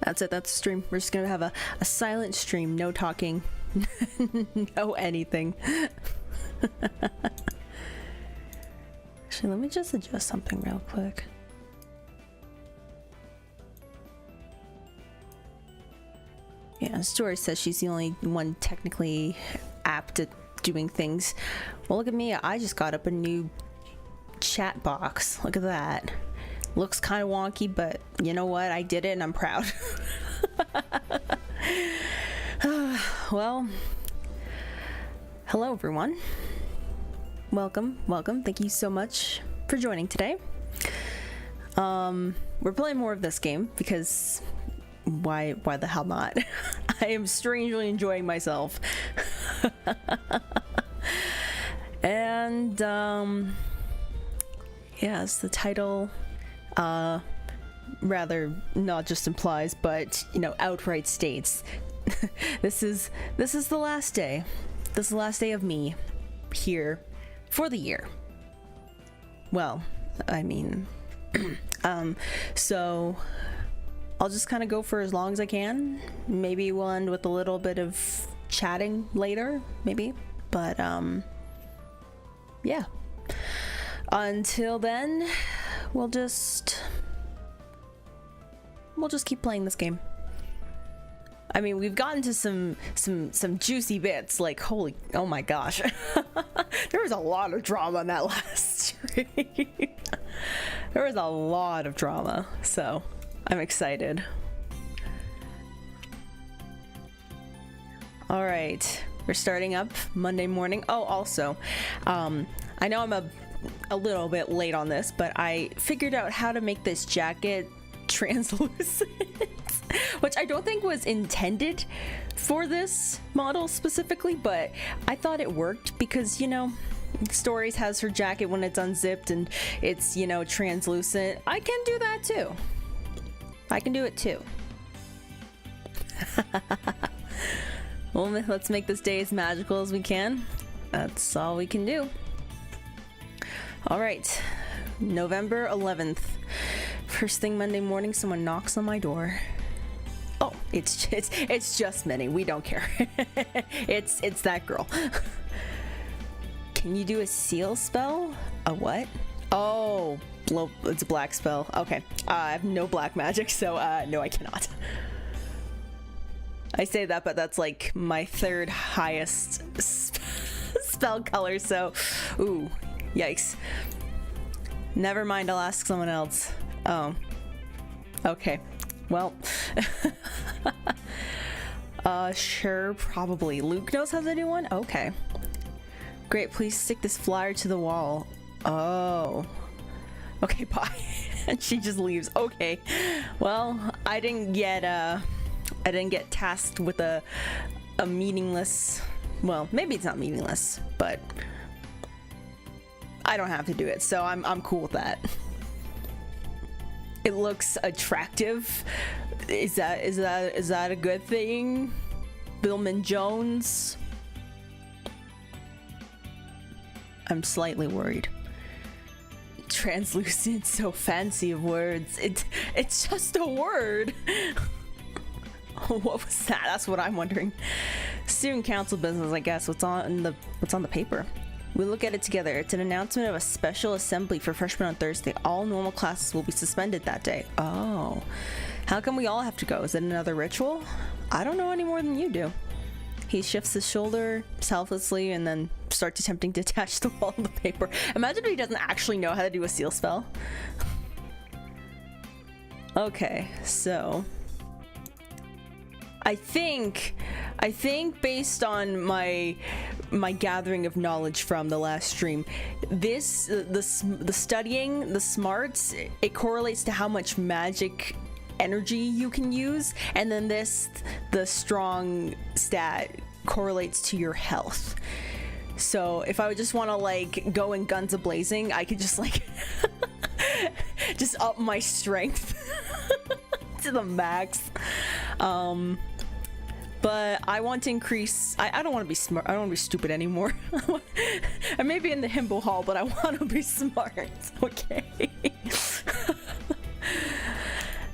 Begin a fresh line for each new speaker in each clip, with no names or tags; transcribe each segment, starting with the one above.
That's it, that's the stream. We're just gonna have a silent stream, no talking, no anything. Actually, let me just adjust something real quick. Yeah, Story says she's the only one technically apt at doing things. Well, look at me, I just got up a new chat box. Look at that. Looks kind of wonky, but you know what? I did it and I'm proud. Well, hello everyone. Welcome. Thank you so much for joining today. We're playing more of this game because why the hell not? I am strangely enjoying myself. And yes, the title rather not just implies, but you know, outright states this is the last day. This is the last day of me here for the year. Well, I mean, so I'll just kind of go for as long as I can. Maybe we'll end with a little bit of chatting later, maybe, but yeah. Until then, we'll just keep playing this game. I mean, we've gotten to some juicy bits, like oh my gosh. There was a lot of drama in that last stream. There was a lot of drama, so I'm excited. All right, we're starting up Monday morning. Oh, also, I know I'm a little bit late on this, but I figured out how to make this jacket translucent, which I don't think was intended for this model specifically, but I thought it worked because, you know, Stories has her jacket when it's unzipped and it's, you know, translucent. I can do that too. I can do it too. Well, let's make this day as magical as we can. That's all we can do. All right, November 11th. First thing Monday morning, someone knocks on my door. Oh, it's just Minnie. We don't care. it's that girl. Can you do a seal spell? A what? Oh, it's a black spell. Okay, I have no black magic, so no, I cannot. I say that, but that's like my third highest spell color, so ooh. Yikes. Never mind, I'll ask someone else. Oh. Okay. Well. Sure, probably. Luke knows how to do one? Okay. Great, please stick this flyer to the wall. Oh. Okay, bye. And she just leaves. Okay. Well, I didn't get tasked with a meaningless, well, maybe it's not meaningless, but I don't have to do it, so I'm cool with that. It looks attractive. Is that a good thing? Billman Jones? I'm slightly worried. Translucent, so fancy of words. It's just a word. What was that? That's what I'm wondering. Student council business, I guess. What's on the paper? We look at it together. It's an announcement of a special assembly for freshmen on Thursday. All normal classes will be suspended that day. Oh. How come we all have to go? Is it another ritual? I don't know any more than you do. He shifts his shoulder selflessly and then starts attempting to attach the wall of the paper. Imagine if he doesn't actually know how to do a seal spell. Okay, so I think based on my gathering of knowledge from the last stream, the studying, the smarts, it correlates to how much magic energy you can use, and then the strong stat correlates to your health. So if I would just want to like go in guns a-blazing, I could just like just up my strength to the max. But I want to increase. I don't want to be smart. I don't want to be stupid anymore. I may be in the himbo hall, but I want to be smart. Okay.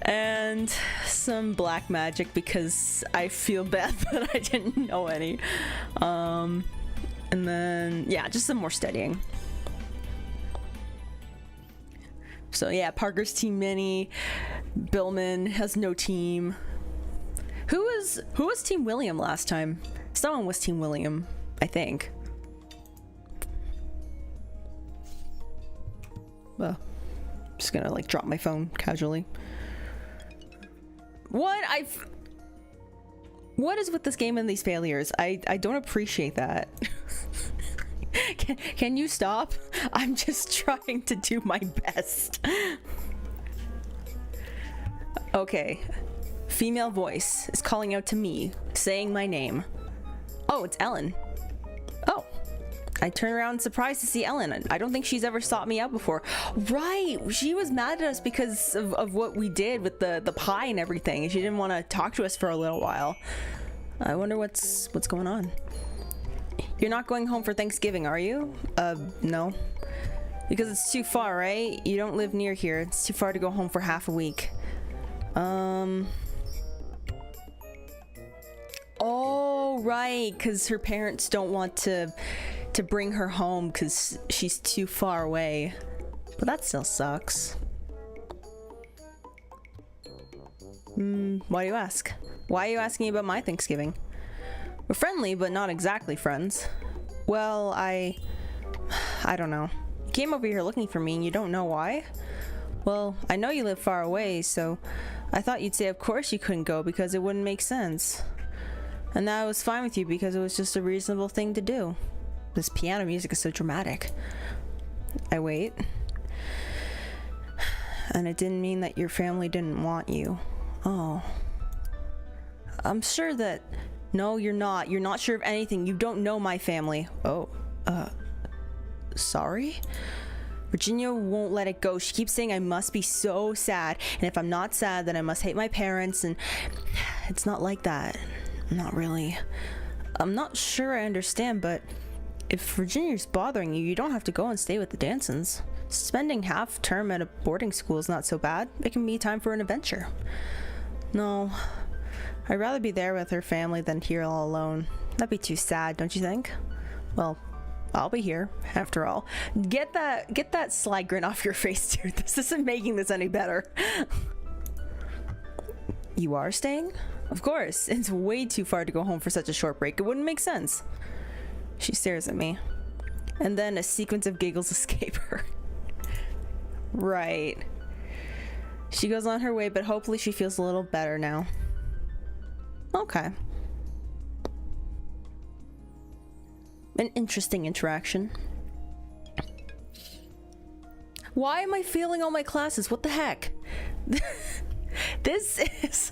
And so some black magic because I feel bad that I didn't know any. And then, yeah, just some more studying. So yeah, Parker's team mini. Billman has no team. Who was Team William last time? Someone was Team William, I think. Well, just gonna like drop my phone casually. What is with this game and these failures? I don't appreciate that. Can you stop? I'm just trying to do my best. Okay. Female voice is calling out to me, saying my name. Oh, it's Ellen. Oh. I turn around surprised to see Ellen. I don't think she's ever sought me out before. Right, she was mad at us because of what we did with the pie and everything. She didn't want to talk to us for a little while. I wonder what's going on. You're not going home for Thanksgiving, are you? No. Because it's too far, right? You don't live near here. It's too far to go home for half a week. Oh, right, because her parents don't want to bring her home because she's too far away. But that still sucks. Why do you ask? Why are you asking about my Thanksgiving? We're friendly, but not exactly friends. Well, I don't know. You came over here looking for me and you don't know why? Well, I know you live far away, so I thought you'd say of course you couldn't go because it wouldn't make sense. And that I was fine with you because it was just a reasonable thing to do. This piano music is so dramatic. I wait. And it didn't mean that your family didn't want you. Oh. I'm sure that... No, you're not. You're not sure of anything. You don't know my family. Oh. Sorry? Virginia won't let it go. She keeps saying I must be so sad. And if I'm not sad, then I must hate my parents. And it's not like that. Not really. I'm not sure I understand, but... If Virginia's bothering you, you don't have to go and stay with the Dansons. Spending half term at a boarding school is not so bad. It can be time for an adventure. No, I'd rather be there with her family than here all alone. That'd be too sad, don't you think? Well, I'll be here, after all. Get that sly grin off your face, dude. This isn't making this any better. You are staying? Of course. It's way too far to go home for such a short break. It wouldn't make sense. She stares at me. And then a sequence of giggles escape her. Right. She goes on her way, but hopefully she feels a little better now. Okay. An interesting interaction. Why am I failing all my classes? What the heck? This is...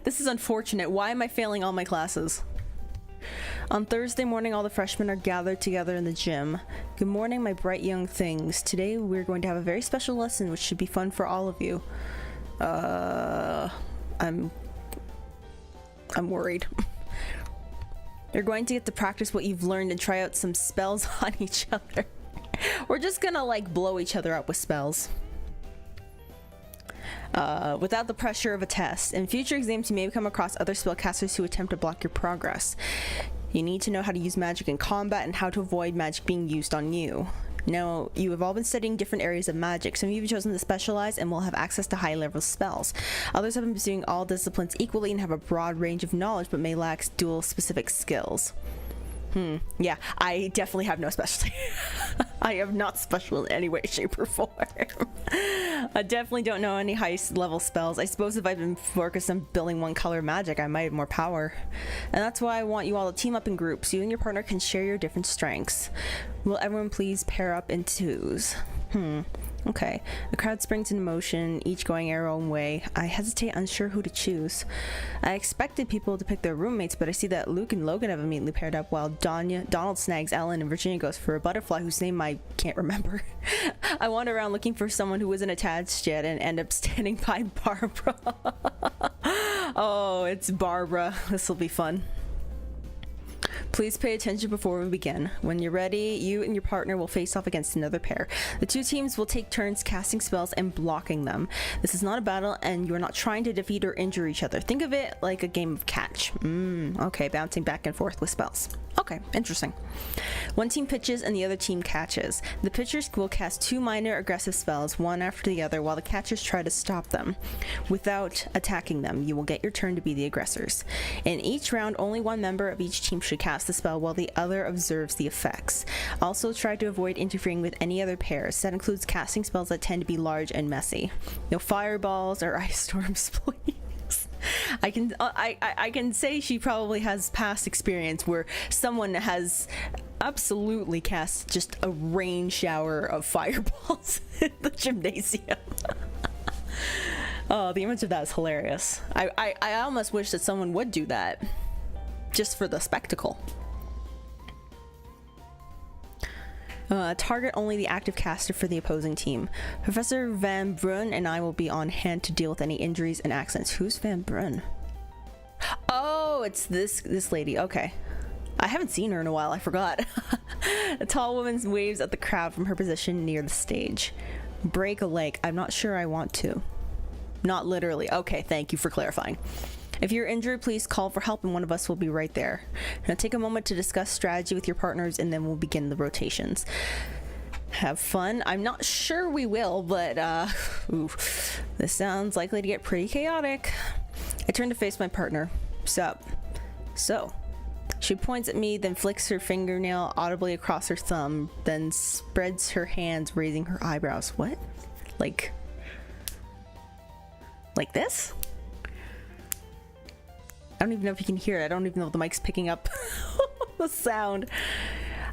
This is unfortunate. Why am I failing all my classes? On Thursday morning, all the freshmen are gathered together in the gym. Good morning, my bright young things. Today, we're going to have a very special lesson, which should be fun for all of you. I'm worried. You're going to get to practice what you've learned and try out some spells on each other. We're just gonna, like, blow each other up with spells. Without the pressure of a test. In future exams, you may come across other spellcasters who attempt to block your progress. You need to know how to use magic in combat and how to avoid magic being used on you. Now, you have all been studying different areas of magic. Some of you have chosen to specialize and will have access to high-level spells. Others have been pursuing all disciplines equally and have a broad range of knowledge but may lack dual-specific skills. Yeah, I definitely have no specialty. I am not special in any way, shape, or form. I definitely don't know any high-level spells. I suppose if I've been focused on building one color magic, I might have more power. And that's why I want you all to team up in groups. You and your partner can share your different strengths. Will everyone please pair up in twos? Okay. The crowd springs into motion, each going their own way. I hesitate, unsure who to choose. I expected people to pick their roommates, but I see that Luke and Logan have immediately paired up, while Donald snags Ellen and Virginia goes for a butterfly whose name I can't remember. I wander around looking for someone who isn't attached yet and end up standing by Barbara. Oh, it's Barbara. This will be fun. Please pay attention before we begin. When you're ready, you and your partner will face off against another pair. The two teams will take turns casting spells and blocking them. This is not a battle, and you're not trying to defeat or injure each other. Think of it like a game of catch. Okay, bouncing back and forth with spells. Okay, interesting. One team pitches and the other team catches. The pitchers will cast 2 minor aggressive spells, one after the other, while the catchers try to stop them. Without attacking them, you will get your turn to be the aggressors. In each round, only one member of each team should cast the spell while the other observes the effects. Also, try to avoid interfering with any other pairs. That includes casting spells that tend to be large and messy. No fireballs or ice storms, please. I can say she probably has past experience where someone has absolutely cast just a rain shower of fireballs in the gymnasium. Oh, the image of that is hilarious. I almost wish that someone would do that just for the spectacle. Target only the active caster for the opposing team. Professor Van Brun and I will be on hand to deal with any injuries and accidents. Who's Van Brun? Oh, it's this lady. Okay. I haven't seen her in a while. I forgot. A tall woman waves at the crowd from her position near the stage. Break a leg. I'm not sure I want to. Not literally. Okay, thank you for clarifying. If you're injured, please call for help and one of us will be right there. Now take a moment to discuss strategy with your partners and then we'll begin the rotations. Have fun. I'm not sure we will, but this sounds likely to get pretty chaotic. I turn to face my partner. Sup? So. She points at me, then flicks her fingernail audibly across her thumb, then spreads her hands, raising her eyebrows. What? Like this? I don't even know if you can hear it. I don't even know if the mic's picking up the sound.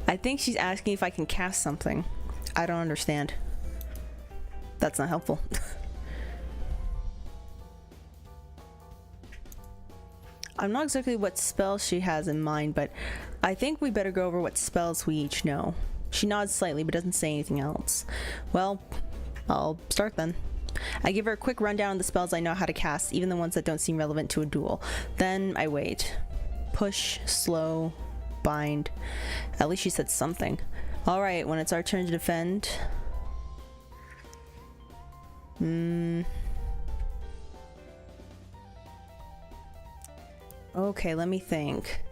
I think she's asking if I can cast something. I don't understand. That's not helpful. I'm not exactly what spells she has in mind, but I think we better go over what spells we each know. She nods slightly, but doesn't say anything else. Well, I'll start then. I give her a quick rundown of the spells I know how to cast, even the ones that don't seem relevant to a duel. Then I wait. Push, slow, bind. At least she said something. Alright, when it's our turn to defend. Okay, let me think.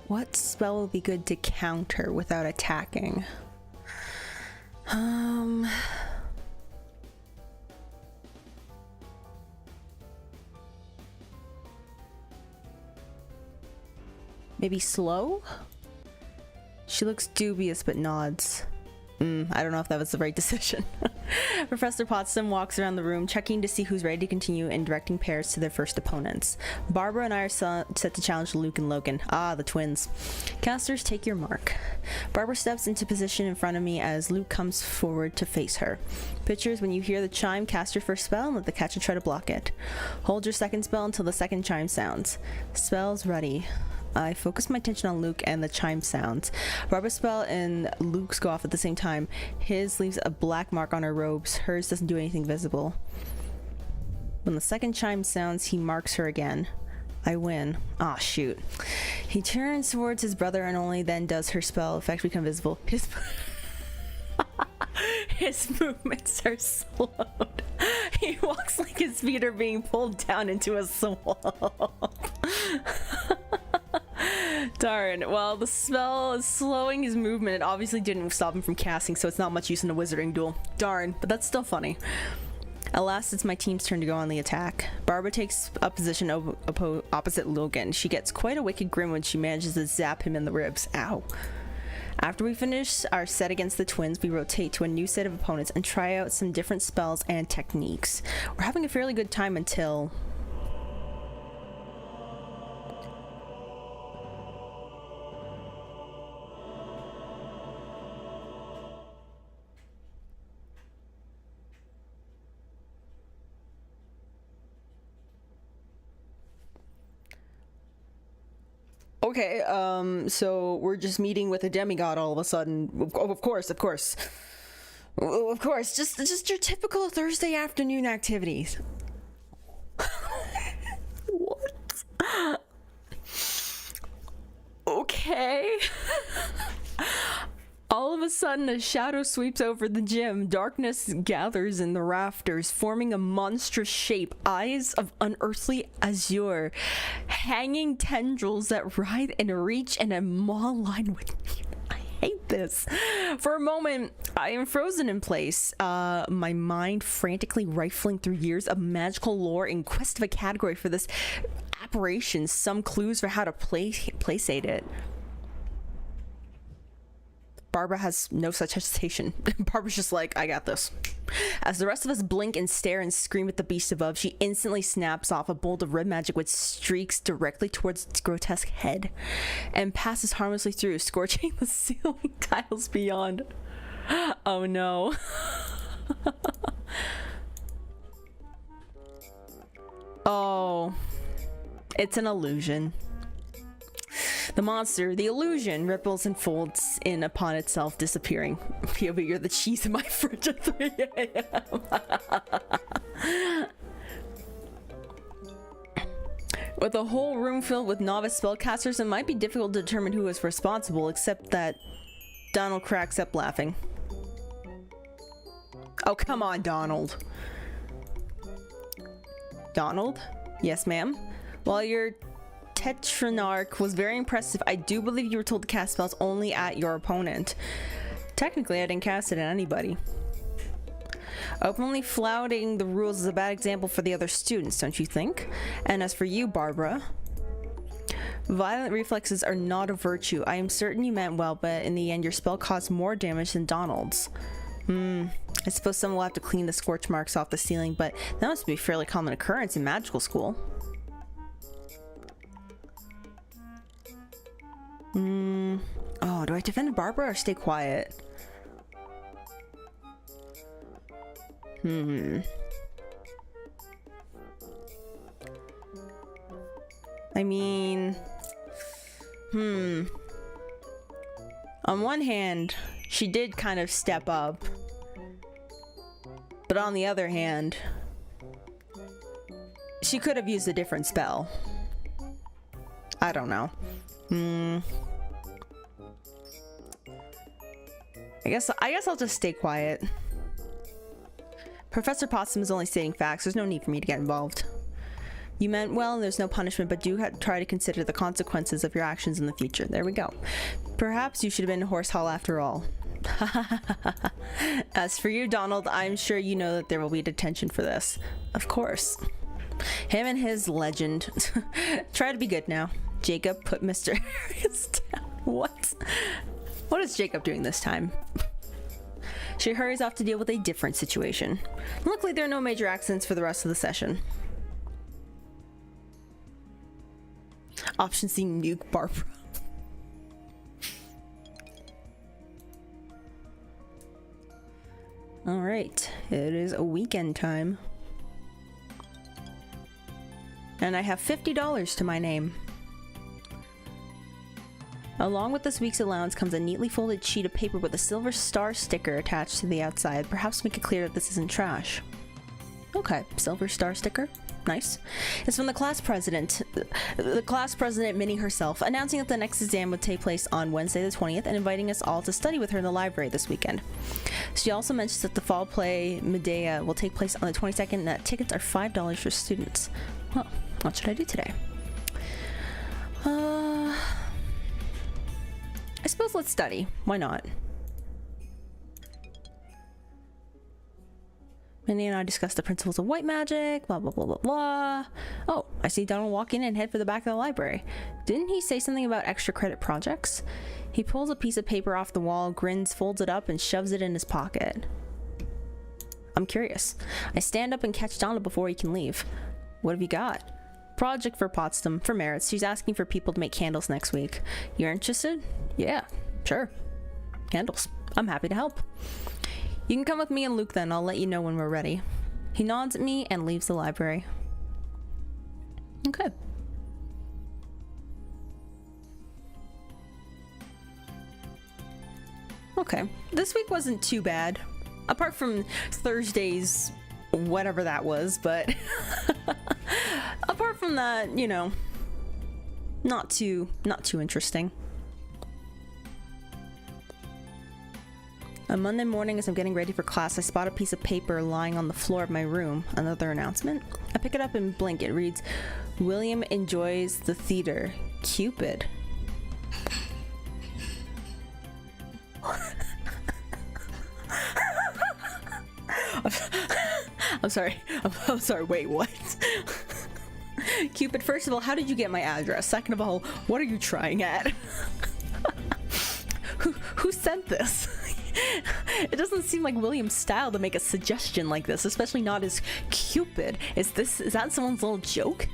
What spell will be good to counter without attacking? Maybe slow? She looks dubious but nods. I don't know if that was the right decision. Professor Potsdam walks around the room, checking to see who's ready to continue and directing pairs to their first opponents. Barbara and I are set to challenge Luke and Logan. Ah, the twins. Casters, take your mark. Barbara steps into position in front of me as Luke comes forward to face her. Pitchers, when you hear the chime, cast your first spell and let the catcher try to block it. Hold your second spell until the second chime sounds. Spells ready. I focus my attention on Luke and the chime sounds. Barbara's spell and Luke's go off at the same time. His leaves a black mark on her robes. Hers doesn't do anything visible. When the second chime sounds, he marks her again. I win. Ah, shoot. He turns towards his brother and only then does her spell effect become visible. His movements are slowed. He walks like his feet are being pulled down into a swamp. Darn. Well, the spell is slowing his movement. It obviously didn't stop him from casting, so it's not much use in a wizarding duel. Darn, but that's still funny. At last, it's my team's turn to go on the attack. Barbara takes a position opposite Logan. She gets quite a wicked grin when she manages to zap him in the ribs. Ow. After we finish our set against the twins, we rotate to a new set of opponents and try out some different spells and techniques. We're having a fairly good time until... Okay, so we're just meeting with a demigod all of a sudden. Of course. Of course, just your typical Thursday afternoon activities. What? Okay. All of a sudden, a shadow sweeps over the gym. Darkness gathers in the rafters, forming a monstrous shape. Eyes of unearthly azure. Hanging tendrils that writhe and reach in a maw line with me. I hate this. For a moment, I am frozen in place. My mind frantically rifling through years of magical lore in quest of a category for this apparition. Some clues for how to placate it. Barbara has no such hesitation. Barbara's just like, I got this. As the rest of us blink and stare and scream at the beast above, she instantly snaps off a bolt of red magic which streaks directly towards its grotesque head and passes harmlessly through, scorching the ceiling tiles beyond. Oh no. Oh, it's an illusion. The monster, the illusion, ripples and folds in upon itself, disappearing. POV, you're the cheese in my fridge at 3 a.m. With a whole room filled with novice spellcasters, it might be difficult to determine who is responsible, except that Donald cracks up laughing. Oh, come on, Donald. Donald? Yes, ma'am. While your Tetranarch was very impressive, I do believe you were told to cast spells only at your opponent. Technically, I didn't cast it at anybody. Openly flouting the rules is a bad example for the other students, don't you think? And as for you, Barbara, violent reflexes are not a virtue. I am certain you meant well, but in the end, your spell caused more damage than Donald's. I suppose someone will have to clean the scorch marks off the ceiling, but that must be a fairly common occurrence in magical school. Oh, do I defend Barbara or stay quiet? I mean, on one hand, she did kind of step up. But on the other hand, she could have used a different spell. I don't know. I guess I'll just stay quiet. Professor Potsdam is only stating facts. There's no need for me to get involved. You meant well and there's no punishment, but do try to consider the consequences of your actions in the future. There we go. Perhaps you should have been in Horse Hall after all. As for you, Donald, I'm sure you know that there will be detention for this. Of course. Him and his legend. Try to be good now. Jacob put Mr. Harris down. What? What is Jacob doing this time? She hurries off to deal with a different situation. Luckily, there are no major accidents for the rest of the session. Option C, nuke Barbara. Alright, it is a weekend time. And I have $50 to my name. Along with this week's allowance comes a neatly folded sheet of paper with a silver star sticker attached to the outside. Perhaps make it clear that this isn't trash. Okay, silver star sticker. Nice. It's from the class president, Minnie herself, announcing that the next exam would take place on Wednesday the 20th and inviting us all to study with her in the library this weekend. She also mentions that the fall play Medea will take place on the 22nd and that tickets are $5 for students. Well, what should I do today? I suppose let's study. Why not? Minnie and I discussed the principles of white magic, blah, blah, blah, blah, blah. Oh, I see Donald walk in and head for the back of the library. Didn't he say something about extra credit projects? He pulls a piece of paper off the wall, grins, folds it up, and shoves it in his pocket. I'm curious. I stand up and catch Donald before he can leave. What have you got? Project for Potsdam, for merits. She's asking for people to make candles next week. You're interested? Yeah, sure. Candles. I'm happy to help. You can come with me and Luke then. I'll let you know when we're ready. He nods at me and leaves the library. Okay. Okay. This week wasn't too bad. apart from Thursdays, whatever that was, but apart from that, you know, not too interesting. On Monday morning, as I'm getting ready for class, I spot a piece of paper lying on the floor of my room. Another announcement. I pick it up and blink. It reads, William enjoys the theater. Cupid. I'm sorry. I'm sorry. Wait, what? Cupid, first of all, how did you get my address? Second of all, what are you trying at? Who sent this? It doesn't seem like William's style to make a suggestion like this, especially not as Cupid. Is that someone's little joke?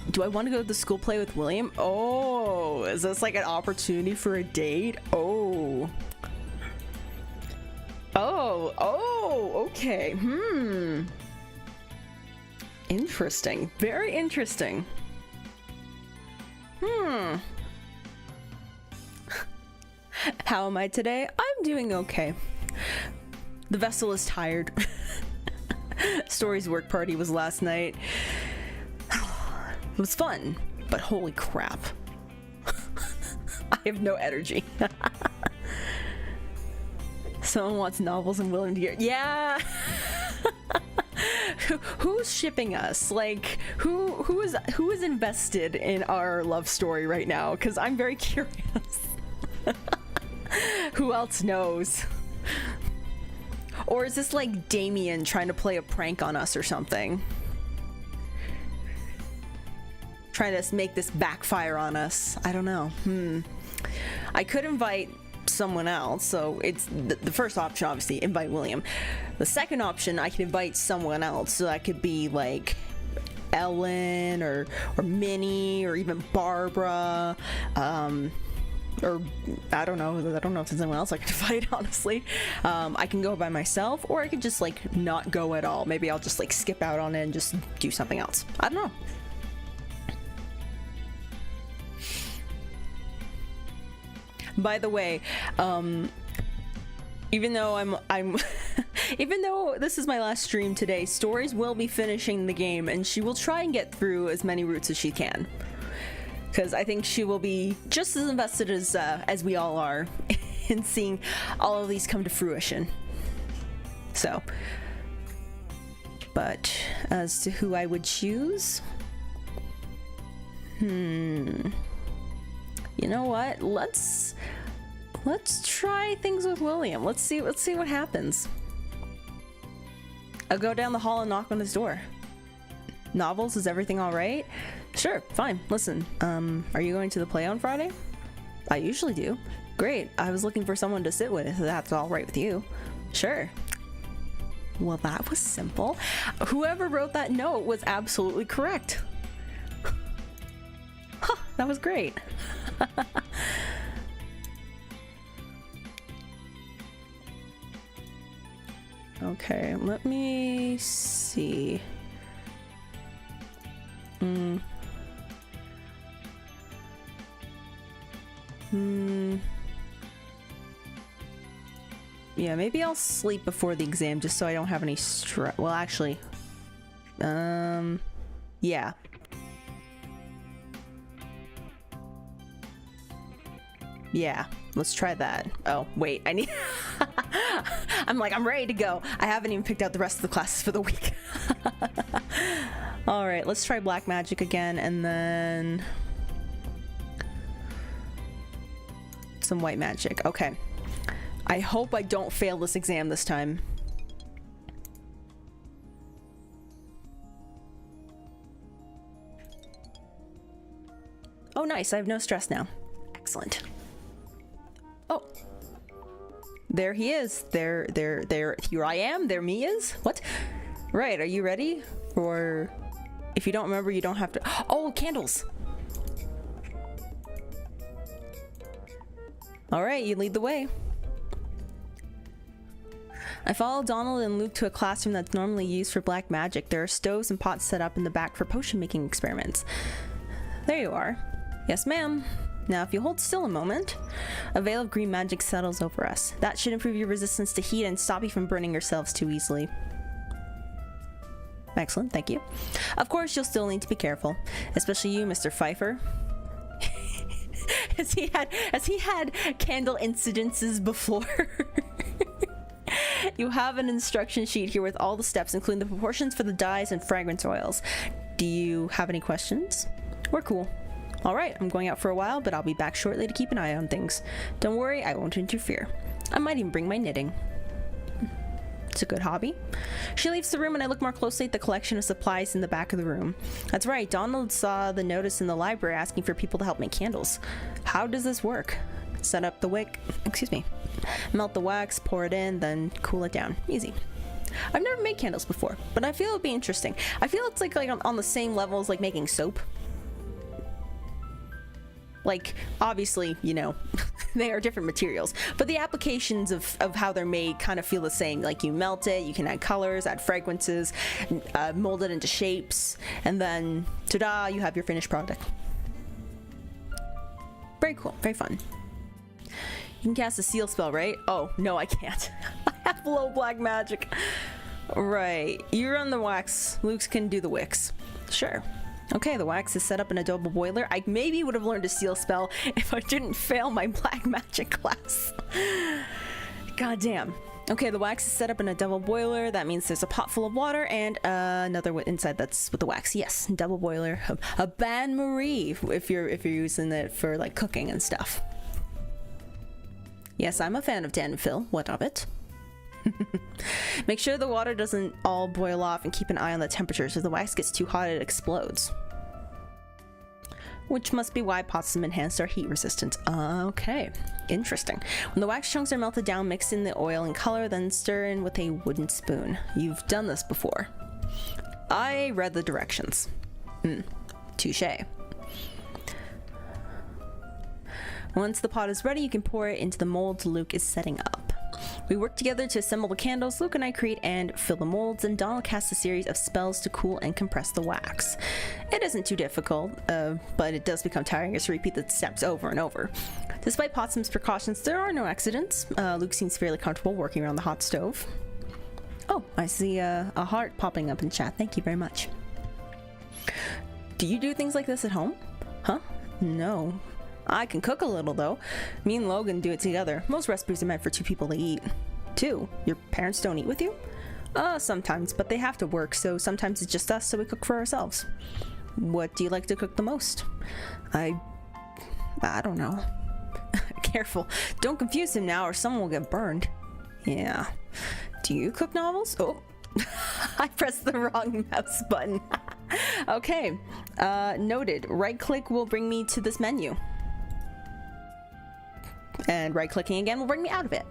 Do I want to go to the school play with William? Oh, is this like an opportunity for a date? Oh, okay. Interesting. Very interesting. How am I today? I'm doing okay. The vessel is tired. Story's work party was last night. It was fun, but holy crap. I have no energy. Someone wants novels and willing to hear. Yeah. Who's shipping us? Like, who is invested in our love story right now? Because I'm very curious. Who else knows? Or is this like Damien trying to play a prank on us or something? Trying to make this backfire on us. I don't know. I could invite someone else, so it's the first option, obviously, invite William. The second option, I can invite someone else, so that could be like Ellen or Minnie or even Barbara, or I don't know if there's anyone else I could invite, honestly. I can go by myself, or I could just like not go at all. Maybe I'll just like skip out on it and just do something else. I don't know. By the way, even though I'm even though this is my last stream today, Stories will be finishing the game and she will try and get through as many routes as she can. Because I think she will be just as invested as we all are in seeing all of these come to fruition. So, but as to who I would choose, you know what? Let's try things with William. Let's see what happens. I'll go down the hall and knock on his door. Novels, is everything all right? Sure, fine. Listen, are you going to the play on Friday? I usually do. Great. I was looking for someone to sit with, if that's all right with you. Sure. Well, that was simple. Whoever wrote that note was absolutely correct. Huh, that was great. Okay, let me see. Yeah, maybe I'll sleep before the exam just so I don't have any stress. Well, actually, yeah. Yeah, let's try that. Oh, wait, I need... I'm ready to go. I haven't even picked out the rest of the classes for the week. All right, let's try black magic again, and then some white magic. Okay. I hope I don't fail this exam this time. Oh, nice. I have no stress now. Excellent. Oh. There he is. There. Here I am. There me is. What? Right. Are you ready? Or if you don't remember, you don't have to. Oh, candles. All right. You lead the way. I follow Donald and Luke to a classroom that's normally used for black magic. There are stoves and pots set up in the back for potion making experiments. There you are. Yes, ma'am. Now, if you hold still a moment, a veil of green magic settles over us. That should improve your resistance to heat and stop you from burning yourselves too easily. Excellent, thank you. Of course, you'll still need to be careful, especially you, Mr. Pfeiffer. Has he had candle incidences before? You have an instruction sheet here with all the steps, including the proportions for the dyes and fragrance oils. Do you have any questions? We're cool. All right, I'm going out for a while, but I'll be back shortly to keep an eye on things. Don't worry, I won't interfere. I might even bring my knitting. It's a good hobby. She leaves the room and I look more closely at the collection of supplies in the back of the room. That's right, Donald saw the notice in the library asking for people to help make candles. How does this work? Set up the wick, melt the wax, pour it in, then cool it down. Easy. I've never made candles before, but I feel it'd be interesting. I feel it's like on the same level as like making soap. Like, obviously, you know, they are different materials, but the applications of how they're made kind of feel the same. Like, you melt it, you can add colors, add fragrances, mold it into shapes, and then, ta-da, you have your finished product. Very cool, very fun. You can cast a seal spell, right? Oh, no, I can't. I have low black magic. Right, you run the wax, Luke can do the wicks. Sure. Okay, the wax is set up in a double boiler. I maybe would have learned a seal spell if I didn't fail my black magic class. God damn. Okay, the wax is set up in a double boiler. That means there's a pot full of water and another inside that's with the wax. Yes, double boiler. A bain-marie if you're using it for like cooking and stuff. Yes, I'm a fan of Dan and Phil. What of it? Make sure the water doesn't all boil off and keep an eye on the temperature, so if the wax gets too hot it explodes. Which must be why pots have enhanced our heat resistance. Okay, interesting. When the wax chunks are melted down, mix in the oil and color, then stir in with a wooden spoon. You've done this before. I read the directions. Touché. Once the pot is ready, you can pour it into the molds Luke is setting up. We work together to assemble the candles. Luke and I create and fill the molds, and Donald casts a series of spells to cool and compress the wax. It isn't too difficult, but it does become tiring as to repeat the steps over and over. Despite Potsum's precautions, there are no accidents. Luke seems fairly comfortable working around the hot stove. Oh, I see a heart popping up in chat. Thank you very much. Do you do things like this at home? Huh? No. I can cook a little, though. Me and Logan do it together. Most recipes are meant for 2 people to eat. 2? Your parents don't eat with you? Sometimes, but they have to work, so sometimes it's just us, so we cook for ourselves. What do you like to cook the most? I don't know. Careful. Don't confuse him now, or someone will get burned. Yeah. Do you cook novels? Oh. I pressed the wrong mouse button. Okay. Noted. Right-click will bring me to this menu. And right-clicking again will bring me out of it.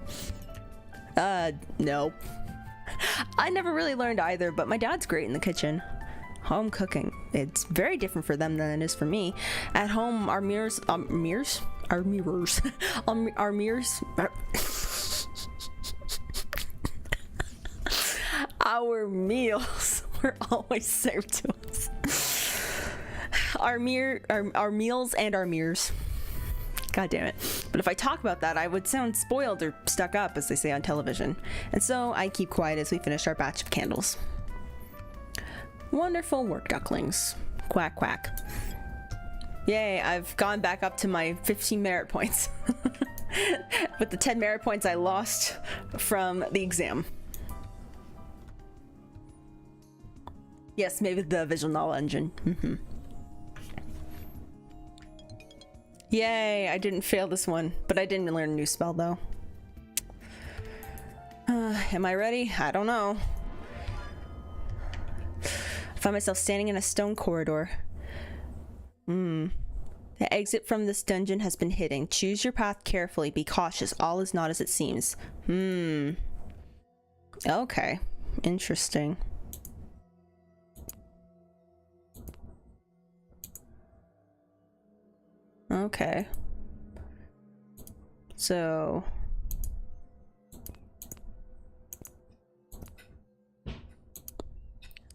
No. I never really learned either, but my dad's great in the kitchen. Home cooking. It's very different for them than it is for me. At home, our meals... our meals... Our meals were always served to us. Our meals and our mirrors. God damn it. But if I talk about that, I would sound spoiled or stuck up, as they say on television. And so I keep quiet as we finish our batch of candles. Wonderful work, ducklings. Quack, quack. Yay, I've gone back up to my 15 merit points. With the 10 merit points I lost from the exam. Yes, maybe the visual novel engine. Yay, I didn't fail this one, but I didn't learn a new spell though. Am I ready? I don't know. I find myself standing in a stone corridor. The exit from this dungeon has been hidden. Choose your path carefully. Be cautious. All is not as it seems. Okay. Interesting. Okay. So...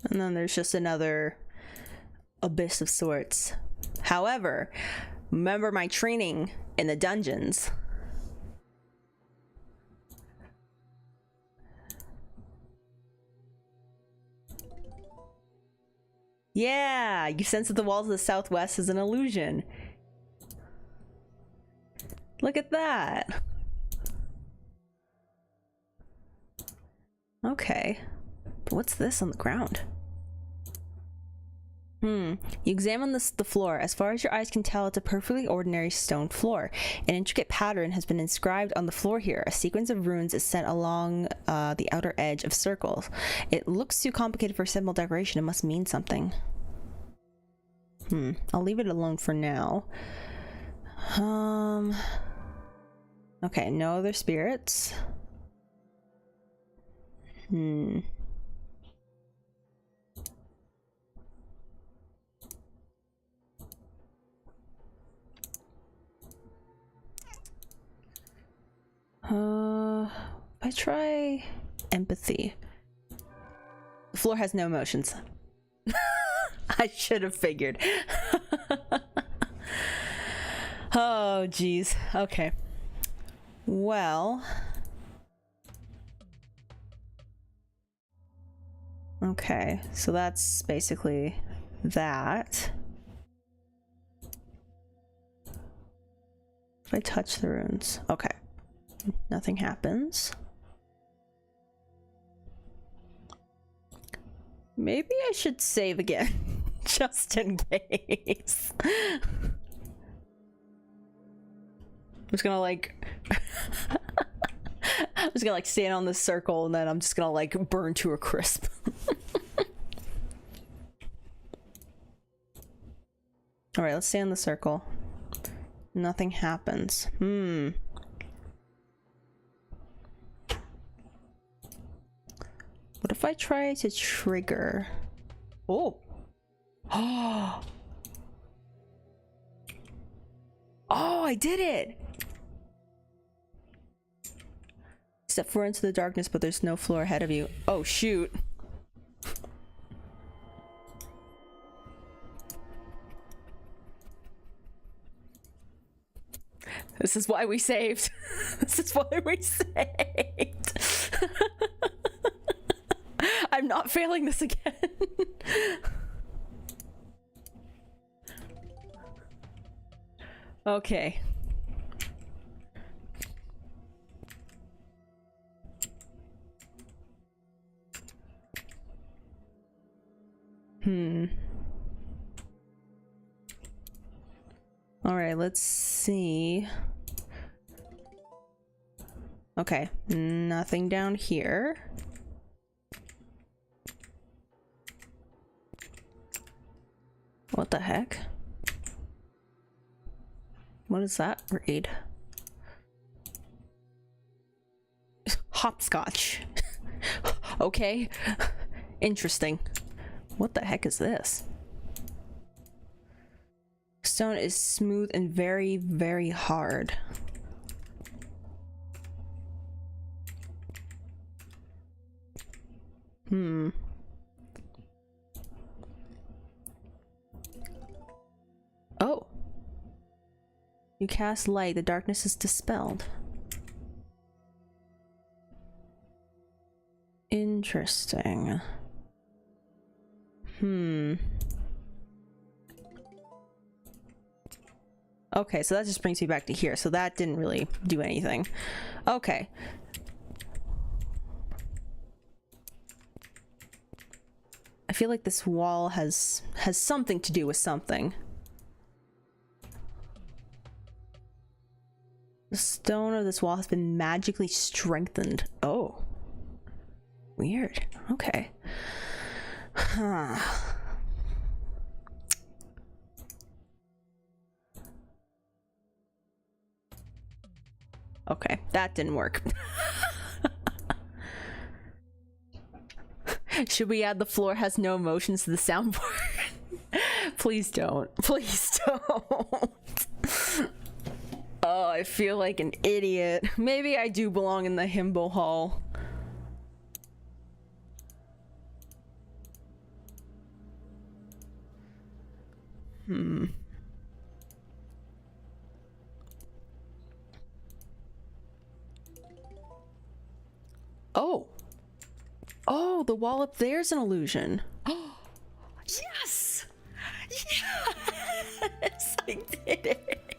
and then there's just another abyss of sorts. However, Remember my training in the dungeons. Yeah, you sense that the walls of the southwest is an illusion. Look at that. Okay. But what's this on the ground? You examine the floor. As far as your eyes can tell, it's a perfectly ordinary stone floor. An intricate pattern has been inscribed on the floor here. A sequence of runes is set along the outer edge of circles. It looks too complicated for simple decoration. It must mean something. I'll leave it alone for now. Okay, no other spirits. I try empathy. The floor has no emotions. I should have figured. Oh, geez. Okay. Well. Okay, so that's basically that. If I touch the runes. Okay. Nothing happens. Maybe I should save again, just in case. I'm just gonna like... I'm just gonna like stand on this circle and then I'm just gonna like burn to a crisp. Alright, let's stay on the circle. Nothing happens. What if I try to trigger? Oh. Oh, I did it! Step forward into the darkness, but there's no floor ahead of you. Oh, shoot. This is why we saved. This is why we saved. I'm not failing this again. Okay. All right, let's see. Okay, nothing down here. What the heck? What does that read? Hopscotch. Okay. Interesting. What the heck is this? Stone is smooth and very, very hard. Oh. You cast light, the darkness is dispelled. Interesting. Okay, so that just brings me back to here. So that didn't really do anything. Okay. I feel like this wall has something to do with something. The stone of this wall has been magically strengthened. Oh. Weird. Okay. Huh. Okay, that didn't work. Should we add the floor has no emotions to the soundboard? Please don't. Please don't. Oh, I feel like an idiot. Maybe I do belong in the himbo hall. the wall up there's an illusion. Yes! Yes! I did it!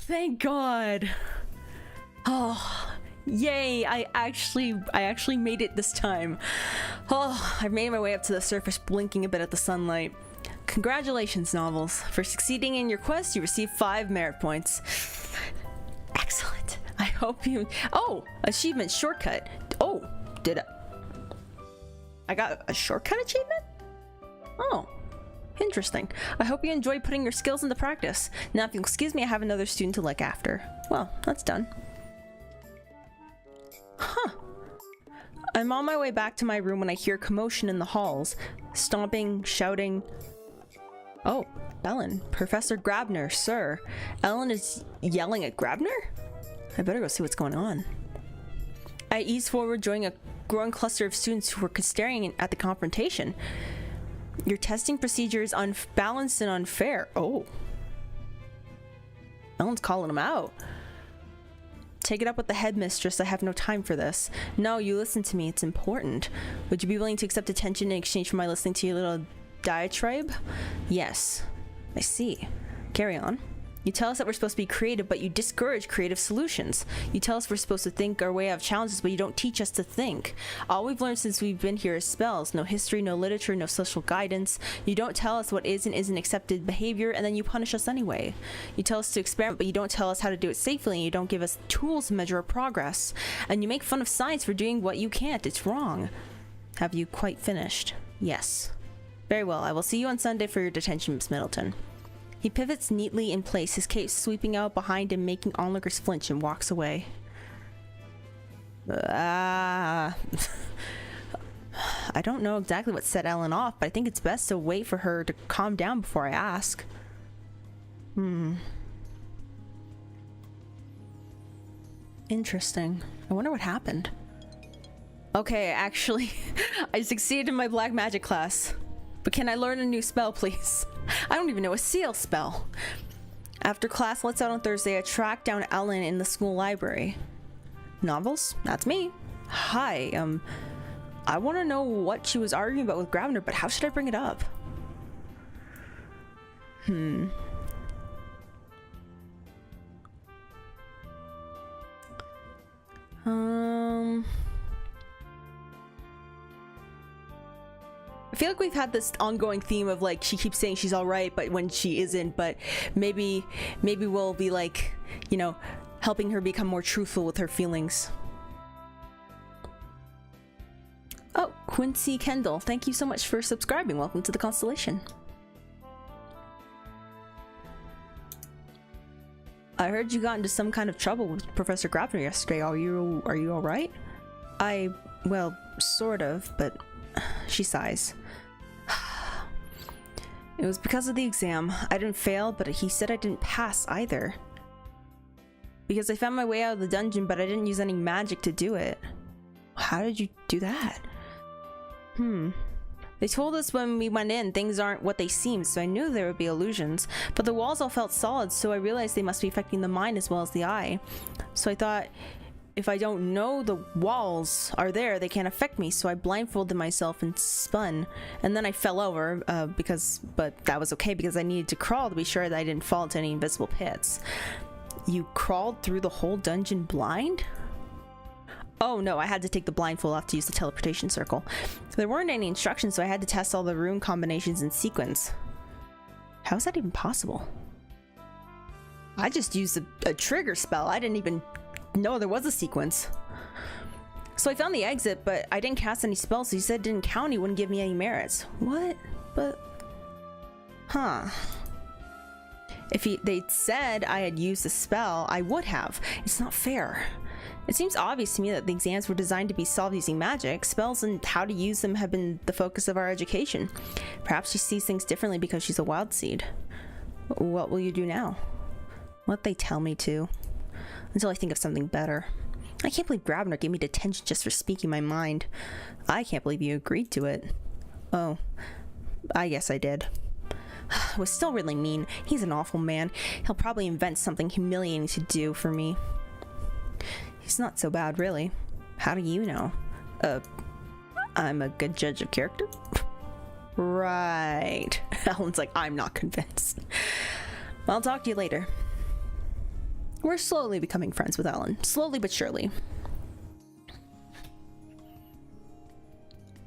Thank God. Oh, yay! I actually made it this time. Oh, I've made my way up to the surface, blinking a bit at the sunlight. Congratulations, Novels. For succeeding in your quest, you receive 5 merit points. Excellent. I hope you... Oh, achievement shortcut. Oh, did I got a shortcut achievement? Oh, interesting. I hope you enjoy putting your skills into practice. Now, if you'll excuse me, I have another student to look after. Well, that's done. Huh. I'm on my way back to my room when I hear commotion in the halls. Stomping, shouting. Oh, Ellen. Professor Grabner, sir. Ellen is yelling at Grabner? I better go see what's going on. I eased forward, joining a growing cluster of students who were staring at the confrontation. Your testing procedure is unbalanced and unfair. Oh. Ellen's calling him out. Take it up with the headmistress. I have no time for this. No, you listen to me. It's important. Would you be willing to accept attention in exchange for my listening to your little diatribe? Yes. I see. Carry on. You tell us that we're supposed to be creative, but you discourage creative solutions. You tell us we're supposed to think our way out of challenges, but you don't teach us to think. All we've learned since we've been here is spells. No history, no literature, no social guidance. You don't tell us what is and isn't accepted behavior, and then you punish us anyway. You tell us to experiment, but you don't tell us how to do it safely, and you don't give us tools to measure our progress. And you make fun of science for doing what you can't. It's wrong. Have you quite finished? Yes. Very well. I will see you on Sunday for your detention, Miss Middleton. He pivots neatly in place, his cape sweeping out behind him, making onlookers flinch, and walks away. I don't know exactly what set Ellen off, but I think it's best to wait for her to calm down before I ask. Interesting. I wonder what happened. Okay, actually, I succeeded in my black magic class. But can I learn a new spell, please? I don't even know a seal spell. After class lets out on Thursday, I track down Ellen in the school library. Novels? That's me. Hi, I want to know what she was arguing about with Grabner, but how should I bring it up? I feel like we've had this ongoing theme of like she keeps saying she's all right, but when she isn't, but maybe we'll be like, you know, helping her become more truthful with her feelings. Oh, Quincy Kendall, thank you so much for subscribing. Welcome to the constellation. I heard you got into some kind of trouble with Professor Grabner yesterday. Are you all right? Well, sort of, but she sighs. It was because of the exam. I didn't fail, but he said I didn't pass either. Because I found my way out of the dungeon, but I didn't use any magic to do it. How did you do that? They told us when we went in, things aren't what they seem, so I knew there would be illusions. But the walls all felt solid, so I realized they must be affecting the mind as well as the eye. So I thought, if I don't know the walls are there, they can't affect me, so I blindfolded myself and spun. And then I fell over, but that was okay because I needed to crawl to be sure that I didn't fall into any invisible pits. You crawled through the whole dungeon blind? Oh no, I had to take the blindfold off to use the teleportation circle. There weren't any instructions, so I had to test all the rune combinations in sequence. How is that even possible? I just used a trigger spell. I didn't even know there was a sequence. So I found the exit, but I didn't cast any spells, so he said it didn't count, he wouldn't give me any merits. What? But... Huh. If they'd said I had used a spell, I would have. It's not fair. It seems obvious to me that the exams were designed to be solved using magic. Spells and how to use them have been the focus of our education. Perhaps she sees things differently because she's a wild seed. What will you do now? What they tell me to. Until I think of something better. I can't believe Grabner gave me detention just for speaking my mind. I can't believe you agreed to it. Oh, I guess I did. It was still really mean. He's an awful man. He'll probably invent something humiliating to do for me. He's not so bad, really. How do you know? I'm a good judge of character. Right. Alan's like, I'm not convinced. I'll talk to you later. We're slowly becoming friends with Alan. Slowly but surely.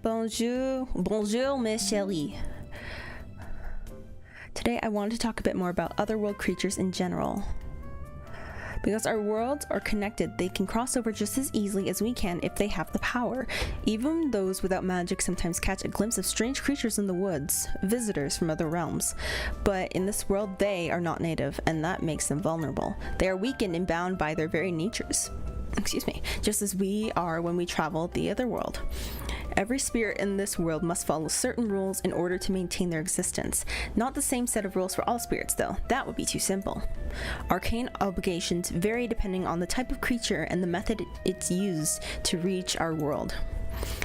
Bonjour. Bonjour, mes chéris. Today I wanted to talk a bit more about otherworld creatures in general. Because our worlds are connected, they can cross over just as easily as we can if they have the power. Even those without magic sometimes catch a glimpse of strange creatures in the woods, visitors from other realms. But in this world, they are not native, and that makes them vulnerable. They are weakened and bound by their very natures. Excuse me, just as we are when we travel the other world. Every spirit in this world must follow certain rules in order to maintain their existence. Not the same set of rules for all spirits, though. That would be too simple. Arcane obligations vary depending on the type of creature and the method it's used to reach our world.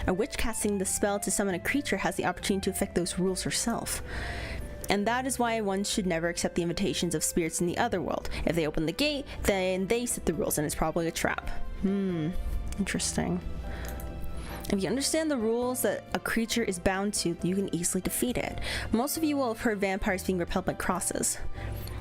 A witch casting the spell to summon a creature has the opportunity to affect those rules herself. And that is why one should never accept the invitations of spirits in the other world. If they open the gate, then they set the rules, and it's probably a trap. Interesting. If you understand the rules that a creature is bound to, you can easily defeat it. Most of you will have heard vampires being repelled by crosses.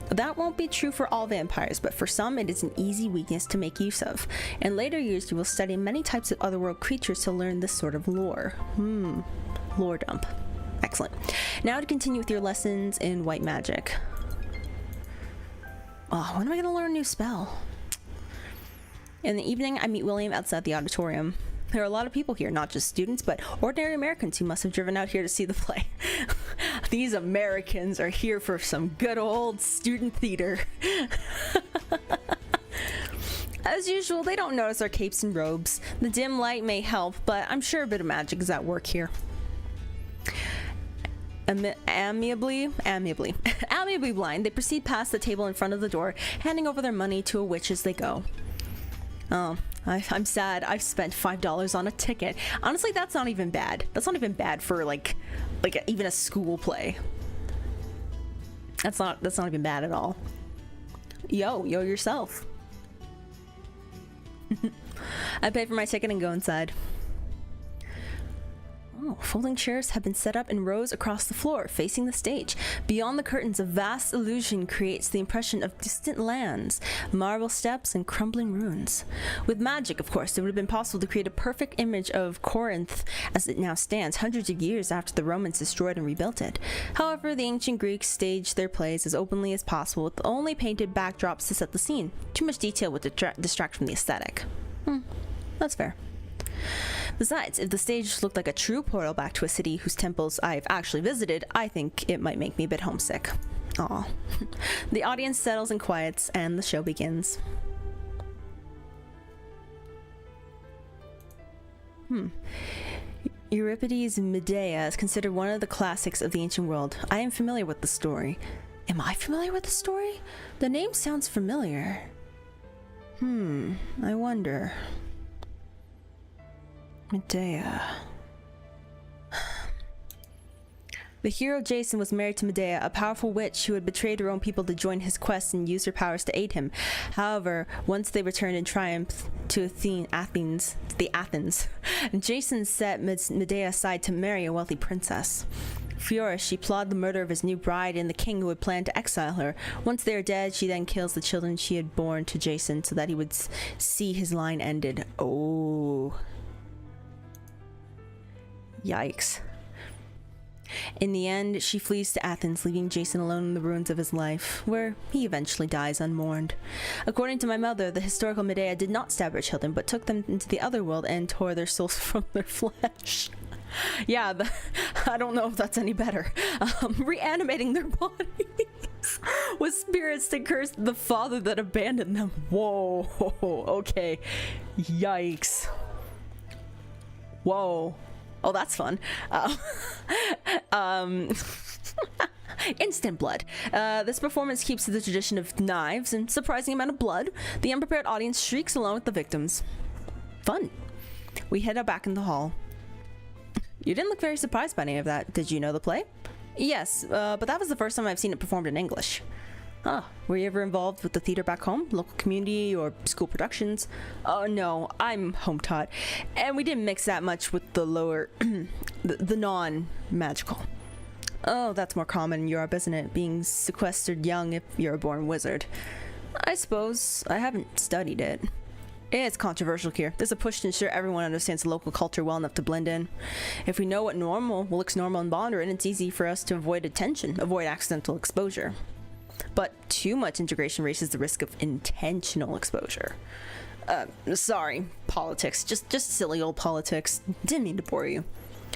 That won't be true for all vampires, but for some it is an easy weakness to make use of. In later years you will study many types of otherworld creatures to learn this sort of lore. Lore dump. Excellent. Now to continue with your lessons in white magic. Oh, when am I going to learn a new spell? In the evening, I meet William outside the auditorium. There are a lot of people here, not just students, but ordinary Americans who must have driven out here to see the play. These Americans are here for some good old student theater. As usual, they don't notice our capes and robes. The dim light may help, but I'm sure a bit of magic is at work here. Amiably blind, they proceed past the table in front of the door, handing over their money to a witch as they go. Oh, I'm sad. I've spent $5 on a ticket. Honestly, that's not even bad. That's not even bad for like even a school play. That's not even bad at all. Yo yourself. I pay for my ticket and go inside. Oh, folding chairs have been set up in rows across the floor, facing the stage. Beyond the curtains, a vast illusion creates the impression of distant lands, marble steps, and crumbling ruins. With magic, of course, it would have been possible to create a perfect image of Corinth as it now stands, hundreds of years after the Romans destroyed and rebuilt it. However, the ancient Greeks staged their plays as openly as possible, with only painted backdrops to set the scene. Too much detail would distract from the aesthetic. That's fair. Besides, if the stage looked like a true portal back to a city whose temples I've actually visited, I think it might make me a bit homesick. Aw. The audience settles and quiets, and the show begins. Euripides' Medea is considered one of the classics of the ancient world. I am familiar with the story. Am I familiar with the story? The name sounds familiar. I wonder. Medea. The hero Jason was married to Medea, a powerful witch who had betrayed her own people to join his quest and use her powers to aid him. However, once they returned in triumph to Athens, Jason set Medea aside to marry a wealthy princess. Furious, she plotted the murder of his new bride and the king who had planned to exile her. Once they are dead, she then kills the children she had born to Jason so that he would see his line ended. Oh. Yikes. In the end, she flees to Athens, leaving Jason alone in the ruins of his life, where he eventually dies unmourned. According to my mother, the historical Medea did not stab her children, but took them into the other world and tore their souls from their flesh. Yeah, I don't know if that's any better. Reanimating their bodies with spirits to curse the father that abandoned them. Whoa, okay. Yikes. Whoa. Oh, that's fun. Instant blood. This performance keeps to the tradition of knives and surprising amount of blood. The unprepared audience shrieks along with the victims. Fun. We head out back in the hall. You didn't look very surprised by any of that. Did you know the play? Yes, but that was the first time I've seen it performed in English. Huh. Were you ever involved with the theater back home? Local community or school productions? Oh no, I'm home taught. And we didn't mix that much with the lower, the non-magical. Oh, that's more common in Europe, isn't it? Being sequestered young if you're a born wizard. I suppose. I haven't studied it. It's controversial here. There's a push to ensure everyone understands the local culture well enough to blend in. If we know what looks normal in Bondar, it's easy for us to avoid attention, avoid accidental exposure. But too much integration raises the risk of intentional exposure. Sorry, politics. Just silly old politics. Didn't mean to bore you.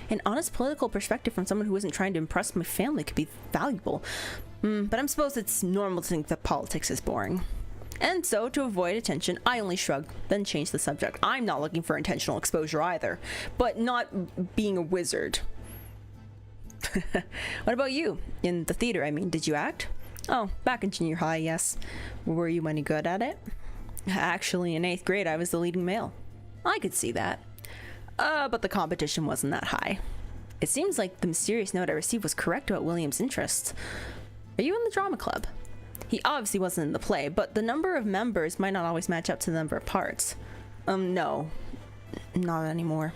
An honest political perspective from someone who isn't trying to impress my family could be valuable. But I suppose it's normal to think that politics is boring. And so, to avoid attention, I only shrug, then change the subject. I'm not looking for intentional exposure either, but not being a wizard. What about you? In the theater, I mean, did you act? Oh, back in junior high, yes. Were you any good at it? Actually, in 8th grade, I was the leading male. I could see that. But the competition wasn't that high. It seems like the mysterious note I received was correct about William's interests. Are you in the drama club? He obviously wasn't in the play, but the number of members might not always match up to the number of parts. No. Not anymore.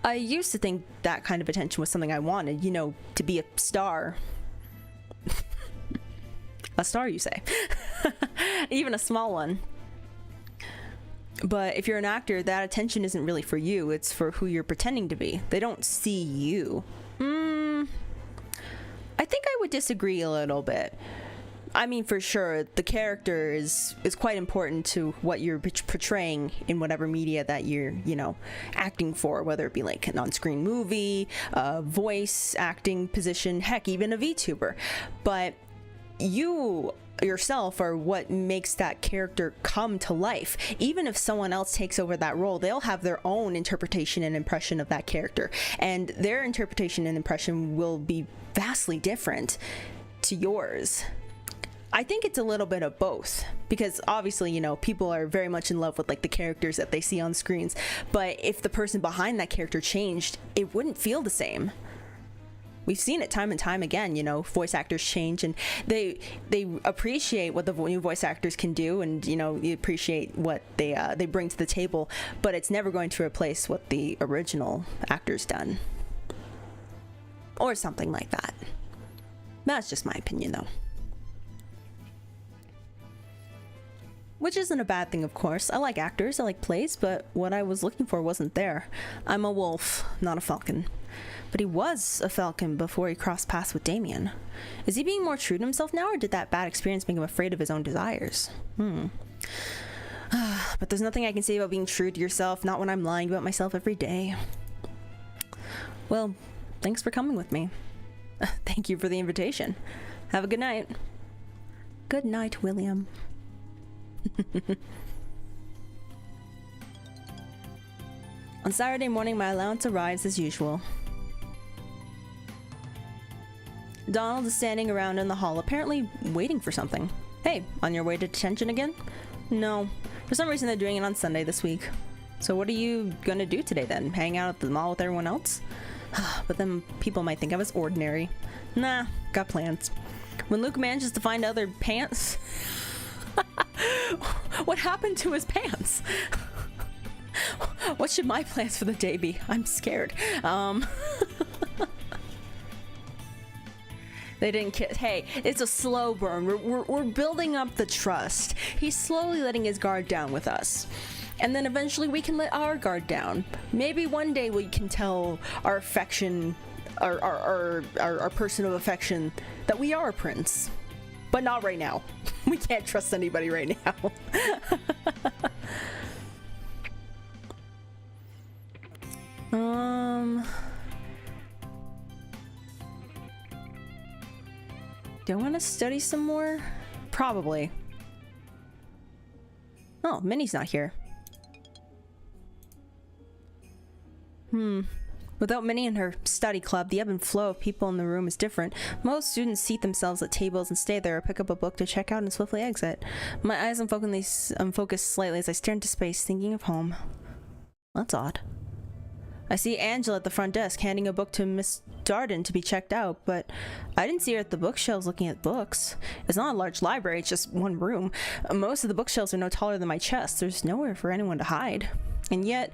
I used to think that kind of attention was something I wanted, you know, to be a star. A star, you say? Even a small one. But if you're an actor, that attention isn't really for you, it's for who you're pretending to be. They don't see you. I think I would disagree a little bit. I mean, for sure, the character is quite important to what you're portraying in whatever media that you're, you know, acting for, whether it be like an on-screen movie, a voice acting position, heck, even a VTuber. But you yourself are what makes that character come to life. Even if someone else takes over that role, they'll have their own interpretation and impression of that character, and their interpretation and impression will be vastly different to yours. I think it's a little bit of both, because obviously, you know, people are very much in love with like the characters that they see on screens, but if the person behind that character changed, it wouldn't feel the same. We've seen it time and time again, you know, voice actors change, and they appreciate what the new voice actors can do, and, you know, you appreciate what they bring to the table, but it's never going to replace what the original actor's done. Or something like that. That's just my opinion, though. Which isn't a bad thing, of course. I like actors, I like plays, but what I was looking for wasn't there. I'm a wolf, not a falcon. But he was a falcon before he crossed paths with Damien. Is he being more true to himself now, or did that bad experience make him afraid of his own desires? But there's nothing I can say about being true to yourself, not when I'm lying about myself every day. Well, thanks for coming with me. Thank you for the invitation. Have a good night. Good night, William. On Saturday morning, my allowance arrives as usual. Donald is standing around in the hall, apparently waiting for something. Hey, on your way to detention again? No. For some reason, they're doing it on Sunday this week. So what are you gonna do today then? Hang out at the mall with everyone else? But then people might think I was ordinary. Nah, got plans. When Luke manages to find other pants... What happened to his pants? What should my plans for the day be? I'm scared. They didn't kiss. Hey, it's a slow burn. We're building up the trust. He's slowly letting his guard down with us. And then eventually we can let our guard down. Maybe one day we can tell our affection, our person of affection, that we are a prince. But not right now. We can't trust anybody right now. Do I want to study some more? Probably. Oh, Minnie's not here. Without Minnie and her study club, the ebb and flow of people in the room is different. Most students seat themselves at tables and stay there or pick up a book to check out and swiftly exit. My eyes unfocus slightly as I stare into space, thinking of home. That's odd. I see Angela at the front desk handing a book to Miss Darden to be checked out, but I didn't see her at the bookshelves looking at books. It's not a large library, it's just one room. Most of the bookshelves are no taller than my chest. There's nowhere for anyone to hide. And yet,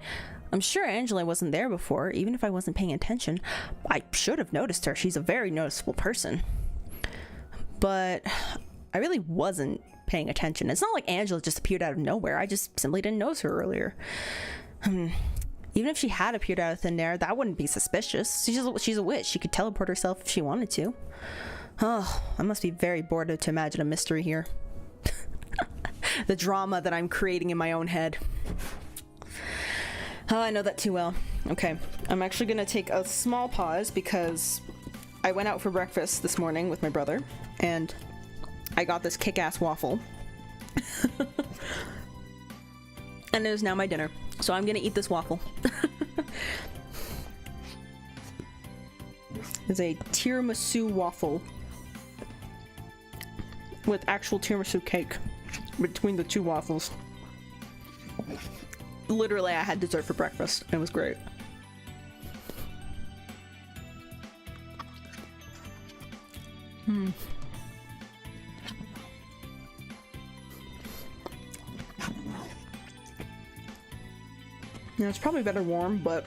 I'm sure Angela wasn't there before. Even if I wasn't paying attention, I should have noticed her. She's a very noticeable person. But I really wasn't paying attention. It's not like Angela just appeared out of nowhere. I just simply didn't notice her earlier. Even if she had appeared out of thin air, that wouldn't be suspicious. She's a witch. She could teleport herself if she wanted to. Oh, I must be very bored to imagine a mystery here. The drama that I'm creating in my own head. Oh, I know that too well. Okay, I'm actually gonna take a small pause because I went out for breakfast this morning with my brother, and I got this kick-ass waffle. And it is now my dinner. So I'm gonna eat this waffle. It's a tiramisu waffle with actual tiramisu cake between the two waffles. Literally, I had dessert for breakfast. It was great. Yeah, it's probably better warm, but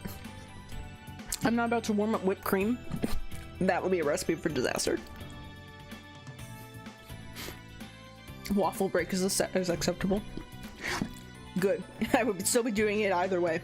I'm not about to warm up whipped cream. That would be a recipe for disaster. Waffle break is acceptable. Good. I would still be doing it either way.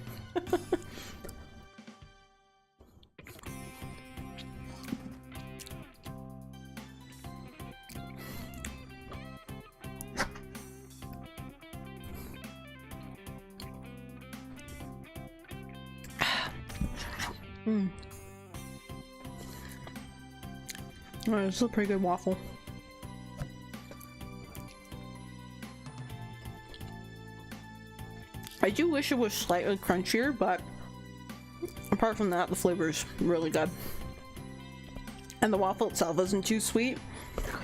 Oh, it's a pretty good waffle. I do wish it was slightly crunchier, but apart from that, the flavor is really good. And the waffle itself isn't too sweet,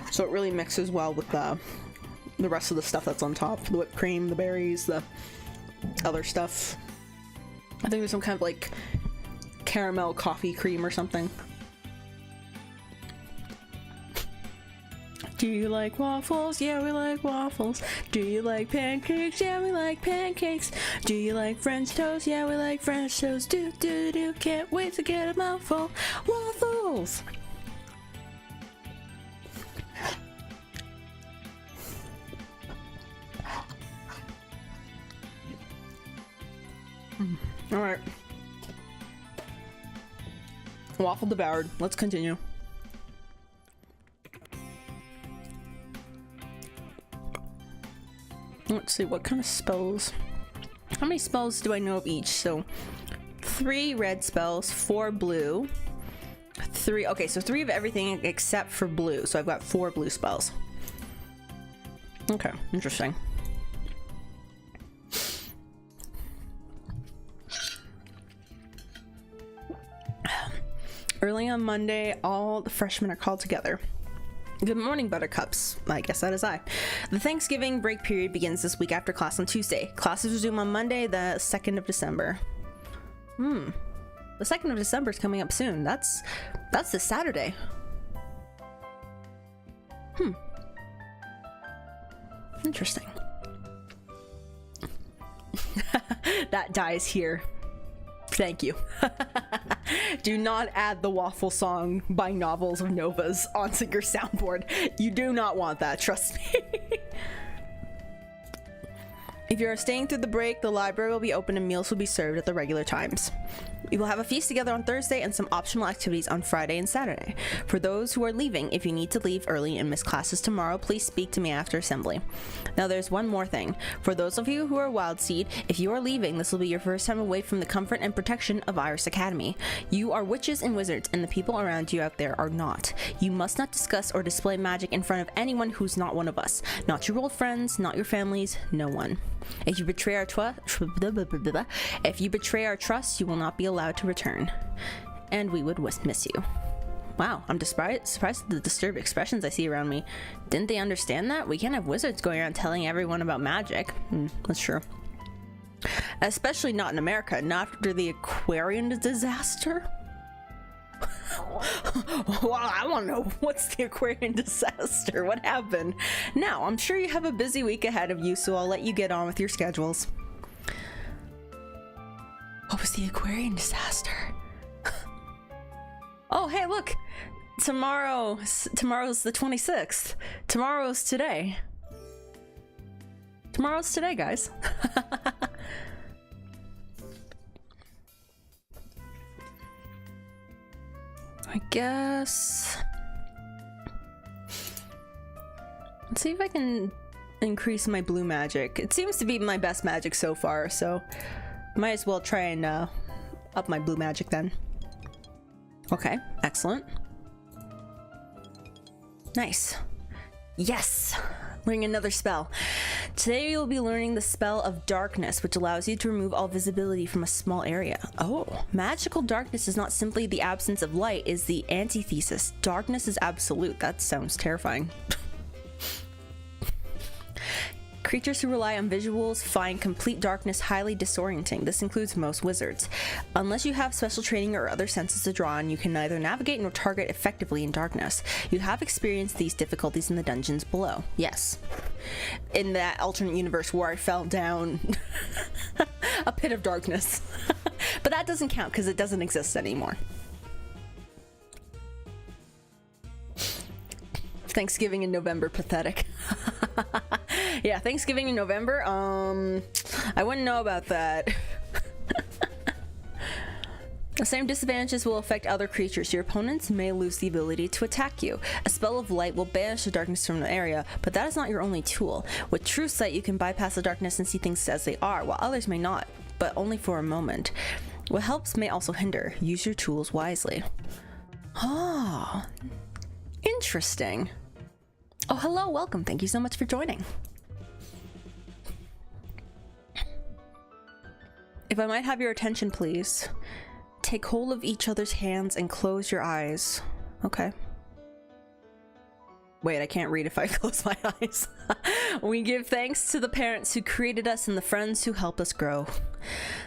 so it really mixes well with the rest of the stuff that's on top. The whipped cream, the berries, the other stuff. I think there's some kind of like caramel coffee cream or something. Do you like waffles? Yeah, we like waffles. Do you like pancakes? Yeah, we like pancakes. Do you like French toast? Yeah, we like French toast. Do, do, do, can't wait to get a mouthful. Waffles! Alright. Waffle devoured. Let's continue. Let's see, what kind of spells? How many spells do I know of each? So 3 red spells, 4 blue, 3, okay, so 3 of everything except for blue. So I've got 4 blue spells. Okay, interesting. Early on Monday, all the freshmen are called together. Good morning, Buttercups. I guess that is I. The Thanksgiving break period begins this week after class on Tuesday. Classes resume on Monday, the 2nd of December. The 2nd of December is coming up soon. That's this Saturday. Interesting. That dies here. Thank you. Do not add the waffle song by Novels of Novas onto your soundboard. You do not want that, trust me. If you are staying through the break, the library will be open and meals will be served at the regular times. We will have a feast together on Thursday and some optional activities on Friday and Saturday. For those who are leaving, if you need to leave early and miss classes tomorrow, please speak to me after assembly. Now there's one more thing. For those of you who are Wild Seed, if you are leaving, this will be your first time away from the comfort and protection of Iris Academy. You are witches and wizards, and the people around you out there are not. You must not discuss or display magic in front of anyone who's not one of us. Not your old friends, not your families, no one. If you betray our trust, you will not be allowed to return. And we would miss you. Wow, I'm surprised at the disturbed expressions I see around me. Didn't they understand that? We can't have wizards going around telling everyone about magic. That's true. Especially not in America, not after the Aquarian disaster. Well, I want to know, what's the Aquarian disaster? What happened? Now, I'm sure you have a busy week ahead of you, so I'll let you get on with your schedules. What was the Aquarian disaster? Oh, hey, look! Tomorrow's the 26th. Tomorrow's today. Tomorrow's today, guys. I guess... Let's see if I can increase my blue magic. It seems to be my best magic so far, so might as well try and up my blue magic then. Okay, excellent. Nice. Yes! Learning another spell. Today you'll be learning the spell of darkness, which allows you to remove all visibility from a small area. Oh, magical darkness is not simply the absence of light, is the antithesis. Darkness is absolute. That sounds terrifying. Creatures who rely on visuals find complete darkness highly disorienting. This includes most wizards. Unless you have special training or other senses to draw on, you can neither navigate nor target effectively in darkness. You have experienced these difficulties in the dungeons below. Yes. In that alternate universe where I fell down a pit of darkness. But that doesn't count because it doesn't exist anymore. Thanksgiving in November, pathetic. Yeah, Thanksgiving in November, I wouldn't know about that. The same disadvantages will affect other creatures. Your opponents may lose the ability to attack you. A spell of light will banish the darkness from the area, but that is not your only tool. With true sight, you can bypass the darkness and see things as they are, while others may not, but only for a moment. What helps may also hinder. Use your tools wisely. Oh, interesting. Oh, hello, welcome. Thank you so much for joining. If I might have your attention, please. Take hold of each other's hands and close your eyes. Okay. Wait, I can't read if I close my eyes. We give thanks to the parents who created us and the friends who help us grow.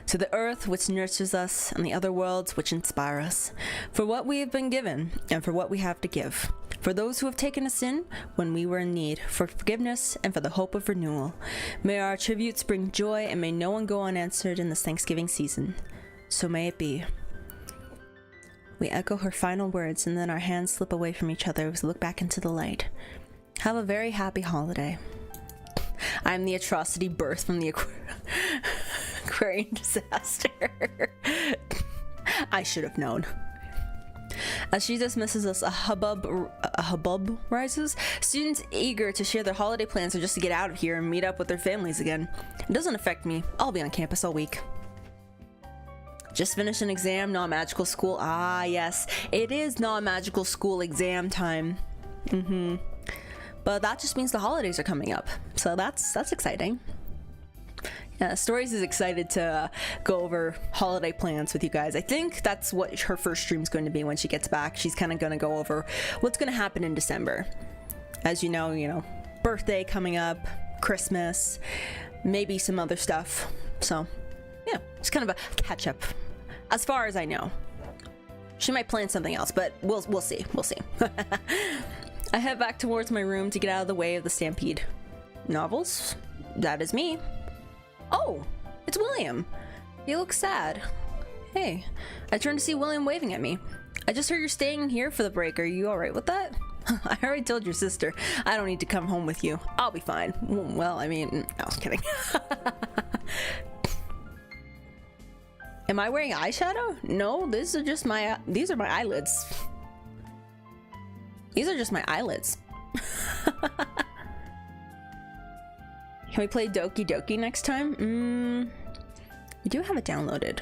To the earth which nurtures us and the other worlds which inspire us. For what we have been given and for what we have to give. For those who have taken us in when we were in need. For forgiveness and for the hope of renewal. May our tributes bring joy and may no one go unanswered in this Thanksgiving season. So may it be. We echo her final words and then our hands slip away from each other as we look back into the light. Have a very happy holiday. I'm the atrocity birth from the Aquarian disaster. I should have known. As she dismisses us, a hubbub rises. Students eager to share their holiday plans or just to get out of here and meet up with their families again. It doesn't affect me. I'll be on campus all week. Just finished an exam, non-magical school. Ah, yes. It is non-magical school exam time. But that just means the holidays are coming up. So that's exciting. Yeah, Stories is excited to go over holiday plans with you guys. I think that's what her first stream's going to be when she gets back. She's kind of going to go over what's going to happen in December. As you know, birthday coming up, Christmas, maybe some other stuff. So, yeah, it's kind of a catch-up, as far as I know. She might plan something else, but we'll see. We'll see. I head back towards my room to get out of the way of the stampede. Novels? That is me. Oh, it's William. He looks sad. Hey, I turned to see William waving at me. I just heard you're staying here for the break. Are you alright with that? I already told your sister. I don't need to come home with you. I'll be fine. Well, I mean, no, I was kidding. Am I wearing eyeshadow? No, these are my eyelids. These are just my eyelids. Can we play Doki Doki next time? We do have it downloaded.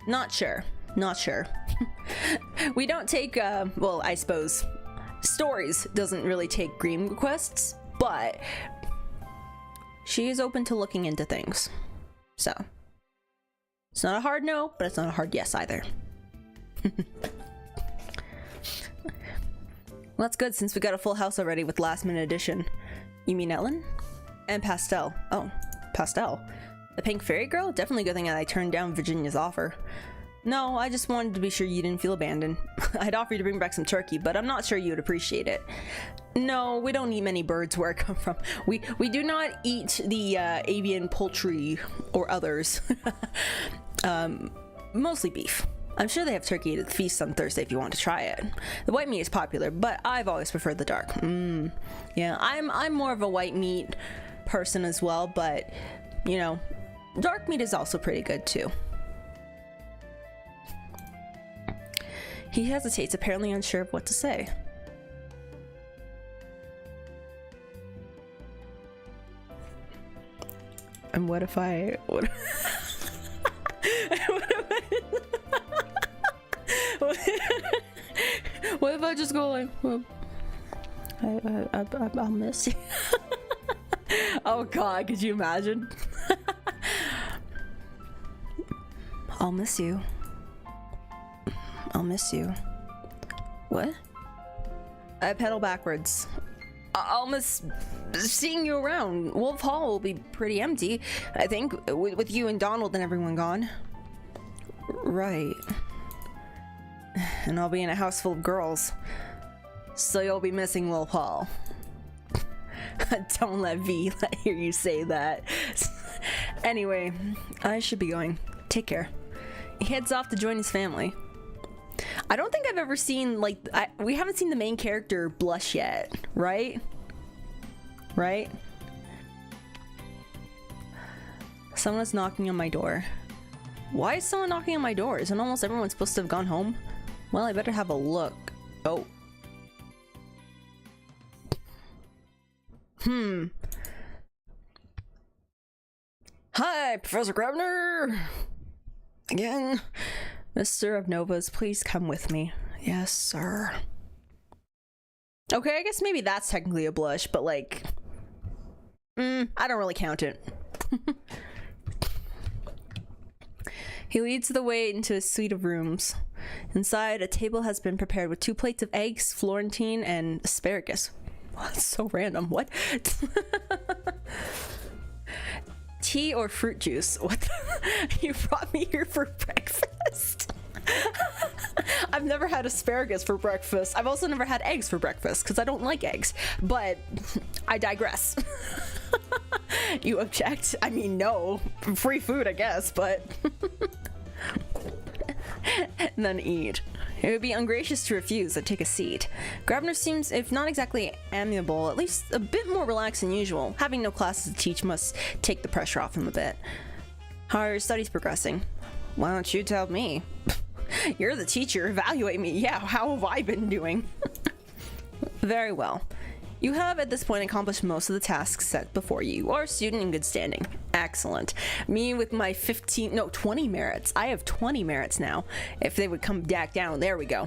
Not sure. We don't take, well, I suppose Stories doesn't really take green requests, but she is open to looking into things. So, it's not a hard no, but it's not a hard yes either. Well, that's good since we got a full house already with last minute addition. You mean Ellen? And Pastel. Oh, Pastel. The pink fairy girl? Definitely a good thing that I turned down Virginia's offer. No, I just wanted to be sure you didn't feel abandoned. I'd offer you to bring back some turkey, but I'm not sure you would appreciate it. No, we don't eat many birds where I come from. We do not eat the avian poultry or others. Mostly beef. I'm sure they have turkey at the feast on Thursday if you want to try it. The white meat is popular, but I've always preferred the dark. Yeah, I'm more of a white meat person as well, but you know, dark meat is also pretty good too. He hesitates, apparently unsure of what to say. And what if I... What if I just go like, well, I'll miss you. Oh god, could you imagine? I'll miss you. I'll miss you. What? I pedal backwards. I'll miss seeing you around. Wolf Hall will be pretty empty, I think, with you and Donald and everyone gone. Right. And I'll be in a house full of girls. So you'll be missing Wolf Hall. Don't let V hear you say that. Anyway, I should be going. Take care. He heads off to join his family. I don't think I've ever seen, like, we haven't seen the main character blush yet, right? Right? Someone is knocking on my door. Why is someone knocking on my door? Isn't almost everyone supposed to have gone home? Well, I better have a look. Oh. Hi, Professor Grabner! Again. Mr. Obnovas, please come with me. Yes, sir. Okay, I guess maybe that's technically a blush, but like... I don't really count it. He leads the way into a suite of rooms. Inside, a table has been prepared with 2 plates of eggs, Florentine, and asparagus. Wow, that's so random. What? Tea or fruit juice? What the? You brought me here for breakfast? I've never had asparagus for breakfast. I've also never had eggs for breakfast because I don't like eggs, but I digress. You object? I mean, no. Free food, I guess, but... Then eat. It would be ungracious to refuse and take a seat. Grabner seems, if not exactly amiable, at least a bit more relaxed than usual. Having no classes to teach must take the pressure off him a bit. How are your studies progressing? Why don't you tell me? You're the teacher, evaluate me. Yeah, how have I been doing? Very well. You have at this point accomplished most of the tasks set before you. You are a student in good standing. Excellent. Me with my 20 merits. I have 20 merits now. If they would come back down, there we go.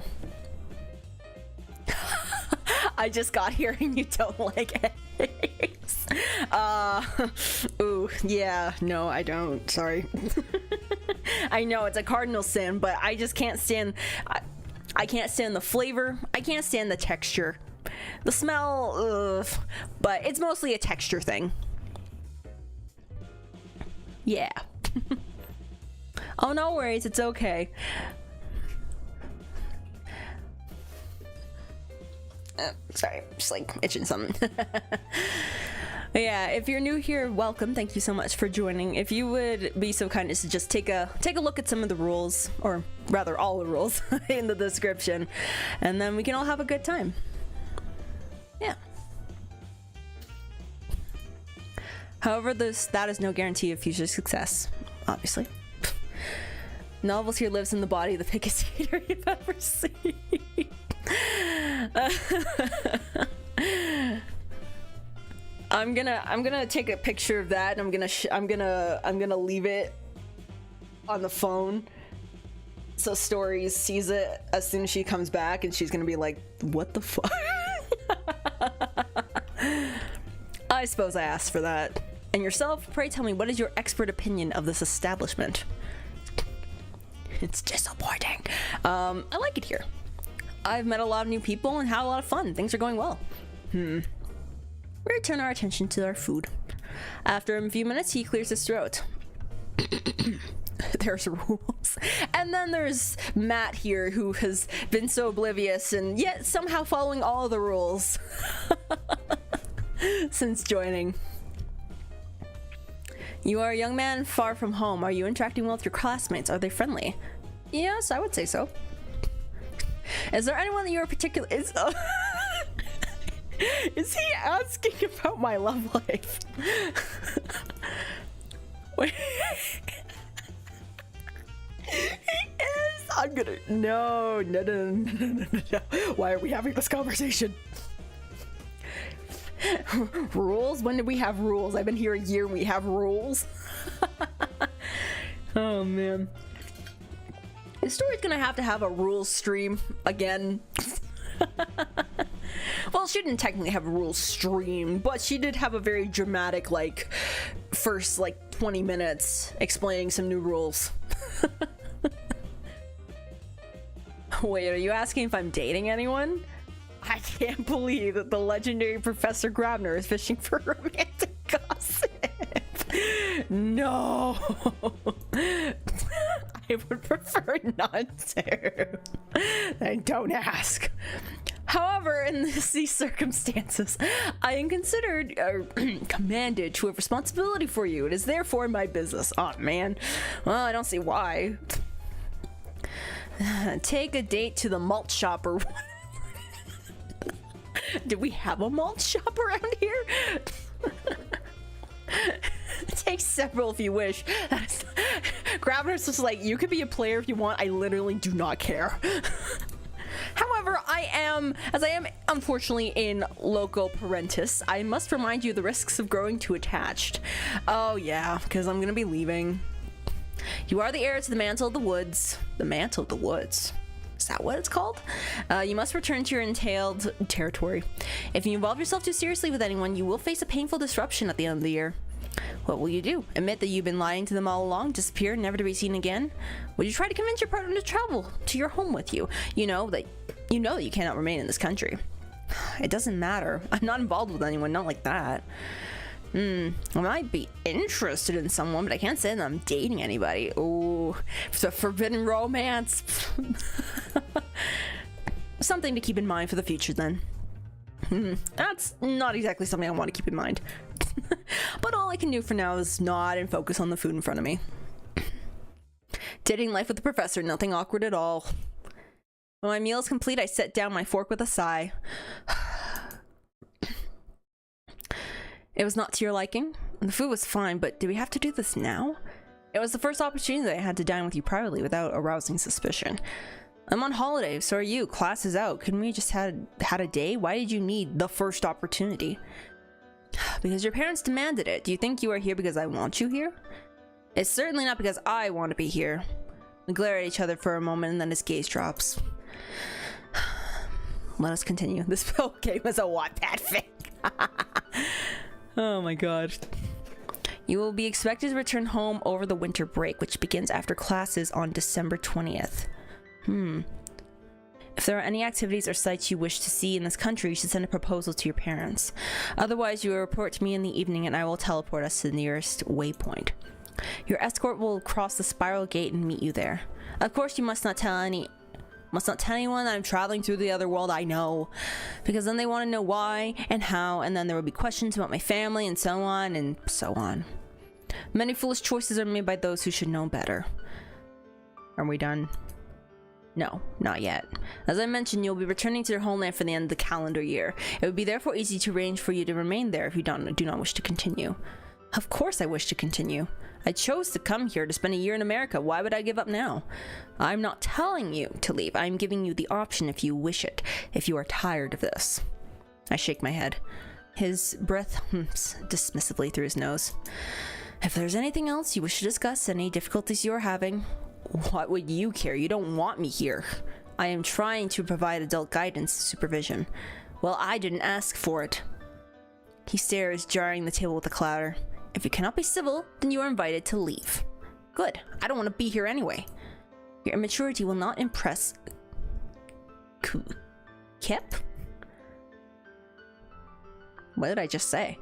I just got here and you don't like eggs. Ooh, yeah, no, I don't. Sorry. I know it's a cardinal sin, but I just can't stand. I can't stand the flavor. I can't stand the texture. The smell, ugh, but it's mostly a texture thing. Yeah. Oh, no worries, it's okay. Sorry, just like itching something. Yeah, if you're new here, welcome. Thank you so much for joining. If you would be so kind as to just take a look at some of the rules, or rather all the rules in the description, and then we can all have a good time. Yeah. However, that is no guarantee of future success, obviously. Novels here lives in the body of the biggest hater you've ever seen. I'm gonna take a picture of that, and I'm gonna leave it on the phone so Stories sees it as soon as she comes back, and she's gonna be like, "What the fuck?" I suppose I asked for that. And yourself, pray tell me, what is your expert opinion of this establishment? It's disappointing. I like it here. I've met a lot of new people and had a lot of fun. Things are going well. We return our attention to our food. After a few minutes, he clears his throat. There's rules. And then there's Matt here, who has been so oblivious and yet somehow following all the rules since joining. You are a young man far from home. Are you interacting well with your classmates? Are they friendly? Yes, I would say so. Is there anyone that you are particular... Is he asking about my love life? Wait. He is. I'm gonna. No. Why are we having this conversation? Rules? When did we have rules? I've been here a year and we have rules. Oh man. This story's gonna have to have a rules stream again. Well, she didn't technically have a rules stream, but she did have a very dramatic, like, first, 20 minutes explaining some new rules. Wait, are you asking if I'm dating anyone? I can't believe that the legendary Professor Grabner is fishing for romantic gossip. No. I would prefer not to. And don't ask. However, in these circumstances, I am considered commanded to have responsibility for you. It is therefore my business. Oh man. Well, I don't see why. Take a date to the malt shop or do we have a malt shop around here? Take several if you wish. Graviner's just like, you could be a player if you want. I literally do not care. However, as I am unfortunately in loco parentis, I must remind you of the risks of growing too attached. Oh yeah, because I'm gonna be leaving. You are the heir to the Mantle of the Woods. The Mantle of the Woods. Is that what it's called? You must return to your entailed territory. If you involve yourself too seriously with anyone, you will face a painful disruption at the end of the year. What will you do? Admit that you've been lying to them all along, disappear, never to be seen again? Would you try to convince your partner to travel to your home with you? You know that you cannot remain in this country. It doesn't matter. I'm not involved with anyone, not like that. I might be interested in someone, but I can't say that I'm dating anybody. Oh, it's a forbidden romance. Something to keep in mind for the future then. That's not exactly something I want to keep in mind. But all I can do for now is nod and focus on the food in front of me. Dating life with the professor, nothing awkward at all. When my meal is complete, I set down my fork with a sigh. It was not to your liking. The food was fine, but do we have to do this now? It was the first opportunity that I had to dine with you privately without arousing suspicion. I'm on holiday, so are you. Class is out. Couldn't we just had a day? Why did you need the first opportunity? Because your parents demanded it. Do you think you are here because I want you here? It's certainly not because I want to be here. We glare at each other for a moment and then his gaze drops. Let us continue. This whole game is a Wattpad thing. Oh my god. You will be expected to return home over the winter break, which begins after classes on December 20th. If there are any activities or sites you wish to see in this country, you should send a proposal to your parents. Otherwise, you will report to me in the evening and I will teleport us to the nearest waypoint. Your escort will cross the spiral gate and meet you there. Of course, you must not tell anyone that I'm traveling through the other world. I know, because then they want to know why and how, and then there will be questions about my family and so on and so on. Many foolish choices are made by those who should know better. Are we done? No, not yet. As I mentioned, you'll be returning to your homeland for the end of the calendar year. It would be therefore easy to arrange for you to remain there if you do not wish to continue. Of course I wish to continue. I chose to come here to spend a year in America. Why would I give up now? I'm not telling you to leave. I'm giving you the option if you wish it, if you are tired of this. I shake my head. His breath hums dismissively through his nose. If there's anything else you wish to discuss, any difficulties you are having, what would you care? You don't want me here. I am trying to provide adult guidance and supervision. Well, I didn't ask for it. He stares, jarring the table with a clatter. If you cannot be civil, then you are invited to leave. Good. I don't want to be here anyway. Your immaturity will not impress... Kep? What did I just say?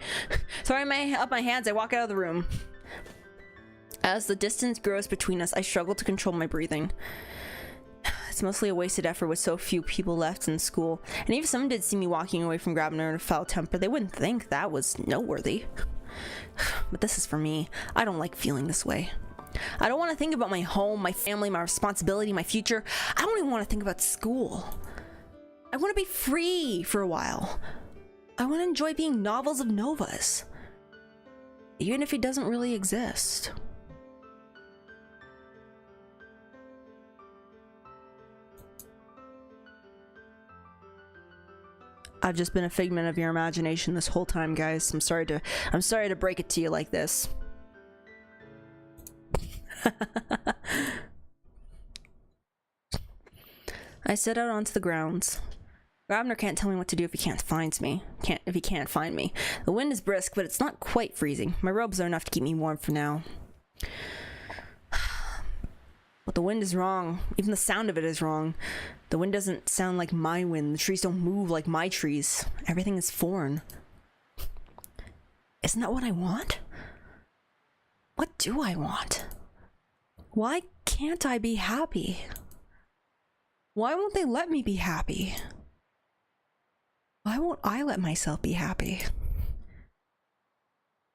Throwing up my hands, I walk out of the room. As the distance grows between us, I struggle to control my breathing. It's mostly a wasted effort with so few people left in school. And even if someone did see me walking away from Grabner in a foul temper, they wouldn't think that was noteworthy. But this is for me. I don't like feeling this way. I don't want to think about my home, my family, my responsibility, my future. I don't even want to think about school. I want to be free for a while. I want to enjoy being novels of novas. Even if he doesn't really exist. I've just been a figment of your imagination this whole time, guys. I'm sorry to break it to you like this. I set out onto the grounds. Grabner can't tell me what to do if he can't find me. If he can't find me. The wind is brisk, but it's not quite freezing. My robes are enough to keep me warm for now. But the wind is wrong. Even the sound of it is wrong. The wind doesn't sound like my wind. The trees don't move like my trees. Everything is foreign. Isn't that what I want? What do I want? Why can't I be happy? Why won't they let me be happy? Why won't I let myself be happy?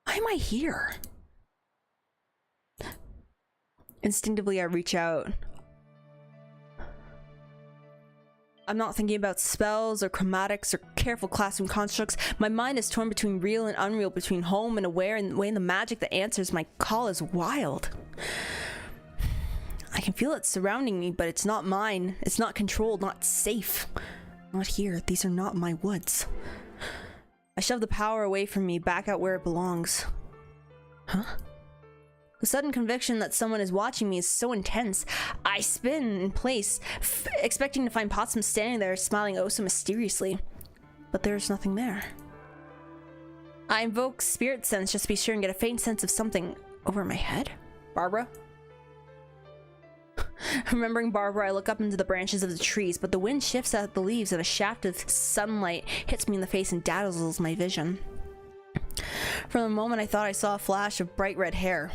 Why am I here? Instinctively, I reach out. I'm not thinking about spells or chromatics or careful classroom constructs. My mind is torn between real and unreal, between home and aware, and the magic that answers my call is wild. I can feel it surrounding me, but it's not mine. It's not controlled, not safe. Not here. These are not my woods. I shove the power away from me, back out where it belongs. Huh? The sudden conviction that someone is watching me is so intense. I spin in place, expecting to find Potsdam standing there, smiling oh so mysteriously. But there's nothing there. I invoke spirit sense just to be sure and get a faint sense of something over my head. Barbara? Remembering Barbara, I look up into the branches of the trees, but the wind shifts out the leaves and a shaft of sunlight hits me in the face and dazzles my vision. For a moment, I thought I saw a flash of bright red hair.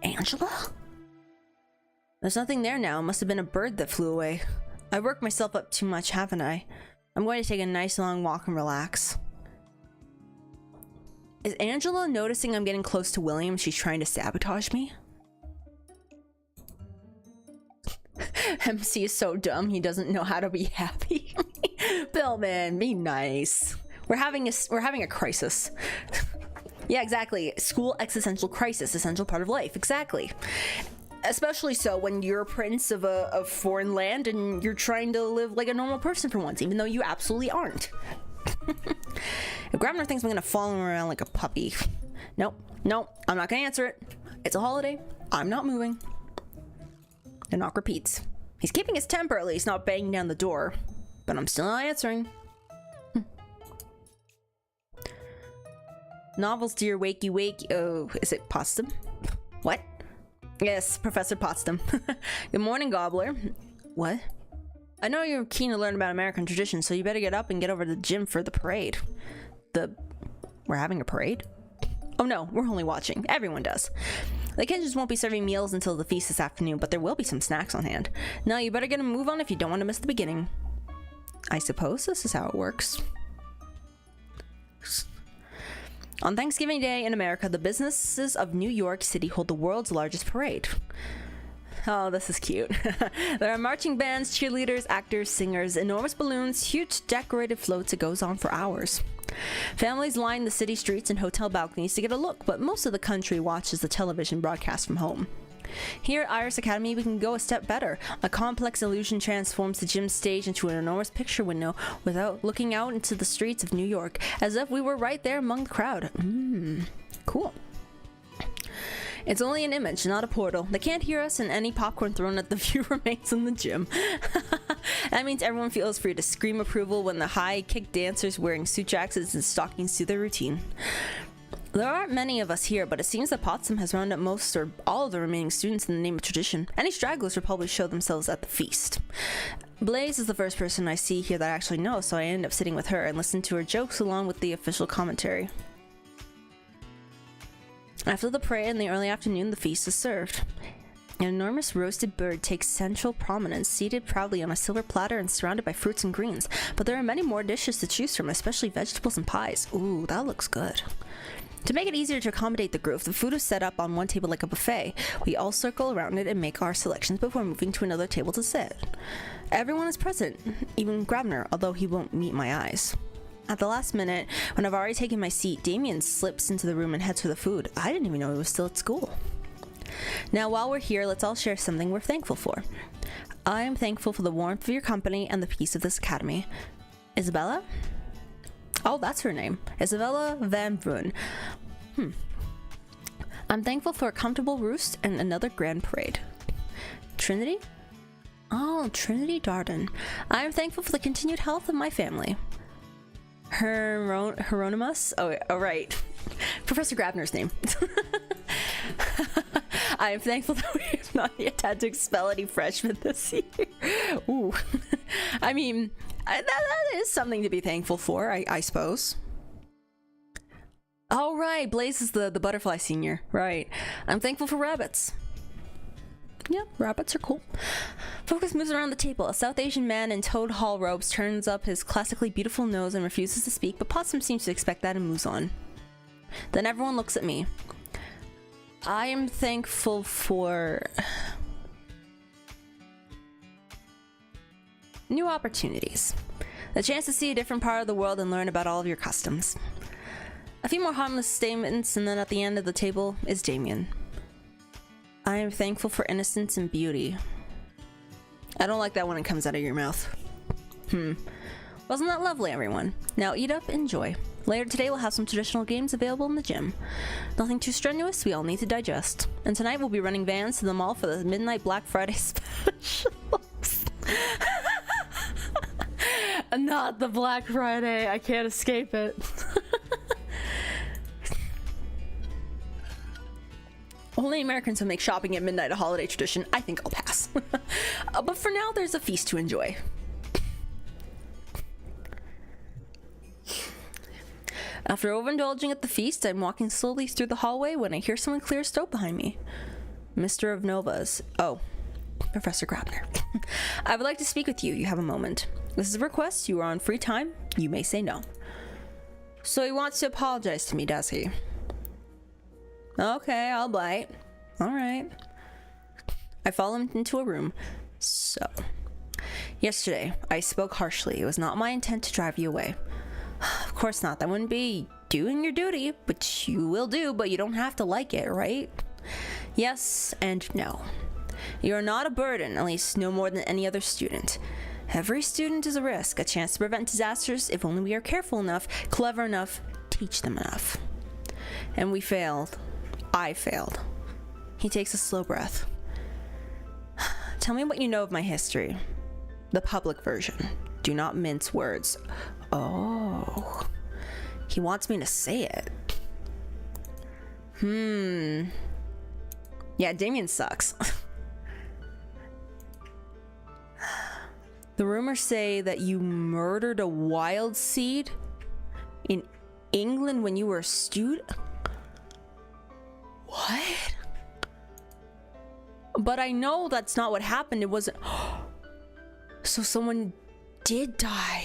Angela? There's nothing there now. It must have been a bird that flew away. I worked myself up too much, haven't I? I'm going to take a nice long walk and relax. Is Angela noticing I'm getting close to William? She's trying to sabotage me? MC is so dumb, he doesn't know how to be happy. Billman, be nice. We're having a crisis. Yeah, exactly. School existential crisis, essential part of life. Exactly. Especially so when you're a prince of a foreign land and you're trying to live like a normal person for once, even though you absolutely aren't. If Grabner thinks I'm gonna follow him around like a puppy. Nope, I'm not gonna answer it. It's a holiday. I'm not moving. The knock repeats. He's keeping his temper at least, not banging down the door. But I'm still not answering. Novels, dear, wakey wakey. Oh, is it Potsdam? What? Yes, Professor Potsdam. Good morning, Gobbler. What? I know you're keen to learn about American tradition, so you better get up and get over to the gym for the parade. We're having a parade? Oh no, we're only watching. Everyone does. The kitchens won't be serving meals until the feast this afternoon, but there will be some snacks on hand. Now you better get a move on if you don't want to miss the beginning. I suppose this is how it works. On Thanksgiving Day in America, the businesses of New York City hold the world's largest parade. Oh, this is cute. There are marching bands, cheerleaders, actors, singers, enormous balloons, huge decorated floats. It goes on for hours. Families line the city streets and hotel balconies to get a look, but most of the country watches the television broadcast from home. Here at Iris Academy, we can go a step better. A complex illusion transforms the gym stage into an enormous picture window without looking out into the streets of New York, as if we were right there among the crowd. Cool. It's only an image, not a portal. They can't hear us, and any popcorn thrown at the view remains in the gym. That means everyone feels free to scream approval when the high-kick dancers wearing suit jackets and stockings do their routine. There aren't many of us here, but it seems that Potsdam has rounded up most or all of the remaining students in the name of tradition. Any stragglers will probably show themselves at the feast. Blaze is the first person I see here that I actually know, so I end up sitting with her and listen to her jokes along with the official commentary. After the parade in the early afternoon, the feast is served. An enormous roasted bird takes central prominence, seated proudly on a silver platter and surrounded by fruits and greens. But there are many more dishes to choose from, especially vegetables and pies. Ooh, that looks good. To make it easier to accommodate the group, the food is set up on one table like a buffet. We all circle around it and make our selections before moving to another table to sit. Everyone is present, even Grabner, although he won't meet my eyes. At the last minute, when I've already taken my seat, Damien slips into the room and heads for the food. I didn't even know he was still at school. Now, while we're here, let's all share something we're thankful for. I am thankful for the warmth of your company and the peace of this academy. Isabella? Oh, that's her name. Isabella Van Vroon. I'm thankful for a comfortable roost and another grand parade. Trinity? Oh, Trinity Darden. I am thankful for the continued health of my family. Hieronymus? Oh, right. Professor Grabner's name. I am thankful that we have not yet had to expel any freshmen this year. Ooh. I mean, that is something to be thankful for, I suppose. Oh, right. Blaze is the butterfly senior. Right. I'm thankful for rabbits. Yep, rabbits are cool. Focus moves around the table. A South Asian man in Toad Hall robes turns up his classically beautiful nose and refuses to speak, but Possum seems to expect that and moves on. Then everyone looks at me. I am thankful for new opportunities. The chance to see a different part of the world and learn about all of your customs. A few more harmless statements, and then at the end of the table is Damien. I am thankful for innocence and beauty. I don't like that when it comes out of your mouth. Wasn't that lovely, everyone? Now eat up, enjoy. Later today we'll have some traditional games available in the gym. Nothing too strenuous, we all need to digest. And tonight we'll be running vans to the mall for the midnight Black Friday specials. Not the Black Friday, I can't escape it. Only Americans who make shopping at midnight a holiday tradition. I think I'll pass. But for now, there's a feast to enjoy. After overindulging at the feast, I'm walking slowly through the hallway when I hear someone clear his throat behind me. Mr. of Novas. Oh, Professor Grabner. I would like to speak with you. You have a moment. This is a request. You are on free time. You may say no. So he wants to apologize to me, does he? Okay, I'll bite. All right. I follow him into a room. So, yesterday, I spoke harshly. It was not my intent to drive you away. Of course not. That wouldn't be doing your duty, which you will do, but you don't have to like it, right? Yes and no. You are not a burden, at least no more than any other student. Every student is a risk, a chance to prevent disasters if only we are careful enough, clever enough, teach them enough. And we failed. I failed. He takes a slow breath. Tell me what you know of my history. The public version. Do not mince words. Oh. He wants me to say it. Yeah, Damien sucks. The rumors say that you murdered a wild seed in England when you were a student? What? But I know that's not what happened. It wasn't. So someone did die.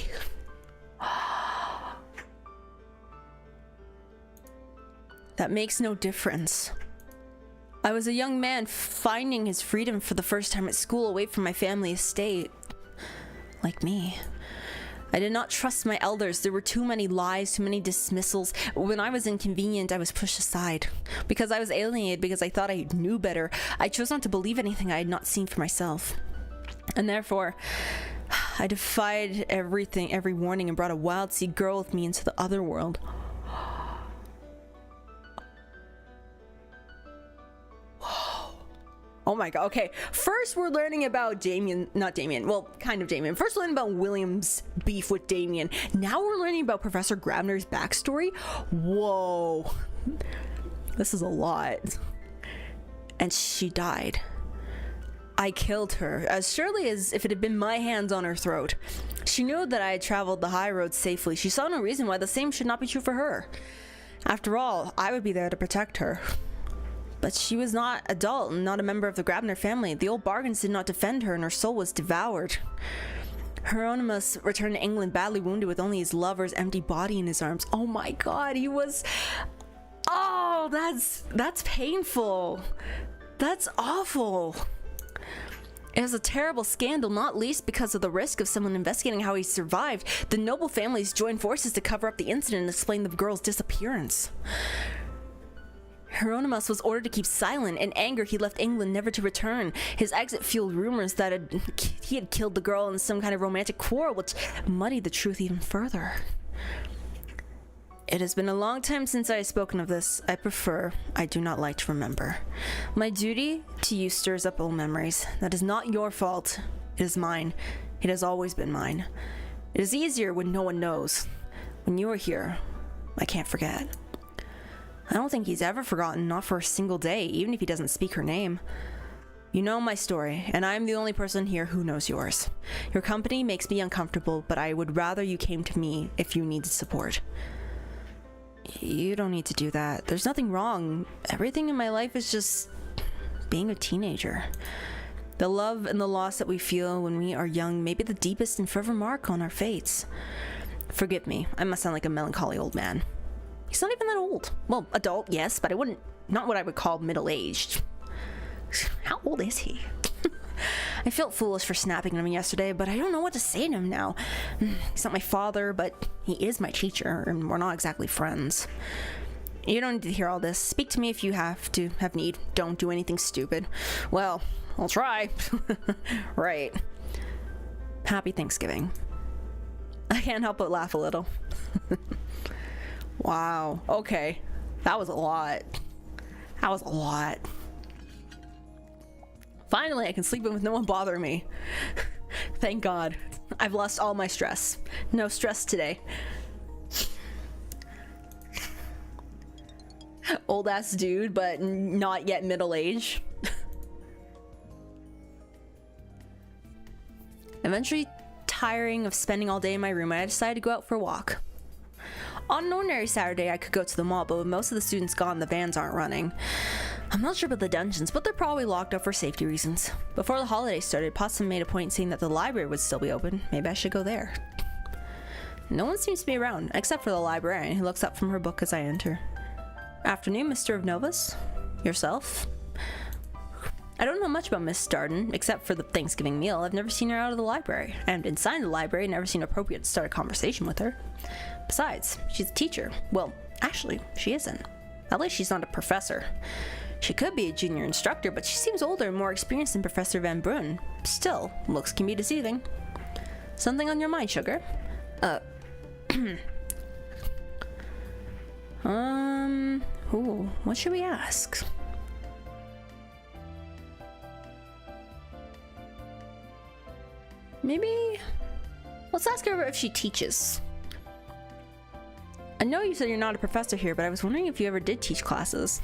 That makes no difference. I was a young man finding his freedom for the first time at school, away from my family estate. Like me. I did not trust my elders. There were too many lies, too many dismissals. When I was inconvenient, I was pushed aside. Because I was alienated, because I thought I knew better, I chose not to believe anything I had not seen for myself. And therefore, I defied everything, every warning, and brought a wild seed girl with me into the other world. Oh my god, okay. First we're learning about Damien, not Damien, well, kind of Damien. First learning about William's beef with Damien. Now we're learning about Professor Grabner's backstory. Whoa. This is a lot. And she died. I killed her, as surely as if it had been my hands on her throat. She knew that I had traveled the high road safely. She saw no reason why the same should not be true for her. After all, I would be there to protect her. But she was not adult and not a member of the Grabner family. The old bargains did not defend her, and her soul was devoured. Hieronymus returned to England badly wounded with only his lover's empty body in his arms. Oh my god, he was... Oh, that's painful. That's awful. It was a terrible scandal, not least because of the risk of someone investigating how he survived. The noble families joined forces to cover up the incident and explain the girl's disappearance. Hieronymus was ordered to keep silent. In anger, he left England, never to return. His exit fueled rumors that he had killed the girl in some kind of romantic quarrel, which muddied the truth even further. It has been a long time since I have spoken of this. I do not like to remember. My duty to you stirs up old memories. That is not your fault. It is mine. It has always been mine. It is easier when no one knows. When you are here, I can't forget. I don't think he's ever forgotten, not for a single day, even if he doesn't speak her name. You know my story, and I am the only person here who knows yours. Your company makes me uncomfortable, but I would rather you came to me if you needed support. You don't need to do that. There's nothing wrong. Everything in my life is just being a teenager. The love and the loss that we feel when we are young may be the deepest and forever mark on our fates. Forgive me, I must sound like a melancholy old man. He's not even that old. Well, adult, yes, but not what I would call middle-aged. How old is he? I felt foolish for snapping at him yesterday, but I don't know what to say to him now. He's not my father, but he is my teacher, and we're not exactly friends. You don't need to hear all this. Speak to me if you have need. Don't do anything stupid. Well, I'll try. Right. Happy Thanksgiving. I can't help but laugh a little. Wow. Okay. That was a lot. That was a lot. Finally, I can sleep in with no one bothering me. Thank God. I've lost all my stress. No stress today. Old ass dude, but not yet middle age. Eventually, tiring of spending all day in my room, I decided to go out for a walk. On an ordinary Saturday, I could go to the mall, but with most of the students gone, the vans aren't running. I'm not sure about the dungeons, but they're probably locked up for safety reasons. Before the holidays started, Potsdam made a point saying that the library would still be open. Maybe I should go there. No one seems to be around, except for the librarian, who looks up from her book as I enter. Afternoon, Mr. of Novus. Yourself? I don't know much about Miss Darden, except for the Thanksgiving meal. I've never seen her out of the library, and inside the library, never seen appropriate to start a conversation with her. Besides, she's a teacher. Well, actually, she isn't. At least she's not a professor. She could be a junior instructor, but she seems older and more experienced than Professor Van Brun. Still, looks can be deceiving. Something on your mind, sugar? Ooh, what should we ask? Maybe... let's ask her if she teaches. I know you said you're not a professor here, but I was wondering if you ever did teach classes.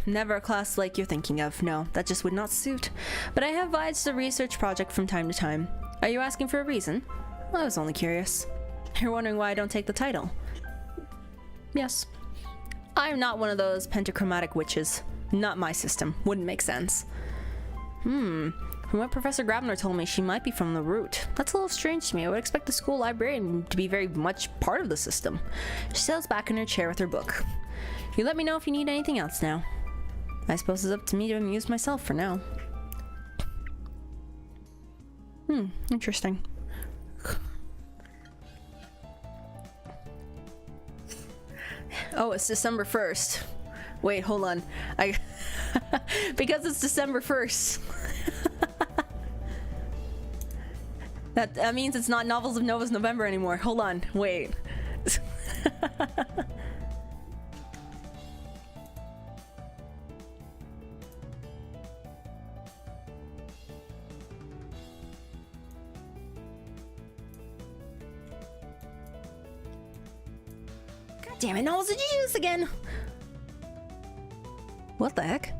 Never a class like you're thinking of. No, that just would not suit. But I have advised a research project from time to time. Are you asking for a reason? Well, I was only curious. You're wondering why I don't take the title? Yes. I'm not one of those pentachromatic witches. Not my system. Wouldn't make sense. From what Professor Grabner told me, she might be from the root. That's a little strange to me. I would expect the school librarian to be very much part of the system. She settles back in her chair with her book. You let me know if you need anything else now. I suppose it's up to me to amuse myself for now. Interesting. Oh, it's December 1st. Wait, hold on. Because it's December 1st. That means it's not Novels of Nova's November anymore. Hold on, wait. God damn it, Novels, did you do this again? What the heck?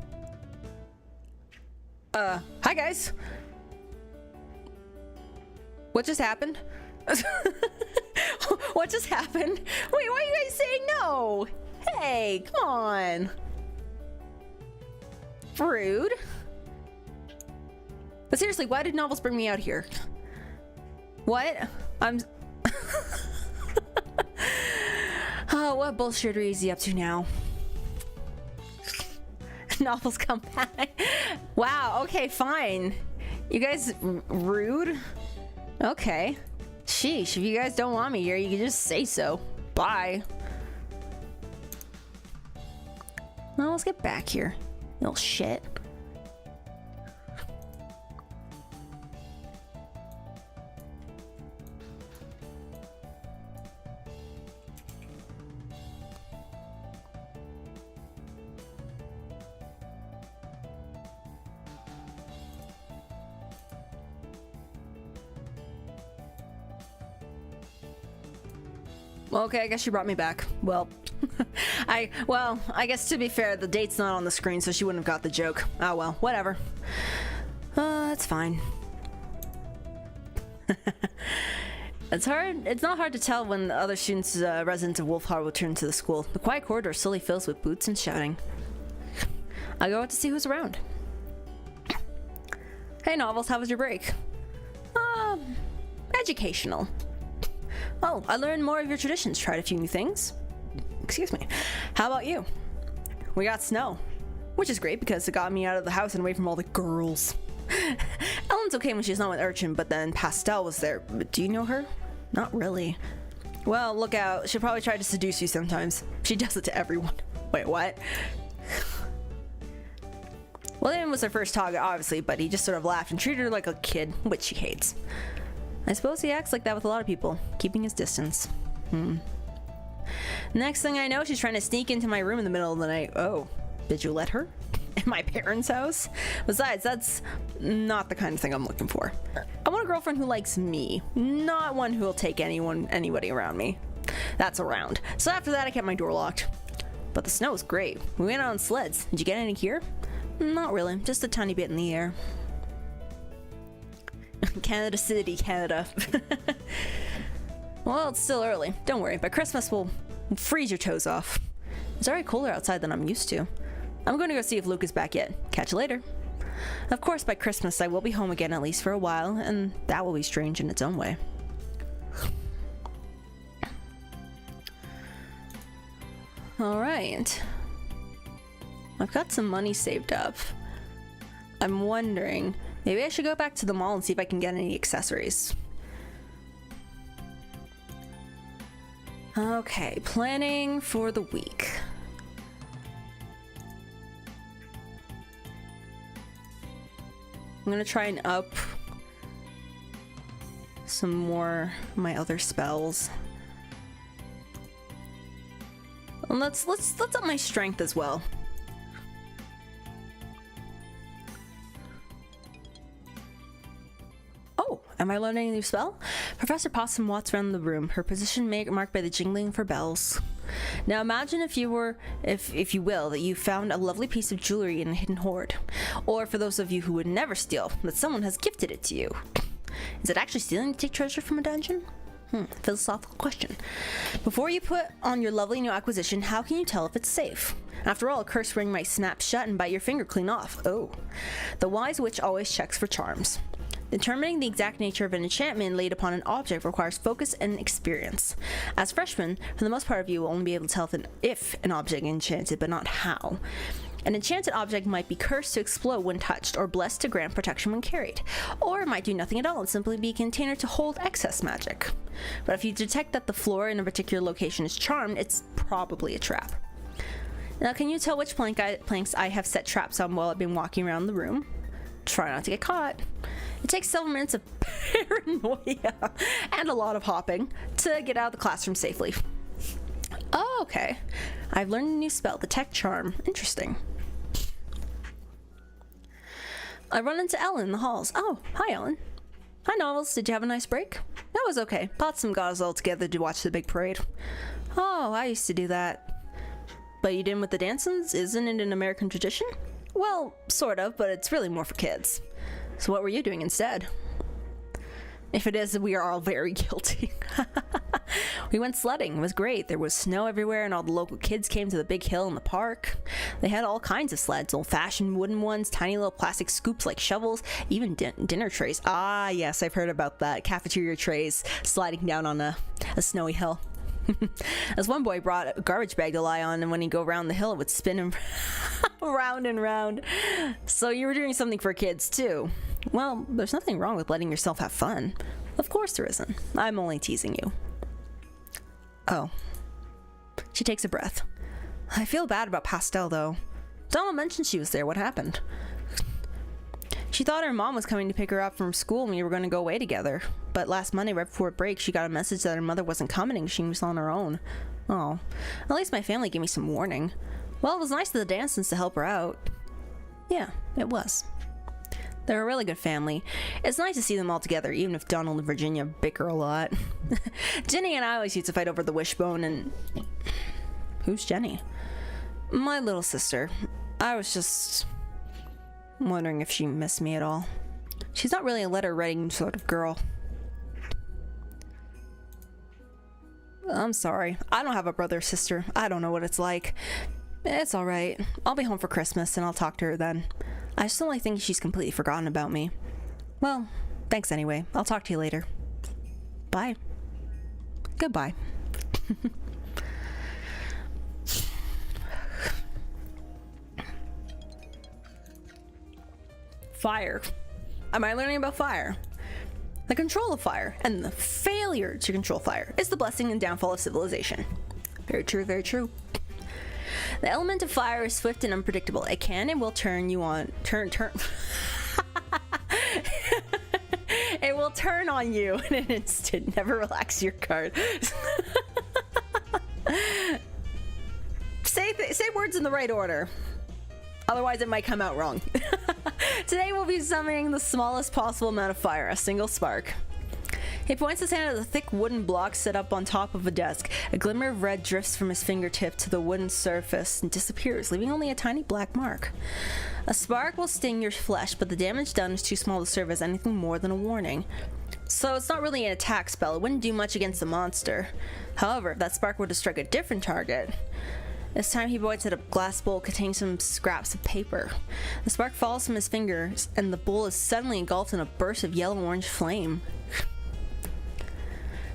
Hi guys. What just happened? What just happened? Wait, why are you guys saying no? Hey, come on. Rude. But seriously, why did novels bring me out here? What? I'm... Oh, what bullshittery is he up to now? Novels come back. Wow, okay, fine. You guys rude? Okay. Sheesh, if you guys don't want me here, you can just say so. Bye. Well, let's get back here. Little shit. Okay, I guess she brought me back. Well, I guess to be fair, the date's not on the screen, so she wouldn't have got the joke. Oh well, whatever. That's fine. It's not hard to tell when the other students, residents of Wolfhard, return to the school. The quiet corridor slowly fills with boots and shouting. I go out to see who's around. Hey Novels, how was your break? Educational. Oh, I learned more of your traditions, tried a few new things. Excuse me. How about you? We got snow, which is great because it got me out of the house and away from all the girls. Ellen's okay when she's not with Urchin, but then Pastel was there. But do you know her? Not really. Well, look out. She'll probably try to seduce you sometimes. She does it to everyone. Wait, what? William was her first target, obviously, but he just sort of laughed and treated her like a kid, which she hates. I suppose he acts like that with a lot of people, keeping his distance. Next thing I know, she's trying to sneak into my room in the middle of the night. Oh, did you let her? In my parents' house? Besides, that's not the kind of thing I'm looking for. I want a girlfriend who likes me, not one who will take anybody around me. That's around. So after that, I kept my door locked. But the snow was great. We went out on sleds. Did you get any here? Not really, just a tiny bit in the air. Canada City, Canada. Well, it's still early. Don't worry, by Christmas we'll freeze your toes off. It's already colder outside than I'm used to. I'm going to go see if Luke is back yet. Catch you later. Of course, by Christmas I will be home again, at least for a while, and that will be strange in its own way. Alright. I've got some money saved up. I'm wondering, maybe I should go back to the mall and see if I can get any accessories. Okay, planning for the week. I'm gonna try and up some more of my other spells. And let's up my strength as well. Oh, am I learning a new spell? Professor Possum walks around the room, her position marked by the jingling of her bells. Now imagine if you will, that you found a lovely piece of jewelry in a hidden hoard. Or for those of you who would never steal, that someone has gifted it to you. Is it actually stealing to take treasure from a dungeon? Philosophical question. Before you put on your lovely new acquisition, how can you tell if it's safe? After all, a cursed ring might snap shut and bite your finger clean off. Oh. The wise witch always checks for charms. Determining the exact nature of an enchantment laid upon an object requires focus and experience. As freshmen, for the most part of you will only be able to tell if an object is enchanted, but not how. An enchanted object might be cursed to explode when touched, or blessed to grant protection when carried. Or it might do nothing at all and simply be a container to hold excess magic. But if you detect that the floor in a particular location is charmed, it's probably a trap. Now, can you tell which planks I have set traps on while I've been walking around the room? Try not to get caught. It takes several minutes of paranoia and a lot of hopping to get out of the classroom safely. Oh, okay. I've learned a new spell, Detect Charm. Interesting. I run into Ellen in the halls. Oh, hi Ellen. Hi Novels, did you have a nice break? That was okay. Bought some guys all together to watch the big parade. Oh, I used to do that. But you didn't with the dancings? Isn't it an American tradition?
Well, sort of, but it's really more for kids. So what were you doing instead? If it is, we are all very guilty. We went sledding. It was great. There was snow everywhere, and all the local kids came to the big hill in the park. They had all kinds of sleds, old-fashioned wooden ones, tiny little plastic scoops like shovels, even dinner trays. Ah, yes, I've heard about that. Cafeteria trays sliding down on a snowy hill. As one boy brought a garbage bag to lie on, and when he'd go around the hill, it would spin him round and round. So you were doing something for kids, too. Well, there's nothing wrong with letting yourself have fun. Of course there isn't. I'm only teasing you. Oh. She takes a breath. I feel bad about Pastel, though. Donna mentioned she was there. What happened? She thought her mom was coming to pick her up from school and we were going to go away together. But last Monday, right before break, she got a message that her mother wasn't coming and she was on her own. Oh. At least my family gave me some warning. Well, it was nice of the Dansons to help her out. Yeah, it was. They're a really good family. It's nice to see them all together, even if Donald and Virginia bicker a lot. Jenny and I always used to fight over the wishbone and... Who's Jenny? My little sister. I was just... wondering if she missed me at all. She's not really a letter-writing sort of girl. I'm sorry. I don't have a brother or sister. I don't know what it's like. It's alright. I'll be home for Christmas and I'll talk to her then. I just don't like thinking she's completely forgotten about me. Well, thanks anyway. I'll talk to you later. Bye. Goodbye. Fire. Am I learning about fire? The control of fire and the failure to control fire is the blessing and downfall of civilization. Very true, very true. The element of fire is swift and unpredictable. It can and will turn you on. It will turn on you in an instant. Never relax your guard. Say words in the right order. Otherwise, it might come out wrong. Today, we'll be summoning the smallest possible amount of fire, a single spark. He points his hand at the thick wooden block set up on top of a desk. A glimmer of red drifts from his fingertip to the wooden surface and disappears, leaving only a tiny black mark. A spark will sting your flesh, but the damage done is too small to serve as anything more than a warning. So it's not really an attack spell. It wouldn't do much against the monster. However, if that spark were to strike a different target... This time he points at a glass bowl containing some scraps of paper. The spark falls from his fingers, and the bowl is suddenly engulfed in a burst of yellow-orange flame.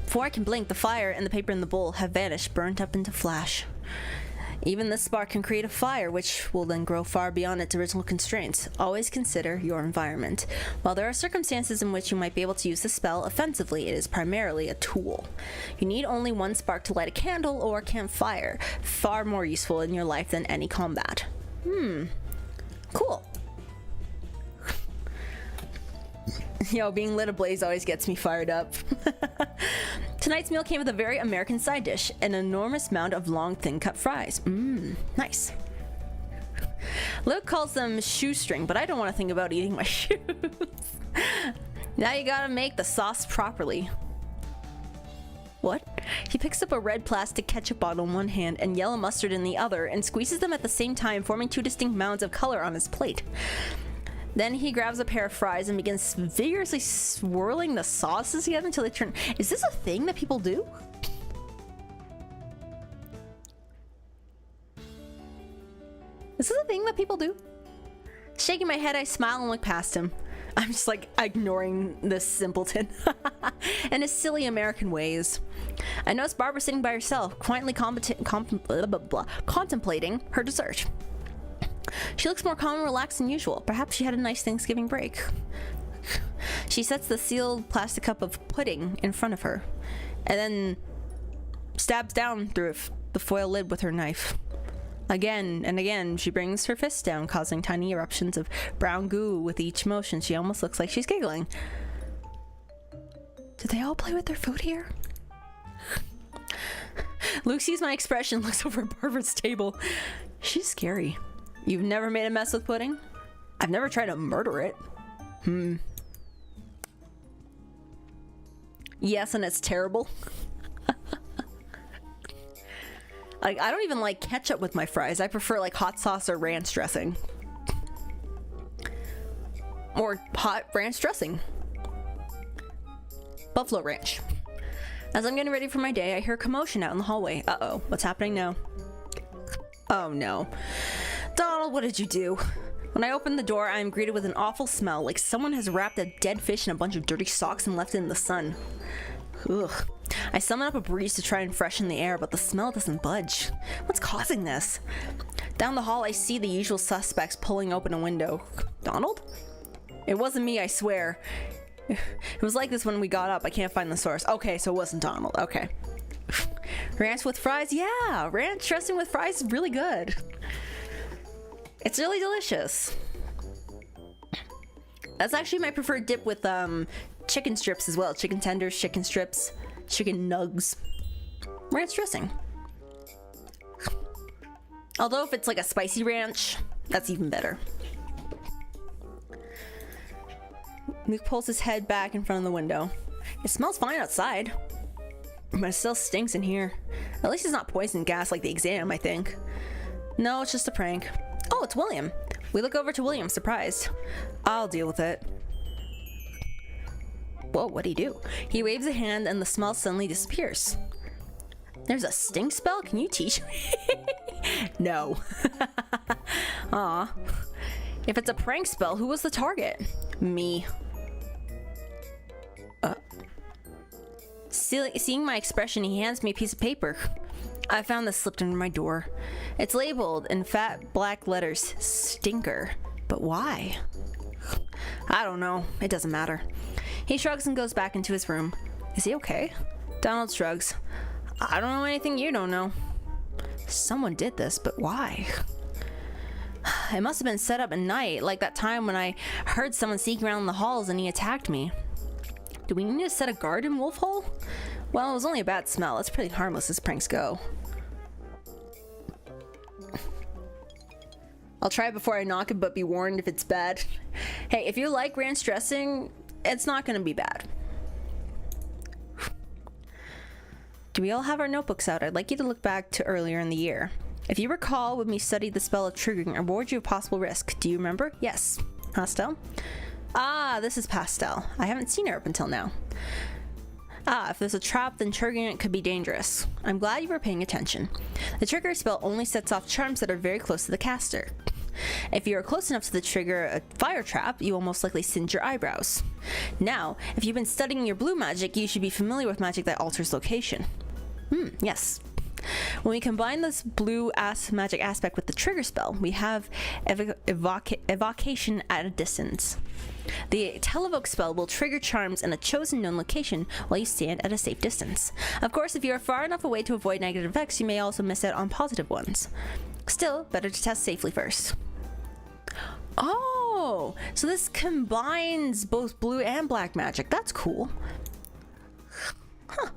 Before I can blink, the fire and the paper in the bowl have vanished, burnt up into flash. Even this spark can create a fire, which will then grow far beyond its original constraints. Always consider your environment. While there are circumstances in which you might be able to use the spell offensively, it is primarily a tool. You need only one spark to light a candle or a campfire. Far more useful in your life than any combat. Cool. Yo, being lit ablaze always gets me fired up. Tonight's meal came with a very American side dish, an enormous mound of long, thin-cut fries. Nice. Luke calls them shoestring, but I don't want to think about eating my shoes. Now you gotta make the sauce properly. What? He picks up a red plastic ketchup bottle in one hand and yellow mustard in the other, and squeezes them at the same time, forming two distinct mounds of color on his plate. Then he grabs a pair of fries and begins vigorously swirling the sauces together until they turn... Is this a thing that people do? Is this a thing that people do? Shaking my head, I smile and look past him. I'm just like ignoring this simpleton and his silly American ways. I notice Barbara sitting by herself, quietly contemplating her dessert. She looks more calm and relaxed than usual. Perhaps she had a nice Thanksgiving break. She sets the sealed plastic cup of pudding in front of her, and then stabs down through the foil lid with her knife. Again and again, she brings her fist down, causing tiny eruptions of brown goo with each motion. She almost looks like she's giggling. Do they all play with their food here? Luke sees my expression, looks over at Barbara's table. She's scary. You've never made a mess with pudding? I've never tried to murder it. Yes, and it's terrible. Like, I don't even like ketchup with my fries. I prefer like hot sauce or ranch dressing. or hot ranch dressing. Buffalo ranch. As I'm getting ready for my day, I hear commotion out in the hallway. Uh-oh, what's happening now? Oh no. Donald, what did you do? When I open the door, I am greeted with an awful smell, like someone has wrapped a dead fish in a bunch of dirty socks and left it in the sun. Ugh. I summon up a breeze to try and freshen the air, but the smell doesn't budge. What's causing this? Down the hall, I see the usual suspects pulling open a window. Donald? It wasn't me, I swear. It was like this when we got up. I can't find the source. Okay, so it wasn't Donald. Okay. Ranch with fries? Yeah, ranch dressing with fries is really good. It's really delicious. That's actually my preferred dip with chicken strips as well. Chicken tenders, chicken strips, chicken nugs. Ranch dressing. Although if it's like a spicy ranch, that's even better. Luke pulls his head back in front of the window. It smells fine outside, but it still stinks in here. At least it's not poison gas like the exam, I think. No, it's just a prank. Oh, it's William. We look over to William, surprised. I'll deal with it. Whoa, what'd he do? He waves a hand and the smell suddenly disappears. There's a stink spell? Can you teach me? No. Aw. If it's a prank spell, who was the target? Me. Seeing my expression, he hands me a piece of paper. I found this slipped under my door. It's labeled in fat black letters, Stinker. But why? I don't know. It doesn't matter. He shrugs and goes back into his room. Is he okay? Donald shrugs. I don't know anything you don't know. Someone did this, but why? It must have been set up at night, like that time when I heard someone sneaking around the halls and he attacked me. Do we need to set a guard in Wolf Hall? Well, it was only a bad smell. It's pretty harmless as pranks go. I'll try it before I knock it, but be warned if it's bad. Hey, if you like ranch dressing, it's not gonna be bad. Do we all have our notebooks out? I'd like you to look back to earlier in the year. If you recall when we studied the spell of triggering, I warned you of possible risk. Do you remember? Yes. Pastel? Ah, this is Pastel. I haven't seen her up until now. Ah, if there's a trap, then triggering it could be dangerous. I'm glad you were paying attention. The trigger spell only sets off charms that are very close to the caster. If you are close enough to the trigger a fire trap, you will most likely singe your eyebrows. Now, if you've been studying your blue magic, you should be familiar with magic that alters location. Yes. When we combine this blue magic aspect with the trigger spell, we have evocation at a distance. The televoke spell will trigger charms in a chosen known location while you stand at a safe distance. Of course, if you are far enough away to avoid negative effects, you may also miss out on positive ones. Still, better to test safely first. Oh, so this combines both blue and black magic. That's cool. Huh.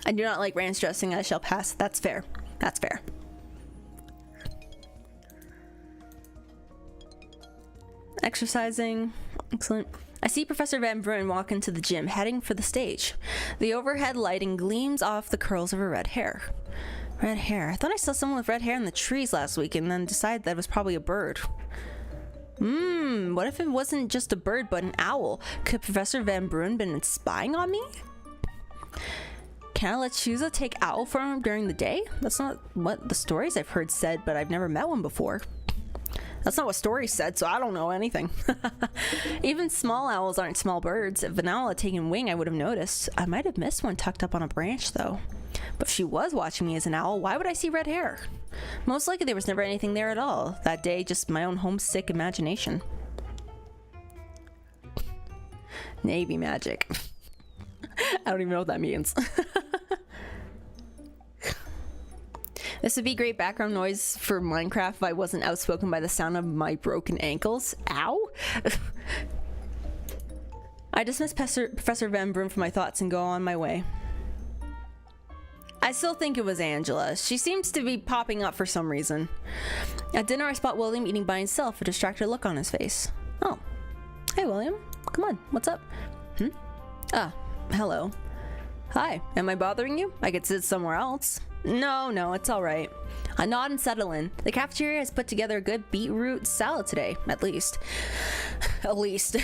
I do not like ranch dressing. I shall pass. That's fair. That's fair. Exercising. Excellent. I see Professor Van Bruin walk into the gym, heading for the stage. The overhead lighting gleams off the curls of her red hair. Red hair. I thought I saw someone with red hair in the trees last week and then decided that it was probably a bird. What if it wasn't just a bird but an owl? Could Professor Van Bruin been spying on me? Can I let Shuza take owl from him during the day? That's not what the stories I've heard said, but I've never met one before. That's not what stories said, so I don't know anything. Even small owls aren't small birds. If an owl had taken wing, I would have noticed. I might have missed one tucked up on a branch, though. But if she was watching me as an owl, why would I see red hair? Most likely there was never anything there at all. That day, just my own homesick imagination. Navy magic. I don't even know what that means. This would be great background noise for Minecraft if I wasn't outspoken by the sound of my broken ankles. Ow! I dismiss Professor Van Bruin from my thoughts and go on my way. I still think it was Angela. She seems to be popping up for some reason. At dinner, I spot William eating by himself, a distracted look on his face. Oh. Hey, William. Come on. What's up? Ah, hello. Hi. Am I bothering you? I could sit somewhere else. No, it's all right. I nod and settle in. The cafeteria has put together a good beetroot salad today, at least. At least.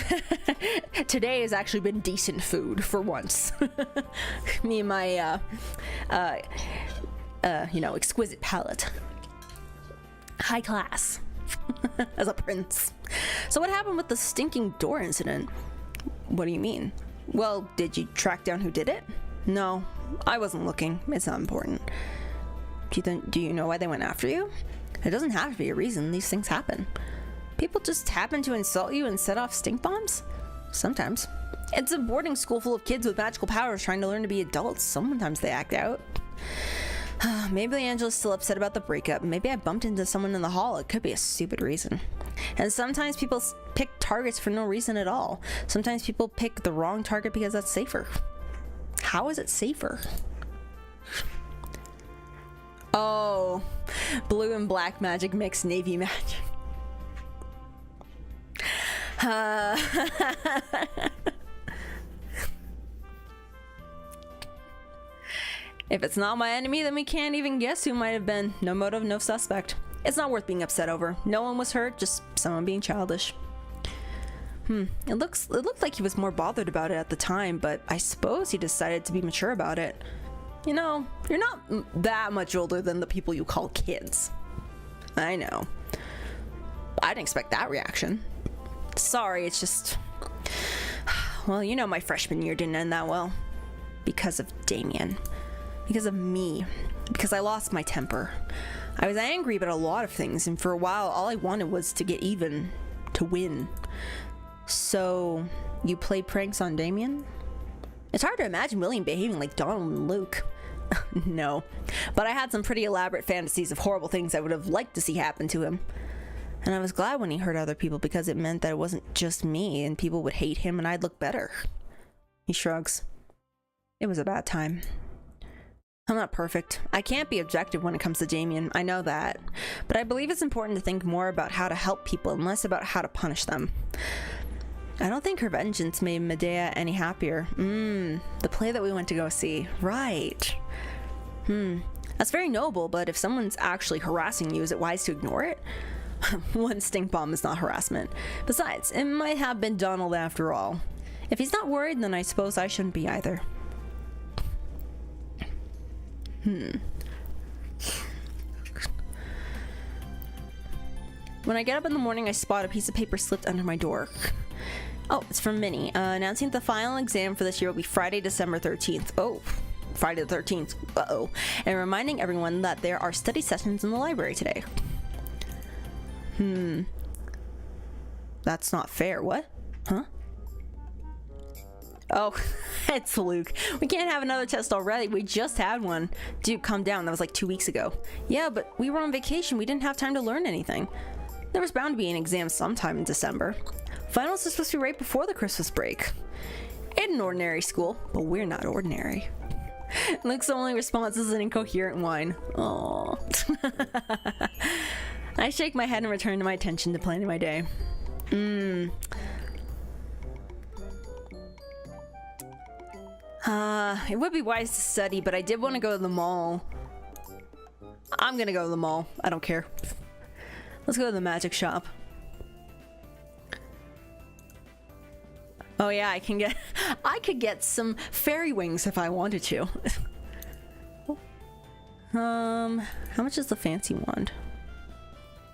Today has actually been decent food for once. Me and my, exquisite palate. High class. As a prince. So what happened with the stinking door incident? What do you mean? Well, did you track down who did it? No, I wasn't looking. It's not important. Do you know why they went after you? It doesn't have to be a reason. These things happen. People just happen to insult you and set off stink bombs? Sometimes. It's a boarding school full of kids with magical powers trying to learn to be adults. Sometimes they act out. Maybe Angela's still upset about the breakup. Maybe I bumped into someone in the hall. It could be a stupid reason. And sometimes people pick targets for no reason at all. Sometimes people pick the wrong target because that's safer. How is it safer? Oh, blue and black magic mixed navy magic. If it's not my enemy, then we can't even guess who might have been. No motive, no suspect. It's not worth being upset over. No one was hurt, just someone being childish. It looked like he was more bothered about it at the time, but I suppose he decided to be mature about it. You know, you're not that much older than the people you call kids. I know. I didn't expect that reaction. Sorry, it's just... Well, you know my freshman year didn't end that well. Because of Damien. Because of me. Because I lost my temper. I was angry about a lot of things, and for a while, all I wanted was to get even. To win. So, you play pranks on Damien? It's hard to imagine William behaving like Donald and Luke. No. But I had some pretty elaborate fantasies of horrible things I would have liked to see happen to him. And I was glad when he hurt other people because it meant that it wasn't just me and people would hate him and I'd look better. He shrugs. It was a bad time. I'm not perfect. I can't be objective when it comes to Damien, I know that. But I believe it's important to think more about how to help people and less about how to punish them. I don't think her vengeance made Medea any happier. The play that we went to go see. Right. That's very noble, but if someone's actually harassing you, is it wise to ignore it? One stink bomb is not harassment. Besides, it might have been Donald after all. If he's not worried, then I suppose I shouldn't be either. When I get up in the morning, I spot a piece of paper slipped under my door. Oh, it's from Minnie, announcing the final exam for this year will be Friday, December 13th. Oh, Friday the 13th. Uh-oh. And reminding everyone that there are study sessions in the library today. That's not fair. What? Huh? Oh, it's Luke. We can't have another test already. We just had one. Dude, calm down. That was like 2 weeks ago. Yeah, but we were on vacation. We didn't have time to learn anything. There was bound to be an exam sometime in December. Finals are supposed to be right before the Christmas break. In an ordinary school, but we're not ordinary. Luke's only response is an incoherent whine. Aww. I shake my head and return my attention to planning my day. It would be wise to study, but I did want to go to the mall. I'm gonna go to the mall. I don't care. Let's go to the magic shop. Oh yeah, I could get some fairy wings if I wanted to. How much is the fancy wand?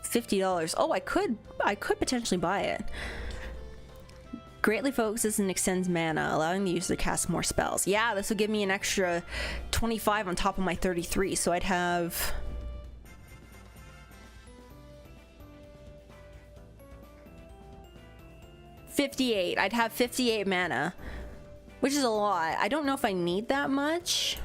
$50. Oh, I could potentially buy it. Greatly focuses and extends mana, allowing the user to cast more spells. Yeah, this would give me an extra 25 on top of my 33, so I'd have... $58. I'd have 58 mana, which is a lot. I don't know if I need that much.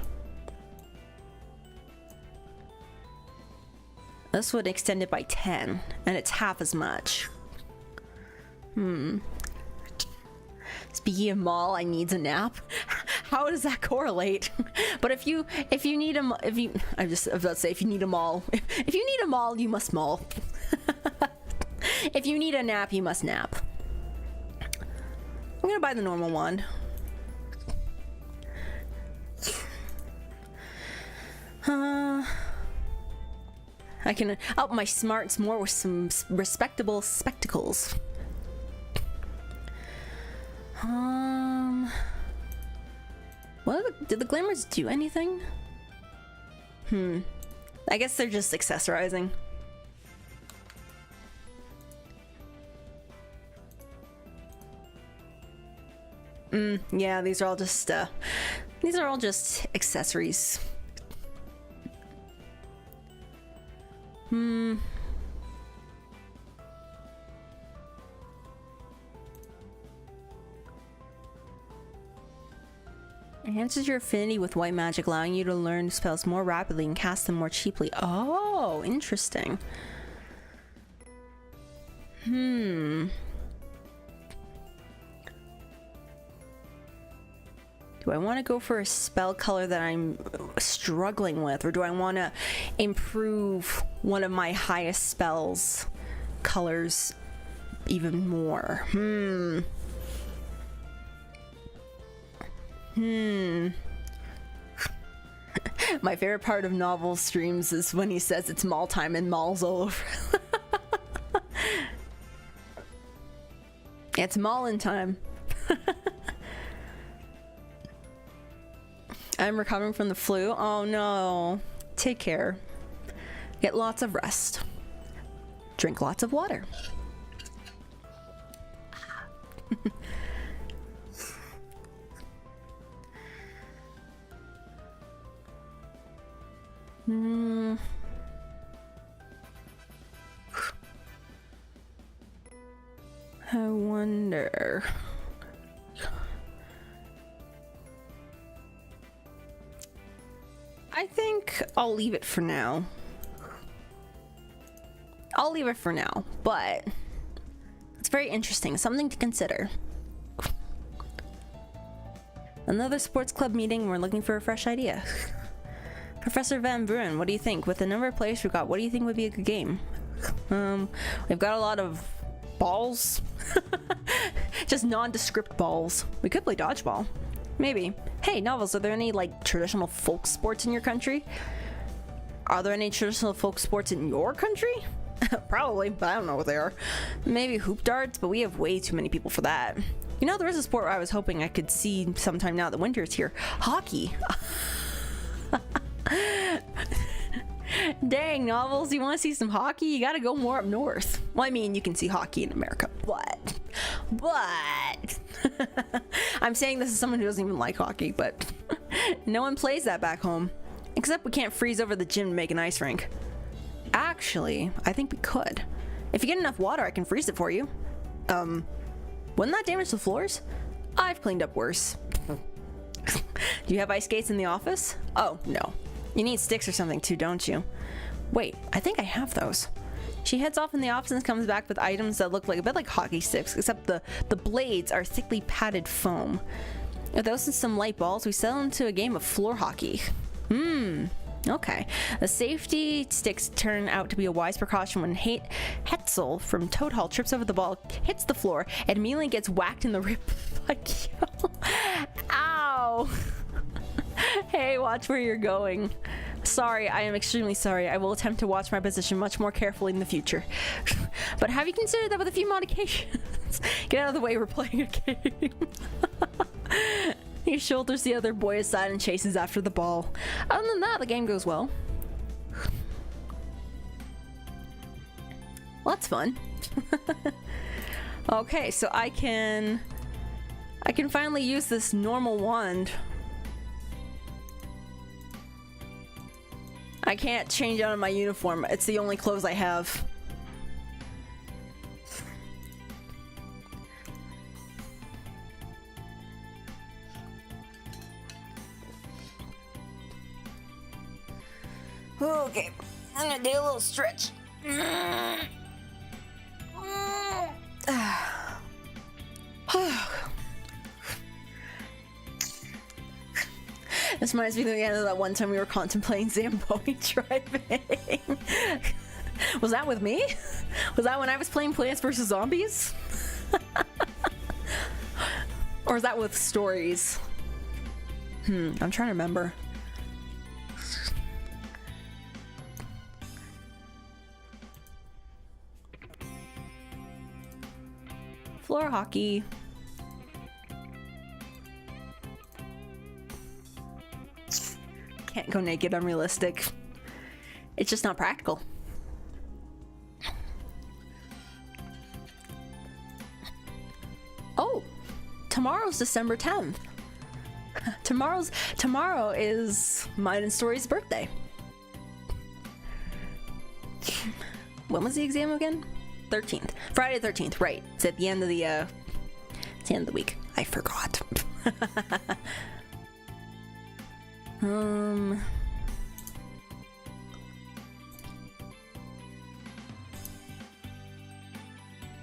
This would extend it by 10, and it's half as much. Speaking of mall, I needs a nap. How does that correlate? But if you need a mall, if you need a mall, you must mall. If you need a nap, you must nap. I'm gonna buy the normal wand. I can up my smarts more with some respectable spectacles. Did the glamours do anything? I guess they're just accessorizing. Yeah, these are all just accessories. Enhances your affinity with white magic, allowing you to learn spells more rapidly and cast them more cheaply. Oh, interesting. Do I want to go for a spell color that I'm struggling with, or do I want to improve one of my highest spells colors even more? My favorite part of novel streams is when he says it's mall time and malls all over. It's mallin' time. I'm recovering from the flu. Oh no. Take care. Get lots of rest. Drink lots of water. I wonder. I think I'll leave it for now. I'll leave it for now, but it's very interesting. Something to consider. Another sports club meeting. We're looking for a fresh idea. Professor Van Bruin, what do you think? With the number of players we've got, what do you think would be a good game? We've got a lot of balls. Just nondescript balls. We could play dodgeball. Maybe. Hey, Novels, are there any, like, traditional folk sports in your country? Are there any traditional folk sports in your country? Probably, but I don't know what they are. Maybe hoop darts, but we have way too many people for that. You know, there is a sport where I was hoping I could see sometime now that winter is here. Hockey. Dang, Novels, you want to see some hockey? You gotta go more up north. Well, I mean, you can see hockey in America, but I'm saying this as someone who doesn't even like hockey, but no one plays that back home. Except we can't freeze over the gym to make an ice rink. Actually, I think we could. If you get enough water, I can freeze it for you. Wouldn't that damage the floors? I've cleaned up worse. Do you have ice skates in the office? Oh, no. You need sticks or something too, don't you? Wait, I think I have those. She heads off in the office and comes back with items that look like a bit like hockey sticks, except the blades are thickly padded foam. With those and some light balls, we settle into a game of floor hockey. Okay. The safety sticks turn out to be a wise precaution when Hetzel from Toad Hall trips over the ball, hits the floor, and immediately gets whacked in the rib. Ow! Hey, watch where you're going. Sorry, I am extremely sorry. I will attempt to watch my position much more carefully in the future. But have you considered that with a few modifications? Get out of the way, we're playing a game. He shoulders the other boy aside and chases after the ball. Other than that, the game goes well. Well, that's fun. Okay, so I can finally use this normal wand. I can't change out of my uniform. It's the only clothes I have. Okay, I'm gonna do a little stretch. This reminds me of the end of that one time we were contemplating Zamboni driving. Was that with me? Was that when I was playing Plants vs. Zombies? Or is that with Stories? I'm trying to remember. Floor hockey. Can't go naked, unrealistic. It's just not practical. Oh, tomorrow's December 10th. Tomorrow is mine and Story's birthday. When was the exam again? 13th. Friday the 13th, right. It's at the end of the week. I forgot.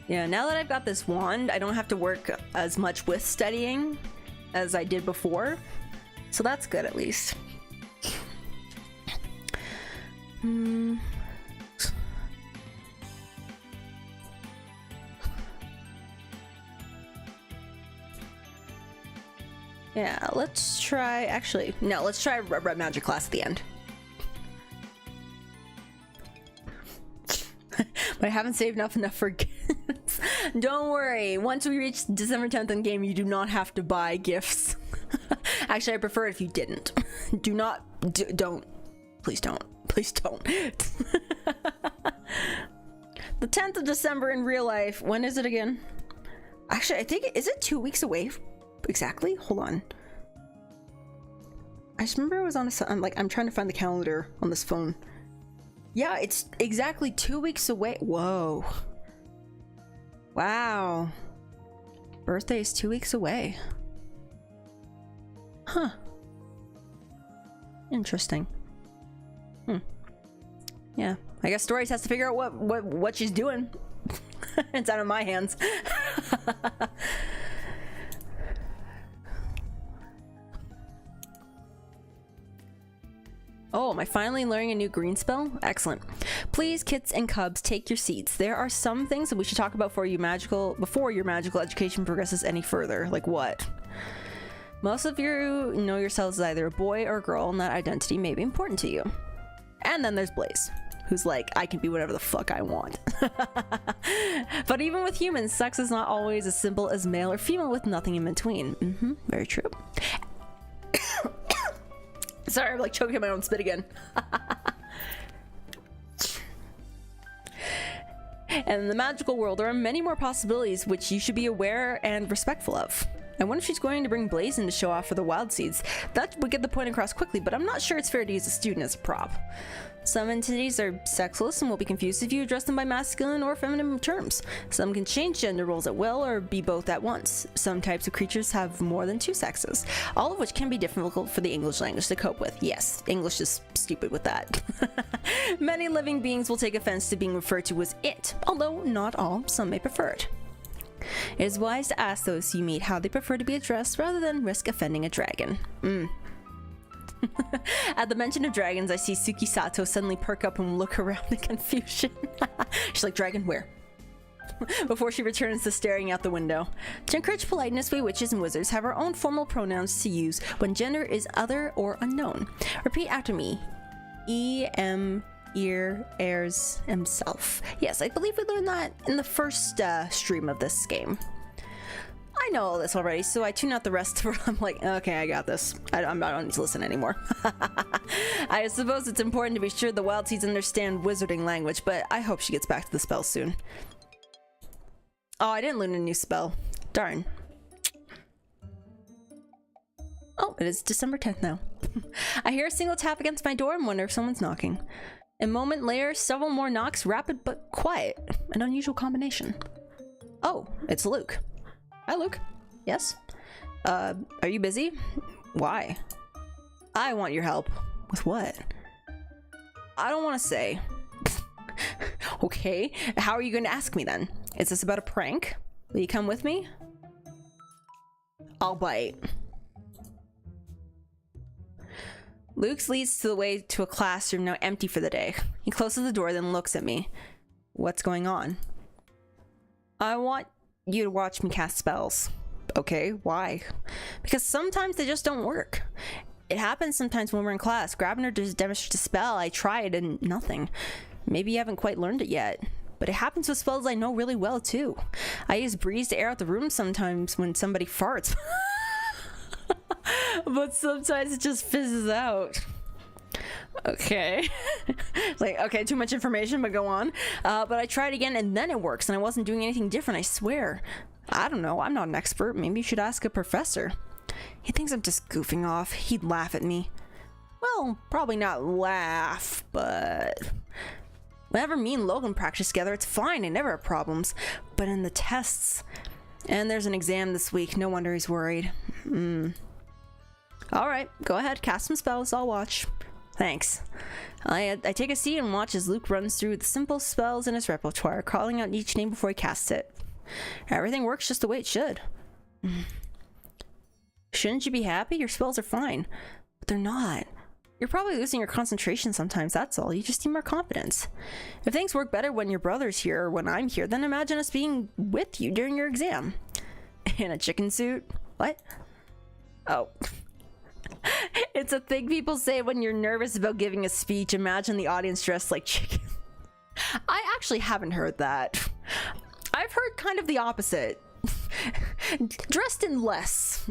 Yeah, now that I've got this wand, I don't have to work as much with studying as I did before. So that's good, at least. Yeah, let's try, let's try red magic class at the end. But I haven't saved enough for gifts. Don't worry, once we reach December 10th in game, you do not have to buy gifts. Actually, I prefer it if you didn't. Don't. Please don't. Please don't. The 10th of December in real life. When is it again? Actually, I think, is it 2 weeks away? Exactly? Hold on. I just remember I was on I'm trying to find the calendar on this phone. Yeah, it's exactly 2 weeks away. Whoa. Wow. Birthday is 2 weeks away. Huh. Interesting. Yeah. I guess Stories has to figure out what she's doing. It's out of my hands. Oh, am I finally learning a new green spell? Excellent. Please, kits and cubs, take your seats. There are some things that we should talk about before your magical education progresses any further. Like what? Most of you know yourselves as either a boy or a girl, and that identity may be important to you. And then there's Blaze, who's like, I can be whatever the fuck I want. But even with humans, sex is not always as simple as male or female with nothing in between. Very true. Sorry, I'm like choking my own spit again. And in the magical world, there are many more possibilities which you should be aware and respectful of. I wonder if she's going to bring Blaze in to show off for the wild seeds. That would get the point across quickly, but I'm not sure it's fair to use a student as a prop. Some entities are sexless and will be confused if you address them by masculine or feminine terms. Some can change gender roles at will or be both at once. Some types of creatures have more than two sexes, all of which can be difficult for the English language to cope with. Yes, English is stupid with that. Many living beings will take offense to being referred to as it, although not all. Some may prefer it. It is wise to ask those you meet how they prefer to be addressed rather than risk offending a dragon. At the mention of dragons, I see Suki Sato suddenly perk up and look around in confusion. She's like, dragon where? Before she returns to staring out the window. To encourage politeness, we witches and wizards have our own formal pronouns to use when gender is other or unknown. Repeat after me. Airs himself. Yes, I believe we learned that in the first stream of this game. I know all this already, so I tune out the rest of it. I'm like, okay, I got this. I don't need to listen anymore. I suppose it's important to be sure the wild seeds understand wizarding language, but I hope she gets back to the spell soon. Oh, I didn't learn a new spell. Darn. Oh, it is December 10th now. I hear a single tap against my door and wonder if someone's knocking. A moment later, several more knocks, rapid but quiet. An unusual combination. Oh, it's Luke. Hi, Luke. Yes? Are you busy? Why? I want your help. With what? I don't want to say. Okay, how are you going to ask me then? Is this about a prank? Will you come with me? I'll bite. Luke leads the way to a classroom now empty for the day. He closes the door, then looks at me. What's going on? I want you to watch me cast spells. Okay, why? Because sometimes they just don't work. It happens sometimes when we're in class. Grabner just demonstrates a spell. I tried and nothing. Maybe you haven't quite learned it yet, but it happens with spells I know really well too. I use breeze to air out the room sometimes when somebody farts. But sometimes it just fizzes out. Okay. Like, okay, too much information, but go on. But I tried again and then it works, and I wasn't doing anything different, I swear. I don't know, I'm not an expert. Maybe you should ask a professor. He thinks I'm just goofing off. He'd laugh at me. Well, probably not laugh, but whenever me and Logan practice together, it's fine. I never have problems. But in the tests, and there's an exam this week. No wonder he's worried. All right, go ahead, cast some spells. I'll watch. Thanks. I take a seat and watch as Luke runs through the simple spells in his repertoire, calling out each name before he casts it. Everything works just the way it should. Shouldn't you be happy? Your spells are fine. But they're not. You're probably losing your concentration sometimes, that's all. You just need more confidence. If things work better when your brother's here or when I'm here, then imagine us being with you during your exam. In a chicken suit? What? Oh. It's a thing people say when you're nervous about giving a speech. Imagine the audience dressed like chicken. I actually haven't heard that. I've heard kind of the opposite. Dressed in less.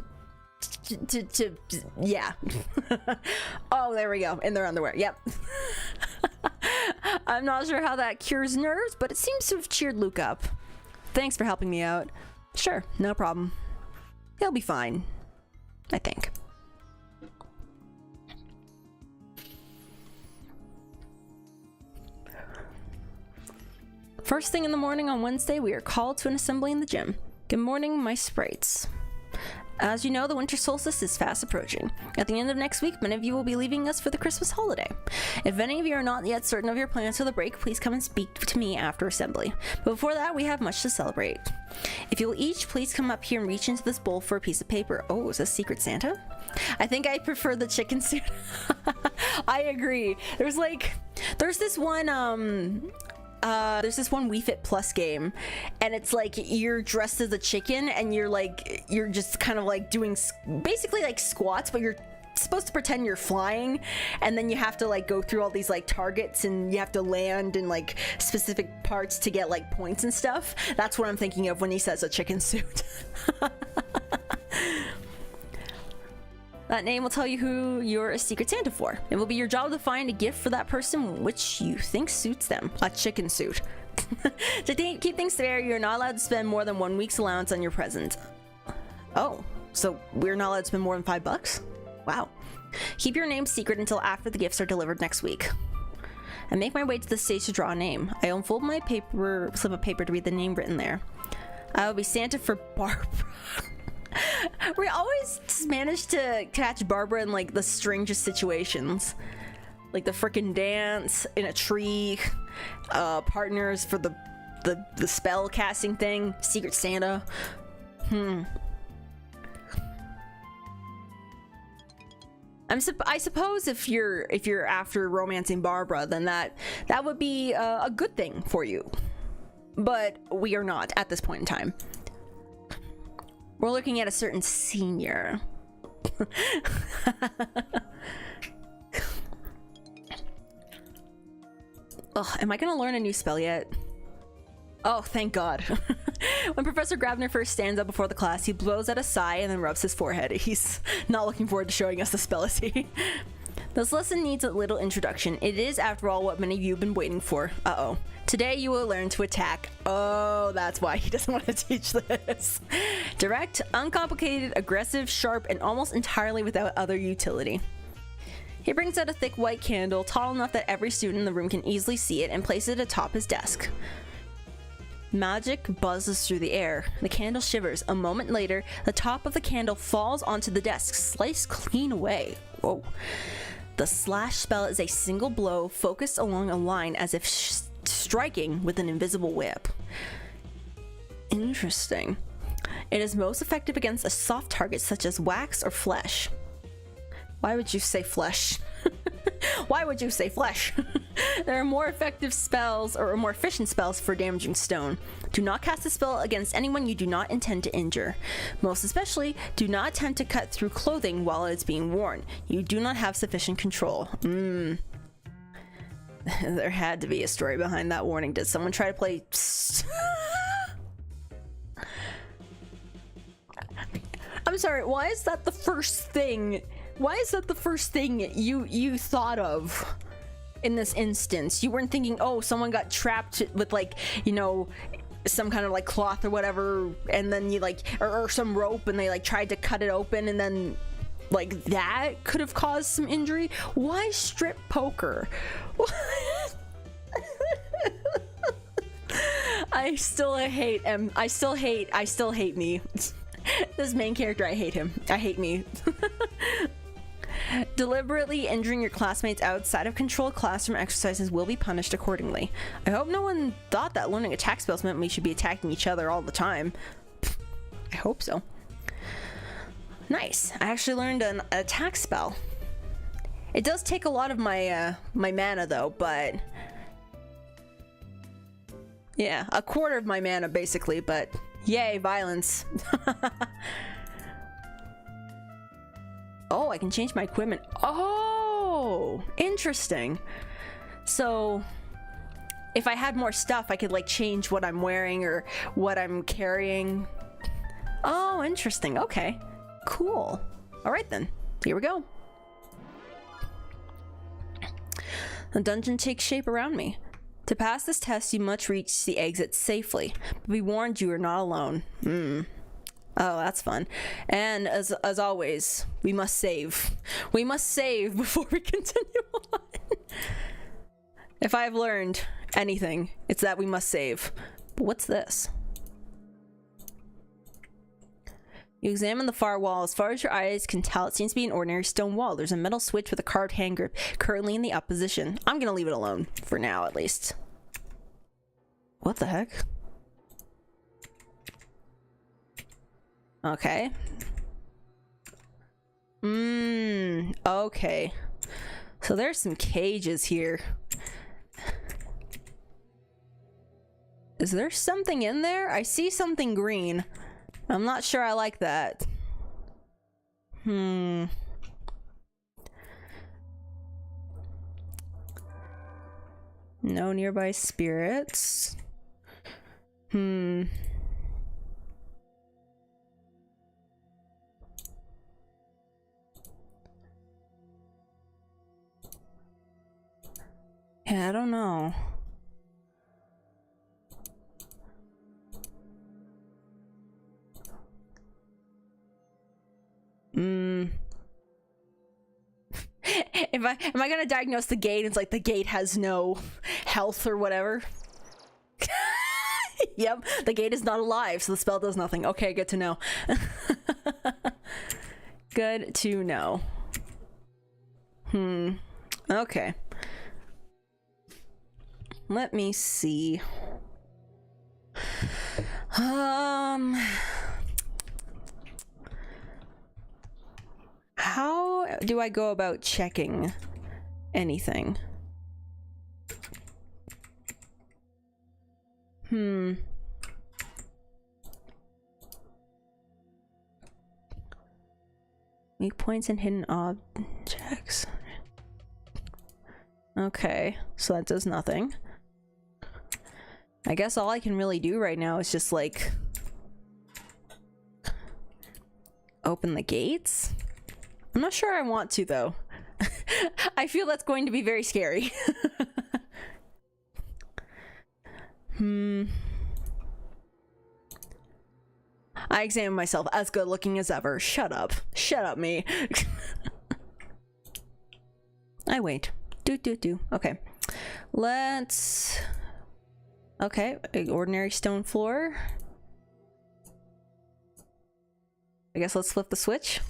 Yeah. Oh, there we go. In their underwear. Yep. I'm not sure how that cures nerves, but it seems to have cheered Luke up. Thanks for helping me out. Sure, no problem. He'll be fine. I think. First thing in the morning on Wednesday, we are called to an assembly in the gym. Good morning, my sprites. As you know, the winter solstice is fast approaching. At the end of next week, many of you will be leaving us for the Christmas holiday. If any of you are not yet certain of your plans for the break, please come and speak to me after assembly. But before that, we have much to celebrate. If you will each please come up here and reach into this bowl for a piece of paper. Oh, is this Secret Santa? I think I prefer the chicken suit. I agree. There's this one Wii Fit Plus game, and it's like you're dressed as a chicken and you're just kind of like doing basically like squats, but you're supposed to pretend you're flying, and then you have to like go through all these like targets, and you have to land in like specific parts to get like points and stuff. That's what I'm thinking of when he says a chicken suit. That name will tell you who you're a Secret Santa for. It will be your job to find a gift for that person which you think suits them. A chicken suit. To keep things fair, you're not allowed to spend more than 1 week's allowance on your present. Oh, so we're not allowed to spend more than $5? Wow. Keep your name secret until after the gifts are delivered next week. I make my way to the stage to draw a name. I unfold my slip of paper to read the name written there. I will be Santa for Barbara. We always manage to catch Barbara in like the strangest situations, like the frickin' dance in a tree, partners for the spell casting thing, Secret Santa. I suppose if you're after romancing Barbara, then that would be a good thing for you, but we are not at this point in time. We're looking at a certain senior. Ugh, am I gonna learn a new spell yet? Oh, thank God. When Professor Grabner first stands up before the class, he blows out a sigh and then rubs his forehead. He's not looking forward to showing us the spell, is he? This lesson needs a little introduction. It is, after all, what many of you have been waiting for. Uh-oh. Today you will learn to attack. Oh, that's why he doesn't want to teach this. Direct, uncomplicated, aggressive, sharp, and almost entirely without other utility. He brings out a thick white candle, tall enough that every student in the room can easily see it, and places it atop his desk. Magic buzzes through the air. The candle shivers. A moment later, the top of the candle falls onto the desk, sliced clean away. Whoa. The slash spell is a single blow focused along a line as if striking with an invisible whip. Interesting. It is most effective against a soft target such as wax or flesh. Why would you say flesh? Why would you say flesh? There are more effective spells or more efficient spells for damaging stone. Do not cast a spell against anyone you do not intend to injure. Most especially, do not attempt to cut through clothing while it's being worn. You do not have sufficient control. There had to be a story behind that warning. Did someone try to play... I'm sorry, why is that the first thing? Why is that the first thing you thought of in this instance? You weren't thinking, oh, someone got trapped with, like, you know, some kind of like cloth or whatever, and then you like, or some rope, and they like tried to cut it open, and then like that could have caused some injury. Why strip poker? I still hate me. This main character, I hate him. I hate me. Deliberately injuring your classmates outside of controlled classroom exercises will be punished accordingly. I hope no one thought that learning attack spells meant we should be attacking each other all the time. I hope so. Nice. I actually learned an attack spell. It does take a lot of my my mana though, but yeah, a quarter of my mana basically, but yay, violence. Oh, I can change my equipment. Oh, interesting. So if I had more stuff, I could like change what I'm wearing or what I'm carrying. Oh, interesting. Okay, cool. All right then, here we go. The dungeon takes shape around me. To pass this test, you must reach the exit safely. But be warned, you are not alone. Oh, that's fun. And as always, we must save. We must save before we continue on. If I've learned anything, it's that we must save. But what's this? You examine the far wall. As far as your eyes can tell, it seems to be an ordinary stone wall. There's a metal switch with a carved hand grip currently in the up position. I'm gonna leave it alone, for now at least. What the heck? Okay. Okay. So there's some cages here. Is there something in there? I see something green. I'm not sure I like that. No nearby spirits. Yeah, I don't know. Am I gonna diagnose the gate? It's like the gate has no health or whatever. Yep, the gate is not alive, so the spell does nothing. Okay, good to know. Good to know. Okay. Let me see. How do I go about checking anything? Weak points and hidden objects. Okay, so that does nothing. I guess all I can really do right now is just like open the gates. I'm not sure I want to though. I feel that's going to be very scary. I examine myself as good looking as ever. Shut up. Shut up, me. I wait. Do. Okay. Let's... Okay, ordinary stone floor. I guess let's flip the switch.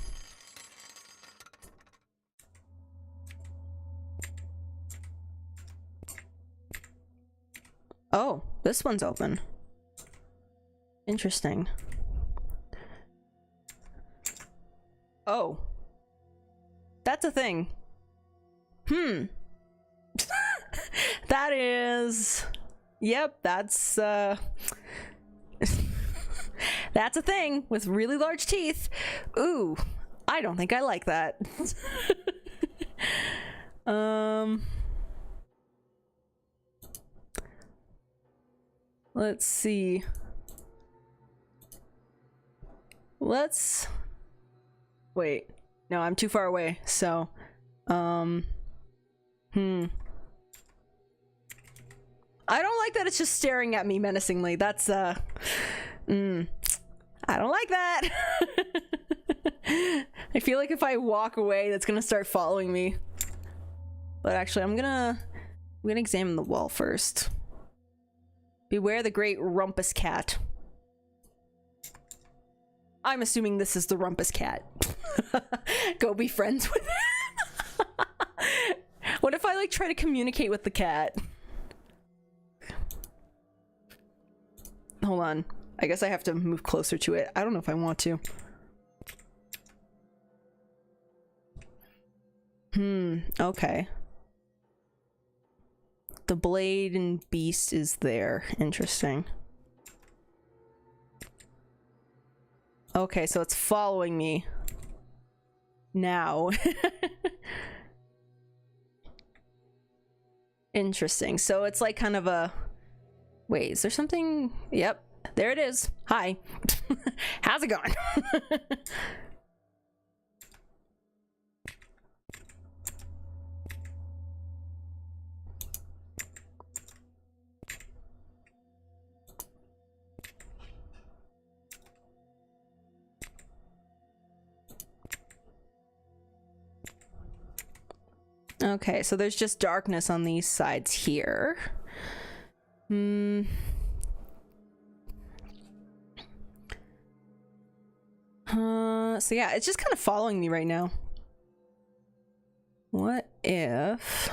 Oh, this one's open. Interesting. Oh. That's a thing. That is... Yep, that's that's a thing with really large teeth. Ooh, I don't think I like that.
Let's see. Let's... Wait. No, I'm too far away, so... I don't like that it's just staring at me menacingly. That's, I don't like that. I feel like if I walk away, that's gonna start following me. But actually, I'm gonna examine the wall first. Beware the great rumpus cat. I'm assuming this is the rumpus cat. Go be friends with it. What if I like try to communicate with the cat? Hold on. I guess I have to move closer to it. I don't know if I want to. Okay. The blade and beast is there. Interesting. Okay, so it's following me now. Interesting. So it's like kind of a... Wait, is there something? Yep, there it is. Hi. How's it going? Okay, so there's just darkness on these sides here. So yeah, it's just kind of following me right now. What if...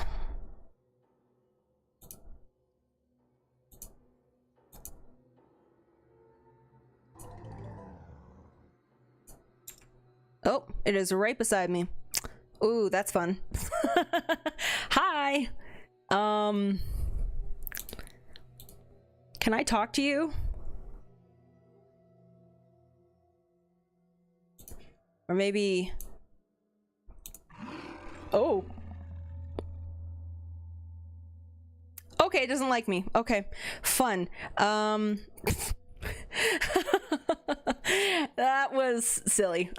Oh, it is right beside me. Ooh, that's fun. Hi. Can I talk to you? Or maybe... Oh. Okay, it doesn't like me. Okay, fun. That was silly.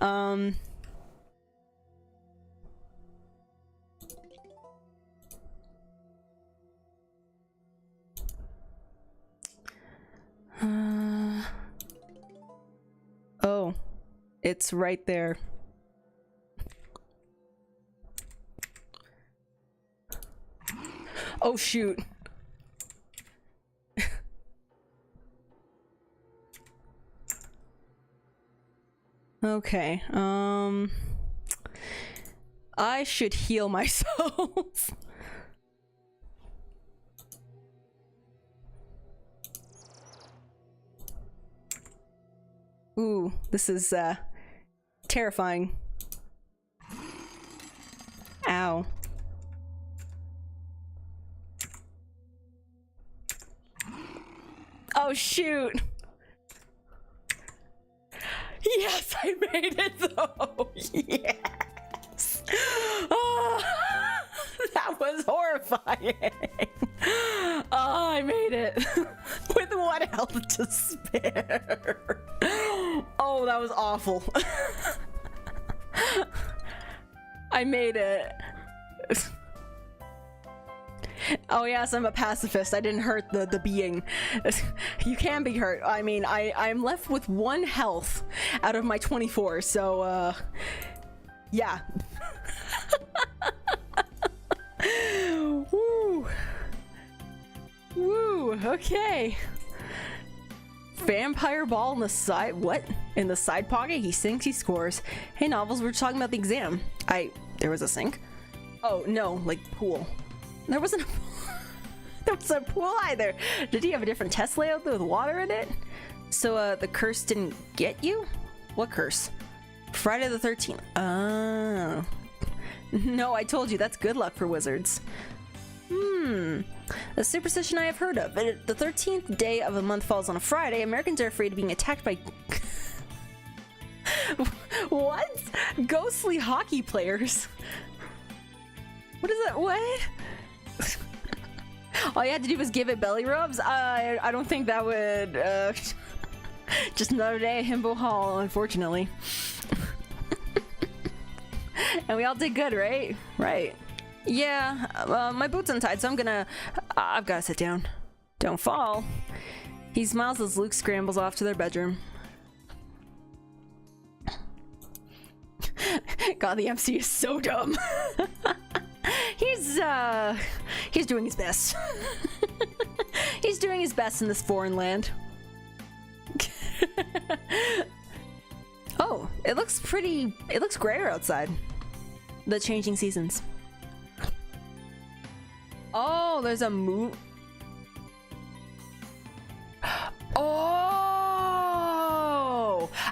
Oh, it's right there. Oh shoot. Okay, I should heal myself. Ooh, this is terrifying. Ow. Oh shoot. Yes, I made it though. Yes. Oh, that was horrifying. Oh, I made it with one health to spare. Oh, that was awful. I made it. Oh yes, I'm a pacifist. I didn't hurt the being. You can be hurt. I mean, I'm left with 1 health out of my 24, so yeah. Woo. Woo, okay. Vampire ball in the side, what? In the side pocket? He sinks, he scores. Hey Novels, we're talking about the exam. There was a sink? Oh, no, like pool. There wasn't a there was a pool either. Did he have a different test layout with water in it? So, the curse didn't get you? What curse? Friday the 13th. Oh. No, I told you, that's good luck for wizards. A superstition I have heard of. The 13th day of a month falls on a Friday. Americans are afraid of being attacked by... What? Ghostly hockey players? What is that? What?
All you had to do was give it belly rubs. I don't think that would. Just another day at Himbo Hall, unfortunately. And we all did good, right? Right. Yeah, my boot's untied, so I've gotta sit down. Don't fall. He smiles as Luke scrambles off to their bedroom. God, the MC is so dumb. He's doing his best. He's doing his best in this foreign land. Oh, it looks grayer outside. The changing seasons. Oh, there's a move. Oh,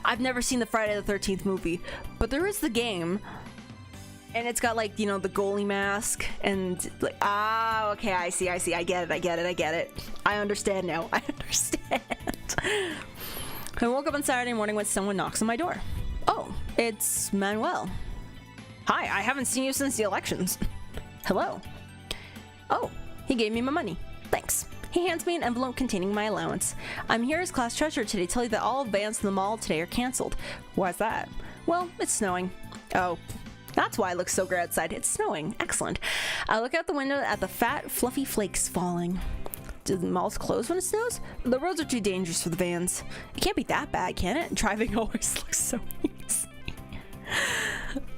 I've never seen the Friday the 13th movie, but there is the game, and it's got like, you know, the goalie mask and like, okay, I see, I get it. I understand now. I understand. I woke up on Saturday morning when someone knocks on my door. Oh, it's Manuel. Hi, I haven't seen you since the elections. Hello. Oh, he gave me my money. Thanks. He hands me an envelope containing my allowance. I'm here as class treasurer today to tell you that all events in the mall today are canceled. Why's that? Well, it's snowing. Oh, that's why it looks so gray outside. It's snowing. Excellent. I look out the window at the fat, fluffy flakes falling. Do the malls close when it snows? The roads are too dangerous for the vans. It can't be that bad, can it? Driving always looks so easy.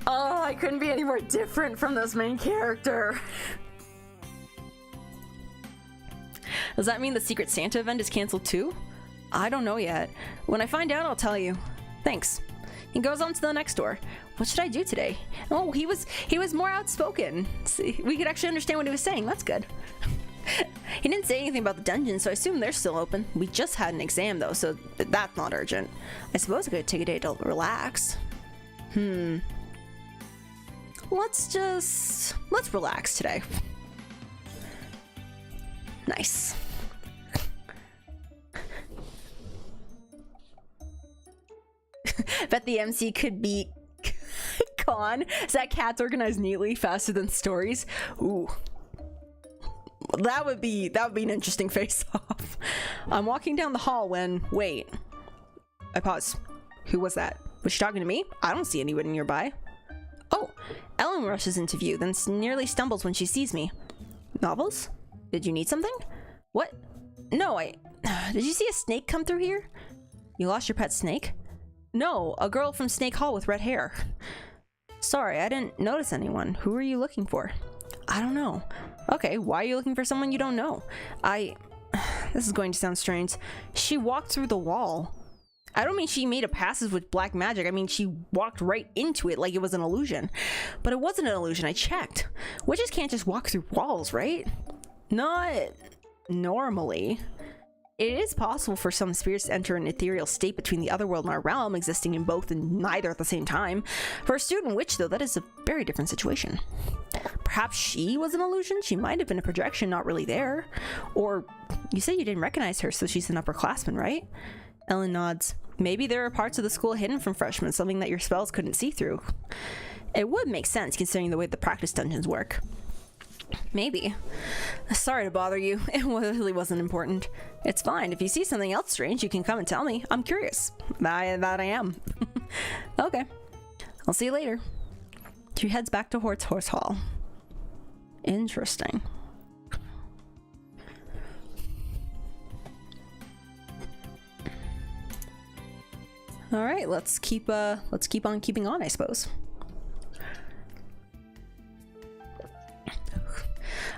Oh, I couldn't be any more different from this main character. Does that mean the Secret Santa event is canceled too? I don't know yet. When I find out, I'll tell you. Thanks. He goes on to the next door. What should I do today? Oh, he was more outspoken. See, we could actually understand what he was saying. That's good. He didn't say anything about the dungeon, so I assume they're still open. We just had an exam though, so that's not urgent. I suppose I could take a day to relax. Let's relax today. Nice. Bet the MC could be Con. Is that cats organized neatly faster than stories? Ooh. That would be an interesting face-off. I'm walking down the hall when wait. I pause. Who was that? Was she talking to me? I don't see anyone nearby. Oh, Ellen rushes into view, then nearly stumbles when she sees me. Novels? Did you need something? What? No, did you see a snake come through here? You lost your pet snake? No, a girl from Snake Hall with red hair. Sorry, I didn't notice anyone. Who are you looking for? I don't know. Okay, why are you looking for someone you don't know? This is going to sound strange. She walked through the wall. I don't mean she made a passes with black magic. I mean, she walked right into it like it was an illusion. But it wasn't an illusion. I checked. Witches can't just walk through walls, right? Not normally. It is possible for some spirits to enter an ethereal state between the other world and our realm, existing in both and neither at the same time. For a student witch, though, that is a very different situation. Perhaps she was an illusion? She might have been a projection, not really there. Or, you said you didn't recognize her, so she's an upperclassman, right? Ellen nods. Maybe there are parts of the school hidden from freshmen, something that your spells couldn't see through. It would make sense, considering the way the practice dungeons work. Maybe. Sorry to bother you. It really wasn't important. It's fine. If you see something else strange, you can come and tell me. I'm curious. That I am. Okay. I'll see you later. She heads back to Horse Hall. Interesting. All right, let's keep on keeping on, I suppose.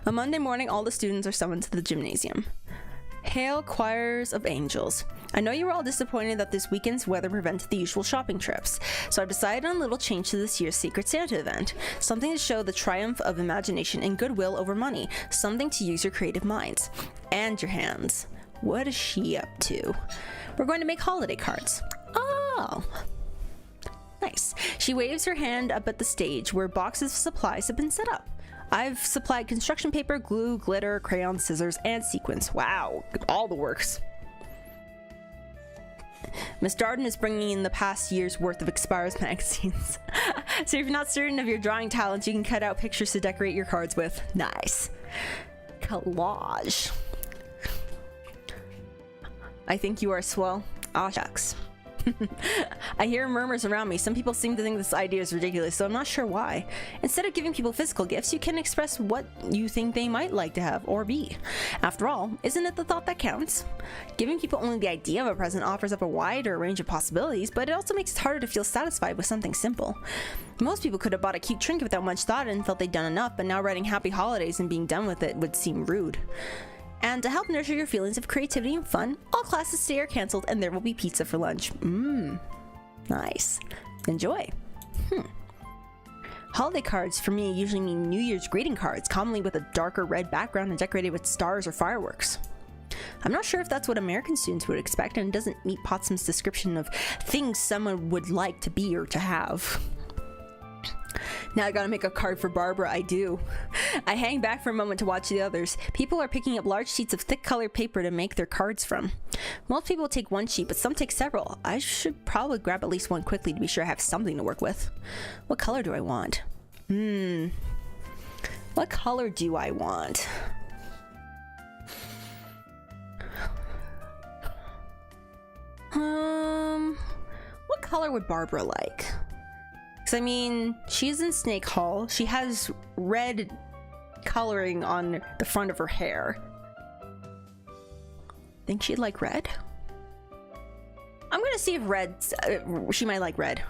On Monday morning, all the students are summoned to the gymnasium. Hail, choirs of angels. I know you were all disappointed that this weekend's weather prevented the usual shopping trips, so I've decided on a little change to this year's Secret Santa event. Something to show the triumph of imagination and goodwill over money. Something to use your creative minds. And your hands. What is she up to? We're going to make holiday cards. Oh. Nice. She waves her hand up at the stage where boxes of supplies have been set up. I've supplied construction paper, glue, glitter, crayons, scissors, and sequins. Wow, all the works. Miss Darden is bringing in the past year's worth of Expires magazines. So if you're not certain of your drawing talents, you can cut out pictures to decorate your cards with. Nice. bricolage. I think you are swell. Aw, shucks. I hear murmurs around me. Some people seem to think this idea is ridiculous, so I'm not sure why. Instead of giving people physical gifts, you can express what you think they might like to have or be. After all, isn't it the thought that counts? Giving people only the idea of a present offers up a wider range of possibilities, but it also makes it harder to feel satisfied with something simple. Most people could have bought a cute trinket without much thought and felt they'd done enough, but now writing happy holidays and being done with it would seem rude. And to help nurture your feelings of creativity and fun, all classes today are canceled and there will be pizza for lunch. Nice. Enjoy. Holiday cards for me usually mean New Year's greeting cards, commonly with a darker red background and decorated with stars or fireworks. I'm not sure if that's what American students would expect, and it doesn't meet Potsdam's description of things someone would like to be or to have. Now I gotta make a card for Barbara. I do. I hang back for a moment to watch the others. People are picking up large sheets of thick colored paper to make their cards from. Most people take one sheet, but some take several. I should probably grab at least one quickly to be sure I have something to work with. What color do I want? What color do I want? What color would Barbara like? Because, I mean, she's in Snake Hall. She has red coloring on the front of her hair. Think she'd like red? I'm gonna see if red, she might like red.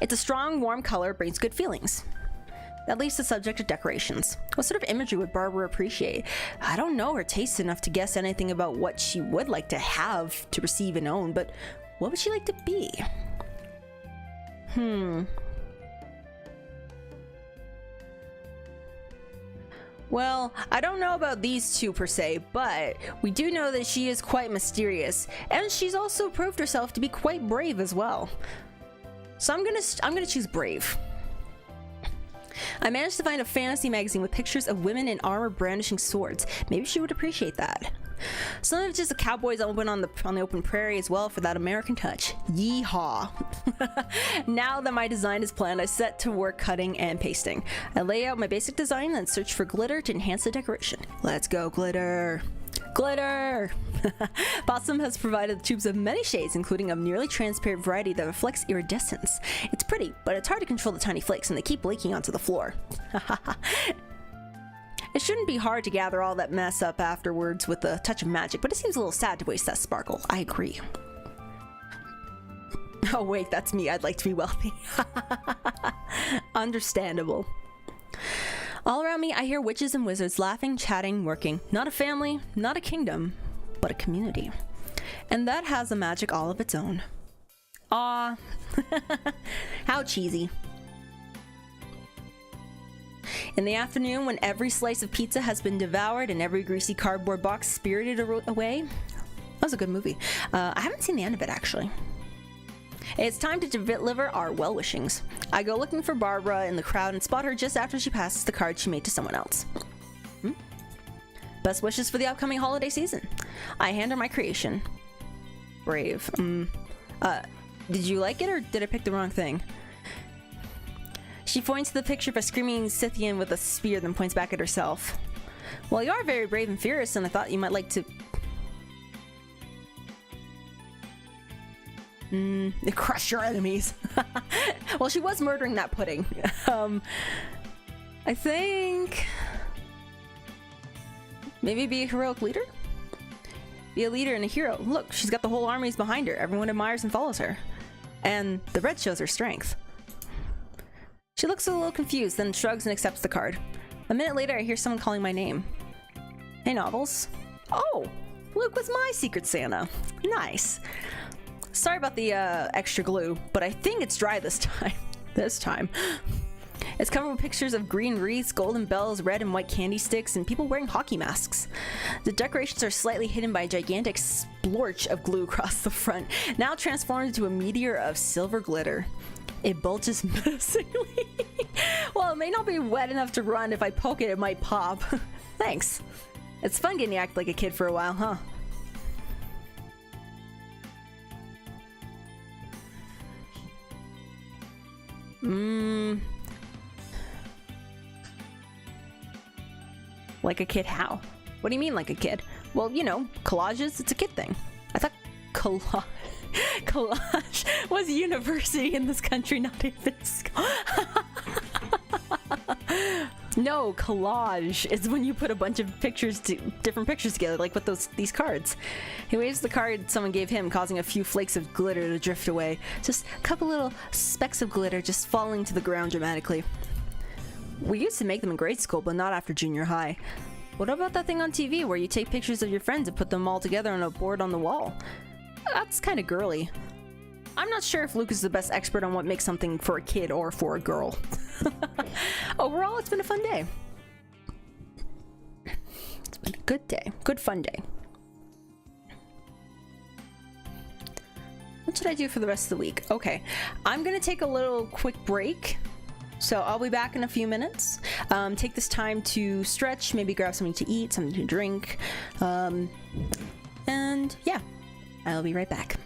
It's a strong, warm color, brings good feelings. At least the subject of decorations. What sort of imagery would Barbara appreciate? I don't know her taste enough to guess anything about what she would like to have, to receive and own, but what would she like to be? Well, I don't know about these two per se, but we do know that she is quite mysterious, and she's also proved herself to be quite brave as well. So I'm gonna choose brave. I managed to find a fantasy magazine with pictures of women in armor brandishing swords. Maybe she would appreciate that. Some of it's just the cowboys on the open prairie as well for that American touch. Yeehaw! Now that my design is planned, I set to work cutting and pasting. I lay out my basic design and search for glitter to enhance the decoration. Let's go glitter! Glitter! Possum has provided tubes of many shades, including a nearly transparent variety that reflects iridescence. It's pretty, but it's hard to control the tiny flakes, and they keep leaking onto the floor. It shouldn't be hard to gather all that mess up afterwards with a touch of magic, but it seems a little sad to waste that sparkle. I agree. Oh wait, that's me. I'd like to be wealthy. Understandable. All around me, I hear witches and wizards laughing, chatting, working. Not a family, not a kingdom, but a community. And that has a magic all of its own. Aw. How cheesy. In the afternoon, when every slice of pizza has been devoured and every greasy cardboard box spirited away, that was a good movie. I haven't seen the end of it, actually. It's time to deliver our well-wishings. I go looking for Barbara in the crowd and spot her just after she passes the card she made to someone else. Best wishes for the upcoming holiday season. I hand her my creation. Brave. Did you like it or did I pick the wrong thing? She points to the picture of a screaming Scythian with a spear, then points back at herself. Well, you are very brave and furious, and I thought you might like to... crush your enemies. Well, she was murdering that pudding. I think... maybe be a heroic leader? Be a leader and a hero. Look, she's got the whole armies behind her. Everyone admires and follows her. And the red shows her strength. She looks a little confused, then shrugs and accepts the card. A minute later, I hear someone calling my name. Hey, Novels. Oh, Luke was my Secret Santa. Nice. Sorry about the extra glue, but I think it's dry this time. It's covered with pictures of green wreaths, golden bells, red and white candy sticks, and people wearing hockey masks. The decorations are slightly hidden by a gigantic splorch of glue across the front, now transformed into a meteor of silver glitter. It bulges menacingly. Well, it may not be wet enough to run. If I poke it, it might pop. Thanks. It's fun getting to act like a kid for a while, huh? Like a kid how? What do you mean like a kid? Well, you know, collages, it's a kid thing. I thought collage was university in this country, not even school. No, collage is when you put a bunch of different pictures together, like with these cards. He waves the card someone gave him, causing a few flakes of glitter to drift away. Just a couple little specks of glitter just falling to the ground dramatically. We used to make them in grade school, but not after junior high. What about that thing on TV where you take pictures of your friends and put them all together on a board on the wall? That's kind of girly. I'm not sure if Luke is the best expert on what makes something for a kid or for a girl. Overall, it's been a fun day. It's been a good day. Good fun day. What should I do for the rest of the week? Okay, I'm gonna take a little quick break. So I'll be back in a few minutes. Take this time to stretch, maybe grab something to eat, something to drink. And yeah, I'll be right back.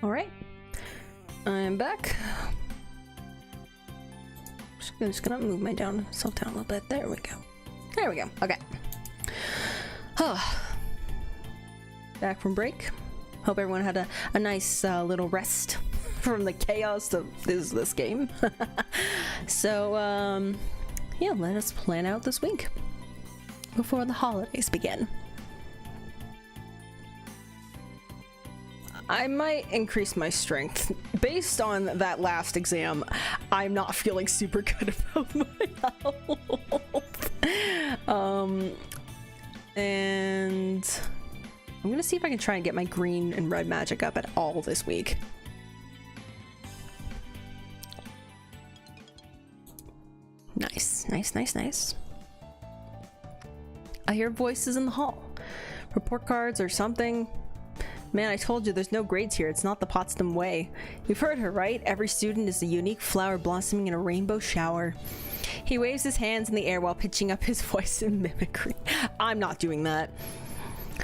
All right, I'm back. I'm just gonna move myself down a little bit. There we go. There we go. Okay. Back from break. Hope everyone had a nice little rest from the chaos of this game. So, yeah, let us plan out this week before the holidays begin. I might increase my strength. Based on that last exam, I'm not feeling super good about my health. And I'm gonna see if I can try and get my green and red magic up at all this week. Nice, nice, nice, nice. I hear voices in the hall. Report cards or something. Man, I told you there's no grades here. It's not the Potsdam way. You've heard her, right? Every student is a unique flower blossoming in a rainbow shower. He waves his hands in the air while pitching up his voice in mimicry. I'm not doing that.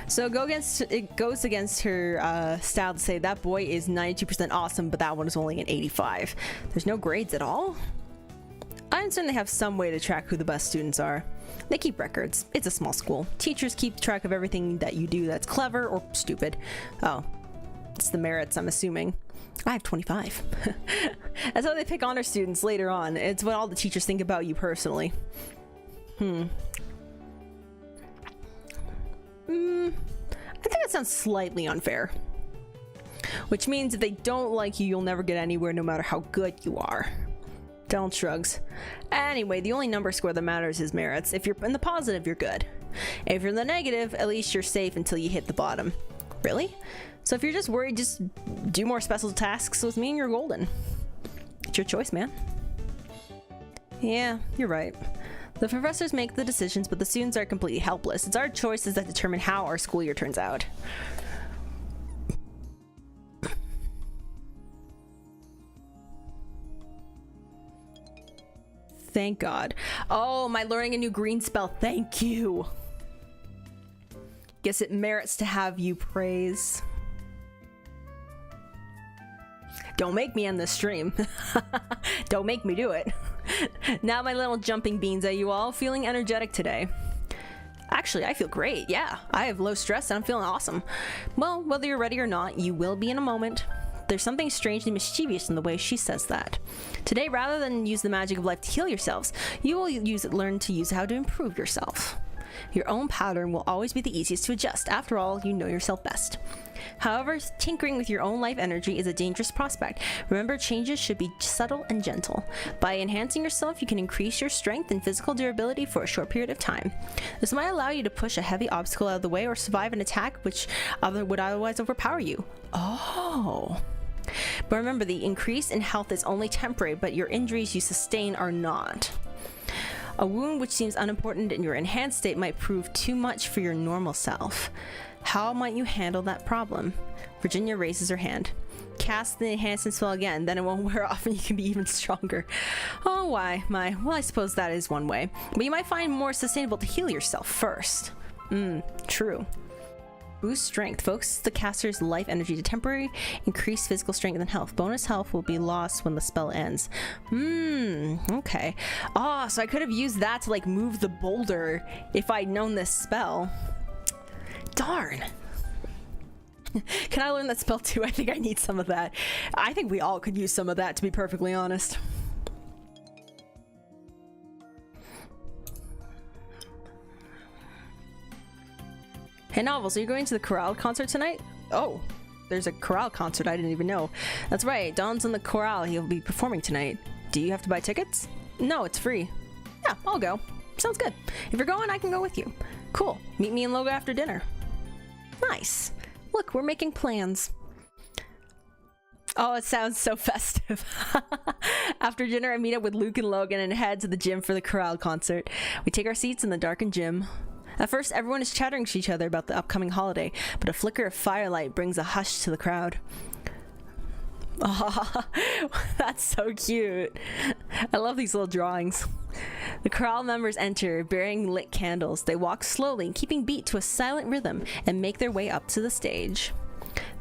So it goes against her style to say that boy is 92% awesome, but that one is only an 85. There's no grades at all? I understand they have some way to track who the best students are. They keep records. It's a small school. Teachers keep track of everything that you do that's clever or stupid. Oh, it's the merits, I'm assuming. I have 25. That's how they pick honor students later on. It's what all the teachers think about you personally. I think that sounds slightly unfair. Which means if they don't like you, you'll never get anywhere no matter how good you are. Donald shrugs. Anyway, the only number score that matters is merits. If you're in the positive, you're good. If you're in the negative, at least you're safe until you hit the bottom. Really? So if you're just worried, just do more special tasks with me and you're golden. It's your choice, man. Yeah, you're right. The professors make the decisions, but the students are completely helpless. It's our choices that determine how our school year turns out. Thank God. Oh, my learning a new green spell. Thank you. Guess it merits to have you praise. Don't make me end this stream. Don't make me do it. Now my little jumping beans, are you all feeling energetic today? Actually, I feel great. Yeah, I have low stress and I'm feeling awesome. Well, whether you're ready or not, you will be in a moment. There's something strangely mischievous in the way she says that. Today, rather than use the magic of life to heal yourselves, you will learn to use how to improve yourself. Your own pattern will always be the easiest to adjust. After all, you know yourself best. However, tinkering with your own life energy is a dangerous prospect. Remember, changes should be subtle and gentle. By enhancing yourself, you can increase your strength and physical durability for a short period of time. This might allow you to push a heavy obstacle out of the way or survive an attack which would otherwise overpower you. Oh. But remember, the increase in health is only temporary, but your injuries you sustain are not. A wound which seems unimportant in your enhanced state might prove too much for your normal self. How might you handle that problem? Virginia raises her hand. Cast the enhancement spell again, then it won't wear off and you can be even stronger. Oh, why? Well, I suppose that is one way. But you might find more sustainable to heal yourself first. True. Boost strength. Focus the caster's life energy to temporary increase physical strength and health. Bonus health will be lost when the spell ends. Okay. Oh, so I could have used that to like move the boulder if I'd known this spell. Darn. Can I learn that spell too? I think I need some of that. I think we all could use some of that, to be perfectly honest. Hey Novels, are you going to the chorale concert tonight? Oh, there's a chorale concert, I didn't even know. That's right, Don's in the chorale, he'll be performing tonight. Do you have to buy tickets? No, it's free. Yeah, I'll go. Sounds good. If you're going, I can go with you. Cool, meet me in Logo after dinner. Nice. Look, we're making plans. Oh, it sounds so festive. After dinner, I meet up with Luke and Logan and head to the gym for the chorale concert. We take our seats in the darkened gym. At first, everyone is chattering to each other about the upcoming holiday, but a flicker of firelight brings a hush to the crowd. Oh, that's so cute. I love these little drawings. The chorale members enter, bearing lit candles. They walk slowly, keeping beat to a silent rhythm, and make their way up to the stage.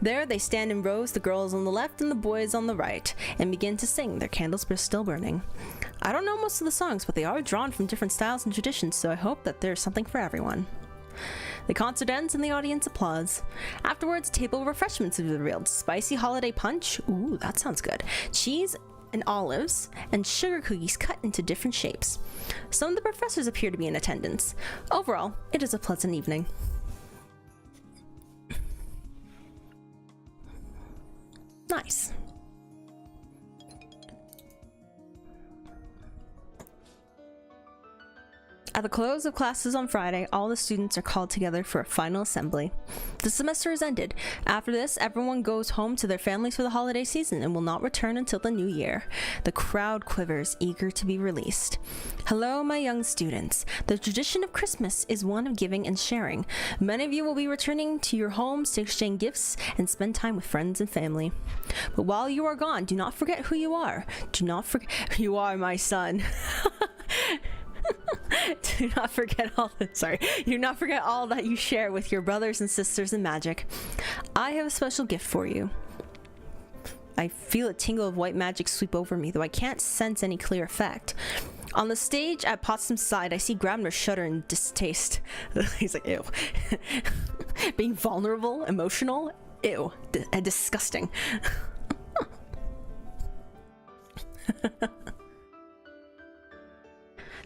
There they stand in rows, the girls on the left and the boys on the right, and begin to sing, their candles still burning. I don't know most of the songs, but they are drawn from different styles and traditions, so I hope that there's something for everyone. The concert ends and the audience applauds. Afterwards, a table of refreshments is revealed. Spicy holiday punch, ooh, that sounds good. Cheese and olives, and sugar cookies cut into different shapes. Some of the professors appear to be in attendance. Overall, it is a pleasant evening. Nice. At the close of classes on Friday, all the students are called together for a final assembly. The semester is ended. After this, everyone goes home to their families for the holiday season and will not return until the new year. The crowd quivers, eager to be released. Hello, my young students. The tradition of Christmas is one of giving and sharing. Many of you will be returning to your homes to exchange gifts and spend time with friends and family. But while you are gone, do not forget who you are. Do not forget you are my son. Do not forget all that you share with your brothers and sisters in magic. I have a special gift for you. I feel a tingle of white magic sweep over me, though I can't sense any clear effect. On the stage at Potsdam's side, I see Grabner shudder in distaste. He's like, ew. Being vulnerable, emotional, ew, and disgusting.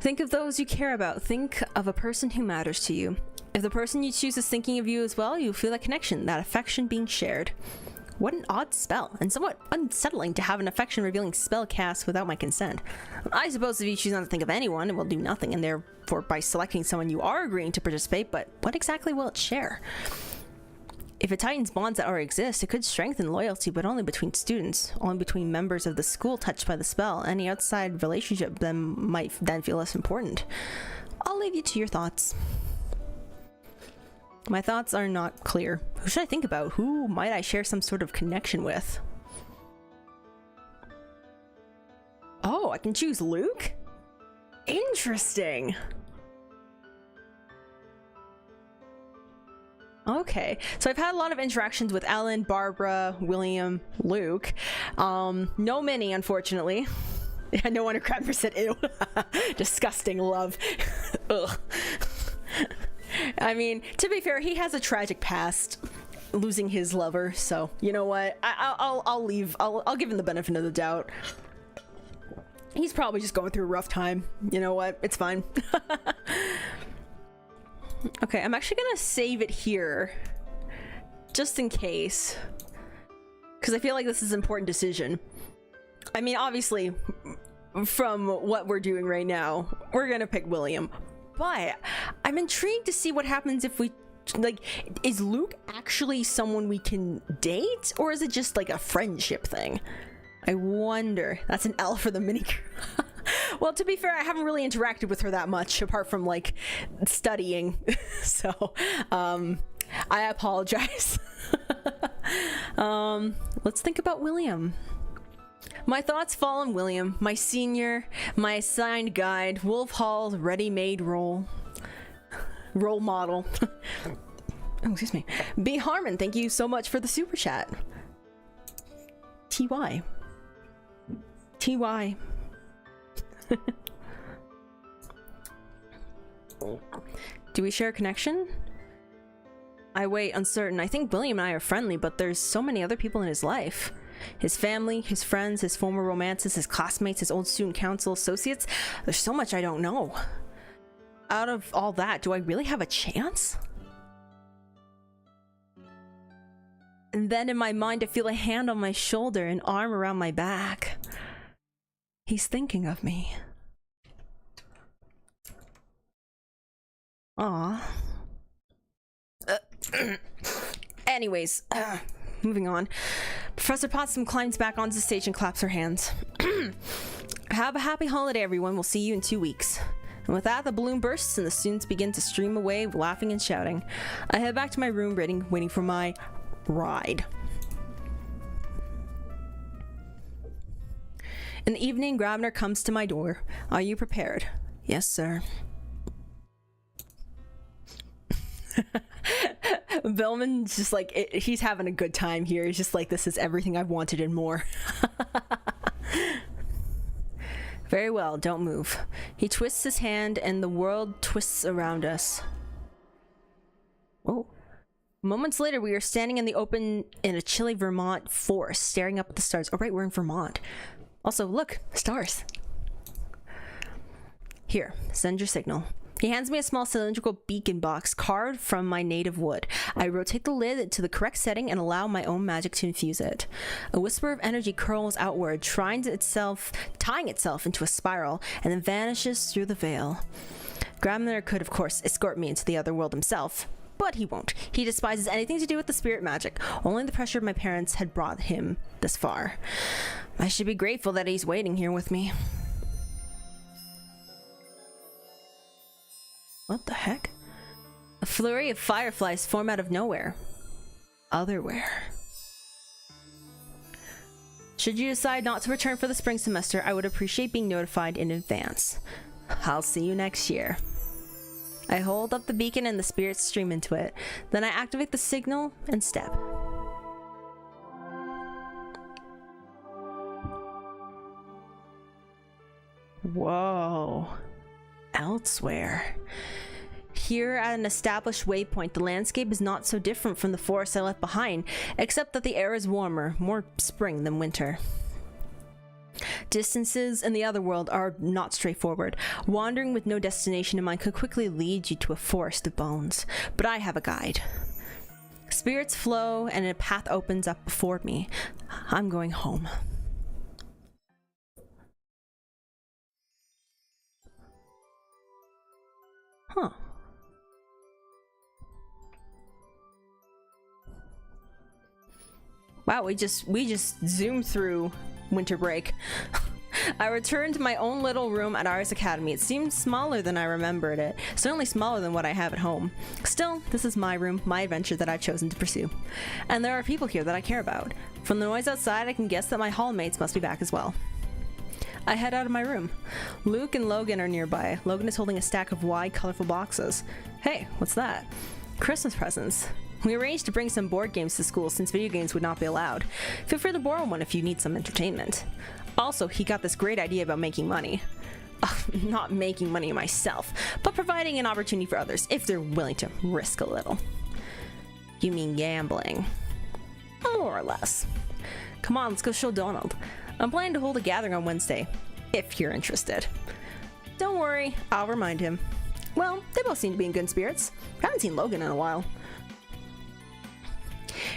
Think of those you care about. Think of a person who matters to you. If the person you choose is thinking of you as well, you'll feel that connection, that affection being shared. What an odd spell, and somewhat unsettling to have an affection-revealing spell cast without my consent. I suppose if you choose not to think of anyone, it will do nothing, and therefore by selecting someone you are agreeing to participate, but what exactly will it share? If it tightens bonds that already exist, it could strengthen loyalty, but only between students, only between members of the school touched by the spell. Any outside relationship then might then feel less important. I'll leave you to your thoughts. My thoughts are not clear. Who should I think about? Who might I share some sort of connection with? Oh, I can choose Luke? Interesting. Okay, so I've had a lot of interactions with Ellen, Barbara, William, Luke. No Minnie, unfortunately. Yeah, no wonder Crabber said ew. Disgusting love. Ugh. I mean, to be fair, he has a tragic past, losing his lover, so you know what? I'll leave. I'll give him the benefit of the doubt. He's probably just going through a rough time. You know what? It's fine. Okay, I'm actually gonna save it here, just in case, because I feel like this is an important decision. I mean, obviously, from what we're doing right now, we're gonna pick William, but I'm intrigued to see what happens if we, like, is Luke actually someone we can date, or is it just like a friendship thing? I wonder. That's an L for the mini. Well, to be fair, I haven't really interacted with her that much apart from like studying. So, I apologize. Let's think about William. My thoughts fall on William, my senior, my assigned guide, Wolf Hall's ready-made role model. Oh, excuse me. B. Harmon, thank you so much for the super chat. TY. Do we share a connection? I wait, uncertain. I think William and I are friendly, but there's so many other people in his life. His family, his friends, his former romances, his classmates, his old student council associates. There's so much I don't know. Out of all that, do I really have a chance? And then in my mind, I feel a hand on my shoulder, an arm around my back. He's thinking of me. Aw. Anyways, moving on. Professor Potsdam climbs back onto the stage and claps her hands. Have a happy holiday, everyone. We'll see you in 2 weeks. And with that, the balloon bursts and the students begin to stream away, laughing and shouting. I head back to my room, waiting for my ride. In the evening, Grabner comes to my door. Are you prepared? Yes, sir.
Billman's just like, he's having a good time here. He's just like, this is everything I've wanted and more.
Very well, don't move. He twists his hand and the world twists around us. Oh. Moments later, we are standing in the open in a chilly Vermont forest, staring up at the stars. Oh, right, we're in Vermont. Also, look, stars. Here, send your signal. He hands me a small cylindrical beacon box carved from my native wood. I rotate the lid to the correct setting and allow my own magic to infuse it. A whisper of energy curls outward, tying itself into a spiral, and then vanishes through the veil. Gramner could, of course, escort me into the other world himself, but he won't. He despises anything to do with the spirit magic. Only the pressure of my parents had brought him this far. I should be grateful that he's waiting here with me. What the heck? A flurry of fireflies form out of nowhere. Otherwhere. Should you decide not to return for the spring semester, I would appreciate being notified in advance. I'll see you next year. I hold up the beacon and the spirits stream into it. Then I activate the signal and step. Whoa. Elsewhere. Here at an established waypoint, the landscape is not so different from the forest I left behind, except that the air is warmer, more spring than winter. Distances in the other world are not straightforward. Wandering with no destination in mind could quickly lead you to a forest of bones, but I have a guide. Spirits flow and a path opens up before me. I'm going home. Huh. Wow, we just zoomed through winter break. I returned to my own little room at Aris Academy. It seemed smaller than I remembered it, certainly smaller than what I have at home. Still, this is my room, my adventure that I've chosen to pursue. And there are people here that I care about. From the noise outside, I can guess that my hallmates must be back as well. I head out of my room. Luke and Logan are nearby. Logan is holding a stack of wide, colorful boxes. Hey, what's that? Christmas presents. We arranged to bring some board games to school since video games would not be allowed. Feel free to borrow one if you need some entertainment. Also, he got this great idea about making money. Not making money myself, but providing an opportunity for others if they're willing to risk a little. You mean gambling? More or less. Come on, let's go show Donald. I'm planning to hold a gathering on Wednesday, if you're interested. Don't worry, I'll remind him. Well, they both seem to be in good spirits. I haven't seen Logan in a while.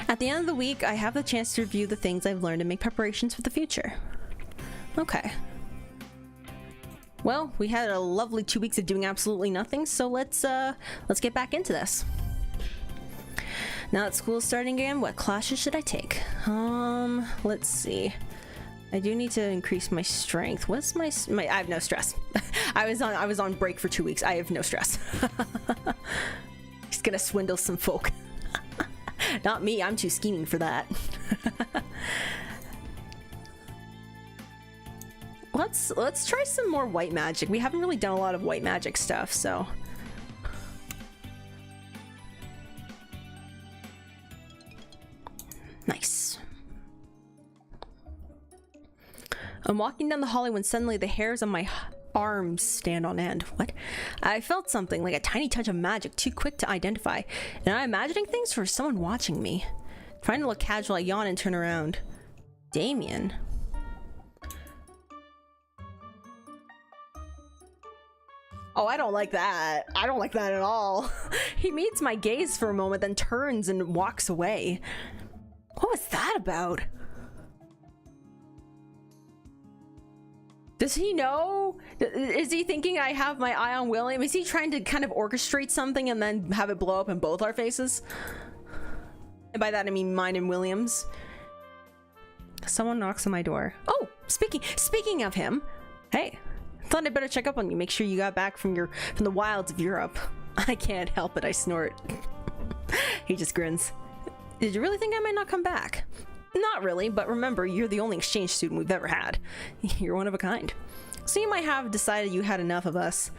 At the end of the week, I have the chance to review the things I've learned and make preparations for the future. Okay. Well, we had a lovely 2 weeks of doing absolutely nothing, so let's get back into this. Now that school is starting again, what classes should I take? Let's see. I do need to increase my strength. What's my I have no stress. I was on break for 2 weeks. I have no stress. Just gonna swindle some folk. Not me, I'm too scheming for that. Let's try some more white magic. We haven't really done a lot of white magic stuff, so. Nice. I'm walking down the hallway when suddenly the hairs on my arms stand on end. What? I felt something, like a tiny touch of magic, too quick to identify. And I'm imagining things for someone watching me. Trying to look casual, I yawn and turn around. Damien. Oh, I don't like that. I don't like that at all. He meets my gaze for a moment, then turns and walks away. What was that about? Does he know? Is he thinking I have my eye on William? Is he trying to kind of orchestrate something and then have it blow up in both our faces? And by that I mean mine and William's. Someone knocks on my door. Oh, speaking of him. Hey, thought I'd better check up on you. Make sure you got back from the wilds of Europe. I can't help it, I snort. He just grins. Did you really think I might not come back? Not really, but remember, you're the only exchange student we've ever had. You're one of a kind. So you might have decided you had enough of us.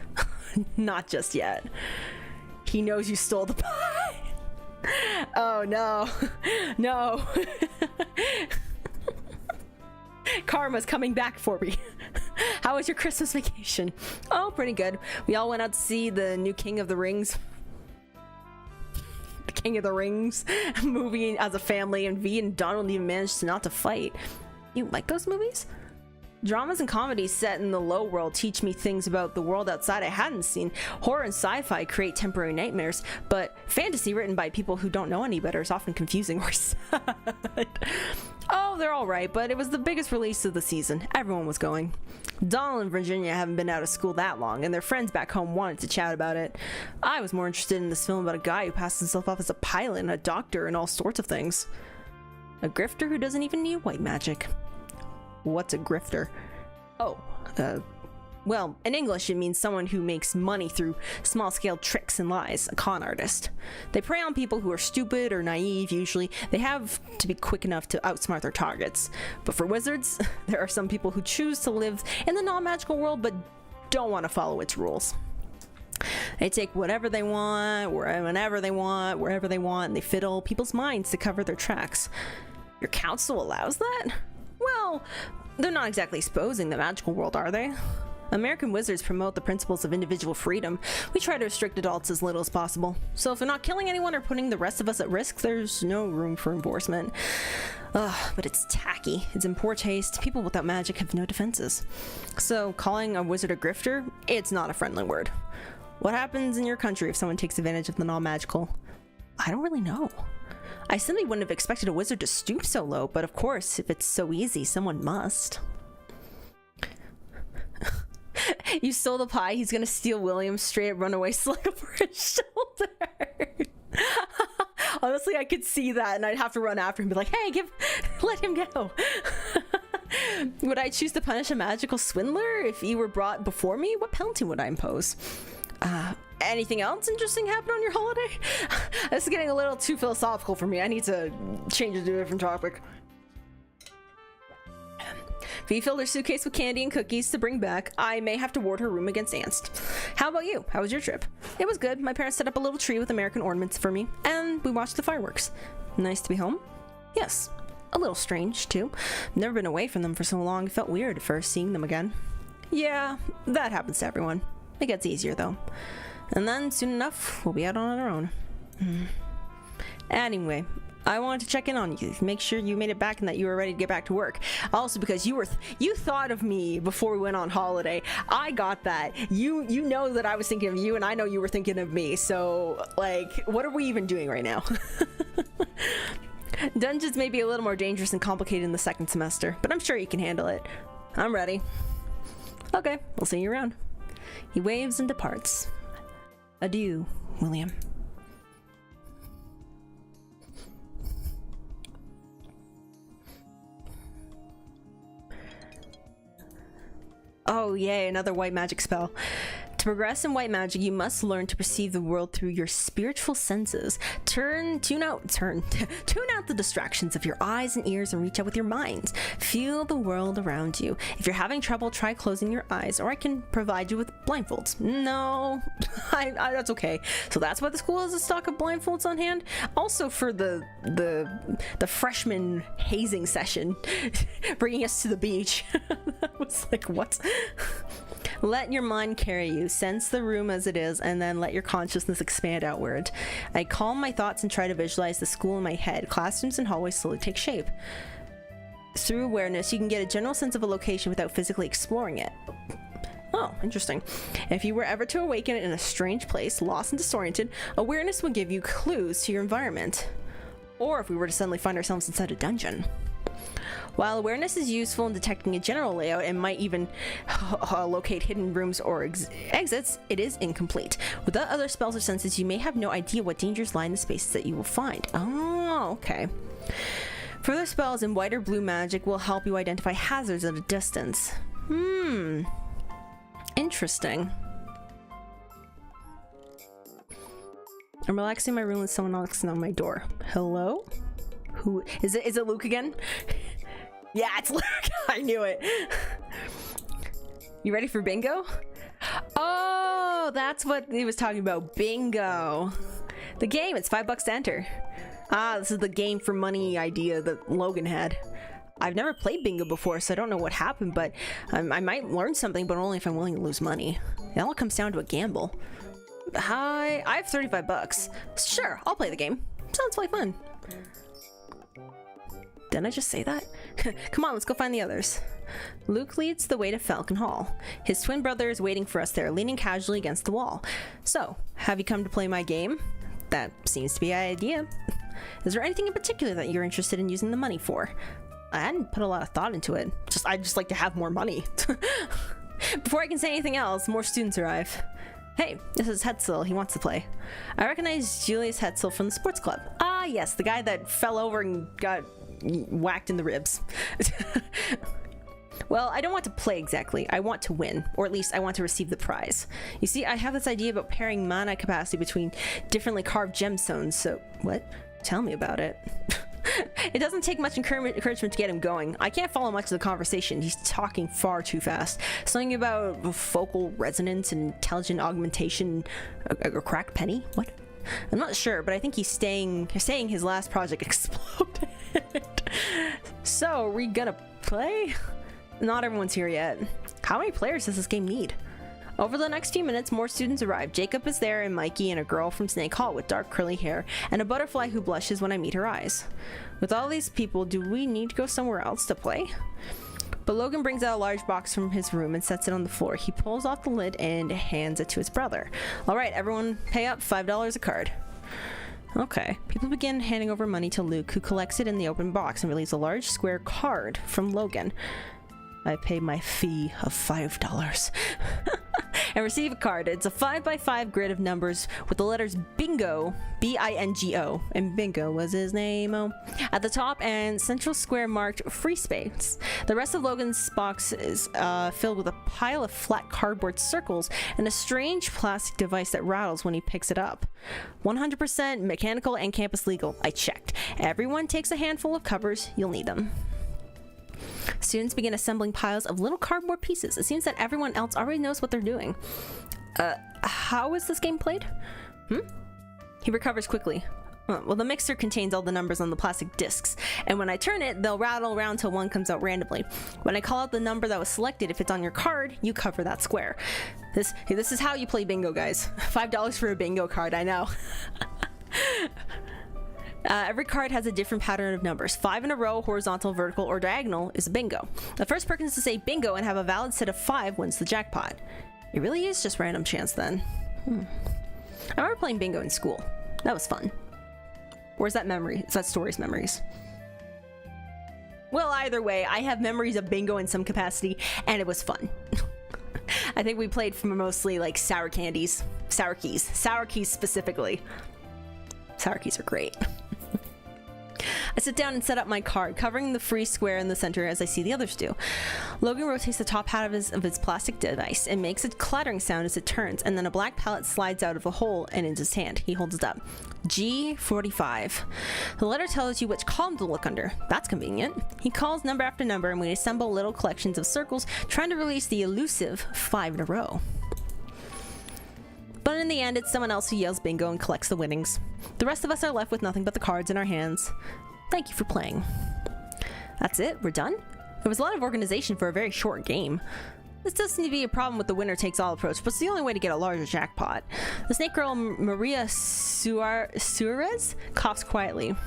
Not just yet. He knows you stole the pie. Oh no. No. Karma's coming back for me. How was your Christmas vacation? Oh, pretty good. We all went out to see the new King of the Rings. The King of the Rings movie as a family, and V and Donald even managed to not to fight. You like those movies? Dramas and comedies set in the low world teach me things about the world outside I hadn't seen. Horror and sci-fi create temporary nightmares, but fantasy written by people who don't know any better is often confusing or sad. Oh, they're alright, but it was the biggest release of the season. Everyone was going. Donald and Virginia haven't been out of school that long, and their friends back home wanted to chat about it. I was more interested in this film about a guy who passed himself off as a pilot and a doctor and all sorts of things. A grifter who doesn't even need white magic. What's a grifter? Oh, well, in English it means someone who makes money through small-scale tricks and lies, a con artist. They prey on people who are stupid or naive, usually. They have to be quick enough to outsmart their targets. But for wizards, there are some people who choose to live in the non-magical world but don't want to follow its rules. They take whatever they want, whenever they want, wherever they want, and they fiddle people's minds to cover their tracks. Your council allows that? Well, they're not exactly exposing the magical world, are they? American wizards promote the principles of individual freedom. We try to restrict adults as little as possible. So if they're not killing anyone or putting the rest of us at risk, there's no room for enforcement. Ugh, but it's tacky. It's in poor taste. People without magic have no defenses. So calling a wizard a grifter, it's not a friendly word. What happens in your country if someone takes advantage of the non-magical? I don't really know. I simply wouldn't have expected a wizard to stoop so low, but of course, if it's so easy, someone must. You stole the pie, he's gonna steal William's straight up runaway slug over his shoulder. Honestly, I could see that and I'd have to run after him and be like, hey, let him go. Would I choose to punish a magical swindler if he were brought before me? What penalty would I impose? Anything else interesting happen on your holiday? This is getting a little too philosophical for me. I need to change it to a different topic. V filled her suitcase with candy and cookies to bring back. I may have to ward her room against ants. How about you? How was your trip? It was good. My parents set up a little tree with American ornaments for me, and we watched the fireworks. Nice to be home? Yes. A little strange, too. Never been away from them for so long. It felt weird at first seeing them again. Yeah, that happens to everyone. It gets easier, though. And then, soon enough, we'll be out on our own. Anyway, I wanted to check in on you, make sure you made it back and that you were ready to get back to work. Also, because you thought of me before we went on holiday. I got that. You know that I was thinking of you, and I know you were thinking of me. So, like, what are we even doing right now? Dungeons may be a little more dangerous and complicated in the second semester, but I'm sure you can handle it. I'm ready. Okay, we'll see you around. He waves and departs. Adieu, William. Oh yay, another white magic spell. To progress in white magic, you must learn to perceive the world through your spiritual senses. Tune out the distractions of your eyes and ears and reach out with your mind. Feel the world around you. If you're having trouble, try closing your eyes, or I can provide you with blindfolds. No, that's okay. So that's why the school has a stock of blindfolds on hand. Also for the freshman hazing session, bringing us to the beach. That was like, what? Let your mind carry you, sense the room as it is, and then let your consciousness expand outward. I calm my thoughts and try to visualize the school in my head. Classrooms and hallways slowly take shape. Through awareness, you can get a general sense of a location without physically exploring it. Oh, interesting. If you were ever to awaken in a strange place, lost and disoriented, awareness will give you clues to your environment. Or if we were to suddenly find ourselves inside a dungeon. While awareness is useful in detecting a general layout and might even locate hidden rooms or exits, it is incomplete. Without other spells or senses, you may have no idea what dangers lie in the spaces that you will find. Oh, okay. Further spells in white or blue magic will help you identify hazards at a distance. Interesting. I'm relaxing in my room when someone knocks on my door. Hello? Who is it? Is it Luke again? Yeah, it's Luke. I knew it. You ready for bingo? Oh, that's what he was talking about. Bingo. The game, it's $5 to enter. Ah, this is the game for money idea that Logan had. I've never played bingo before, so I don't know what happened, but I might learn something, but only if I'm willing to lose money. It all comes down to a gamble. Hi, I have $35. Sure, I'll play the game. Sounds like fun. Didn't I just say that? Come on, let's go find the others. Luke leads the way to Falcon Hall. His twin brother is waiting for us there, leaning casually against the wall. So, have you come to play my game? That seems to be an idea. Is there anything in particular that you're interested in using the money for? I hadn't put a lot of thought into it. I'd just like to have more money. Before I can say anything else, more students arrive. Hey, this is Hetzel. He wants to play. I recognize Julius Hetzel from the sports club. Ah, yes, the guy that fell over and got whacked in the ribs. Well, I don't want to play exactly. I want to win, or at least I want to receive the prize. You see, I have this idea about pairing mana capacity between differently carved gemstones, so... What? Tell me about it. It doesn't take much encouragement to get him going. I can't follow much of the conversation. He's talking far too fast. Something about focal resonance and intelligent augmentation. A cracked penny? What? I'm not sure, but I think he's saying his last project exploded. So, are we gonna play? Not everyone's here yet. How many players does this game need? Over the next few minutes, more students arrive. Jacob is there, and Mikey, and a girl from Snake Hall with dark curly hair, and a butterfly who blushes when I meet her eyes. With all these people, do we need to go somewhere else to play? But Logan brings out a large box from his room and sets it on the floor. He pulls off the lid and hands it to his brother. All right, everyone pay up, $5 a card. Okay, people begin handing over money to Luke, who collects it in the open box and releases a large square card from Logan. I pay my fee of $5 and receive a card. It's a 5x5 grid of numbers with the letters bingo, B-I-N-G-O, and bingo was his name, at the top, and central square marked free space. The rest of Logan's box is filled with a pile of flat cardboard circles and a strange plastic device that rattles when he picks it up. 100% mechanical and campus legal. I checked. Everyone takes a handful of covers. You'll need them. Students begin assembling piles of little cardboard pieces. It seems that everyone else already knows what they're doing. How is this game played? He recovers quickly. Well, the mixer contains all the numbers on the plastic discs, and when I turn it, they'll rattle around till one comes out randomly. When I call out the number that was selected, if it's on your card, you cover that square. This is how you play bingo, guys. $5 for a bingo card, I know. Every card has a different pattern of numbers. 5 in a row, horizontal, vertical, or diagonal is a bingo. The first person to say bingo and have a valid set of 5 wins the jackpot. It really is just random chance then. I remember playing bingo in school. That was fun. Or is that memory? Is that Stories memories? Well, either way, I have memories of bingo in some capacity, and it was fun. I think we played for mostly like sour candies. Sour keys specifically. Sour keys are great. I sit down and set up my card, covering the free square in the center as I see the others do. Logan rotates the top hat of his plastic device and makes a clattering sound as it turns, and then a black pellet slides out of a hole and into his hand. He holds it up. G45. The letter tells you which column to look under. That's convenient. He calls number after number, and we assemble little collections of circles, trying to release the elusive 5 in a row. But in the end, it's someone else who yells bingo and collects the winnings. The rest of us are left with nothing but the cards in our hands. Thank you for playing. That's it? We're done? There was a lot of organization for a very short game. This does seem to be a problem with the winner takes all approach, but it's the only way to get a larger jackpot. The snake girl Maria Suarez coughs quietly.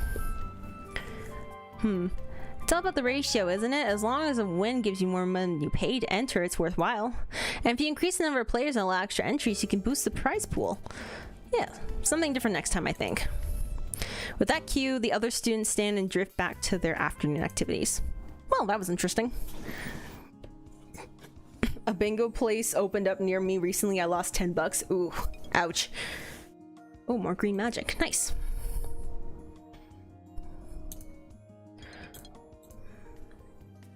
It's all about the ratio, isn't it? As long as a win gives you more money than you pay to enter, it's worthwhile. And if you increase the number of players and allow extra entries, you can boost the prize pool. Yeah, something different next time, I think. With that cue, the other students stand and drift back to their afternoon activities. Well, that was interesting. A bingo place opened up near me recently. I lost $10. Ooh, ouch. Oh, more green magic. Nice.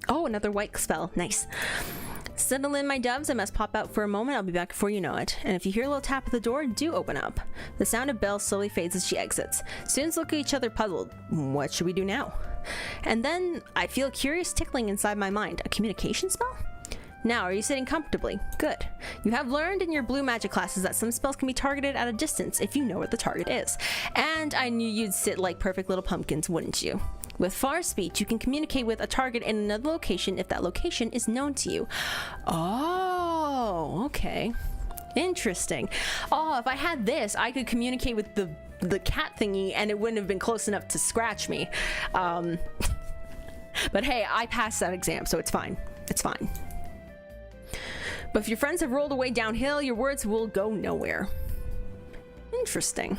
Oh, another white spell. Nice. Settle in, my doves. I must pop out for a moment. I'll be back before you know it. And if you hear a little tap at the door, do open up. The sound of bells slowly fades as she exits. Students look at each other puzzled. What should we do now? And then I feel a curious tickling inside my mind. A communication spell? Now, are you sitting comfortably? Good. You have learned in your blue magic classes that some spells can be targeted at a distance if you know what the target is. And I knew you'd sit like perfect little pumpkins, wouldn't you? With far speech, you can communicate with a target in another location if that location is known to you. Oh, okay. Interesting. Oh, if I had this, I could communicate with the cat thingy and it wouldn't have been close enough to scratch me. But hey, I passed that exam, so it's fine. It's fine. But if your friends have rolled away downhill, your words will go nowhere. Interesting.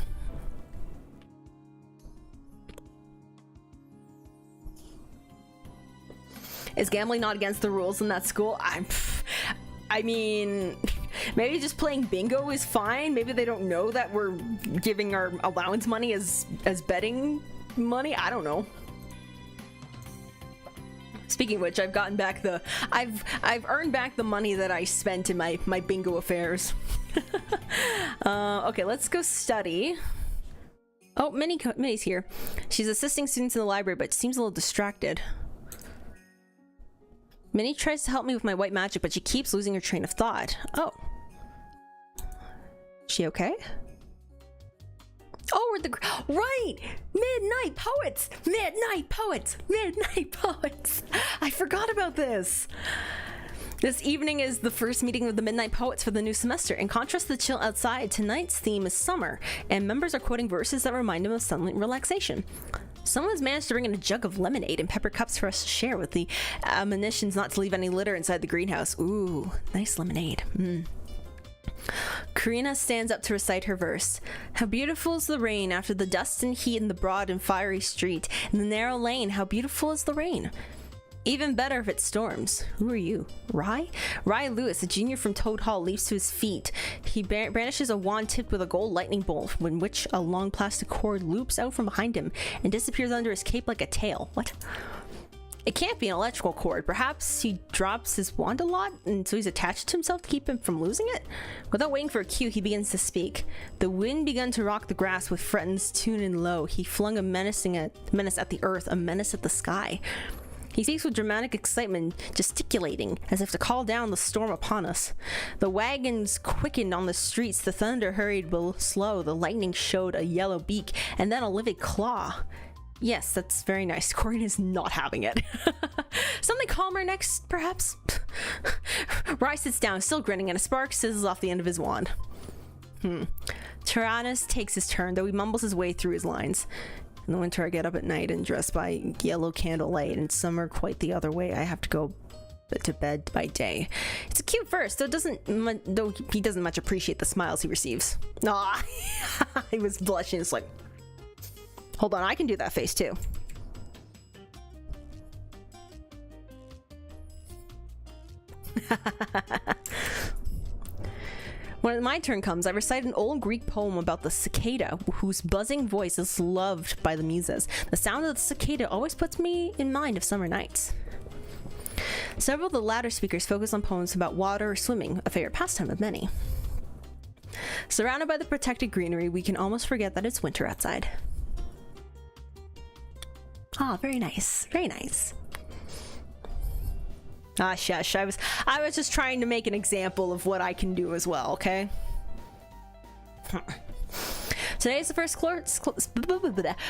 Is gambling not against the rules in that school? I mean, maybe just playing bingo is fine. Maybe they don't know that we're giving our allowance money as betting money. I don't know. Speaking of which, I've gotten back I've earned back the money that I spent in my bingo affairs. Okay, let's go study. Oh, Minnie's here. She's assisting students in the library, but seems a little distracted. Minnie tries to help me with my white magic, but she keeps losing her train of thought. Oh. She okay? Oh, we're right! Midnight Poets! Midnight Poets! Midnight Poets! I forgot about this! This evening is the first meeting of the Midnight Poets for the new semester. In contrast to the chill outside, tonight's theme is summer, and members are quoting verses that remind them of sunlight and relaxation. Someone's managed to bring in a jug of lemonade and pepper cups for us to share with the admonitions not to leave any litter inside the greenhouse. Ooh, nice lemonade. Karina stands up to recite her verse. How beautiful is the rain after the dust and heat in the broad and fiery street. In the narrow lane, how beautiful is the rain. Even better if it storms. Who are you? Rye? Rye Lewis, a junior from Toad Hall, leaps to his feet. He brandishes a wand tipped with a gold lightning bolt, in which a long plastic cord loops out from behind him and disappears under his cape like a tail. What? It can't be an electrical cord. Perhaps he drops his wand a lot, and so he's attached to himself to keep him from losing it? Without waiting for a cue, he begins to speak. The wind began to rock the grass with friends tuned and low. He flung a menace at the earth, a menace at the sky. He speaks with dramatic excitement, gesticulating, as if to call down the storm upon us. The wagons quickened on the streets, the thunder hurried slow, the lightning showed a yellow beak, and then a livid claw. Yes, that's very nice. Corin is not having it. Something calmer next, perhaps? Rye sits down, still grinning, and a spark sizzles off the end of his wand. Tyrannus takes his turn, though he mumbles his way through his lines. In the winter, I get up at night and dress by yellow candlelight. In summer, quite the other way. I have to go to bed by day. It's a cute verse, though he doesn't much appreciate the smiles he receives. Aw, he was blushing. It's like, hold on, I can do that face too. When my turn comes, I recite an old Greek poem about the cicada, whose buzzing voice is loved by the muses. The sound of the cicada always puts me in mind of summer nights. Several of the latter speakers focus on poems about water or swimming, a favorite pastime of many. Surrounded by the protected greenery, we can almost forget that it's winter outside. Ah, very nice. Very nice. Ah, shush. I was just trying to make an example of what I can do as well, okay? Today is the first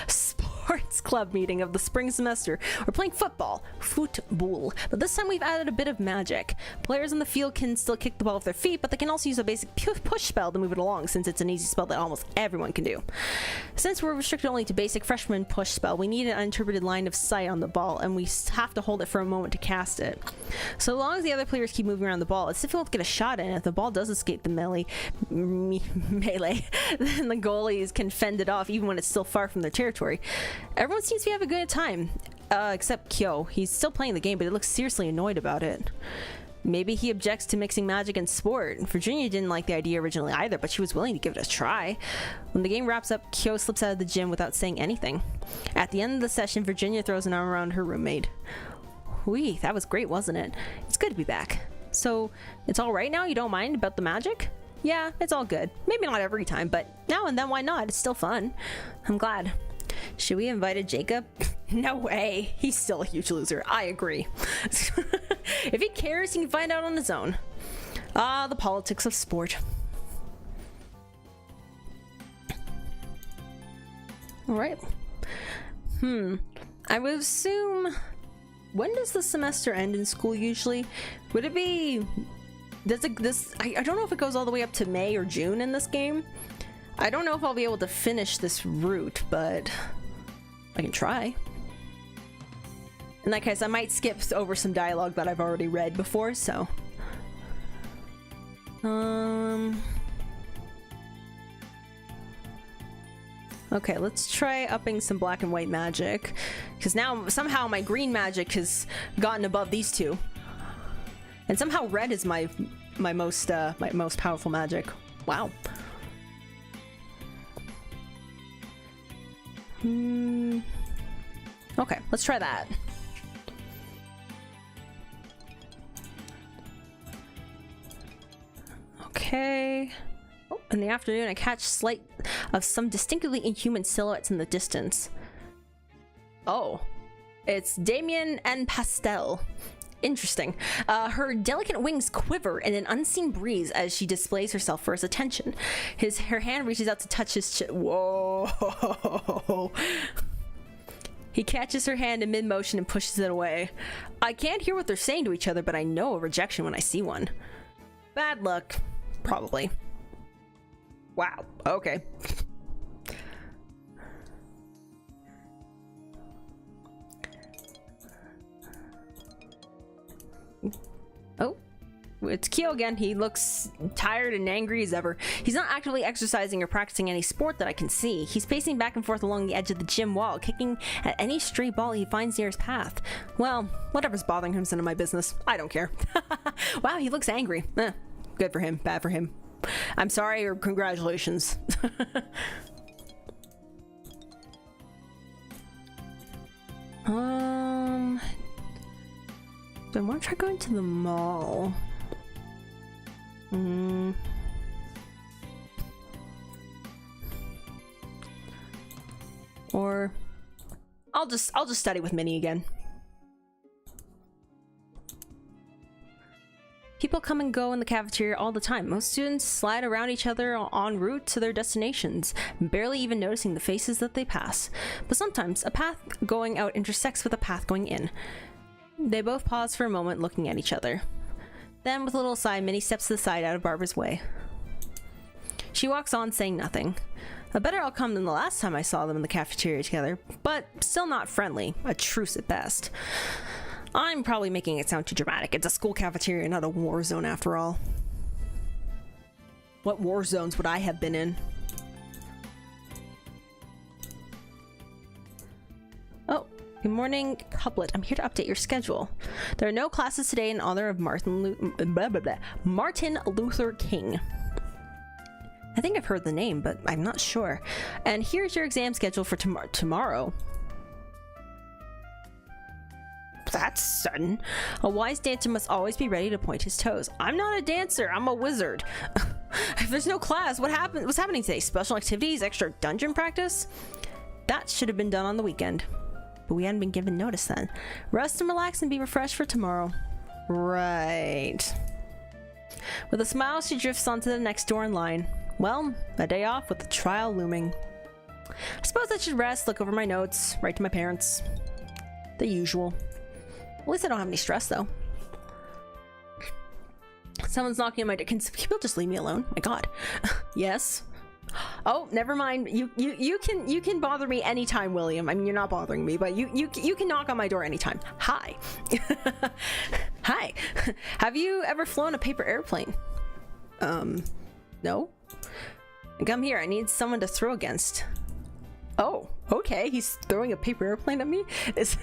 sports club meeting of the spring semester. We're playing football, but this time we've added a bit of magic. Players in the field can still kick the ball with their feet, but they can also use a basic push spell to move it along, since it's an easy spell that almost everyone can do. Since we're restricted only to basic freshman push spell, we need an uninterpreted line of sight on the ball, and we have to hold it for a moment to cast it. So long as the other players keep moving around the ball, it's difficult to get a shot in. If the ball does escape the melee, then the goalies can fend it off even when it's still far from their territory. Everyone seems to be having a good time, except Kyo. He's still playing the game, but he looks seriously annoyed about it. Maybe he objects to mixing magic and sport. Virginia didn't like the idea originally either, but she was willing to give it a try. When the game wraps up, Kyo slips out of the gym without saying anything. At the end of the session, Virginia throws an arm around her roommate. Whee, that was great, wasn't it? It's good to be back. So, it's all right now? You don't mind about the magic? Yeah, it's all good. Maybe not every time, but now and then, why not? It's still fun. I'm glad. Should we invite Jacob? No way. He's still a huge loser. I agree. If he cares, he can find out on his own. Ah, the politics of sport. Alright. I would assume... When does the semester end in school usually? Would it be... I don't know if it goes all the way up to May or June in this game. I don't know if I'll be able to finish this route, but I can try. In that case, I might skip over some dialogue that I've already read before, so... Okay, let's try upping some black and white magic. Because now, somehow, my green magic has gotten above these two. And somehow red is my most powerful magic. Wow. Okay, let's try that. Okay. Oh, in the afternoon, I catch sight of some distinctly inhuman silhouettes in the distance. Oh, it's Damien and Pastel. Interesting. Her delicate wings quiver in an unseen breeze as she displays herself for his attention. Her hand reaches out to touch his Whoa! He catches her hand in mid-motion and pushes it away. I can't hear what they're saying to each other, but I know a rejection when I see one. Bad luck. Probably. Wow. Okay. Oh, it's Kyo again. He looks tired and angry as ever. He's not actively exercising or practicing any sport that I can see. He's pacing back and forth along the edge of the gym wall, kicking at any stray ball he finds near his path. Well, whatever's bothering him's none of my business. I don't care. Wow, he looks angry. Good for him, bad for him. I'm sorry or congratulations. Do I want to try going to the mall? Or I'll just study with Minnie again. People come and go in the cafeteria all the time. Most students slide around each other en route to their destinations, barely even noticing the faces that they pass. But sometimes, a path going out intersects with a path going in. They both pause for a moment, looking at each other. Then, with a little sigh, Minnie steps to the side out of Barbara's way. She walks on, saying nothing. A better outcome than the last time I saw them in the cafeteria together, but still not friendly. A truce at best. I'm probably making it sound too dramatic. It's a school cafeteria, not a war zone after all. What war zones would I have been in? Oh, good morning, Couplet. I'm here to update your schedule. There are no classes today in honor of Martin Luther King. I think I've heard the name, but I'm not sure. And here's your exam schedule for tomorrow. That's sudden. A wise dancer must always be ready to point his toes. I'm not a dancer, I'm a wizard. If there's no class, what's happening today? Special activities, extra dungeon practice? That should have been done on the weekend. But we hadn't been given notice then. Rest and relax and be refreshed for tomorrow. Right. With a smile, she drifts onto the next door in line. Well, a day off with the trial looming. I suppose I should rest, look over my notes, write to my parents. The usual. At least I don't have any stress, though. Someone's knocking on my door. Can people just leave me alone? My God. Yes. Oh, never mind. You can bother me anytime, William. I mean, you're not bothering me, but you can knock on my door anytime. Hi. Hi. Have you ever flown a paper airplane? No. Come here. I need someone to throw against. Oh, okay. He's throwing a paper airplane at me. Is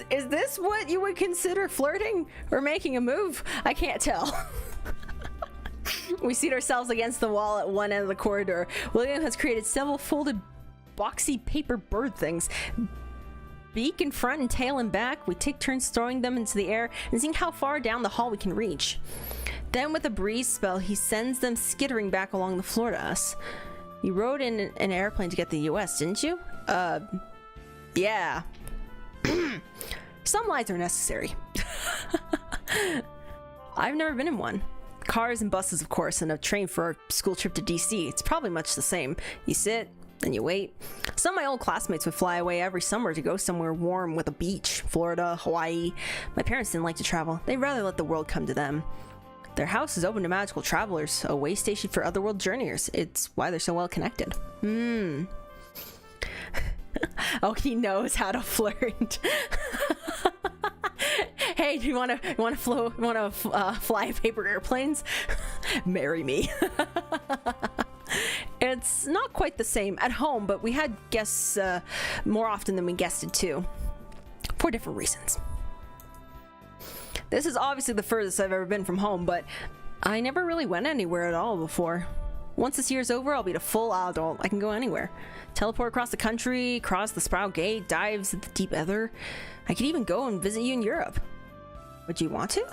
this what you would consider flirting or making a move? I can't tell. We seat ourselves against the wall at one end of the corridor. William has created several folded boxy paper bird things. Beak in front and tail in back. We take turns throwing them into the air and seeing how far down the hall we can reach. Then with a breeze spell, he sends them skittering back along the floor to us. You rode in an airplane to get to the US, didn't you? Yeah. Some lies are necessary. I've never been in one. Cars and buses, of course, and a train for a school trip to DC. It's probably much the same. You sit, then you wait. Some of my old classmates would fly away every summer to go somewhere warm with a beach. Florida, Hawaii. My parents didn't like to travel. They'd rather let the world come to them. Their house is open to magical travelers, a way station for otherworld journeyers. It's why they're so well connected. Oh, he knows how to flirt. Hey, do you want to fly paper airplanes? Marry me. It's not quite the same at home, but we had guests more often than we guested too, for different reasons. This is obviously the furthest I've ever been from home, but I never really went anywhere at all before. Once this year's over, I'll be a full adult. I can go anywhere. Teleport across the country, cross the Sprout Gate, dives at the deep ether. I could even go and visit you in Europe. Would you want to?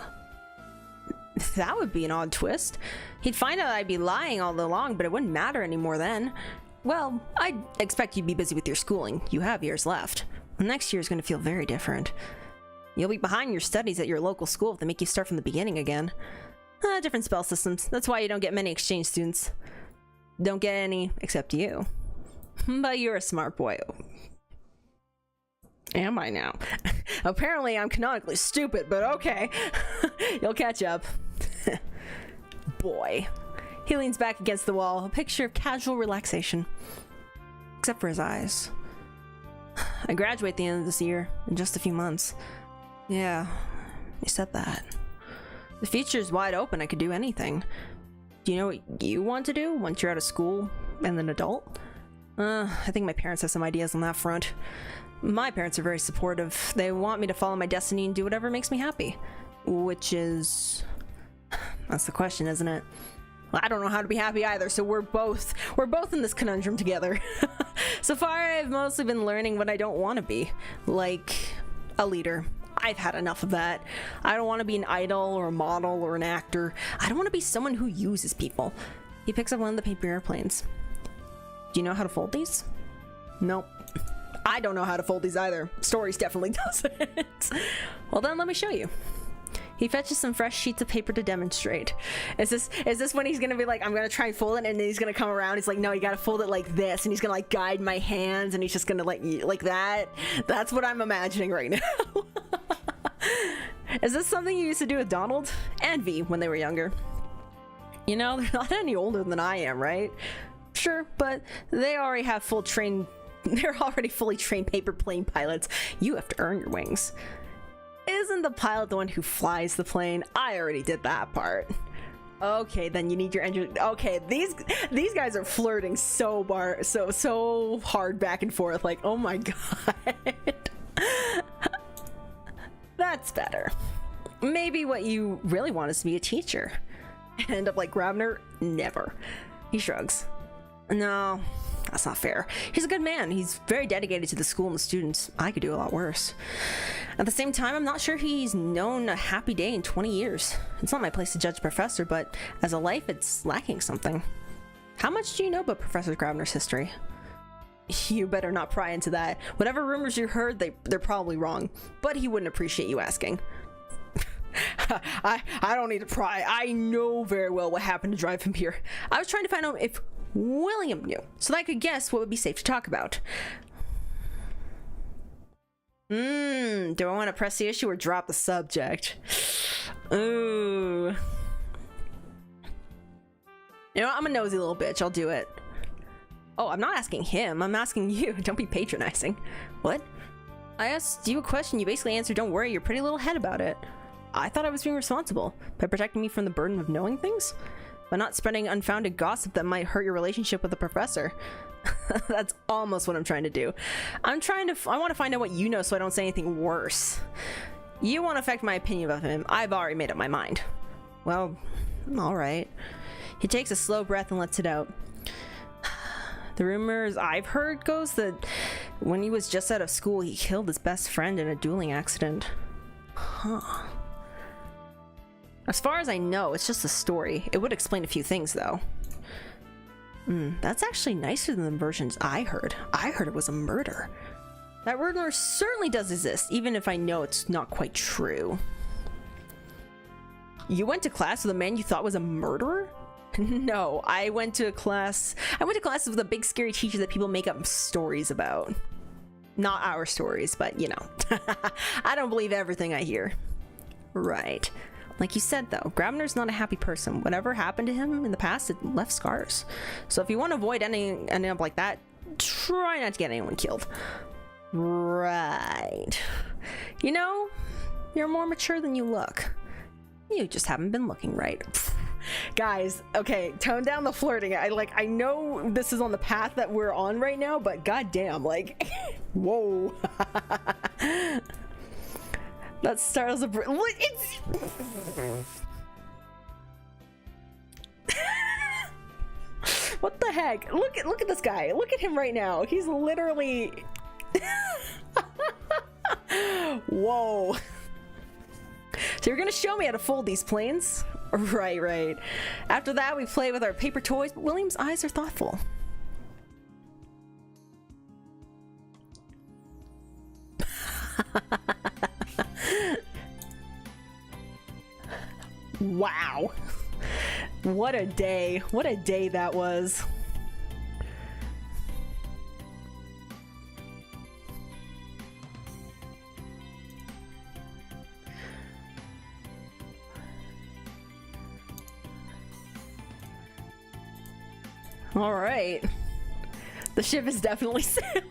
That would be an odd twist. He'd find out I'd be lying all along, but it wouldn't matter anymore then. Well, I'd expect you'd be busy with your schooling. You have years left. Next year's going to feel very different. You'll be behind your studies at your local school if they make you start from the beginning again. Different spell systems. That's why you don't get many exchange students. Don't get any except you. But you're a smart boy. Am I now? Apparently I'm canonically stupid, but okay. You'll catch up. Boy. He leans back against the wall, a picture of casual relaxation. Except for his eyes. I graduate at the end of this year, in just a few months. Yeah, you said that. The future's wide open. I could do anything. Do you know what you want to do once you're out of school and an adult? I think my parents have some ideas on that front. My parents are very supportive. They want me to follow my destiny and do whatever makes me happy. Which is... That's the question, isn't it? Well, I don't know how to be happy either, so we're both in this conundrum together. So far, I've mostly been learning what I don't want to be. Like, a leader. I've had enough of that. I don't want to be an idol or a model or an actor. I don't want to be someone who uses people. He picks up one of the paper airplanes. Do you know how to fold these? Nope. I don't know how to fold these either. Stories definitely doesn't. Well then, let me show you. He fetches some fresh sheets of paper to demonstrate. Is this when he's gonna be like, I'm gonna try and fold it, and then he's gonna come around, he's like, no, you gotta fold it like this, and he's gonna like guide my hands, and he's just gonna like that? That's what I'm imagining right now. Is this something you used to do with Donald and V when they were younger? You know, they're not any older than I am, right? Sure, but they already have they're already fully trained paper plane pilots. You have to earn your wings. Isn't the pilot the one who flies the plane? I already did that part. Okay, then you need your engine. Okay, these guys are flirting so hard back and forth. Like, oh my god. That's better. Maybe what you really want is to be a teacher. End up like Grabner? Never. He shrugs. No, that's not fair. He's a good man. He's very dedicated to the school and the students. I could do a lot worse. At the same time, I'm not sure he's known a happy day in 20 years. It's not my place to judge a professor, but as a life, it's lacking something. How much do you know about Professor Grabner's history? You better not pry into that. Whatever rumors you heard, they're probably wrong. But he wouldn't appreciate you asking. I don't need to pry. I know very well what happened to drive him here. I was trying to find out if William knew, so that I could guess what would be safe to talk about. Do I want to press the issue or drop the subject? Ooh. You know what? I'm a nosy little bitch. I'll do it. Oh, I'm not asking him. I'm asking you. Don't be patronizing. What? I asked you a question. You basically answered, don't worry your pretty little head about it. I thought I was being responsible by protecting me from the burden of knowing things, by not spreading unfounded gossip that might hurt your relationship with the professor. That's almost what I'm trying to do. I want to find out what you know so I don't say anything worse. You won't affect my opinion of him. I've already made up my mind. Well, all right. He takes a slow breath and lets it out. The rumors I've heard goes that when he was just out of school, he killed his best friend in a dueling accident. Huh. As far as I know, it's just a story. It would explain a few things, though. That's actually nicer than the versions I heard. I heard it was a murder. That rumor certainly does exist, even if I know it's not quite true. You went to class with a man you thought was a murderer? No, I went to class with a big scary teacher that people make up stories about. Not our stories, but you know. I don't believe everything I hear. Right. Like you said though, Gravener's not a happy person. Whatever happened to him in the past, it left scars. So if you want to avoid ending up like that, try not to get anyone killed. Right. You know, you're more mature than you look. You just haven't been looking right. Guys, okay, tone down the flirting. I know this is on the path that we're on right now, but goddamn, like, whoa. That starts a it's what the heck? Look at this guy. Look at him right now. He's literally whoa. So you're gonna show me how to fold these planes? Right. After that, we play with our paper toys, but William's eyes are thoughtful. Wow. What a day. What a day that was. All right. The ship is definitely sailing.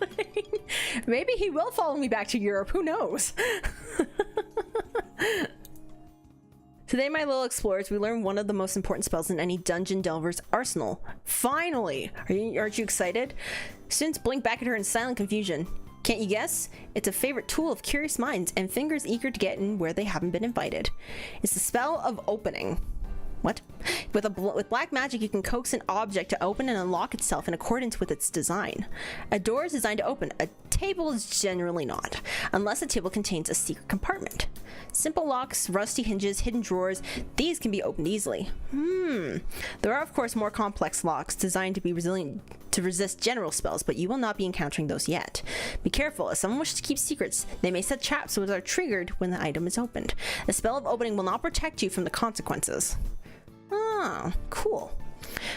Maybe he will follow me back to Europe. Who knows? Today, my little explorers, we learned one of the most important spells in any dungeon delver's arsenal. Finally! Aren't you excited? Students blink back at her in silent confusion. Can't you guess? It's a favorite tool of curious minds and fingers eager to get in where they haven't been invited. It's the spell of opening. What? With black magic, you can coax an object to open and unlock itself in accordance with its design. A door is designed to open. A table is generally not, unless the table contains a secret compartment. Simple locks, rusty hinges, hidden drawers, these can be opened easily. There are, of course, more complex locks designed to be resilient to resist general spells, but you will not be encountering those yet. Be careful, if someone wishes to keep secrets, they may set traps which are triggered when the item is opened. The spell of opening will not protect you from the consequences. Ah, cool.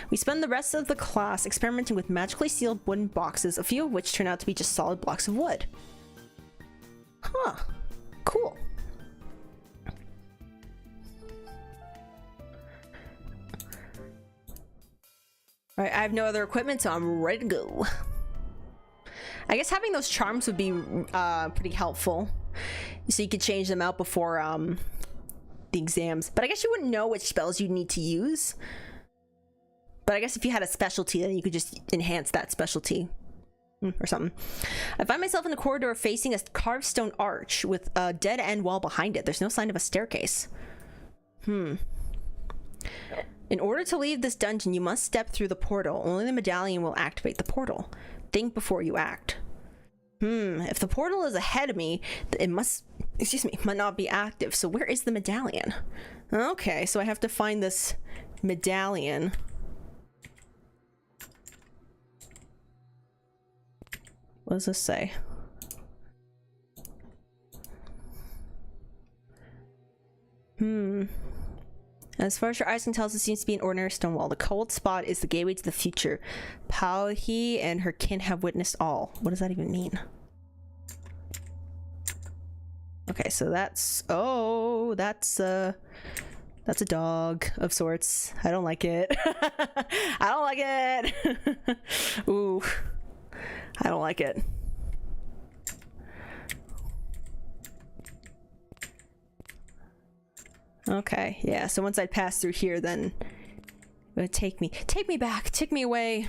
We spend the rest of the class experimenting with magically sealed wooden boxes, a few of which turn out to be just solid blocks of wood. Huh. Cool. Alright, I have no other equipment, so I'm ready to go. I guess having those charms would be pretty helpful. So you could change them out before the exams. But I guess you wouldn't know which spells you'd need to use. But I guess if you had a specialty, then you could just enhance that specialty. Or something. I find myself in a corridor facing a carved stone arch with a dead end wall behind it. There's no sign of a staircase. In order to leave this dungeon, you must step through the portal. Only the medallion will activate the portal. Think before you act. If the portal is ahead of me, it might not be active. So where is the medallion? Okay, so I have to find this medallion. What does this say? As far as your eyes can tell, it seems to be an ordinary stone wall. The cold spot is the gateway to the future. Pauhi and her kin have witnessed all. What does that even mean? Okay, so that's... Oh, that's a dog of sorts. I don't like it. I don't like it. Ooh. I don't like it. Okay, yeah, so once I pass through here, then it would take me back, take me away.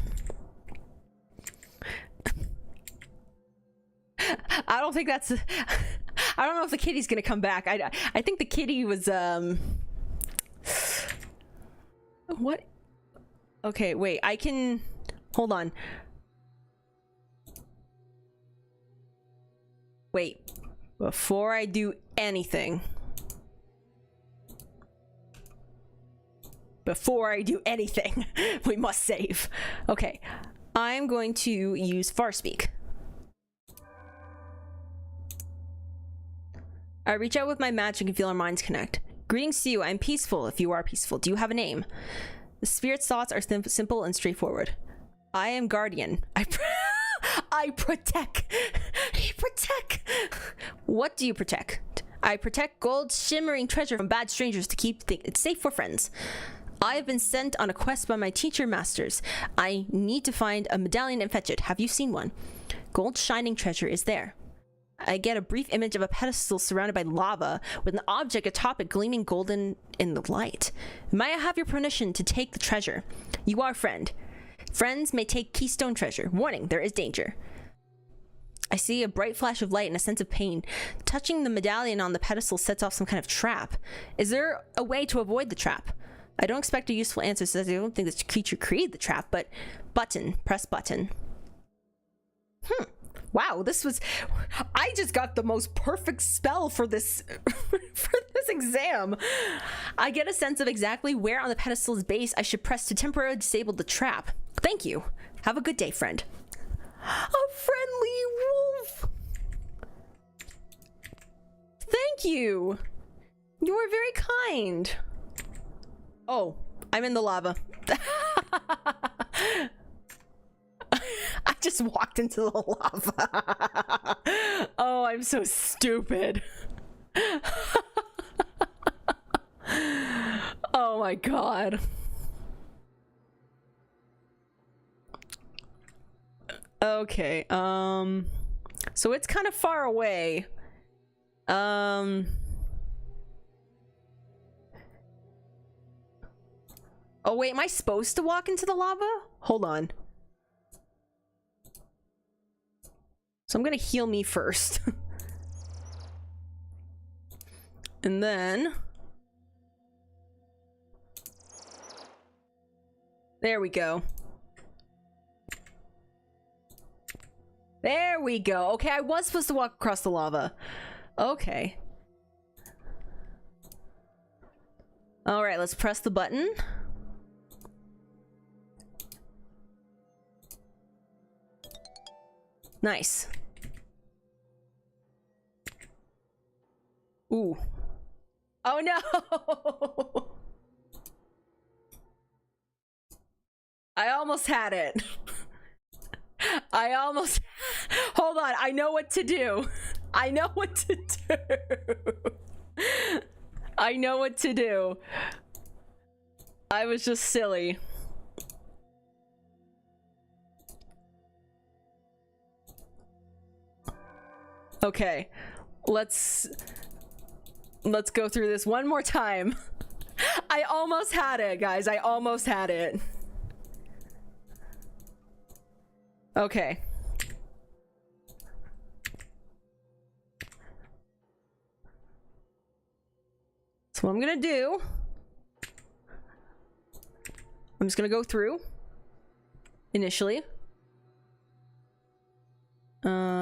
I don't think that's I don't know if the kitty's gonna come back. I think the kitty was what? Okay, wait, I can hold on. Wait, before I do anything. before I do anything, we must save. Okay, I'm going to use Farspeak. I reach out with my magic and feel our minds connect. Greetings to you. I'm peaceful if you are peaceful. Do you have a name? The spirit's thoughts are simple and straightforward. I am guardian. I protect. Protect. What do you protect? I protect gold shimmering treasure from bad strangers to keep it safe for friends. I have been sent on a quest by my teacher masters. I need to find a medallion and fetch it. Have you seen one? Gold shining treasure is there. I get a brief image of a pedestal surrounded by lava with an object atop it gleaming golden in the light. May I have your permission to take the treasure? You are friend. Friends may take keystone treasure. Warning, there is danger. I see a bright flash of light and a sense of pain. Touching the medallion on the pedestal sets off some kind of trap. Is there a way to avoid the trap? I don't expect a useful answer since I don't think this creature created the trap, but button. Press button. Wow, this was... I just got the most perfect spell for this for this exam. I get a sense of exactly where on the pedestal's base I should press to temporarily disable the trap. Thank you. Have a good day, friend. A friendly wolf! Thank you! You are very kind. Oh, I'm in the lava. I just walked into the lava. Oh, I'm so stupid. Oh my god. Okay, so it's kind of far away. Oh wait, am I supposed to walk into the lava? Hold on. So I'm gonna heal me first. And then... there we go. There we go. Okay, I was supposed to walk across the lava. Okay. Alright, let's press the button. Nice. Ooh. Oh no! I almost had it. I almost... hold on, I know what to do. I know what to do. I know what to do. I was just silly. Okay, let's go through this one more time. I almost had it, guys. I almost had it. Okay. So what I'm gonna do, I'm just gonna go through initially.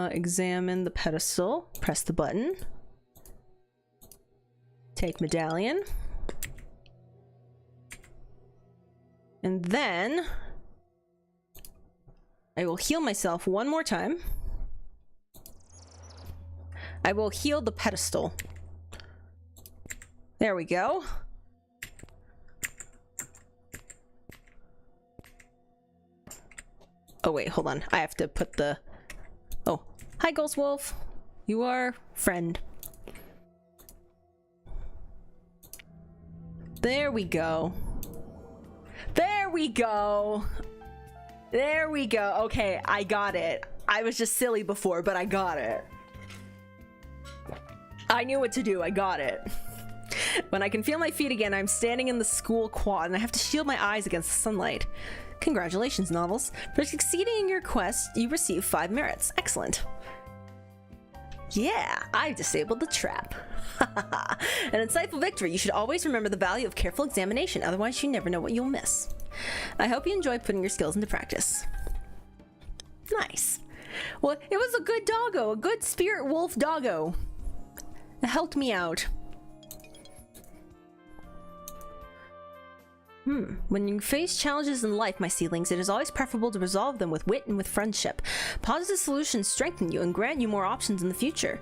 Examine the pedestal, press the button, take medallion, and then I will heal myself one more time. I will heal the pedestal. There we go. Oh wait, hold on. I have to put the... oh, hi Ghost Wolf. You are friend. There we go. There we go. There we go. Okay, I got it. I was just silly before, but I got it. I knew what to do. I got it. When I can feel my feet again, I'm standing in the school quad and I have to shield my eyes against the sunlight. Congratulations, Novels. For succeeding in your quest, you receive 5 merits. Excellent. Yeah, I've disabled the trap. An insightful victory. You should always remember the value of careful examination, otherwise you never know what you'll miss. I hope you enjoy putting your skills into practice. Nice. Well, it was a good doggo, a good spirit wolf doggo. It helped me out. When you face challenges in life, my seedlings, it is always preferable to resolve them with wit and with friendship. Positive solutions strengthen you and grant you more options in the future.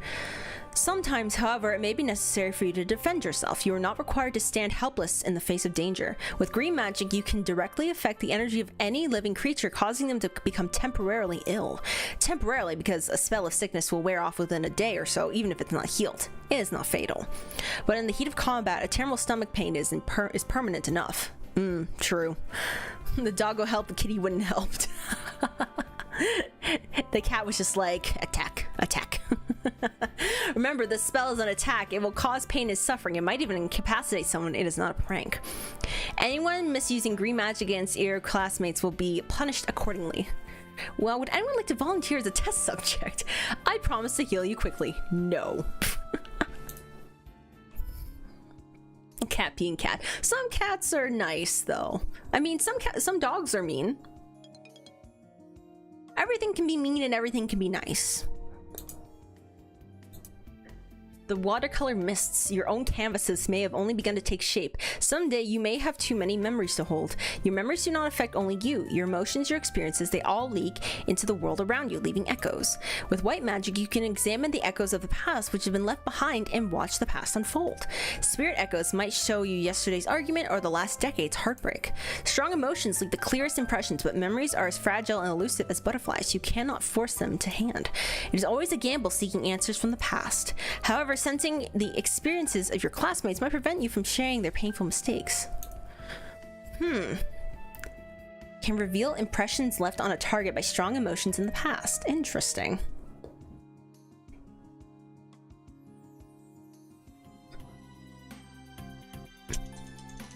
Sometimes, however, it may be necessary for you to defend yourself. You are not required to stand helpless in the face of danger. With green magic, you can directly affect the energy of any living creature, causing them to become temporarily ill. Temporarily, because a spell of sickness will wear off within a day or so, even if it's not healed. It is not fatal. But in the heat of combat, a terrible stomach pain is permanent enough. True. The dog will help, the kitty wouldn't help. The cat was just like, attack, attack. Remember, this spell is an attack. It will cause pain and suffering. It might even incapacitate someone. It is not a prank. Anyone misusing green magic against your classmates will be punished accordingly. Well, would anyone like to volunteer as a test subject? I promise to heal you quickly. No. Cat being cat. Some cats are nice, though. I mean, some dogs are mean. Everything can be mean and everything can be nice. The watercolor mists, your own canvases, may have only begun to take shape. Someday you may have too many memories to hold. Your memories do not affect only you. Your emotions, your experiences, they all leak into the world around you, leaving echoes. With white magic, you can examine the echoes of the past which have been left behind and watch the past unfold. Spirit echoes might show you yesterday's argument or the last decade's heartbreak. Strong emotions leave the clearest impressions, but memories are as fragile and elusive as butterflies. You cannot force them to hand. It is always a gamble seeking answers from the past. However, sensing the experiences of your classmates might prevent you from sharing their painful mistakes. Can reveal impressions left on a target by strong emotions in the past. Interesting.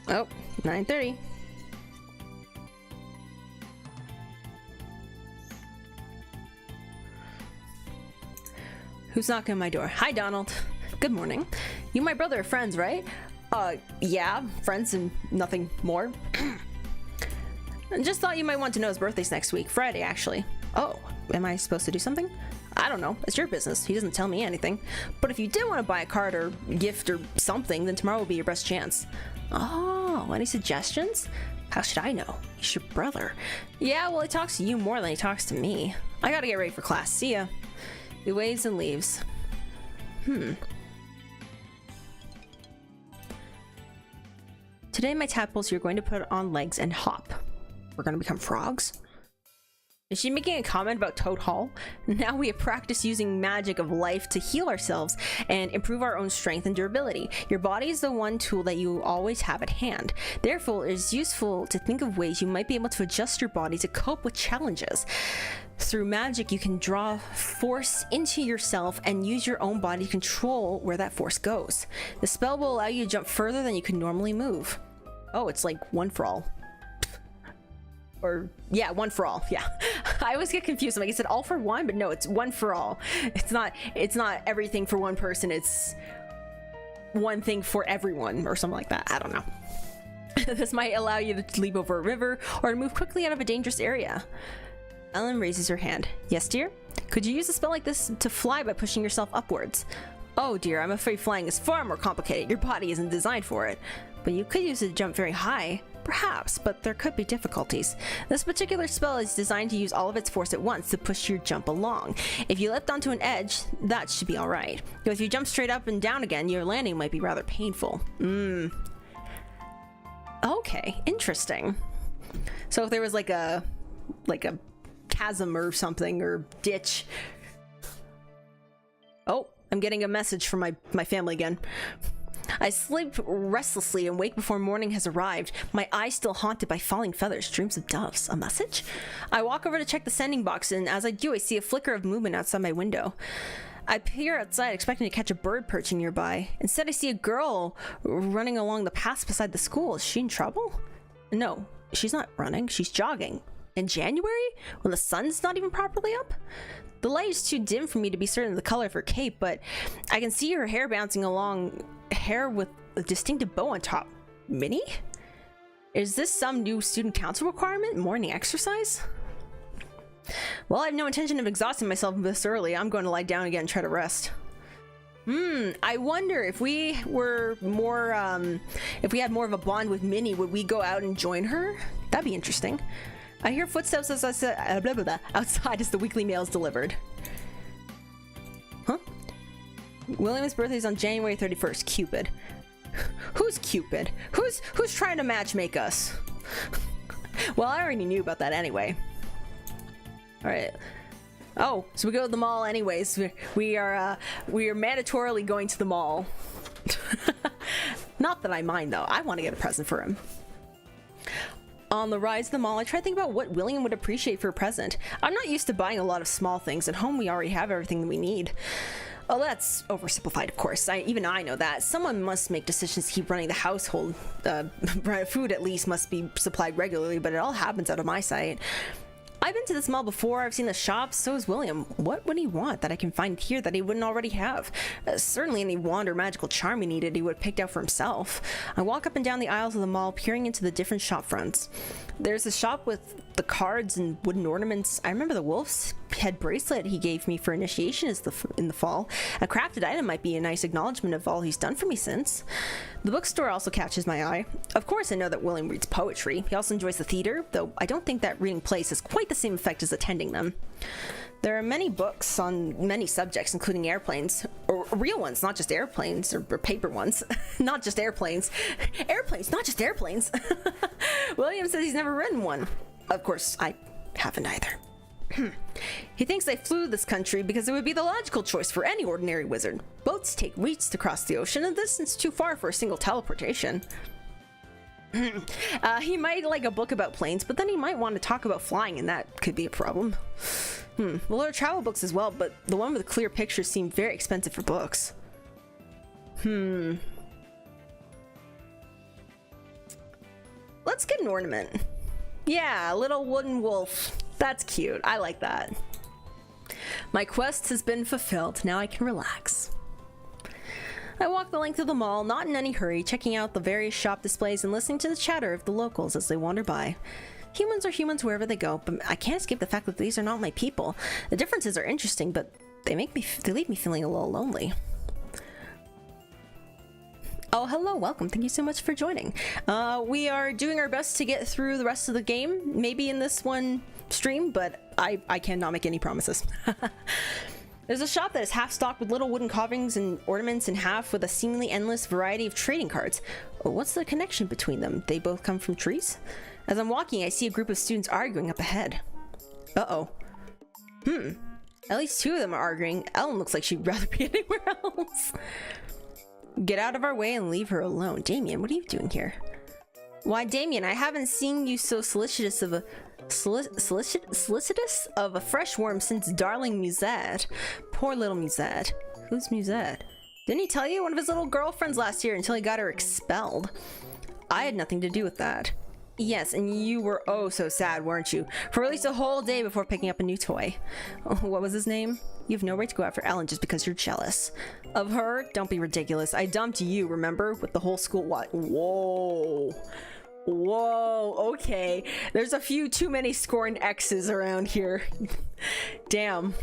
Oh, 9:30. Who's knocking on my door? Hi, Donald. Good morning. You and my brother are friends, right? Yeah, friends and nothing more. I just thought you might want to know his birthday's next week. Friday, actually. Oh, am I supposed to do something? I don't know. It's your business. He doesn't tell me anything. But if you did want to buy a card or gift or something, then tomorrow will be your best chance. Oh, any suggestions? How should I know? He's your brother. Yeah, well, he talks to you more than he talks to me. I gotta get ready for class. See ya. He waves and leaves. Today, my tadpoles, you're going to put on legs and hop. We're going to become frogs? Is she making a comment about Toad Hall? Now we have practiced using magic of life to heal ourselves and improve our own strength and durability. Your body is the one tool that you always have at hand. Therefore, it is useful to think of ways you might be able to adjust your body to cope with challenges. Through magic, you can draw force into yourself and use your own body to control where that force goes. The spell will allow you to jump further than you can normally move. Oh, it's like one for all. Or, yeah, one for all. Yeah. I always get confused. I'm like, I said all for one, but no, it's one for all. It's not everything for one person. It's one thing for everyone or something like that. I don't know. This might allow you to leap over a river or to move quickly out of a dangerous area. Ellen raises her hand. Yes, dear? Could you use a spell like this to fly by pushing yourself upwards? Oh dear, I'm afraid flying is far more complicated. Your body isn't designed for it. But you could use it to jump very high. Perhaps, but there could be difficulties. This particular spell is designed to use all of its force at once to push your jump along. If you leapt onto an edge, that should be alright. But if you jump straight up and down again, your landing might be rather painful. Okay, interesting. So if there was like a chasm or something, or ditch. Oh, I'm getting a message from my family again. I sleep restlessly and wake before morning has arrived, my eyes still haunted by falling feathers, dreams of doves. A message? I walk over to check the sending box, and as I do, I see a flicker of movement outside my window. I peer outside, expecting to catch a bird perching nearby. Instead, I see a girl running along the path beside the school. Is she in trouble? No, she's not running. She's jogging. In January? When the sun's not even properly up? The light is too dim for me to be certain of the color of her cape, but I can see her hair bouncing along, hair with a distinctive bow on top. Minnie? Is this some new student council requirement? Morning exercise? Well, I have no intention of exhausting myself this early. I'm going to lie down again and try to rest. I wonder if we were more, if we had more of a bond with Minnie, would we go out and join her? That'd be interesting. I hear footsteps as outside as the weekly mail is delivered. Huh? William's birthday is on January 31st. Cupid. Who's Cupid? Who's trying to matchmake us? Well, I already knew about that anyway. All right. Oh, so we go to the mall anyways. We are mandatorily going to the mall. Not that I mind though. I want to get a present for him. On the rise to the mall, I try to think about what William would appreciate for a present. I'm not used to buying a lot of small things. At home, we already have everything that we need. Well, that's oversimplified, of course. Even I know that. Someone must make decisions to keep running the household. Food, at least, must be supplied regularly, but it all happens out of my sight. I've been to this mall before, I've seen the shops, so has William. What would he want that I can find here that he wouldn't already have? Certainly any wand or magical charm he needed, he would have picked out for himself. I walk up and down the aisles of the mall, peering into the different shop fronts. There's a shop with the cards and wooden ornaments. I remember the wolf's head bracelet he gave me for initiation in the fall. A crafted item might be a nice acknowledgement of all he's done for me since. The bookstore also catches my eye. Of course I know that William reads poetry. He also enjoys the theater, though I don't think that reading plays has quite the same effect as attending them. There are many books on many subjects, including airplanes. Or real ones, not just airplanes, or paper ones. Not just airplanes. Airplanes, not just airplanes. William says he's never written one. Of course, I haven't either. He thinks I flew this country because it would be the logical choice for any ordinary wizard. Boats take weeks to cross the ocean, and this is too far for a single teleportation. He might like a book about planes, but then he might want to talk about flying, and that could be a problem. Well, there are travel books as well, but the one with the clear pictures seem very expensive for books. Let's get an ornament. Yeah, a little wooden wolf. That's cute. I like that. My quest has been fulfilled. Now I can relax. I walk the length of the mall, not in any hurry, checking out the various shop displays and listening to the chatter of the locals as they wander by. Humans are humans wherever they go, but I can't escape the fact that these are not my people. The differences are interesting, but they leave me feeling a little lonely. Oh, hello, welcome. Thank you so much for joining. We are doing our best to get through the rest of the game, maybe in this one stream, but I cannot make any promises. There's a shop that is half stocked with little wooden carvings and ornaments and half with a seemingly endless variety of trading cards. What's the connection between them? They both come from trees? As I'm walking, I see a group of students arguing up ahead. Uh-oh. At least two of them are arguing. Ellen looks like she'd rather be anywhere else. Get out of our way and leave her alone. Damien, what are you doing here? Why, Damien, I haven't seen you so solicitous of a fresh worm since darling Musette. Poor little Musette. Who's Musette? Didn't he tell you? One of his little girlfriends last year until he got her expelled. I had nothing to do with that. Yes, and you were oh so sad, weren't you? For at least a whole day before picking up a new toy. Oh, what was his name? You have no right to go after Ellen just because you're jealous. Of her? Don't be ridiculous. I dumped you, remember? With the whole school. What? Whoa. Whoa, okay. There's a few too many scorned exes around here. Damn.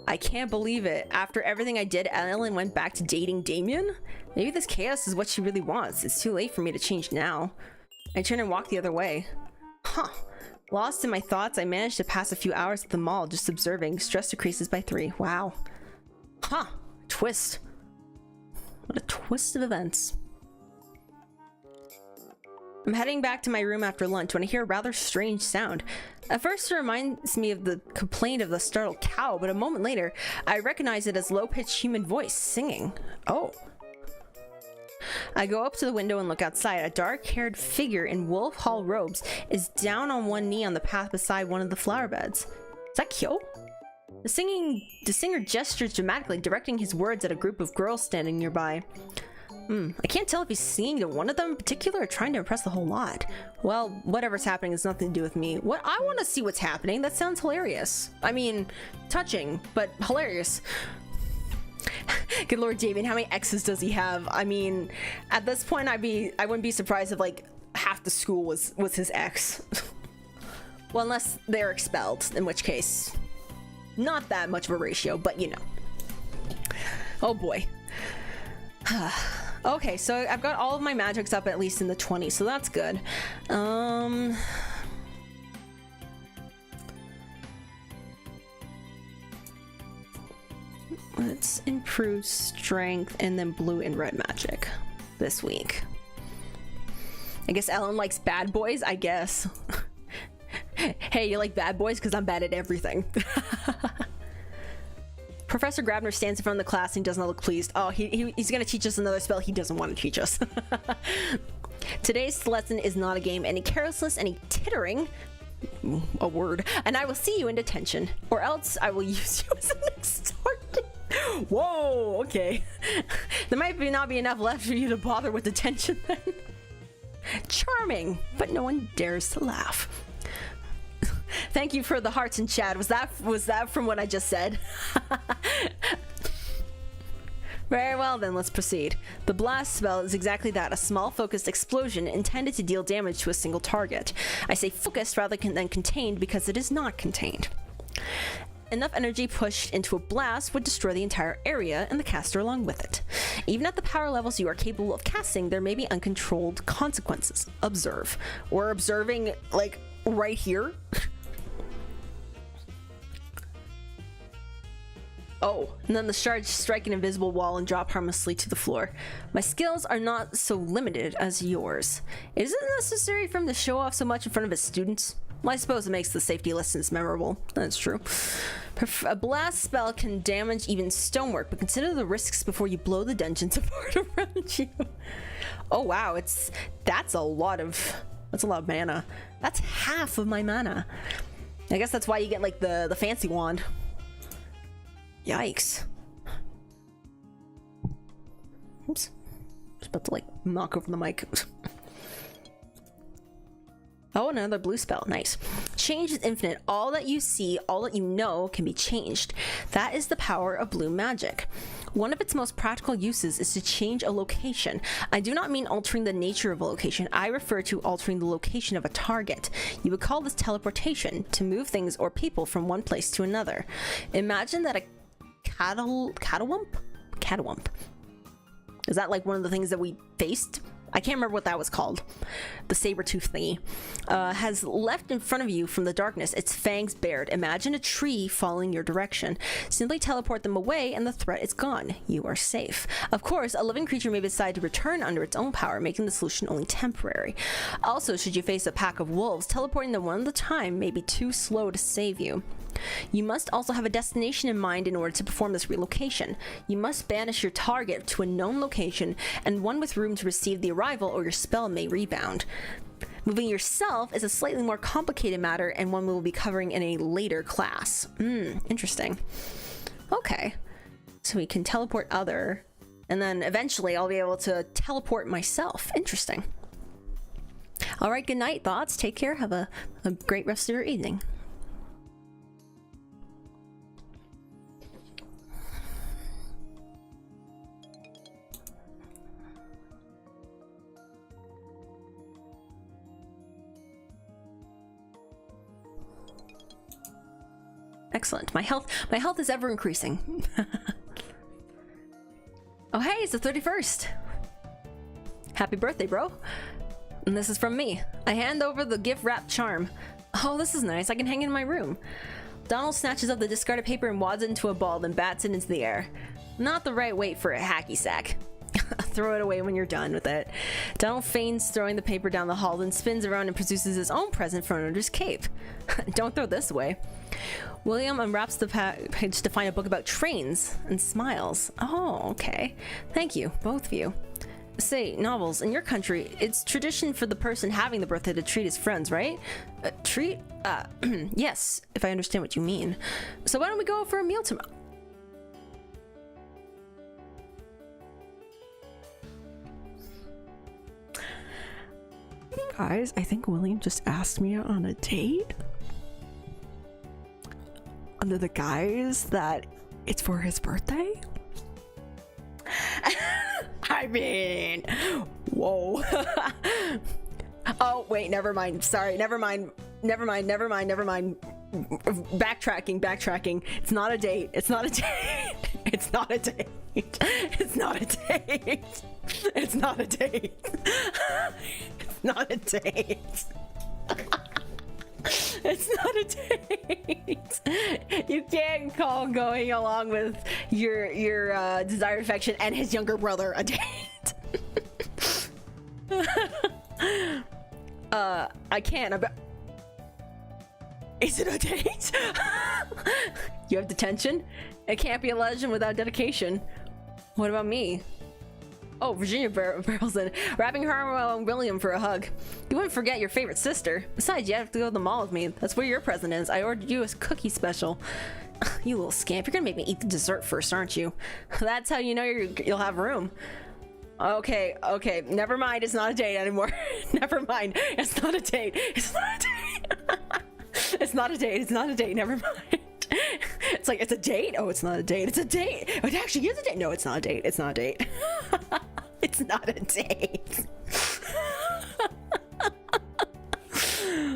I can't believe it. After everything I did, Ellen went back to dating Damien? Maybe this chaos is what she really wants. It's too late for me to change now. I turn and walk the other way. Huh. Lost in my thoughts, I managed to pass a few hours at the mall just observing. Stress decreases by 3. Wow. Huh. Twist. What a twist of events. I'm heading back to my room after lunch when I hear a rather strange sound. At first it reminds me of the complaint of the startled cow, but a moment later I recognize it as low-pitched human voice singing. Oh. I go up to the window and look outside. A dark-haired figure in wolf hall robes is down on one knee on the path beside one of the flower beds. Is that Kyo? The singer gestures dramatically, directing his words at a group of girls standing nearby. I can't tell if he's singing to one of them in particular or trying to impress the whole lot. Well, whatever's happening has nothing to do with me. What I want to see what's happening. That sounds hilarious. I mean, touching, but hilarious. Good Lord, Damien, how many exes does he have? I mean, at this point, I wouldn't be surprised if like half the school was his ex. Well, unless they're expelled, in which case, not that much of a ratio, but you know. Oh boy. Okay, so I've got all of my magics up at least in the 20s, so that's good. Let's improve strength and then blue and red magic this week. I guess Ellen likes bad boys, I guess. Hey, you like bad boys? Because I'm bad at everything. Professor Grabner stands in front of the class and does not look pleased. Oh, he's going to teach us another spell he doesn't want to teach us. Today's lesson is not a game. Any carelessness, any tittering, a word, and I will see you in detention. Or else I will use you as an extortion. Whoa, okay. There might not be enough left for you to bother with detention then. Charming, but no one dares to laugh. Thank you for the hearts in chat. Was that from what I just said? Very well then, let's proceed. The blast spell is exactly that, a small focused explosion intended to deal damage to a single target. I say focused rather than contained because it is not contained. Enough energy pushed into a blast would destroy the entire area and the caster along with it. Even at the power levels you are capable of casting, there may be uncontrolled consequences. Observe. We're observing, like, right here. Oh, and then the shards strike an invisible wall and drop harmlessly to the floor. My skills are not so limited as yours. Is it necessary for him to show off so much in front of his students? Well, I suppose it makes the safety lessons memorable. That's true. A blast spell can damage even stonework, but consider the risks before you blow the dungeons apart around you. Oh wow, that's a lot of mana. That's half of my mana. I guess that's why you get like the fancy wand. Yikes. Oops. Just about to like knock over the mic. Oh, another blue spell. Nice. Change is infinite. All that you see, all that you know can be changed. That is the power of blue magic. One of its most practical uses is to change a location. I do not mean altering the nature of a location. I refer to altering the location of a target. You would call this teleportation, to move things or people from one place to another. Imagine that a catawump? Is that like one of the things that we faced? I can't remember what that was called. The saber-tooth thingy. Has left in front of you from the darkness, its fangs bared. Imagine a tree following your direction. Simply teleport them away and the threat is gone. You are safe. Of course, a living creature may decide to return under its own power, making the solution only temporary. Also, should you face a pack of wolves, teleporting them one at a time may be too slow to save you. You must also have a destination in mind in order to perform this relocation. You must banish your target to a known location and one with room to receive the arrival, or your spell may rebound. Moving yourself is a slightly more complicated matter and one we will be covering in a later class. Interesting. Okay. So we can teleport other, and then eventually I'll be able to teleport myself. Interesting. Alright, good night, thoughts. Take care. Have a great rest of your evening. Excellent. My health is ever increasing. Oh hey, it's the 31st. Happy birthday, bro. And this is from me. I hand over the gift wrap charm. Oh, this is nice. I can hang it in my room. Donald snatches up the discarded paper and wads it into a ball, then bats it into the air. Not the right weight for a hacky sack. Throw it away when you're done with it. Donald feigns throwing the paper down the hall, then spins around and produces his own present from under his cape. Don't throw this away. William unwraps the page to find a book about trains and smiles. Oh, okay. Thank you, both of you. Say, novels, in your country, it's tradition for the person having the birthday to treat his friends, right? Treat? Yes, if I understand what you mean. So why don't we go for a meal tomorrow? Guys, I think William just asked me out on a date. Under the guise that it's for his birthday? I mean, whoa. Oh, wait, never mind. Sorry, never mind. Backtracking. It's not a date. It's not a date.
It's not a date. It's not a date. It's not a date. It's not a date. You can't call going along with your desired affection and his younger brother a date. I can't. Is it a date? You have detention? It can't be a legend without dedication. What about me? Oh, Virginia barrels in, wrapping her arm around William for a hug. You wouldn't forget your favorite sister. Besides, you have to go to the mall with me. That's where your present is. I ordered you a cookie special. You little scamp. You're gonna make me eat the dessert first, aren't you? That's how you know you'll have room. Okay. Never mind. It's not a date anymore. Never mind. It's not a date. It's not a date. It's not a date. It's not a date. Never mind. It's like, it's a date? Oh, it's not a date. It's a date. It actually is a date. No, it's not a date. It's not a date. It's not a date.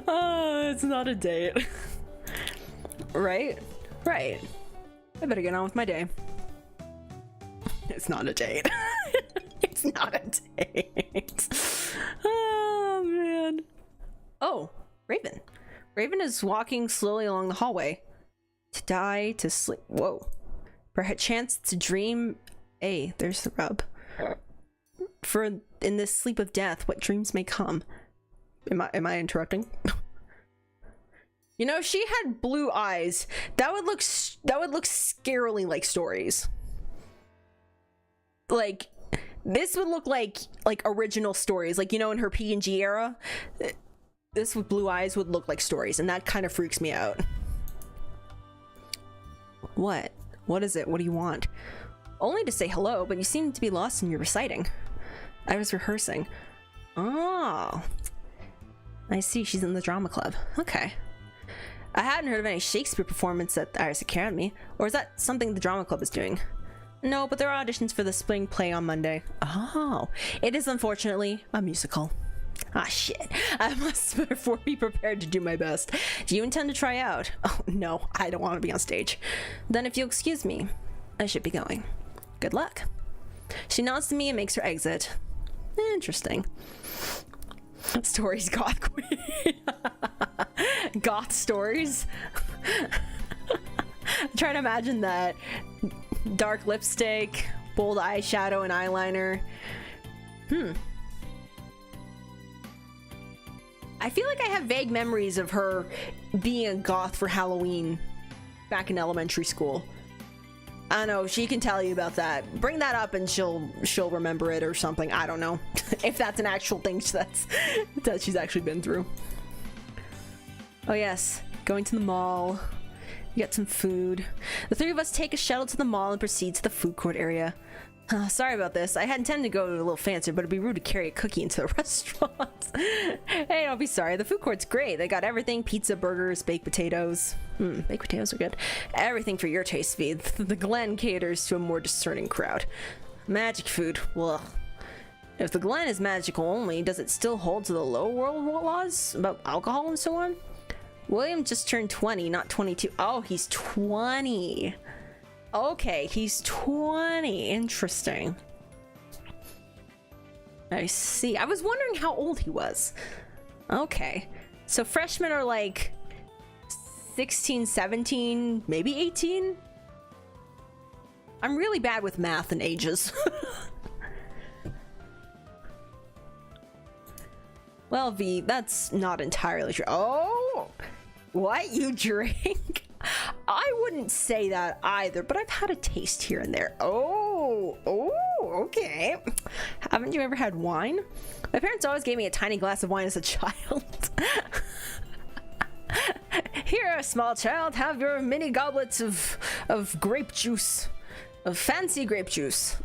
Oh, it's not a date. Right? Right. I better get on with my day. It's not a date. It's not a date. Oh, man. Oh, Raven. Raven is walking slowly along the hallway. To die, to sleep. Whoa. Perchance to dream. Hey, there's the rub. For in this sleep of death, what dreams may come. Am I interrupting? You know, she had blue eyes. That would look scarily like Stories. Like, this would look like original Stories. Like, you know, in her P&G era, this with blue eyes would look like Stories, and that kind of freaks me out. What? What is it? What do you want? Only to say hello, but you seem to be lost in your reciting. I was rehearsing. Oh. I see, she's in the drama club. Okay. I hadn't heard of any Shakespeare performance at the Iris Academy, or is that something the drama club is doing? No, but there are auditions for the spring play on Monday. Oh. It is unfortunately a musical. Ah, shit. I must therefore be prepared to do my best. Do you intend to try out? Oh, no, I don't want to be on stage. Then if you'll excuse me, I should be going. Good luck. She nods to me and makes her exit. Interesting. Stories goth queen. Goth Stories. I'm trying to imagine that. Dark lipstick, bold eyeshadow and eyeliner. I feel like I have vague memories of her being a goth for Halloween back in elementary school. I don't know, she can tell you about that. Bring that up and she'll remember it or something. I don't know if that's an actual thing that she's actually been through. Oh yes, going to the mall. Get some food. The three of us take a shuttle to the mall and proceed to the food court area. Sorry about this. I had intended to go to a little fancier, but it'd be rude to carry a cookie into the restaurant. Hey, don't be sorry. The food court's great. They got everything. Pizza, burgers, baked potatoes. Baked potatoes are good. Everything for your taste feed. The Glen caters to a more discerning crowd. Magic food. Ugh. If the Glen is magical only, does it still hold to the low world laws about alcohol and so on? William just turned 20, not 22. Oh, he's 20. Okay, he's 20. Interesting. I see. I was wondering how old he was. Okay. So freshmen are like 16, 17, maybe 18? I'm really bad with math and ages. Well, V, that's not entirely true. Oh! What? You drink? I wouldn't say that either, but I've had a taste here and there. Oh, okay. Haven't you ever had wine? My parents always gave me a tiny glass of wine as a child. Here, small child, have your mini goblets of grape juice. Of fancy grape juice.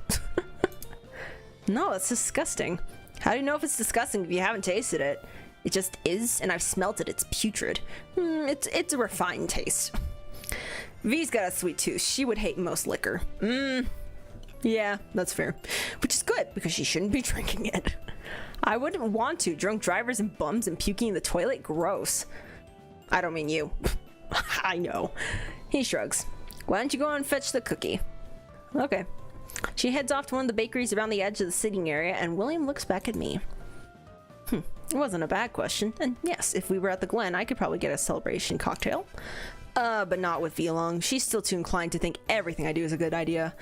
No, it's disgusting. How do you know if it's disgusting if you haven't tasted it? It just is, and I've smelt it. It's putrid. It's a refined taste. V's got a sweet tooth. She would hate most liquor. Yeah, that's fair. Which is good, because she shouldn't be drinking it. I wouldn't want to. Drunk drivers and bums and puking in the toilet? Gross. I don't mean you. I know. He shrugs. Why don't you go and fetch the cookie? Okay.
She heads off to one of the bakeries around the edge of the sitting area, and William looks back at me. It wasn't a bad question, and yes, if we were at the Glen, I could probably get a celebration cocktail. But not with Vilong. She's still too inclined to think everything I do is a good idea.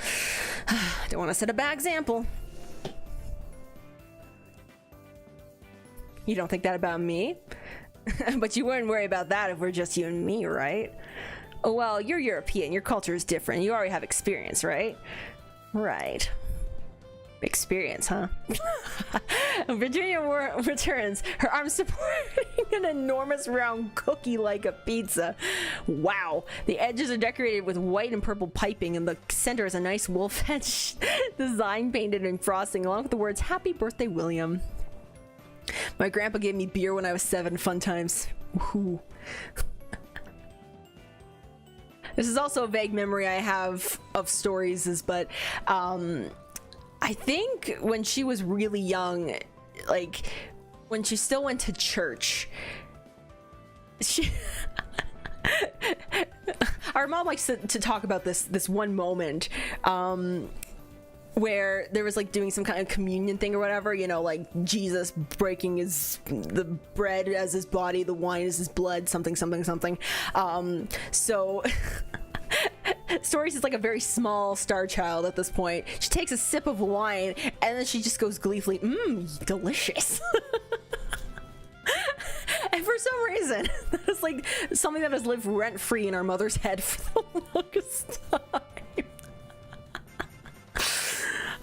Don't want to set a bad example. You don't think that about me? But you wouldn't worry about that if we're just you and me, right? Oh, well, you're European. Your culture is different. You already have experience, right? Right. Experience, huh? Virginia returns, her arms supporting an enormous round cookie like a pizza. Wow. The edges are decorated with white and purple piping, and the center is a nice wolf edge design painted in frosting, along with the words, "Happy Birthday, William." My grandpa gave me beer when I was 7. Fun times. Woohoo. This is also a vague memory I have of stories, but I think when she was really young, like when she still went to church, our mom likes to talk about this one moment where there was like doing some kind of communion thing or whatever, you know, like Jesus breaking the bread as his body, the wine as his blood, something. So Stories is like a very small star child at this point. She takes a sip of wine and then she just goes gleefully, delicious. And for some reason, that's like something that has lived rent-free in our mother's head for the longest time.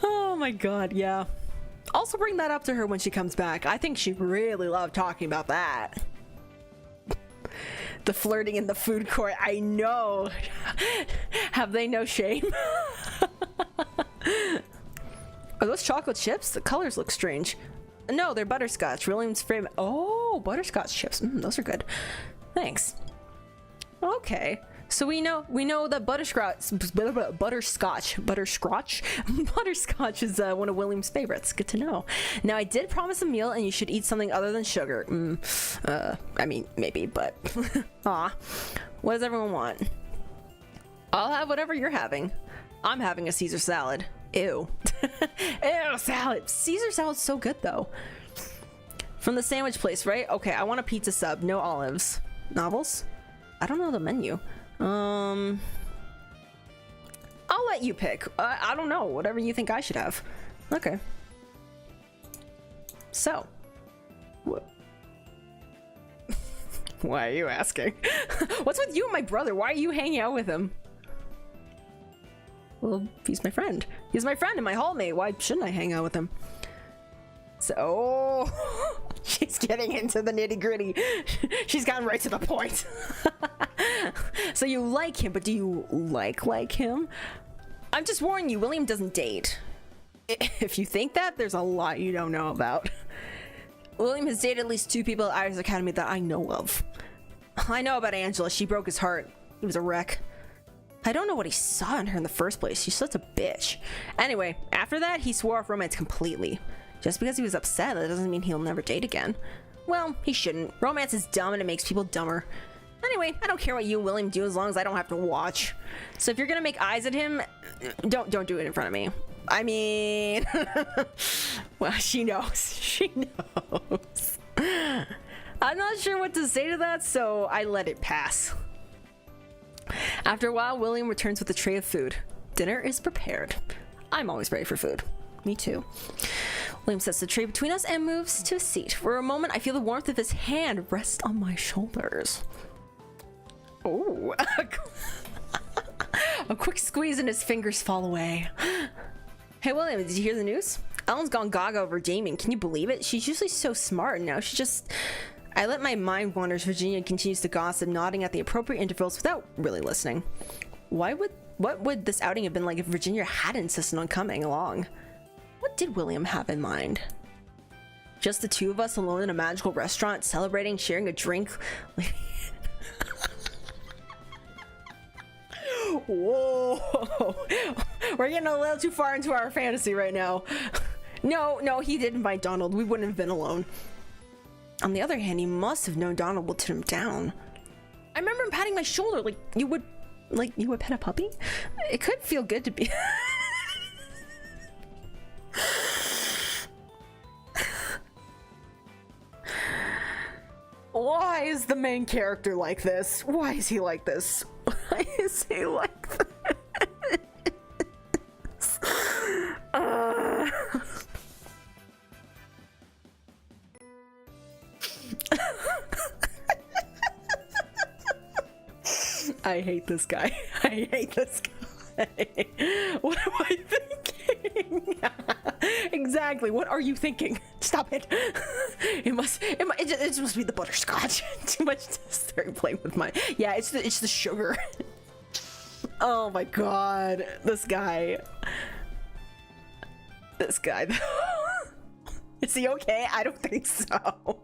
Oh my god, yeah. Also bring that up to her when she comes back. I think she really loved talking about that. The flirting in the food court, I know. Have they no shame? Are those chocolate chips? The colors look strange. No, they're butterscotch. William's favorite. Oh, butterscotch chips. Those are good. Thanks. Okay. So we know that butterscotch is one of William's favorites. Good to know. Now, I did promise a meal, and you should eat something other than sugar. I mean, maybe, but what does everyone want? I'll have whatever you're having. I'm having a Caesar salad. Ew. Ew, salad. Caesar salad's so good, though. From the sandwich place, right? Okay, I want a pizza sub. No olives. Novels? I don't know the menu. I'll let you pick. I don't know. Whatever you think I should have. Okay. So. Why are you asking? What's with you and my brother? Why are you hanging out with him? Well, he's my friend. He's my friend and my hallmate. Why shouldn't I hang out with him? So, she's getting into the nitty-gritty. She's gotten right to the point. So you like him, but do you like him? I'm just warning you, William doesn't date. If you think that, there's a lot you don't know about. William has dated at least 2 people at Irish Academy that I know of. I know about Angela. She broke his heart. He was a wreck. I don't know what he saw in her in the first place. She's such a bitch. Anyway, after that, he swore off romance completely. Just because he was upset, that doesn't mean he'll never date again. Well, he shouldn't. Romance is dumb and it makes people dumber. Anyway, I don't care what you and William do as long as I don't have to watch. So if you're gonna make eyes at him, don't do it in front of me. I mean, well, she knows. She knows. I'm not sure what to say to that, so I let it pass. After a while, William returns with a tray of food. Dinner is prepared. I'm always ready for food. Me too. William sets the tray between us and moves to a seat. For a moment, I feel the warmth of his hand rest on my shoulders. Oh. A quick squeeze and his fingers fall away. Hey, William, did you hear the news? Ellen's gone gaga over Damien. Can you believe it? She's usually so smart, and now she just... I let my mind wander as Virginia continues to gossip, nodding at the appropriate intervals without really listening. What would this outing have been like if Virginia had insisted on coming along? What did William have in mind? Just the 2 of us alone in a magical restaurant, celebrating, sharing a drink? Whoa! We're getting a little too far into our fantasy right now. No, he did invite Donald. We wouldn't have been alone. On the other hand, he must have known Donald would turn him down. I remember him patting my shoulder like you would pet a puppy. It could feel good to be...
is the main character like this? Why is he like this? Why is he like this? I hate this guy. I hate this guy. What am I thinking? Exactly. What are you thinking? Stop it. It just must be the butterscotch. Too much to start playing with my. Yeah, it's the sugar. Oh my god, this guy. This guy. Is he okay? I don't think so.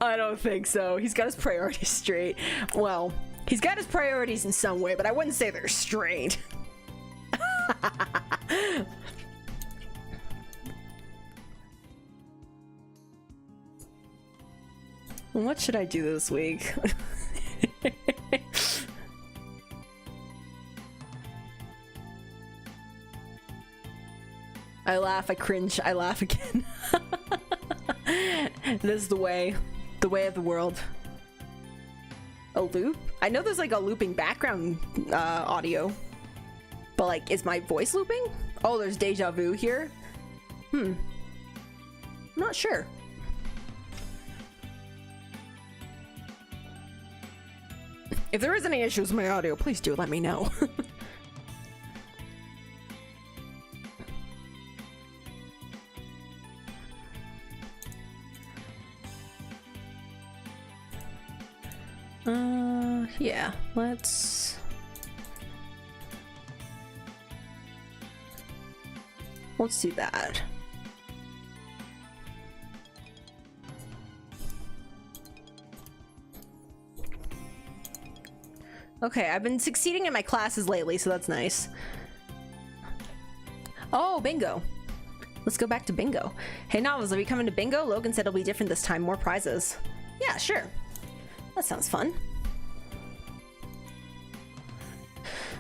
I don't think so. He's got his priorities straight. Well, he's got his priorities in some way, but I wouldn't say they're straight. What should I do this week? I laugh, I cringe, I laugh again. This is the way of the world. A loop? I know there's like a looping background audio, but like, is my voice looping? Oh, there's deja vu here. I'm not sure. If there is any issues with my audio, please do let me know. Yeah, let's do that. Okay, I've been succeeding in my classes lately, so that's nice. Oh, bingo. Let's go back to bingo. Hey, Novels, are we coming to bingo? Logan said it'll be different this time, more prizes. Yeah, sure. That sounds fun.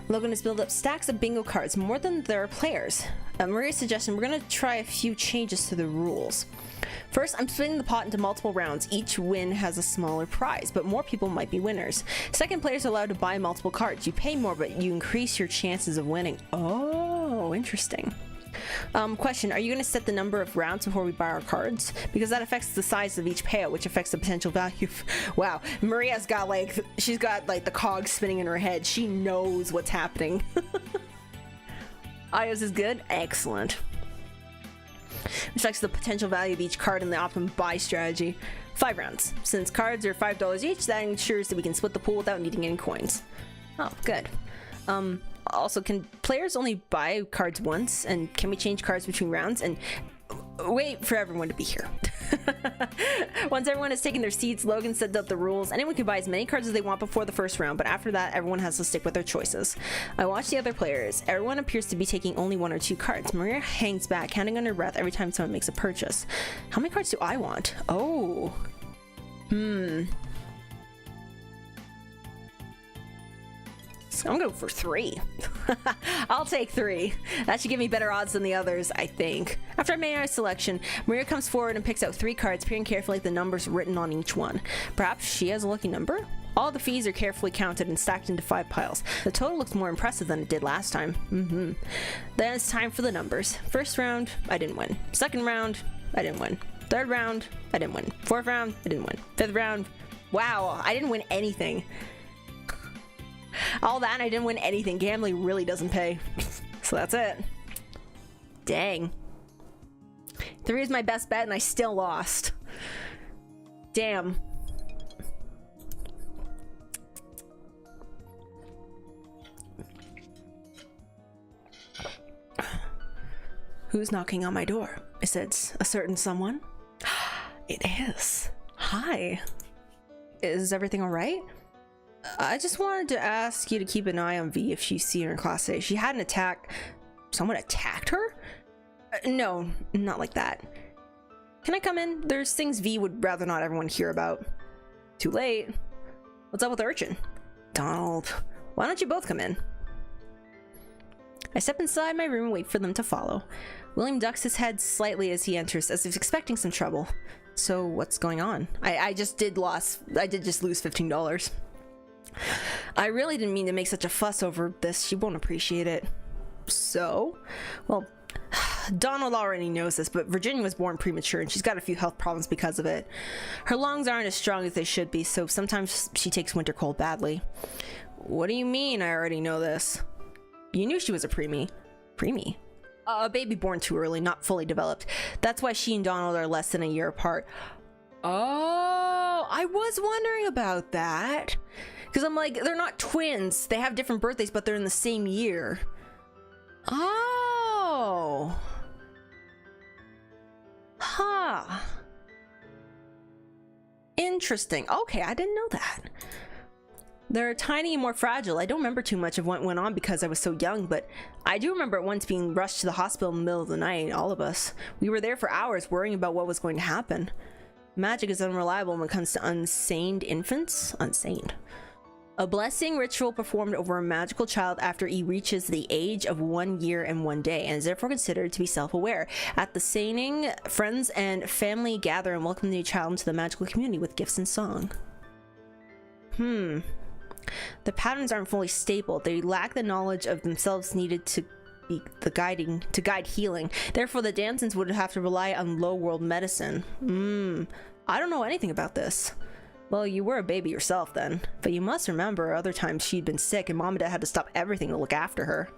Logan has built up stacks of bingo cards, more than there are players. Maria's suggestion, we're going to try a few changes to the rules. First, I'm splitting the pot into multiple rounds. Each win has a smaller prize, but more people might be winners. Second, players are allowed to buy multiple cards. You pay more, but you increase your chances of winning. Oh, interesting. Question, are you going to set the number of rounds before we buy our cards? Because that affects the size of each payout, which affects the potential value. Wow, Maria's got like, she's got like the cogs spinning in her head. She knows what's happening. Audio's is good? Excellent. Affects the potential value of each card and the optimum buy strategy. 5 rounds. Since cards are $5 each, that ensures that we can split the pool without needing any coins. Oh, good. Also, can players only buy cards once? And can we change cards between rounds? And wait for everyone to be here. Once everyone has taken their seats, Logan set up the rules. Anyone can buy as many cards as they want before the first round, but after that, everyone has to stick with their choices. I watch the other players. Everyone appears to be taking only 1 or 2 cards. Maria hangs back, counting under her breath every time someone makes a purchase. How many cards do I want? Oh. So I'm going for 3. I'll take 3. That should give me better odds than the others, I think. After I made my selection, Maria comes forward and picks out 3 cards, peering carefully at the numbers written on each one. Perhaps she has a lucky number? All the fees are carefully counted and stacked into 5 piles. The total looks more impressive than it did last time. Then it's time for the numbers. First round, I didn't win. Second round, I didn't win. Third round, I didn't win. Fourth round, I didn't win. Fifth round, wow, I didn't win anything. All that and I didn't win anything. Gambling really doesn't pay. So that's it. Dang. 3 is my best bet and I still lost. Damn. Who's knocking on my door? Is it a certain someone? It is. Hi. Is everything all right? I just wanted to ask you to keep an eye on V if she's seen her in class today. She had an attack. Someone attacked her? No, not like that. Can I come in? There's things V would rather not everyone hear about. Too late. What's up with Urchin? Donald, why don't you both come in? I step inside my room and wait for them to follow. William ducks his head slightly as he enters, as if expecting some trouble.
So what's going on? I did just lose $15. I really didn't mean to make such a fuss over this. She won't appreciate it. So, well, Donald already knows this, but Virginia was born premature and she's got a few health problems because of it. Her lungs aren't as strong as they should be, so sometimes she takes winter cold badly. What do you mean I already know this? You knew she was a preemie. Preemie? A baby born too early, not fully developed. That's why she and Donald are less than a year apart. Oh, I was wondering about that. Because I'm like, they're not twins. They have different birthdays, but they're in the same year. Oh. Huh. Interesting. Okay, I didn't know that. They're tiny and more fragile. I don't remember too much of what went on because I was so young, but I do remember at once being rushed to the hospital in the middle of the night, all of us. We were there for hours worrying about what was going to happen. Magic is unreliable when it comes to unsaned infants. Unsaned. A blessing ritual performed over a magical child after he reaches the age of 1 year and 1 day, and is therefore considered to be self-aware. At the seining, friends and family gather and welcome the new child into the magical community with gifts and song. The patterns aren't fully stable. They lack the knowledge of themselves needed to be the guide healing. Therefore, the Dansons would have to rely on low world medicine. I don't know anything about this. Well, you were a baby yourself then, but you must remember other times she'd been sick and Mom and Dad had to stop everything to look after her.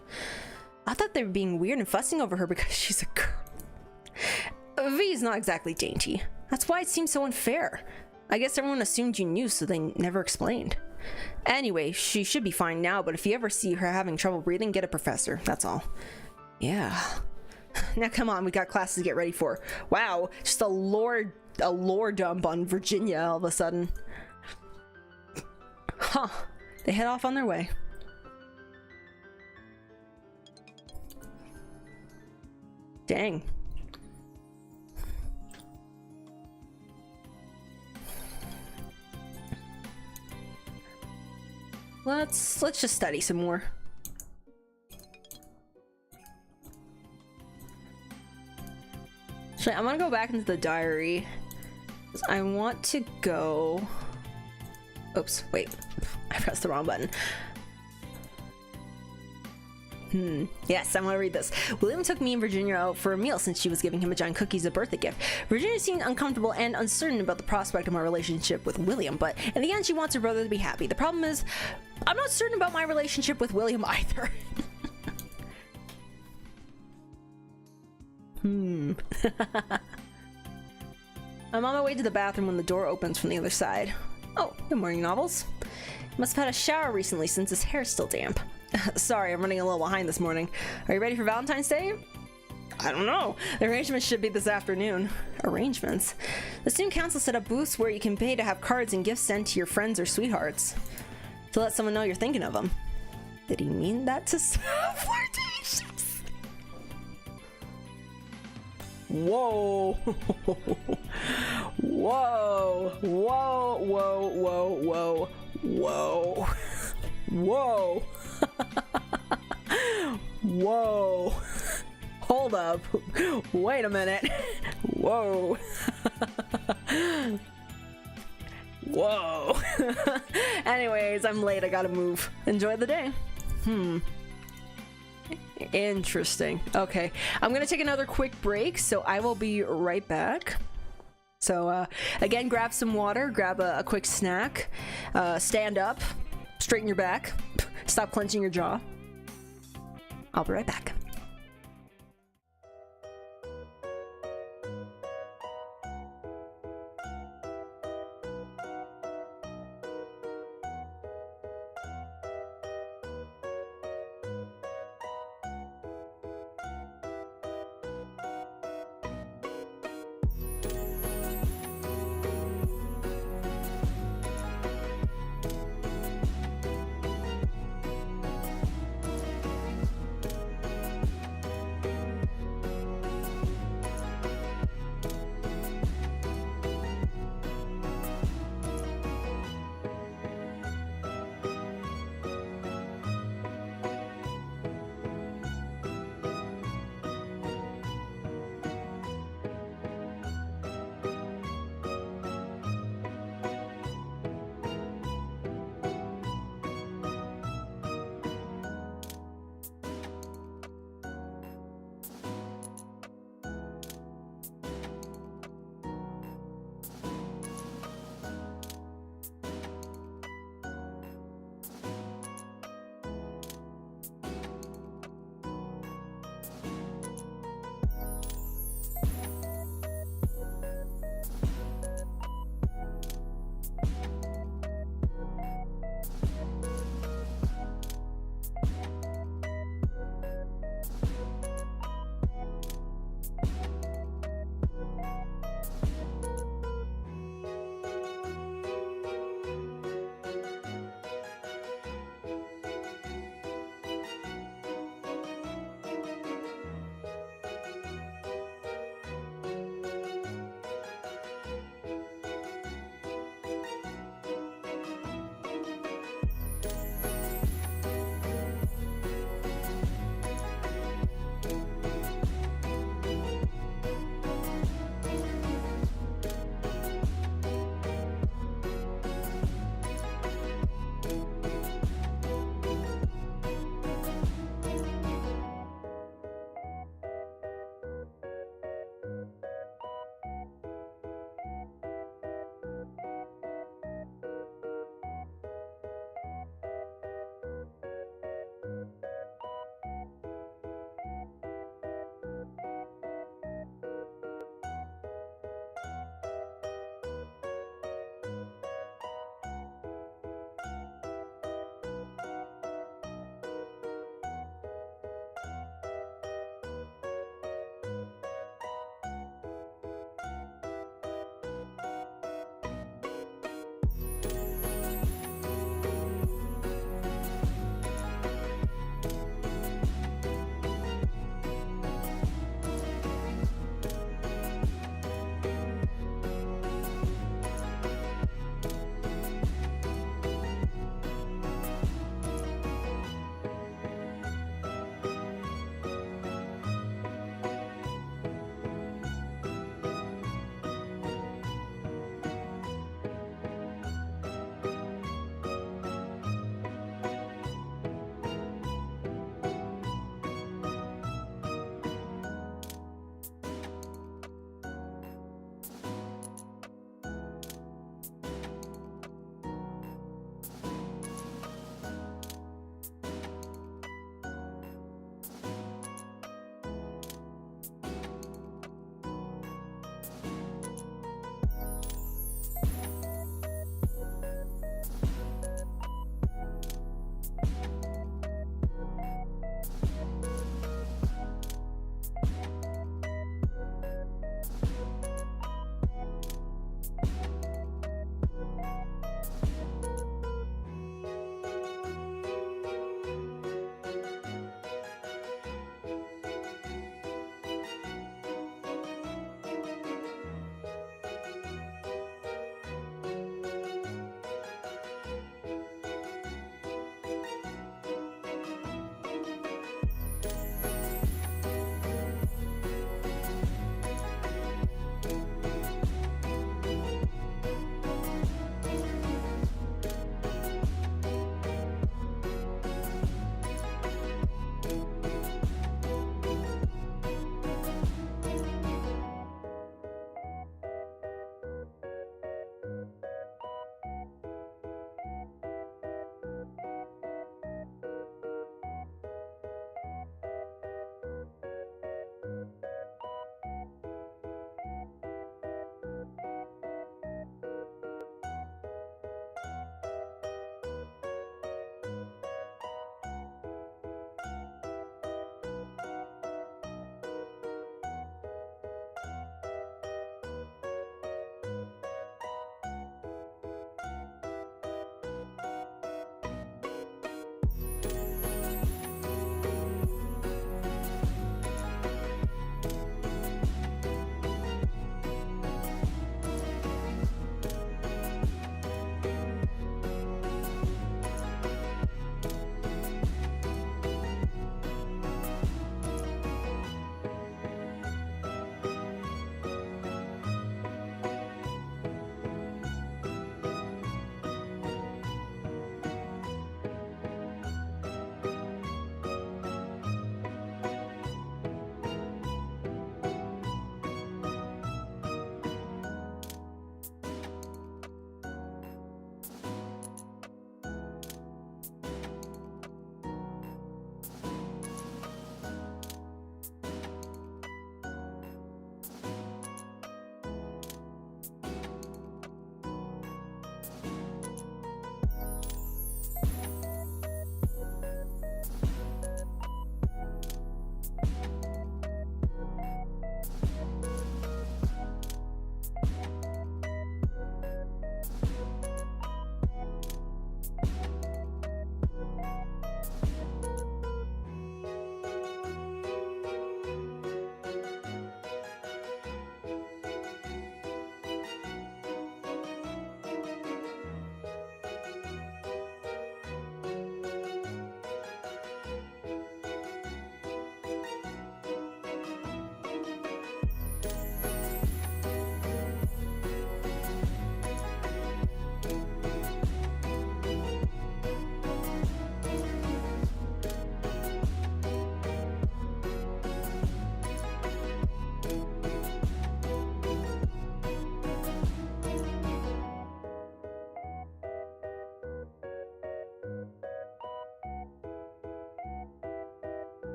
I thought they were being weird and fussing over her because she's a girl. V's not exactly dainty. That's why it seems so unfair. I guess everyone assumed you knew, so they never explained. Anyway, she should be fine now, but if you ever see her having trouble breathing, get a professor. That's all. Yeah. Now come on, we got classes to get ready for. Wow, just a lore dump on Virginia all of a sudden. Huh. They head off on their way. Dang. Let's just study some more. I'm gonna go back into the diary. I want to go... Oops, wait. I pressed the wrong button. Yes, I'm gonna read this. William took me and Virginia out for a meal since she was giving him a giant cookie as a birthday gift. Virginia seemed uncomfortable and uncertain about the prospect of my relationship with William, but in the end she wants her brother to be happy. The problem is, I'm not certain about my relationship with William either. I'm on my way to the bathroom when the door opens from the other side. Oh, good morning, Novels. Must have had a shower recently since his hair's still damp. Sorry, I'm running a little behind this morning. Are you ready for Valentine's Day? I don't know. The arrangements should be this afternoon. Arrangements? The student council set up booths where you can pay to have cards and gifts sent to your friends or sweethearts. To let someone know you're thinking of them. Did he mean that to sound flirtatious? Whoa. Whoa. Whoa. Whoa. Whoa. Whoa. Whoa. Whoa. Hold up. Wait a minute. Whoa. Whoa. Anyways, I'm late. I gotta move. Enjoy the day. Interesting. Okay. I'm gonna take another quick break, so I will be right back. So, again, grab some water, grab a quick snack, stand up, straighten your back, stop clenching your jaw. I'll be right back.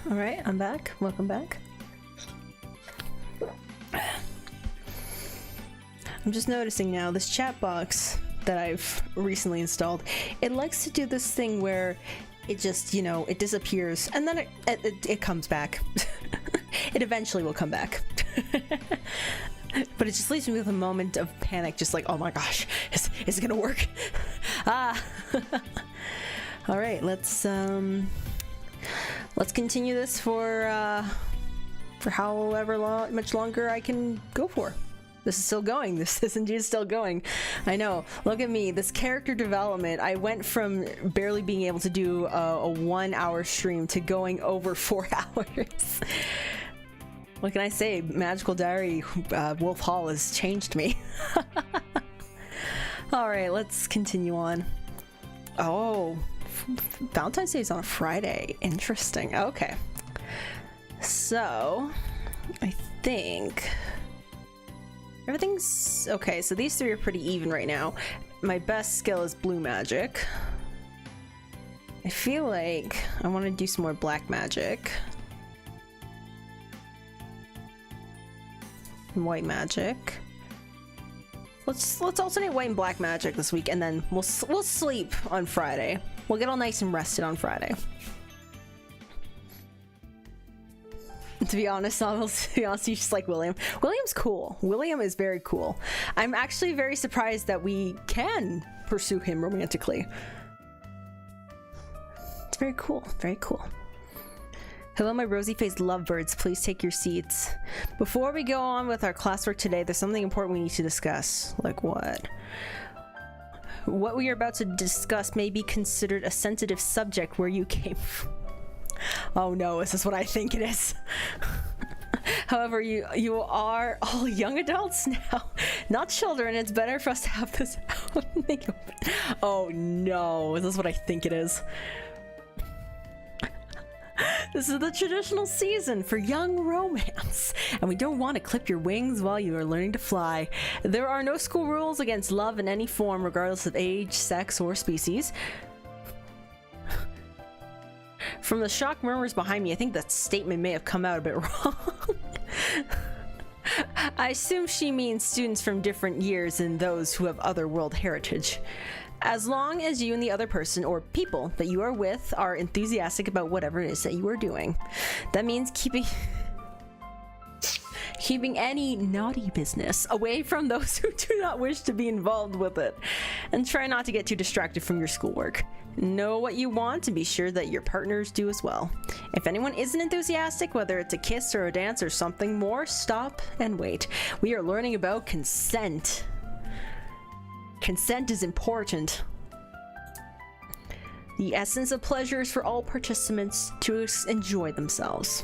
All right, I'm back. Welcome back. I'm just noticing now this chat box that I've recently installed, it likes to do this thing where it just, you know, it disappears and then it comes back. It eventually will come back. But it just leaves me with a moment of panic, just like, oh my gosh, is it gonna work? Ah. All right, let's continue this for however much longer I can go for. This is still going. This is indeed still going. I know. Look at me. This character development. I went from barely being able to do a 1 hour stream to going over 4 hours. What can I say? Magical Diary Wolf Hall has changed me. All right, let's continue on. Oh, Valentine's Day is on a Friday. Interesting. Okay. So, I think everything's okay. So these three are pretty even right now. My best skill is blue magic. I feel like I want to do some more black magic. And white magic. Let's alternate white and black magic this week, and then we'll sleep on Friday. We'll get all nice and rested on Friday. To be honest, you just like William. William's cool. William is very cool. I'm actually very surprised that we can pursue him romantically. It's very cool. Very cool. Hello, my rosy-faced lovebirds. Please take your seats. Before we go on with our classwork today, there's something important we need to discuss. Like what? What we are about to discuss may be considered a sensitive subject where you came from. Oh no, is this what I think it is? However, you are all young adults now, not children. It's better for us to have this out in the open. Oh no, is this what I think it is? This is the traditional season for young romance, and we don't want to clip your wings while you are learning to fly. There are no school rules against love in any form, regardless of age, sex, or species. From the shocked murmurs behind me, I think that statement may have come out a bit wrong. I assume she means students from different years and those who have other world heritage. As long as you and the other person or people that you are with are enthusiastic about whatever it is that you are doing. That means keeping any naughty business away from those who do not wish to be involved with it. And try not to get too distracted from your schoolwork. Know what you want and be sure that your partners do as well. If anyone isn't enthusiastic, whether it's a kiss or a dance or something more, stop and wait. We are learning about consent. Consent is important. The essence of pleasure is for all participants to enjoy themselves.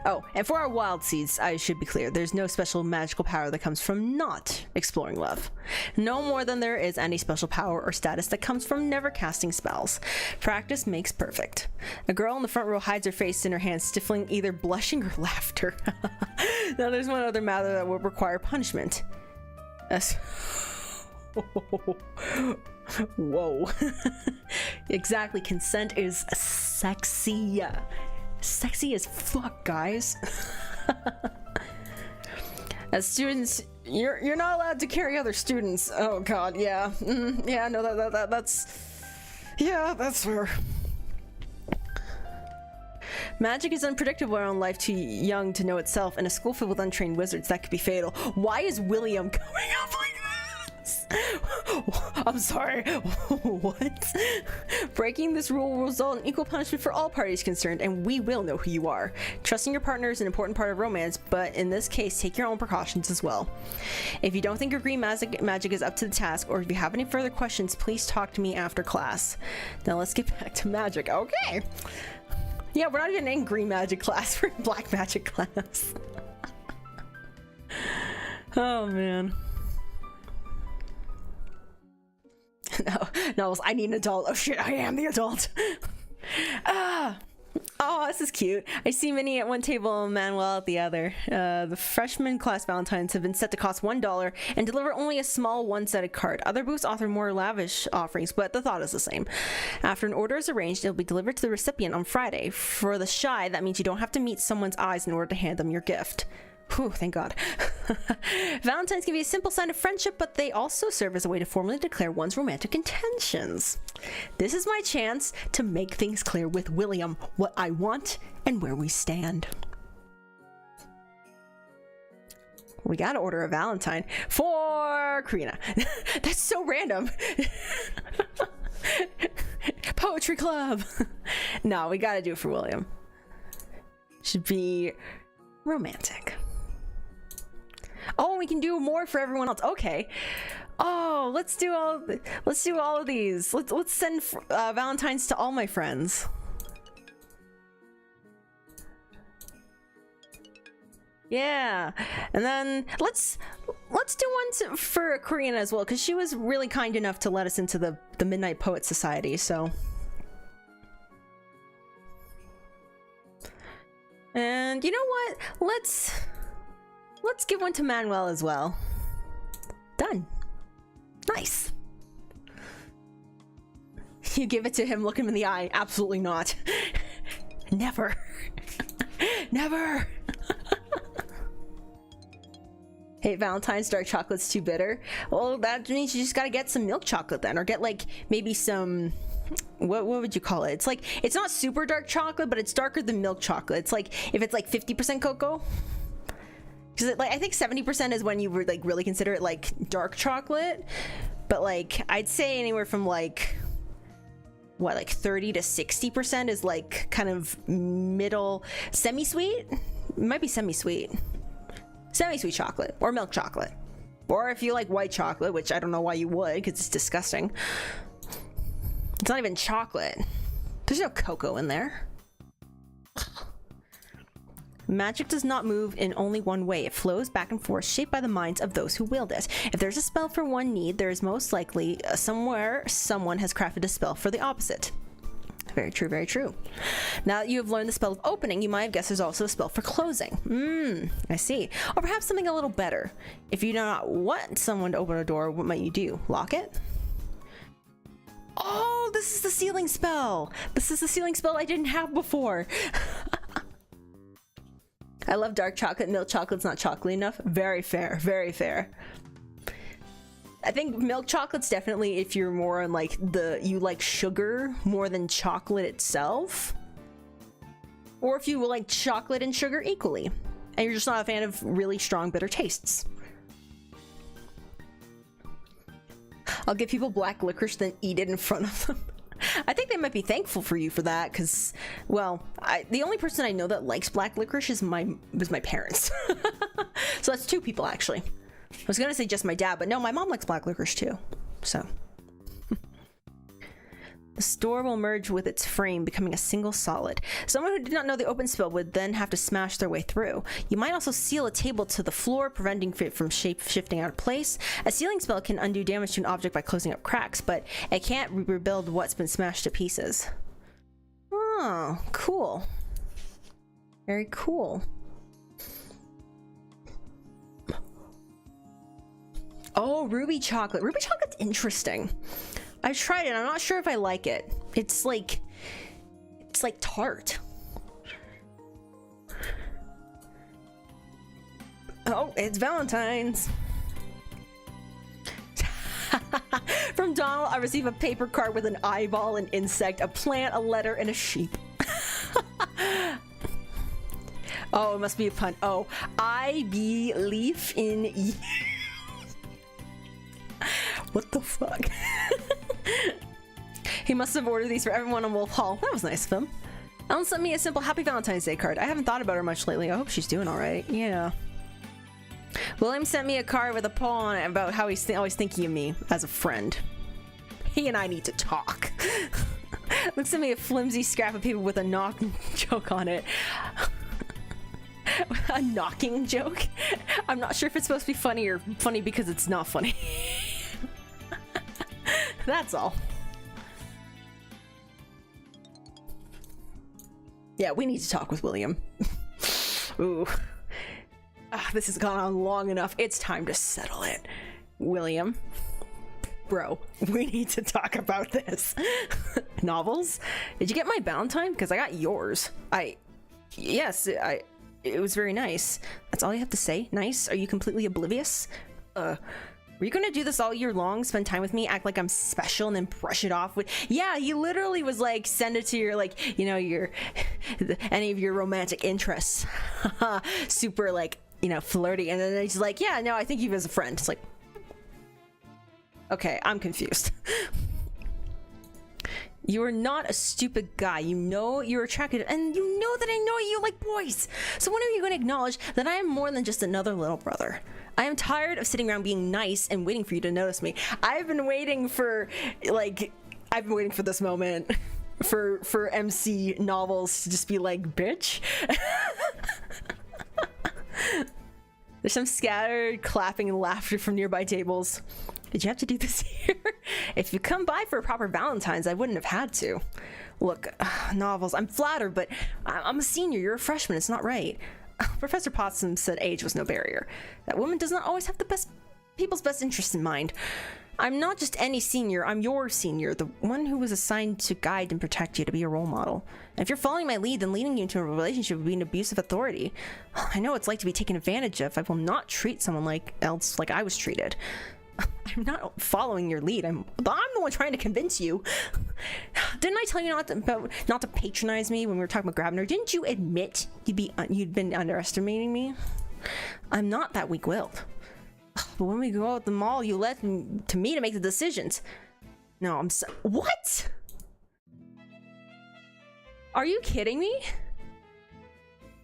Oh, and for our wild seeds, I should be clear, there's no special magical power that comes from not exploring love. No more than there is any special power or status that comes from never casting spells. Practice makes perfect. A girl in the front row hides her face in her hands, stifling either blushing or laughter. Now there's one other matter that would require punishment. Whoa. Exactly, consent is sexy. Sexy as fuck, guys. As students, you're not allowed to carry other students. Oh god, yeah. Yeah, no, that's fair. Magic is unpredictable in life, too young to know itself. In a school filled with untrained wizards, that could be fatal. Why is William coming up like this? I'm sorry. What? Breaking this rule will result in equal punishment for all parties concerned, and we will know who you are. Trusting your partner is an important part of romance, but in this case, take your own precautions as well. If you don't think your green magic is up to the task, or if you have any further questions, please talk to me after class. Now let's get back to magic. Okay. Yeah, we're not even in green magic class, we're in black magic class. Oh man. No, I need an adult. Oh shit, I am the adult. Oh, this is cute. I see Minnie at one table and Manuel at the other. The freshman class Valentines have been set to cost $1 and deliver only a small one-sided card. Other booths offer more lavish offerings, but the thought is the same. After an order is arranged, it'll be delivered to the recipient on Friday. For the shy, that means you don't have to meet someone's eyes in order to hand them your gift. Whew, thank God. Valentines can be a simple sign of friendship, but they also serve as a way to formally declare one's romantic intentions. This is my chance to make things clear with William what I want and where we stand. We gotta order a Valentine for Karina. That's so random. Poetry club. No, we gotta do it for William. Should be romantic. Oh, we can do more for everyone else. Okay. Oh, let's do all of these. Let's send Valentines to all my friends. Yeah, and then let's do one for Karina as well, because she was really kind enough to let us into the Midnight Poet Society. So, and you know what? Let's give one to Manuel as well. Done. Nice. You give it to him, look him in the eye. Absolutely not. Never. Never. Hey, Valentine's dark chocolate's too bitter. Well, that means you just gotta get some milk chocolate then, or get like maybe some, what would you call it? It's like, it's not super dark chocolate, but it's darker than milk chocolate. It's like, if it's like 50% cocoa, because like I think 70% is when you would like really consider it like dark chocolate, but like I'd say anywhere from like what, like 30 to 60% is like kind of middle, semi-sweet. It might be semi-sweet chocolate or milk chocolate, or if you like white chocolate, which I don't know why you would, because it's disgusting. It's not even chocolate. There's no cocoa in there. Magic does not move in only one way. It flows back and forth, shaped by the minds of those who wield it. If there's a spell for one need, there is most likely somewhere someone has crafted a spell for the opposite. Very true, very true. Now that you have learned the spell of opening, you might have guessed there's also a spell for closing. I see. Or perhaps something a little better. If you do not want someone to open a door, what might you do? Lock it? Oh, this is the sealing spell. This is the sealing spell I didn't have before. I love dark chocolate. Milk chocolate's not chocolate enough. Very fair, very fair. I think milk chocolate's definitely if you're more on like you like sugar more than chocolate itself. Or if you like chocolate and sugar equally, and you're just not a fan of really strong bitter tastes. I'll give people black licorice, then eat it in front of them. I think they might be thankful for you for that, because, well, the only person I know that likes black licorice is my parents. So that's two people, actually. I was gonna say just my dad, but no, my mom likes black licorice too, so. The store will merge with its frame, becoming a single solid. Someone who did not know the open spell would then have to smash their way through. You might also seal a table to the floor, preventing it from shape-shifting out of place. A sealing spell can undo damage to an object by closing up cracks, but it can't rebuild what's been smashed to pieces. Oh, cool. Very cool. Oh, ruby chocolate. Ruby chocolate's interesting. I've tried it. I'm not sure if I like it. It's like tart. Oh, it's Valentine's. From Donald, I receive a paper card with an eyeball, an insect, a plant, a letter, and a sheep. Oh, it must be a pun. Oh, I believe in you. What the fuck? He must have ordered these for everyone on Wolf Hall. That was nice of him. Ellen sent me a simple Happy Valentine's Day card. I haven't thought about her much lately. I hope she's doing alright. Yeah. William sent me a card with a poem on it about how he's always thinking of me as a friend. He and I need to talk. Luke sent me a flimsy scrap of paper with a knock joke on it. A knocking joke? I'm not sure if it's supposed to be funny or funny because it's not funny. That's all. Yeah, we need to talk with William. Ooh. This has gone on long enough. It's time to settle it. William. Bro, we need to talk about this. Novels? Did you get my Valentine? Because I got yours. Yes, it was very nice. That's all you have to say? Nice? Are you completely oblivious? Were you gonna do this all year long? Spend time with me, act like I'm special, and then brush it off with... Yeah, he literally was like, send it to your, like, you know, your... any of your romantic interests. Super, like, you know, flirty. And then he's like, yeah, no, I think you as a friend. It's like... Okay, I'm confused. You are not a stupid guy. You know you're attracted, and you know that I know you like boys. So when are you going to acknowledge that I am more than just another little brother? I am tired of sitting around being nice and waiting for you to notice me. I've been waiting for this moment for MC Novels to just be like, bitch. There's some scattered clapping and laughter from nearby tables. Did you have to do this here? If you come by for a proper Valentine's, I wouldn't have had to. Look, Novels, I'm flattered, but I'm a senior. You're a freshman. It's not right. Professor Potsdam said age was no barrier. That woman does not always have people's best interests in mind. I'm not just any senior. I'm your senior, the one who was assigned to guide and protect you, to be a role model. And if you're following my lead, then leading you into a relationship would be an abuse of authority. I know what it's like to be taken advantage of. I will not treat someone like I was treated. I'm not following your lead. I'm the one trying to convince you. Didn't I tell you not to patronize me when we were talking about grabbing her? Didn't you admit you'd been underestimating me? I'm not that weak-willed. But when we go out at the mall, you let me to make the decisions. No, what? Are you kidding me?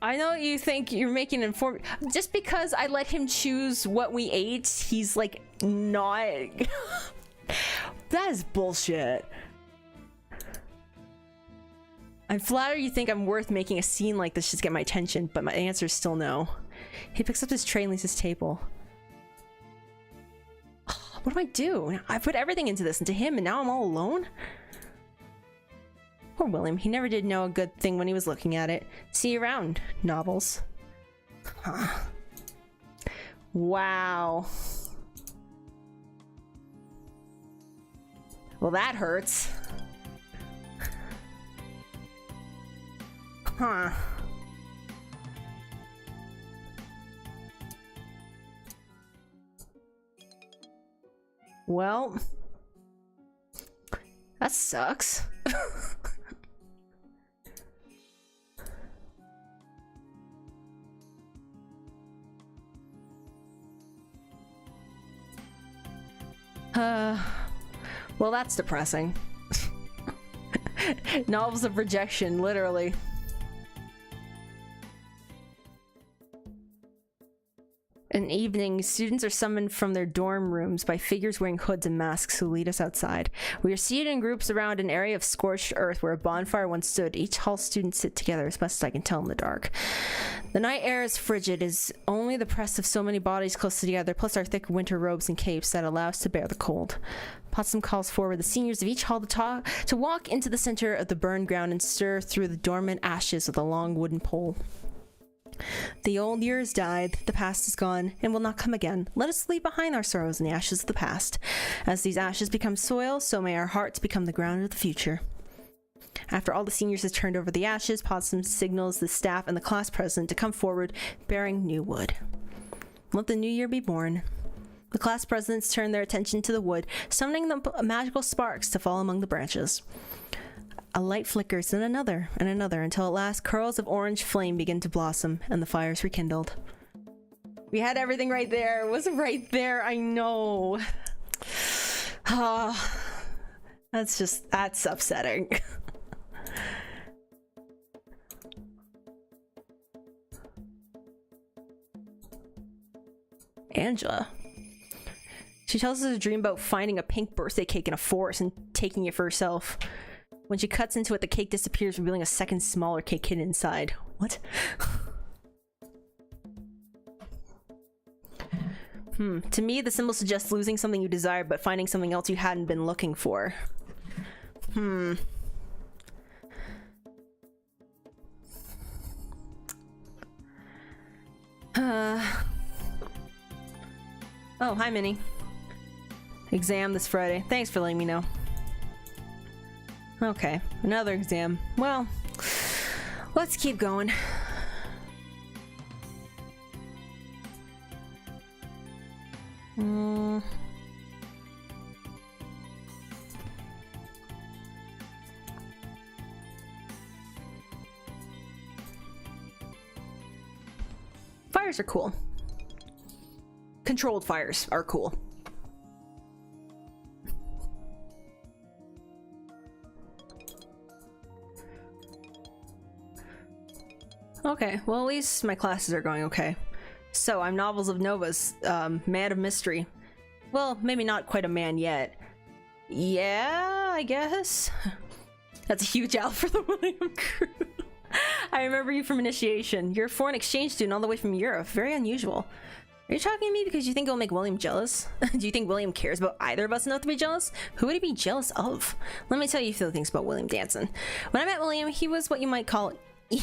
I know you think you're making informed... Just because I let him choose what we ate, he's like, not... That is bullshit. I'm flattered you think I'm worth making a scene like this just to get my attention, but my answer is still no. He picks up his tray and leaves his table. What do I do? I put everything into him, and now I'm all alone? Poor William. He never did know a good thing when he was looking at it. See you around, Novels. Huh. Wow. Well, that hurts. Huh. Well, that sucks. Well, that's depressing. Novels of rejection, literally. In evening, students are summoned from their dorm rooms by figures wearing hoods and masks who lead us outside. We are seated in groups around an area of scorched earth where a bonfire once stood. Each hall student sit together as best as I can tell in the dark. The night air is frigid, is only the press of so many bodies close together, plus our thick winter robes and capes that allow us to bear the cold. Potsdam calls forward the seniors of each hall to walk into the center of the burned ground and stir through the dormant ashes with a long wooden pole. The old years died, the past is gone, and will not come again. Let us leave behind our sorrows in the ashes of the past. As these ashes become soil, so may our hearts become the ground of the future. After all the seniors have turned over the ashes, Potsdam signals the staff and the class president to come forward, bearing new wood. Let the new year be born. The class presidents turn their attention to the wood, summoning the magical sparks to fall among the branches. A light flickers, and another, until at last curls of orange flame begin to blossom, and the fire's rekindled. We had everything right there. It was right there, I know. That's upsetting. Angela. She tells us a dream about finding a pink birthday cake in a forest and taking it for herself. When she cuts into it, the cake disappears, revealing a second smaller cake hidden inside. What? To me, the symbol suggests losing something you desire, but finding something else you hadn't been looking for. Oh, hi, Minnie. Exam this Friday. Thanks for letting me know. Okay, another exam. Well, let's keep going. Fires are cool. Controlled fires are cool. Okay, well at least my classes are going okay. So, I'm Novels of Nova's, man of mystery. Well, maybe not quite a man yet. Yeah, I guess. That's a huge L for the William crew. I remember you from initiation. You're a foreign exchange student all the way from Europe. Very unusual. Are you talking to me because you think it'll make William jealous? Do you think William cares about either of us enough to be jealous? Who would he be jealous of? Let me tell you a few things about William Danson. When I met William, he was what you might call emo.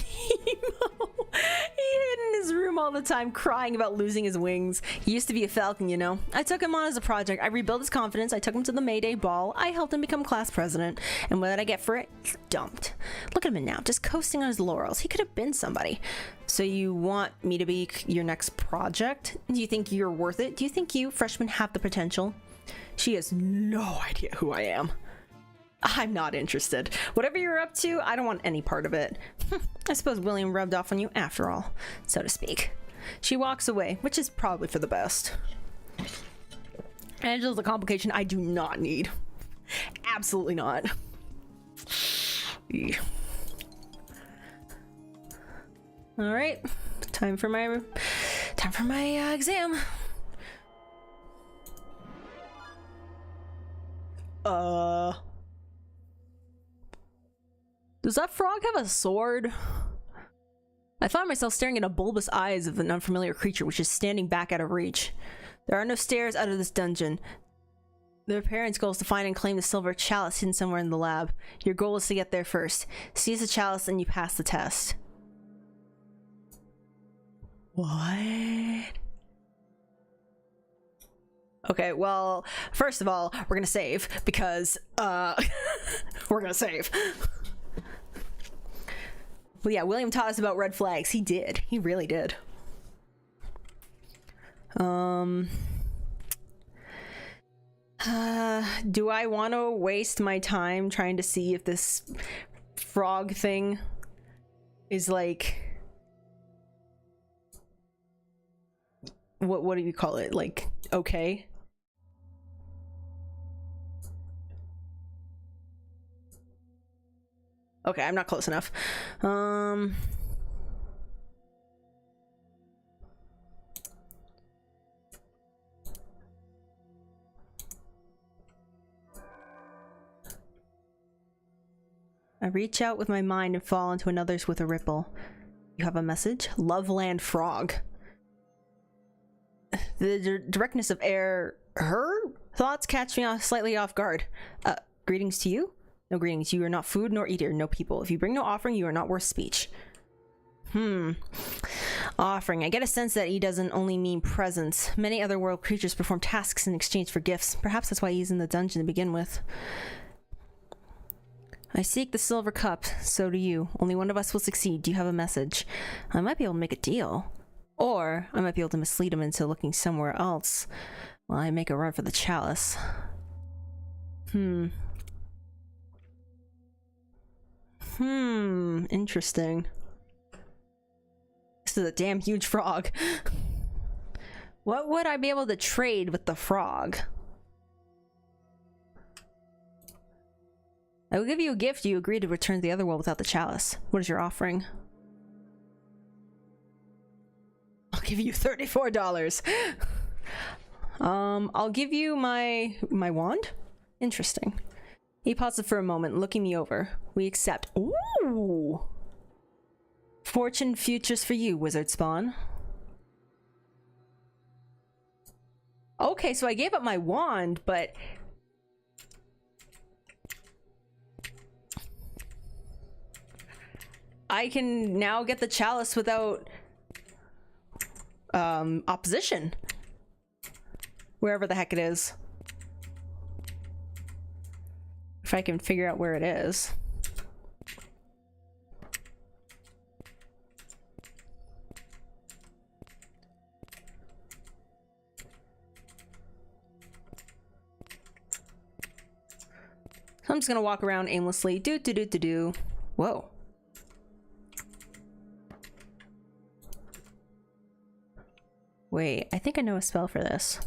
He hid in his room all the time crying about losing his wings. He used to be a falcon, you know. I took him on as a project. I rebuilt his confidence. I took him to the May Day ball. I helped him become class president. And what did I get for it? He's dumped. Look at him now, just coasting on his laurels. He could have been somebody. So you want me to be your next project? Do you think you're worth it? Do you think you freshmen have the potential? She has no idea who I am. I'm not interested. Whatever you're up to, I don't want any part of it. I suppose William rubbed off on you after all, so to speak. She walks away, which is probably for the best. Angela's a complication I do not need. Absolutely not. All right, time for my exam. Does that frog have a sword? I found myself staring at the bulbous eyes of an unfamiliar creature which is standing back out of reach. There are no stairs out of this dungeon. Their parents' goal is to find and claim the silver chalice hidden somewhere in the lab. Your goal is to get there first. Seize the chalice and you pass the test. What? Okay, well, first of all, we're gonna save because, we're gonna save. Well, yeah, William taught us about red flags. He did. He really did. Do I want to waste my time trying to see if this frog thing is like... What do you call it? Like, okay? Okay, I'm not close enough. I reach out with my mind and fall into another's with a ripple. You have a message? Loveland Frog. The directness of air... Her thoughts catch me slightly off guard. Greetings to you? No greetings. You are not food nor eater, no people. If you bring no offering, you are not worth speech. Offering. I get a sense that he doesn't only mean presents. Many other world creatures perform tasks in exchange for gifts. Perhaps that's why he's in the dungeon to begin with. I seek the silver cup. So do you. Only one of us will succeed. Do you have a message? I might be able to make a deal. Or I might be able to mislead him into looking somewhere else while I make a run for the chalice. Interesting. This is a damn huge frog. What would I be able to trade with the frog? I will give you a gift. You agree to return to the other world without the chalice. What is your offering? I'll give you $34. I'll give you my wand? Interesting. He pauses for a moment, looking me over. We accept. Ooh! Fortune futures for you, wizard spawn. Okay, so I gave up my wand, but... I can now get the chalice without...
opposition. Wherever the heck it is. If I can figure out where it is. I'm just gonna walk around aimlessly. Do. Whoa. Wait, I think I know a spell for this.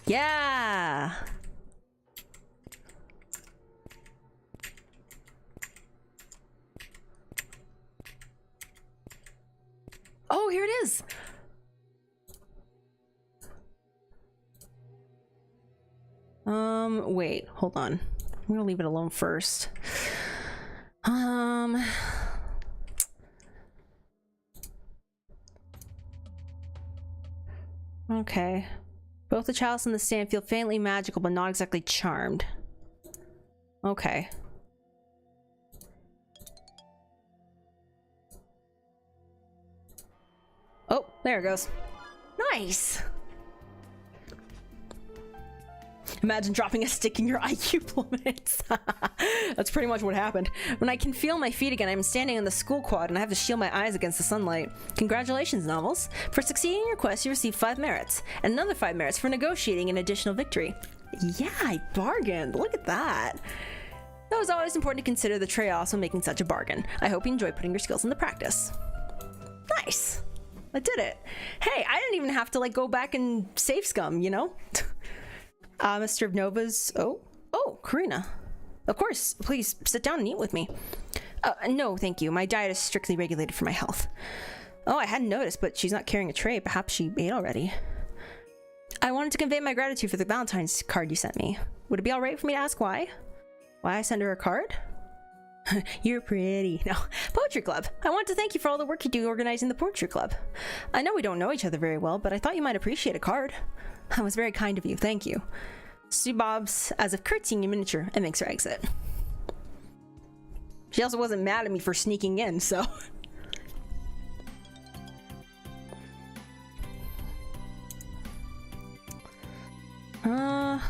Yeah! Oh, here it is! Wait, hold on. I'm gonna leave it alone first. Okay. Both the chalice and the stand feel faintly magical, but not exactly charmed. Okay. Oh, there it goes. Nice! Imagine dropping a stick in your IQ plummets. That's pretty much what happened. When I can feel my feet again, I'm standing in the school quad and I have to shield my eyes against the sunlight. Congratulations, novels. For succeeding in your quest, you receive 5 merits. And another 5 merits for negotiating an additional victory. Yeah, I bargained. Look at that. It was always important to consider the trade-offs when making such a bargain. I hope you enjoy putting your skills into practice. Nice. I did it. Hey, I didn't even have to like go back and save scum, you know? Mr. of Nova's... Oh, Karina. Of course, please sit down and eat with me. No, thank you. My diet is strictly regulated for my health. Oh, I hadn't noticed, but she's not carrying a tray. Perhaps she ate already. I wanted to convey my gratitude for the Valentine's card you sent me. Would it be alright for me to ask why? Why I sent her a card? You're pretty. No, Poetry Club. I want to thank you for all the work you do organizing the Poetry Club. I know we don't know each other very well, but I thought you might appreciate a card. That was very kind of you, thank you. She bobs as if curtsying in miniature and makes her exit. She also wasn't mad at me for sneaking in, so...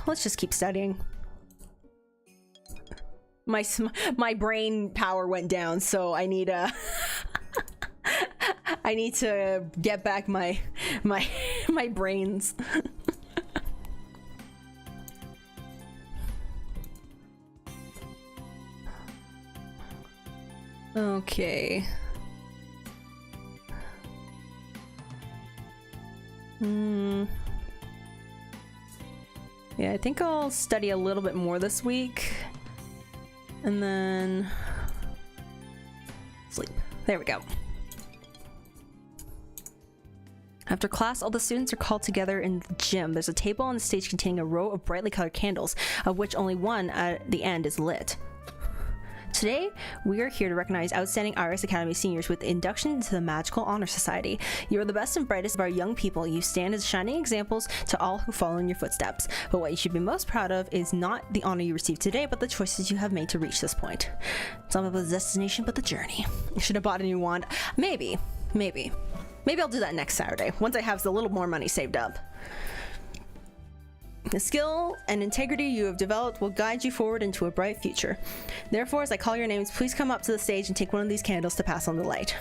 let's just keep studying. My brain power went down, so I need I need to get back my brains. Okay. Yeah, I think I'll study a little bit more this week. And then sleep. There we go. After class, all the students are called together in the gym. There's a table on the stage containing a row of brightly colored candles, of which only one at the end is lit. Today, we are here to recognize outstanding Iris Academy seniors with induction into the Magical Honor Society. You are the best and brightest of our young people. You stand as shining examples to all who follow in your footsteps. But what you should be most proud of is not the honor you received today, but the choices you have made to reach this point. It's not about the destination, but the journey. You should have bought a new wand. Maybe I'll do that next Saturday, once I have a little more money saved up. The skill and integrity you have developed will guide you forward into a bright future. Therefore, as I call your names, please come up to the stage and take one of these candles to pass on the light.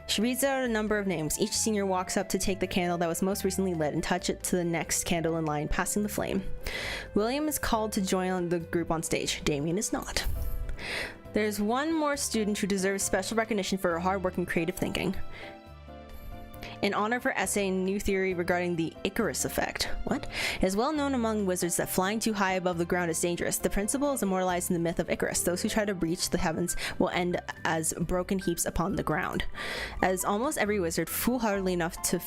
She reads out a number of names. Each senior walks up to take the candle that was most recently lit and touch it to the next candle in line, passing the flame. William is called to join the group on stage. Damien is not. There's one more student who deserves special recognition for her hard work and creative thinking. In honor for essay and new theory regarding the Icarus effect. What? It is well known among wizards that flying too high above the ground is dangerous. The principle is immortalized in the myth of Icarus. Those who try to reach the heavens will end as broken heaps upon the ground. As almost every wizard foolhardily enough to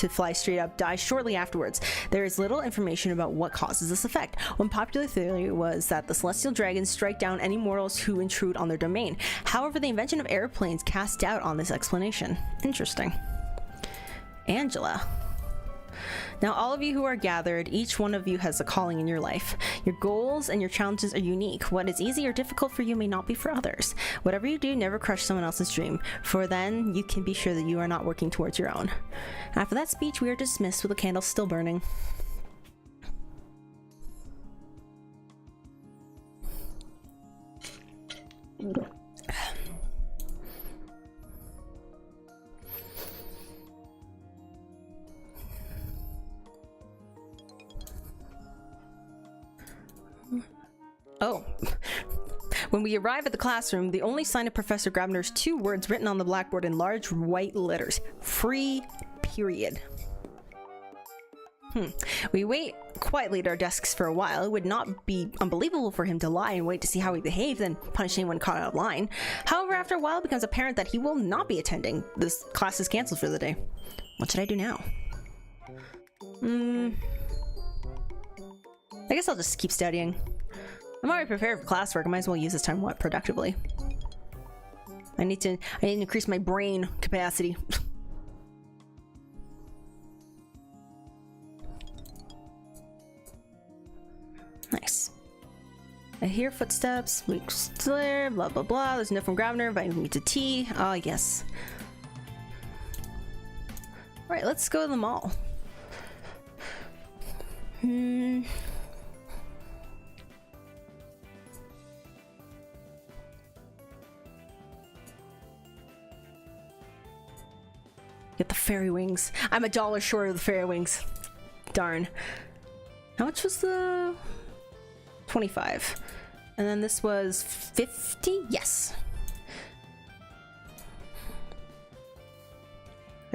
fly straight up dies shortly afterwards. There is little information about what causes this effect. One popular theory was that the celestial dragons strike down any mortals who intrude on their domain. However, the invention of airplanes casts doubt on this explanation. Interesting. Angela.
Now, all of you who are gathered, each one of you has a calling in your life. Your goals and your challenges are unique. What is easy or difficult for you may not be for others. Whatever you do, never crush someone else's dream, for then you can be sure that you are not working towards your own. After that speech, we are dismissed with the candles still burning. Oh. When we arrive at the classroom, the only sign of Professor Grabner's 2 words written on the blackboard in large white letters. Free period. We wait quietly at our desks for a while. It would not be unbelievable for him to lie and wait to see how we behave, then punish anyone caught out of line. However, after a while, it becomes apparent that he will not be attending. This class is canceled for the day. What should I do now? I guess I'll just keep studying. I'm already prepared for classwork. I might as well use this time productively. I need to increase my brain capacity. Nice. I hear footsteps. Weeks there. Blah blah blah. There's a note from Grabner inviting me to tea. Oh yes. All right, let's go to the mall. Get the fairy wings. I'm $1 short of the fairy wings. Darn. How much was the 25? And then this was 50? Yes.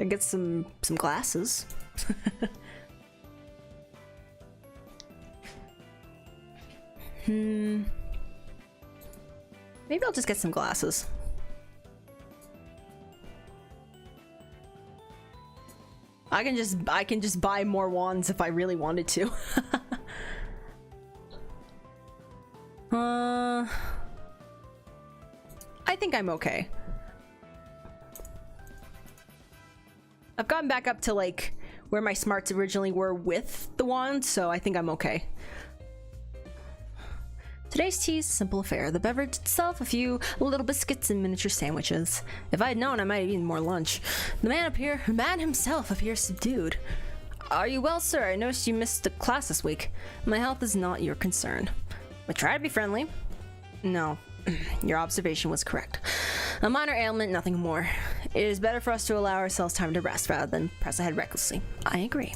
I get some glasses. Maybe I'll just get some glasses. I can just buy more wands if I really wanted to. I think I'm okay. I've gotten back up to like where my smarts originally were with the wand, so I think I'm okay. Today's tea is a simple affair. The beverage itself, a few little biscuits and miniature sandwiches. If I had known, I might have eaten more lunch. The man himself appears subdued. Are you well, sir? I noticed you missed a class this week. My health is not your concern. But try to be friendly. No, your observation was correct. A minor ailment, nothing more. It is better for us to allow ourselves time to rest rather than press ahead recklessly. I agree.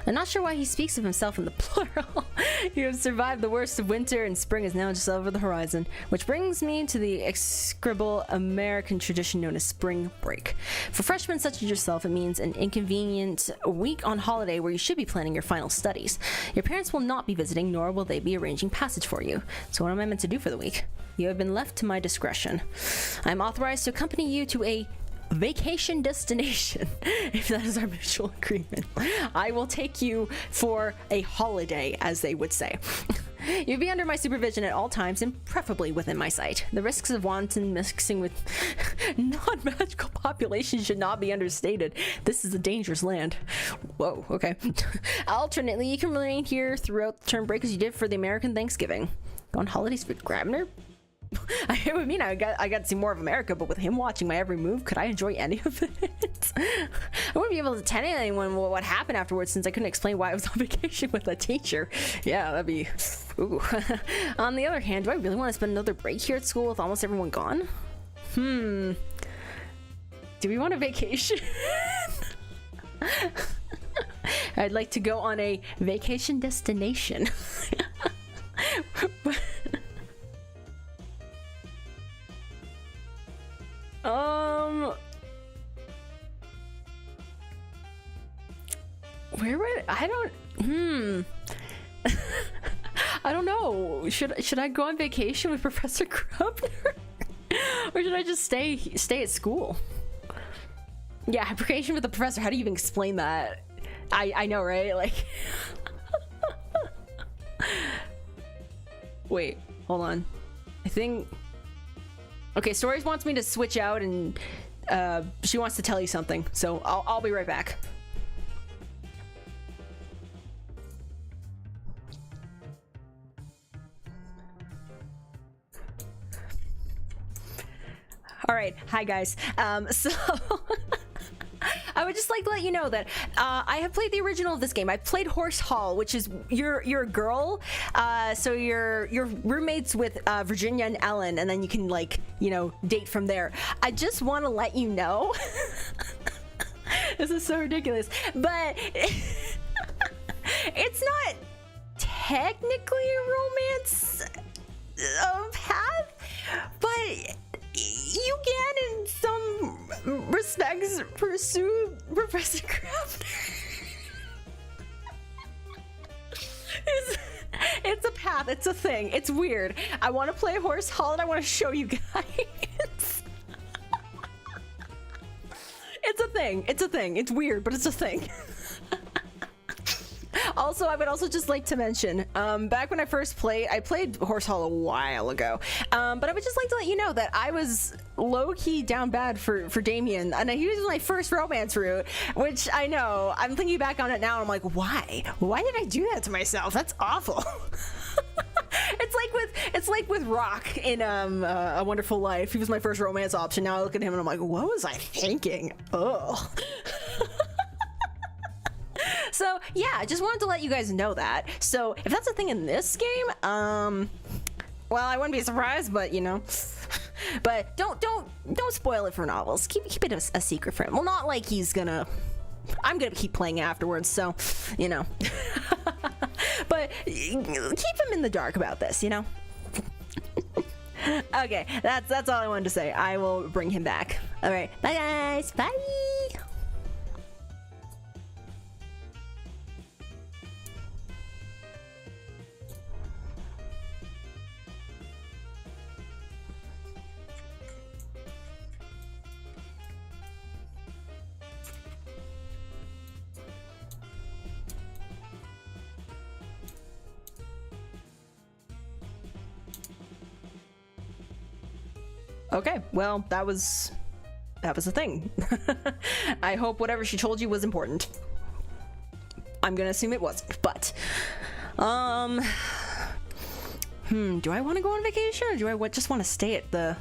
I'm not sure why he speaks of himself in the plural. You have survived the worst of winter and spring is now just over the horizon. Which brings me to the execrable American tradition known as spring break. For freshmen such as yourself, it means an inconvenient week on holiday where you should be planning your final studies. Your parents will not be visiting, nor will they be arranging passage for you. So what am I meant to do for the week? You have been left to my discretion. I am authorized to accompany you to a vacation destination, if that is our mutual agreement. I will take you for a holiday, as they would say. You'll be under my supervision at all times and preferably within my sight. The risks of wanton mixing with non-magical populations should not be understated. This is a dangerous land. Whoa, okay. Alternately, you can remain here throughout the term break as you did for the American Thanksgiving. Go on holidays with Grabner? I mean, I got to see more of America, but with him watching my every move, could I enjoy any of it? I wouldn't be able to tell anyone what happened afterwards since I couldn't explain why I was on vacation with a teacher. Yeah, that'd be... Ooh. On the other hand, do I really want to spend another break here at school with almost everyone gone? Do we want a vacation? I'd like to go on a vacation destination. Where would I don't I don't know. Should I go on vacation with Professor Grubner? Or should I just stay at school? Yeah, vacation with the professor. How do you even explain that? I know, right? Like wait, hold on. I think okay, Stories wants me to switch out and she wants to tell you something. So I'll be right back. All right, hi guys. So I would just like to let you know that I have played the original of this game. I've played Horse Hall, which is you're a girl, so you're roommates with Virginia and Ellen, and then you can like date from there. I just want to let you know. This is so ridiculous, but it's not technically a romance path, but you can in some respects pursue Professor Crafter. It's a path, it's a thing, it's weird. I want to play Horse Hall and I want to show you guys. It's a thing, it's weird, but it's a thing. Also, I would also just like to mention, back when I first played, I played Horse Hall a while ago, but I would just like to let you know that I was low-key down bad for Damien, and he was my first romance route, which I know, I'm thinking back on it now, and I'm like, why? Why did I do that to myself? That's awful. It's like with Rock in A Wonderful Life. He was my first romance option. Now I look at him and I'm like, what was I thinking? Ugh. So yeah, I just wanted to let you guys know that. So if that's a thing in this game, well, I wouldn't be surprised, but but don't spoil it for novels. Keep it a secret for him. Well, not like I'm gonna keep playing afterwards, so but keep him in the dark about this, Okay, that's all I wanted to say. I will bring him back. All right, bye guys, bye. Okay, well, that was the thing. I hope whatever she told you was important. I'm gonna assume it wasn't, but do I want to go on vacation, or do I just want to stay at the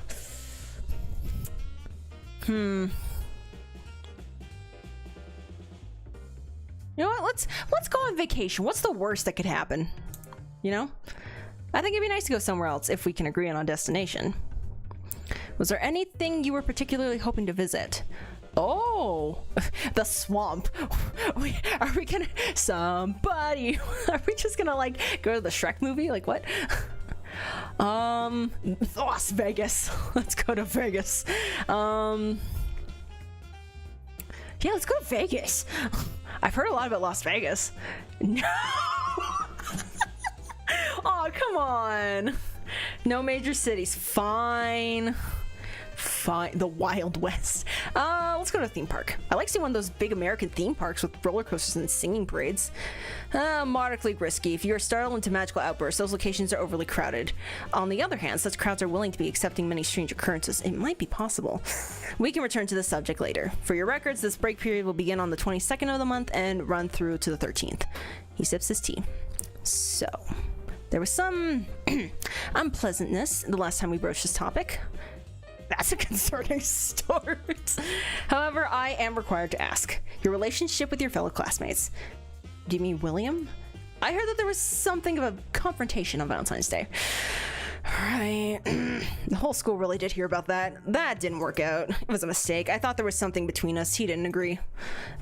You know what? Let's go on vacation. What's the worst that could happen? I think it'd be nice to go somewhere else if we can agree on a destination. Was there anything you were particularly hoping to visit? Oh, the swamp. Are we gonna... Somebody... Are we just gonna, go to the Shrek movie? Like, what? Las Vegas. Let's go to Vegas. Yeah, let's go to Vegas. I've heard a lot about Las Vegas. No! Oh, come on. No major cities. Fine. The Wild West. Let's go to a theme park. I like seeing one of those big American theme parks with roller coasters and singing parades. Moderately risky. If you are startled into magical outbursts, those locations are overly crowded. On the other hand, such crowds are willing to be accepting many strange occurrences. It might be possible. We can return to this subject later. For your records, this break period will begin on the 22nd of the month and run through to the 13th. He sips his tea. So, there was some unpleasantness the last time we broached this topic. That's a concerning start. However, I am required to ask. Your relationship with your fellow classmates. Do you mean William? I heard that there was something of a confrontation on Valentine's Day. Right. The whole school really did hear about that. That didn't work out. It was a mistake. I thought there was something between us. He didn't agree.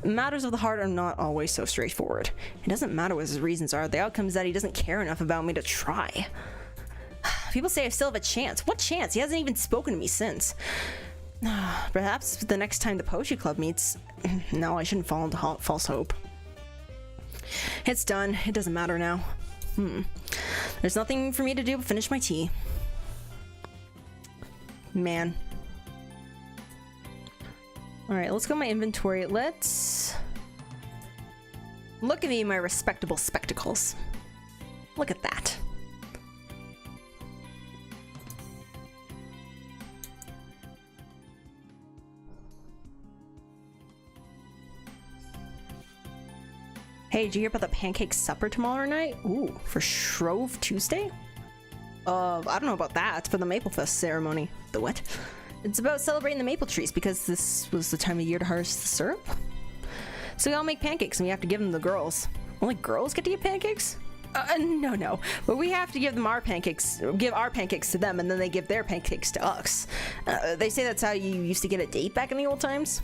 Matters of the heart are not always so straightforward. It doesn't matter what his reasons are. The outcome is that he doesn't care enough about me to try. People say I still have a chance. What chance? He hasn't even spoken to me since. Perhaps the next time the Poetry Club meets... No, I shouldn't fall into false hope. It's done. It doesn't matter now. There's nothing for me to do but finish my tea. Man. Alright, let's go to my inventory. Let's... Look at me in my respectable spectacles. Look at that. Hey, did you hear about the pancake supper tomorrow night? Ooh, for Shrove Tuesday? I don't know about that. It's for the Maple Fest ceremony. The what? It's about celebrating the maple trees because this was the time of year to harvest the syrup. So we all make pancakes and we have to give them to the girls. Only girls get to get pancakes? No. But we have to give our pancakes to them, and then they give their pancakes to us. They say that's how you used to get a date back in the old times.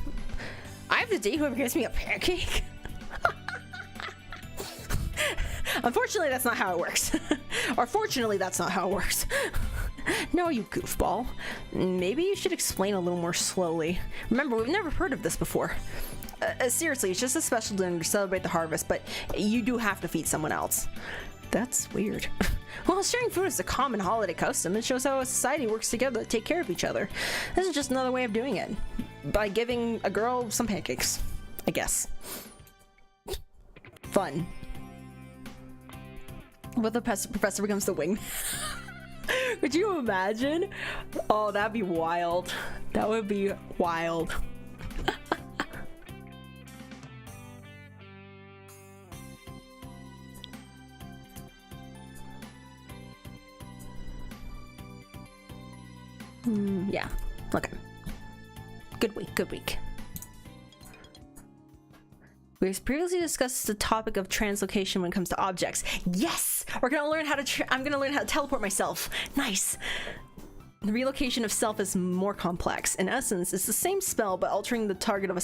I have to date whoever gives me a pancake. Unfortunately, that's not how it works. Or fortunately, that's not how it works. No, you goofball. Maybe you should explain a little more slowly. Remember, we've never heard of this before. Seriously, it's just a special dinner to celebrate the harvest, but you do have to feed someone else. That's weird. Well, sharing food is a common holiday custom. It shows how a society works together to take care of each other. This is just another way of doing it. By giving a girl some pancakes, I guess. Fun. What the professor becomes the wing. Could you imagine? Oh, that'd be wild. That would be wild. Yeah. Okay. Good week. We've previously discussed the topic of translocation when it comes to objects. Yes! I'm gonna learn how to teleport myself. Nice! The relocation of self is more complex. In essence, it's the same spell, but altering the location of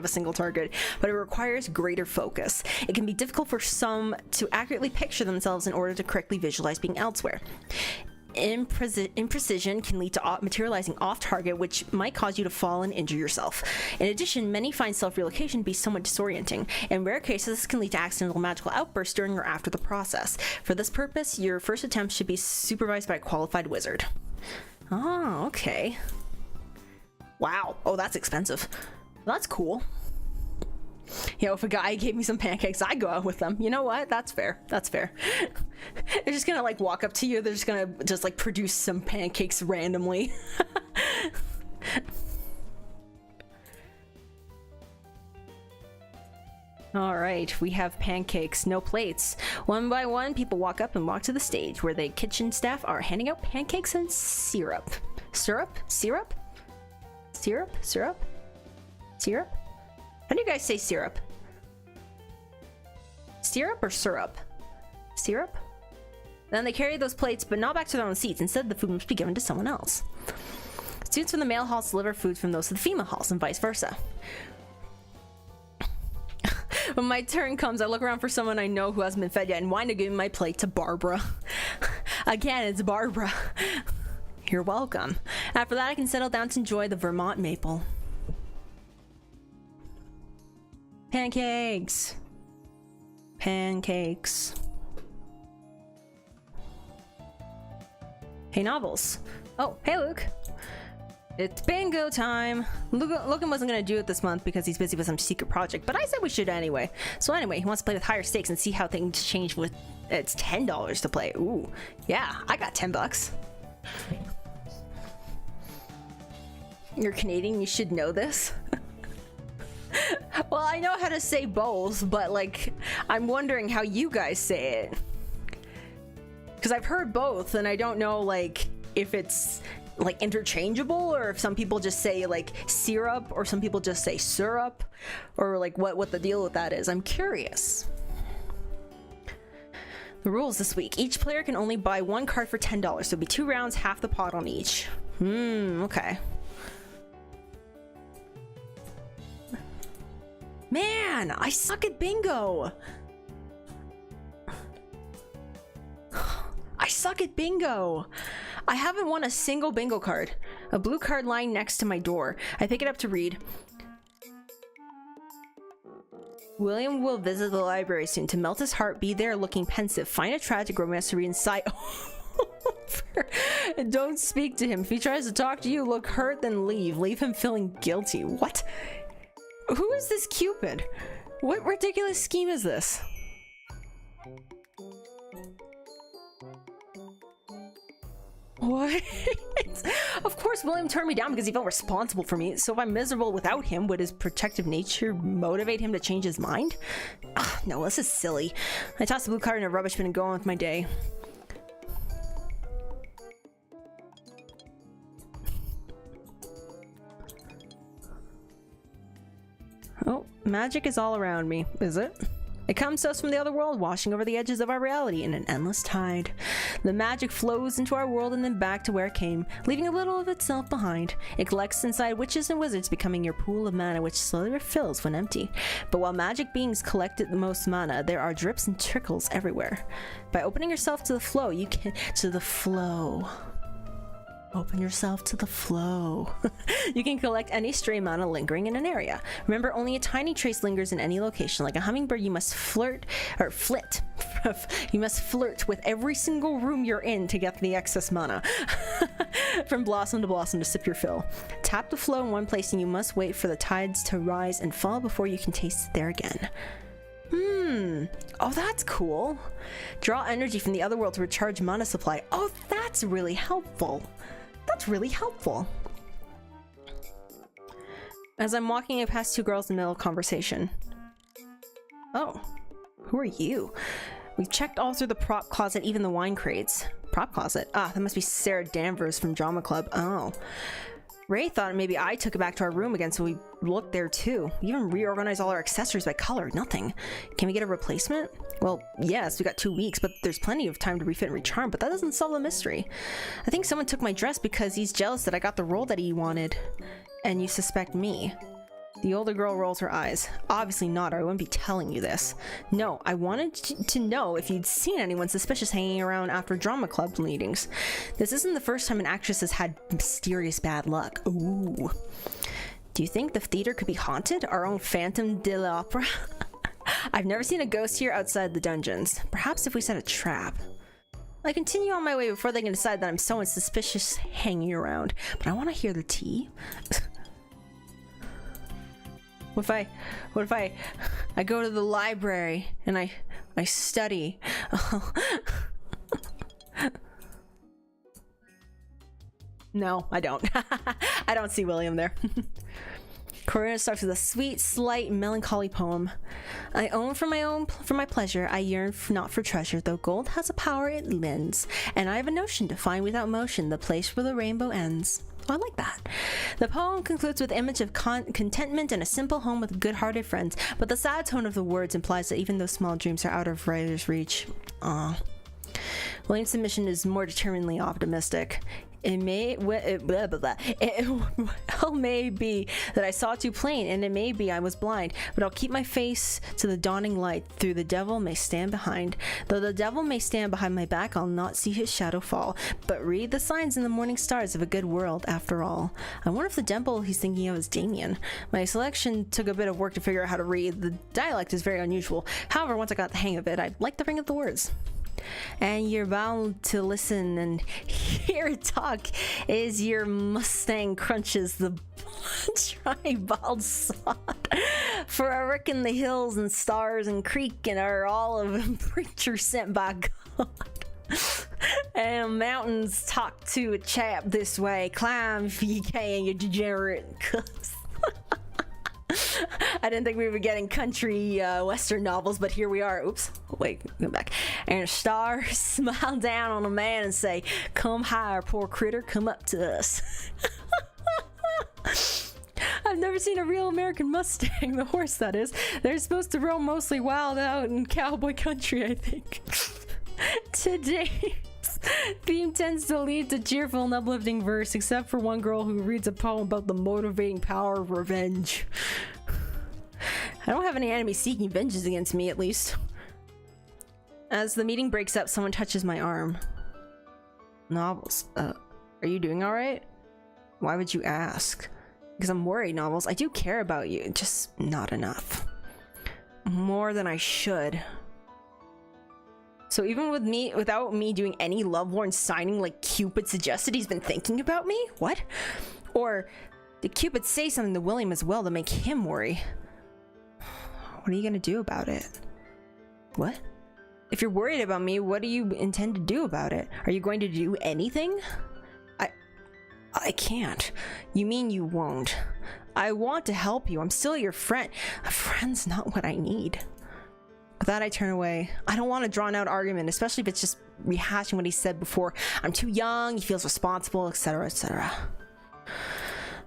a single target, but it requires greater focus. It can be difficult for some to accurately picture themselves in order to correctly visualize being elsewhere. Imprecision can lead to materializing off target, which might cause you to fall and injure yourself. In addition, many find self-relocation to be somewhat disorienting. In rare cases, this can lead to accidental magical outbursts during or after the process. For this purpose, your first attempt should be supervised by a qualified wizard. Oh, okay. Wow. Oh, that's expensive. That's cool. You know, if a guy gave me some pancakes, I'd go out with them. You know what? That's fair. That's fair. They're just gonna like walk up to you. They're just gonna like produce some pancakes randomly. All right, we have pancakes, no plates. One by one, people walk up and walk to the stage where the kitchen staff are handing out pancakes and syrup. Syrup? Syrup? Syrup? Syrup? Syrup? How do you guys say syrup? Syrup or syrup? Syrup? Then they carry those plates, but not back to their own seats. Instead, the food must be given to someone else. Students from the male halls deliver food from those of the female halls, and vice versa. When my turn comes, I look around for someone I know who hasn't been fed yet and wind up giving my plate to Barbara. Again, it's Barbara. You're welcome. After that, I can settle down to enjoy the Vermont maple. Pancakes. Pancakes. Hey, Novels. Oh, hey, Luke. It's bingo time. Logan wasn't gonna do it this month because he's busy with some secret project, but I said we should anyway. So anyway, he wants to play with higher stakes and see how things change with... It's $10 to play. Ooh, yeah, I got $10. You're Canadian, you should know this. Well, I know how to say both, but like, I'm wondering how you guys say it. Because I've heard both, and I don't know like if it's like interchangeable, or if some people just say like syrup, or some people just say syrup, or like what the deal with that is. I'm curious. The rules this week: each player can only buy one card for $10, so it'll be 2 rounds, half the pot on each. Okay. Man, I suck at bingo. I suck at bingo. I haven't won a single bingo card. A blue card lying next to my door. I pick it up to read. William will visit the library soon. To melt his heart, be there looking pensive. Find a tragic romance to read inside. Don't speak to him. If he tries to talk to you, look hurt, then leave. Leave him feeling guilty. What? Who is this Cupid? What ridiculous scheme is this? What? Of course, William turned me down because he felt responsible for me. So if I'm miserable without him, would his protective nature motivate him to change his mind? No, this is silly. I toss the blue card in a rubbish bin and go on with my day. Oh, magic is all around me, is it? It comes to us from the other world, washing over the edges of our reality in an endless tide. The magic flows into our world and then back to where it came, leaving a little of itself behind. It collects inside witches and wizards, becoming your pool of mana, which slowly refills when empty. But while magic beings collect the most mana, there are drips and trickles everywhere. By opening yourself to the flow, you can... Open yourself to the flow. You can collect any stray mana lingering in an area. Remember, only a tiny trace lingers in any location. Like a hummingbird, you must flit. You must flirt with every single room you're in to get the excess mana. From blossom to blossom to sip your fill. Tap the flow in one place and you must wait for the tides to rise and fall before you can taste it there again. Oh, that's cool. Draw energy from the other world to recharge mana supply. Oh, that's really helpful. That's really helpful. As I'm walking, I pass two girls in the middle of conversation. Oh, who are you? We've checked all through the prop closet, even the wine crates. Prop closet? Ah, that must be Sarah Danvers from Drama Club. Oh. Ray thought maybe I took it back to our room again, so we looked there too. We even reorganized all our accessories by color. Nothing. Can we get a replacement? Well, yes, we got 2 weeks, but there's plenty of time to refit and recharm, but that doesn't solve the mystery. I think someone took my dress because he's jealous that I got the role that he wanted. And you suspect me. The older girl rolls her eyes. Obviously not, or I wouldn't be telling you this. No, I wanted to know if you'd seen anyone suspicious hanging around after drama club meetings. This isn't the first time an actress has had mysterious bad luck. Ooh. Do you think the theater could be haunted? Our own Phantom de l'Opera? I've never seen a ghost here outside the dungeons. Perhaps if we set a trap. I continue on my way before they can decide that I'm someone suspicious hanging around. But I want to hear the tea. What if I go to the library and I study? No, I don't. I don't see William there. Corina starts with a sweet, slight, melancholy poem. I own for my pleasure, I yearn not for treasure, though gold has a power it lends, and I have a notion to find without motion the place where the rainbow ends. Oh, I like that. The poem concludes with image of contentment and a simple home with good-hearted friends, but the sad tone of the words implies that even those small dreams are out of writer's reach. Aww. William's submission is more determinedly optimistic. It may be that I saw too plain, and it may be I was blind, but I'll keep my face to the dawning light, through the devil may stand behind. Though the devil may stand behind my back, I'll not see his shadow fall, but read the signs in the morning stars of a good world after all. I wonder if the devil he's thinking of is Damien. My selection took a bit of work to figure out how to read. The dialect is very unusual. However, once I got the hang of it, I liked the ring of the words. And you're bound to listen and hear it talk as your Mustang crunches the dry bald sod. For I reckon the hills and stars and creek and are all of them preachers sent by God. And mountains talk to a chap this way. Climb if you can, you degenerate cuss. I didn't think we were getting country western novels, but here we are. Oops, wait, go back. And stars smile down on a man and say, come higher, poor critter, come up to us. I've never seen a real American Mustang, the horse that is. They're supposed to roam mostly wild out in cowboy country, I think. Today's theme tends to lead to cheerful and uplifting verse, except for one girl who reads a poem about the motivating power of revenge. I don't have any enemies seeking vengeance against me, at least. As the meeting breaks up, someone touches my arm. Novels. Are you doing alright? Why would you ask? Because I'm worried, Novels. I do care about you, just not enough. More than I should. So even without me doing any lovelorn signing like Cupid suggested, he's been thinking about me? What? Or did Cupid say something to William as well to make him worry? What are you gonna do about it? What? If you're worried about me, what do you intend to do about it? Are you going to do anything? I can't. You mean you won't? I want to help you. I'm still your friend. A friend's not what I need. With that, I turn away. I don't want a drawn-out argument, especially if it's just rehashing what he said before. I'm too young, he feels responsible, etc., etc.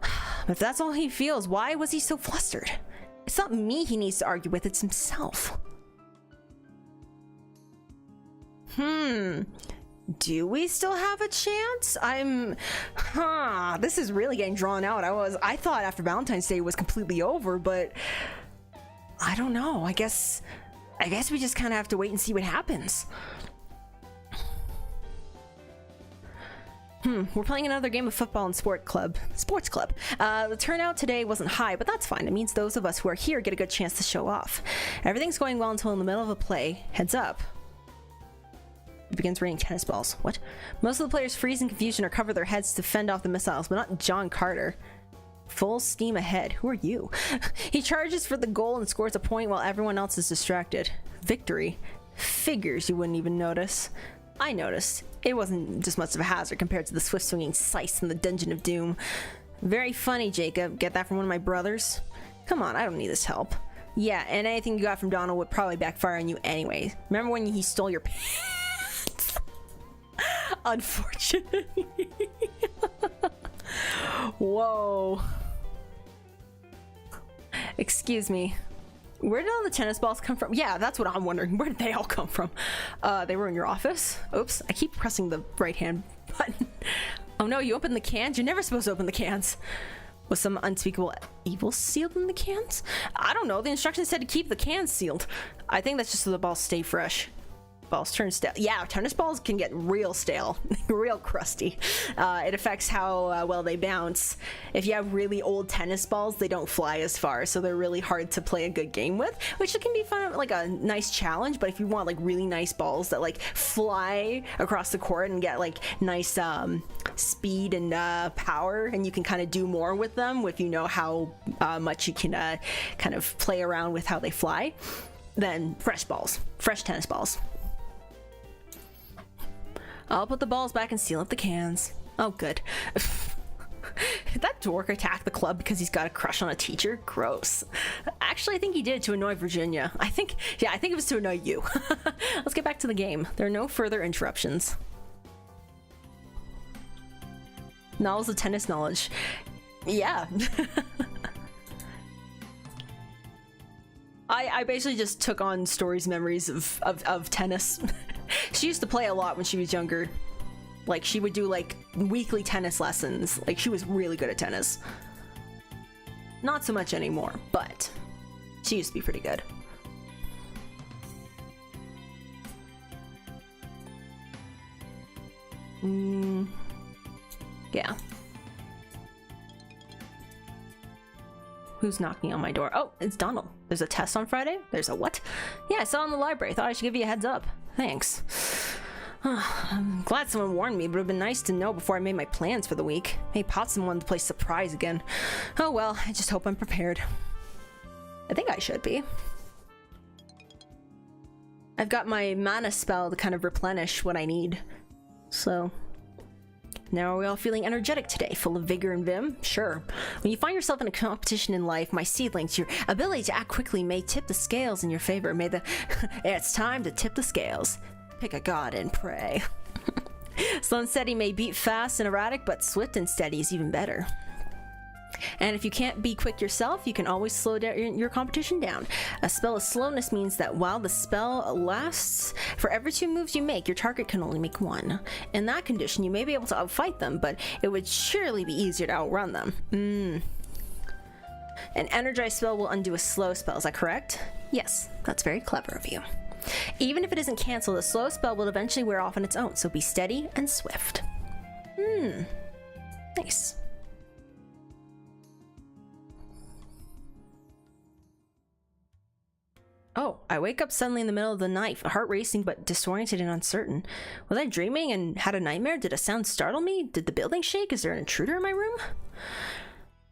But if that's all he feels, why was he so flustered? It It's not me he needs to argue with, it's himself. Do we still have a chance? This is really getting drawn out. I thought after Valentine's Day was completely over, but I don't know. I guess we just kind of have to wait and see what happens. We're playing another game of football in sports club. The turnout today wasn't high, but that's fine. It means those of us who are here get a good chance to show off. Everything's going well until in the middle of a play. Heads up. It begins raining tennis balls. What? Most of the players freeze in confusion or cover their heads to fend off the missiles, but not John Carter. Full steam ahead. Who are you? He charges for the goal and scores a point while everyone else is distracted. Victory. Figures you wouldn't even notice. I noticed. It wasn't just much of a hazard compared to the swift-swinging scythe in the Dungeon of Doom. Very funny, Jacob. Get that from one of my brothers? Come on, I don't need this help. Yeah, and anything you got from Donald would probably backfire on you anyway. Remember when he stole your pants? Unfortunately. Whoa. Excuse me. Where did all the tennis balls come from? Yeah, that's what I'm wondering. Where did they all come from? They were in your office? Oops, I keep pressing the right hand button. Oh no, you opened the cans? You're never supposed to open the cans. Was some unspeakable evil sealed in the cans? I don't know, the instructions said to keep the cans sealed. I think that's just so the balls stay fresh. Balls turn stale. Yeah, tennis balls can get real stale, real crusty. It affects how well they bounce. If you have really old tennis balls, they don't fly as far, so they're really hard to play a good game with, which can be fun, like a nice challenge. But if you want like really nice balls that like fly across the court and get like nice speed and power, and you can kind of do more with them if you know how much you can kind of play around with how they fly, then fresh tennis balls. I'll put the balls back and seal up the cans. Oh, good. Did that dork attack the club because he's got a crush on a teacher? Gross. Actually, I think he did it to annoy Virginia. I think it was to annoy you. Let's get back to the game. There are no further interruptions. Knowledge of tennis knowledge. Yeah. I basically just took on Story's memories of tennis. She used to play a lot when she was younger. Like, she would do like weekly tennis lessons. Like, she was really good at tennis. Not so much anymore, but she used to be pretty good. Yeah. Who's knocking on my door? Oh, it's Donald. There's a test on Friday? There's a what? Yeah, I saw it in the library. Thought I should give you a heads up. Thanks. I'm glad someone warned me, but it would have been nice to know before I made my plans for the week. Hey, Potson wanted to play surprise again. Oh well, I just hope I'm prepared. I think I should be. I've got my mana spell to kind of replenish what I need. So... now are we all feeling energetic today, full of vigor and vim? Sure. When you find yourself in a competition in life, my seedlings, your ability to act quickly may tip the scales in your favor. May the... It's time to tip the scales. Pick a god and pray. Slow and steady may beat fast and erratic, but swift and steady is even better. And if you can't be quick yourself, you can always slow down your competition down. A spell of slowness means that while the spell lasts, for every 2 moves you make, your target can only make 1. In that condition, you may be able to outfight them, but it would surely be easier to outrun them. An energized spell will undo a slow spell, is that correct? Yes, that's very clever of you. Even if it isn't cancelled, a slow spell will eventually wear off on its own, so be steady and swift. Nice. Oh, I wake up suddenly in the middle of the night, heart racing but disoriented and uncertain. Was I dreaming and had a nightmare? Did a sound startle me? Did the building shake? Is there an intruder in my room?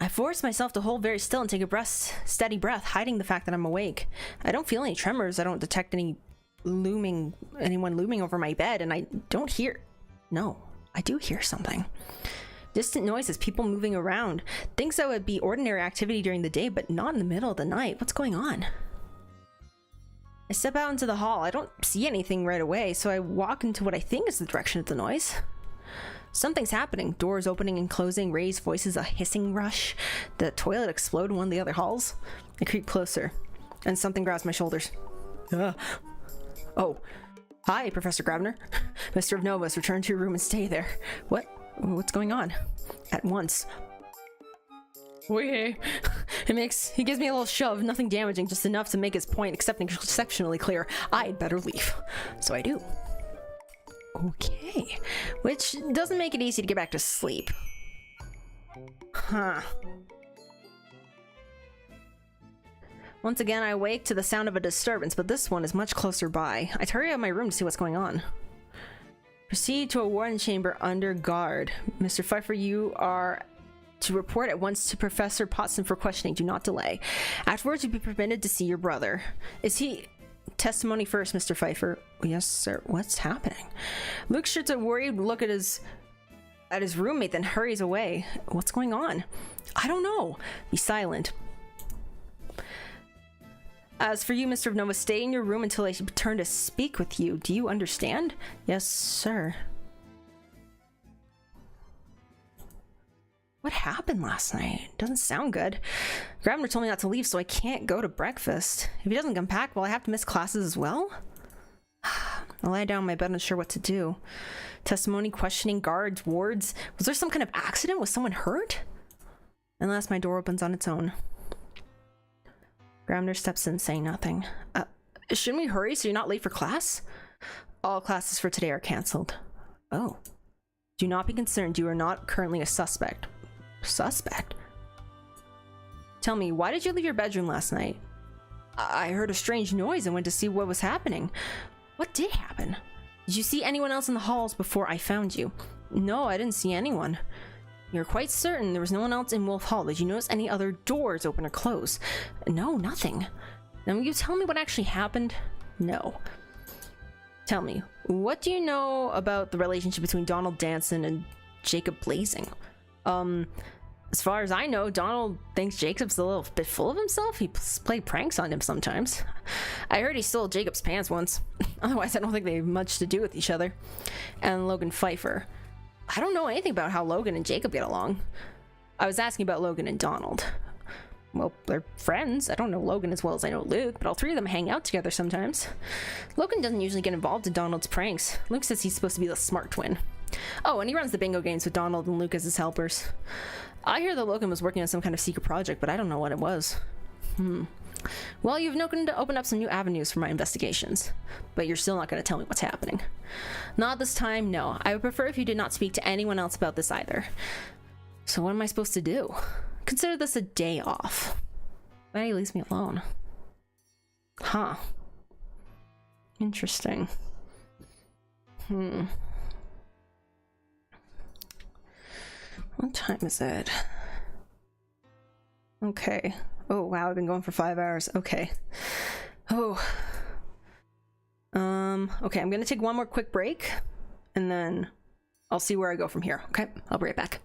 I force myself to hold very still and take a steady breath, hiding the fact that I'm awake. I don't feel any tremors. I don't detect anyone looming over my bed, and I don't hear... No, I do hear something. Distant noises, people moving around. Things that would be ordinary activity during the day, but not in the middle of the night. What's going on? I step out into the hall. I don't see anything right away, so I walk into what I think is the direction of the noise. Something's happening. Doors opening and closing, raised voices, a hissing rush. The toilet explode in one of the other halls. I creep closer, and something grabs my shoulders. Oh. Hi, Professor Grabner. Mr. of Novus, return to your room and stay there. What? What's going on? At once. Wait. He gives me a little shove, nothing damaging, just enough to make his point exceptionally clear. I'd better leave. So I do. Okay. Which doesn't make it easy to get back to sleep. Huh. Once again, I awake to the sound of a disturbance, but this one is much closer by. I hurry out of my room to see what's going on. Proceed to a warden chamber under guard. Mr. Pfeiffer, you are to report at once to Professor Potson for questioning. Do not delay. Afterwards, you'll be permitted to see your brother. Is he... Testimony first, Mr. Pfeiffer. Yes, sir. What's happening? Luke shoots a worried look at his roommate, then hurries away. What's going on? I don't know. Be silent. As for you, Mr. of Nova, stay in your room until I return to speak with you. Do you understand? Yes, sir. What happened last night? Doesn't sound good. Grabner told me not to leave, so I can't go to breakfast. If he doesn't come back, will I have to miss classes as well? I lie down in my bed, unsure what to do. Testimony, questioning, guards, wards. Was there some kind of accident? Was someone hurt? Unless my door opens on its own. Grabner steps in, saying nothing. Shouldn't we hurry so you're not late for class? All classes for today are cancelled. Oh. Do not be concerned, you are not currently a suspect. Suspect? Tell me, why did you leave your bedroom last night? I heard a strange noise and went to see what was happening. What did happen? Did you see anyone else in the halls before I found you? No, I didn't see anyone. You're quite certain there was no one else in Wolf Hall. Did you notice any other doors open or close? No, nothing. Now will you tell me what actually happened? No. Tell me, what do you know about the relationship between Donald Danson and Jacob Blazing? As far as I know, Donald thinks Jacob's a little bit full of himself. He played pranks on him sometimes. I heard he stole Jacob's pants once. Otherwise, I don't think they have much to do with each other. And Logan Pfeiffer. I don't know anything about how Logan and Jacob get along. I was asking about Logan and Donald. Well, they're friends. I don't know Logan as well as I know Luke, but all three of them hang out together sometimes. Logan doesn't usually get involved in Donald's pranks. Luke says he's supposed to be the smart twin. Oh, and he runs the bingo games with Donald and Luke as his helpers. I hear that Logan was working on some kind of secret project, but I don't know what it was. Well, you've opened up some new avenues for my investigations, but you're still not going to tell me what's happening. Not this time, no. I would prefer if you did not speak to anyone else about this either. So what am I supposed to do? Consider this a day off. Why he leaves me alone? Huh. Interesting. What time is it? Okay. Oh, wow, I've been going for 5 hours. Okay. Oh. Okay, I'm gonna take one more quick break, and then I'll see where I go from here. Okay, I'll be right back.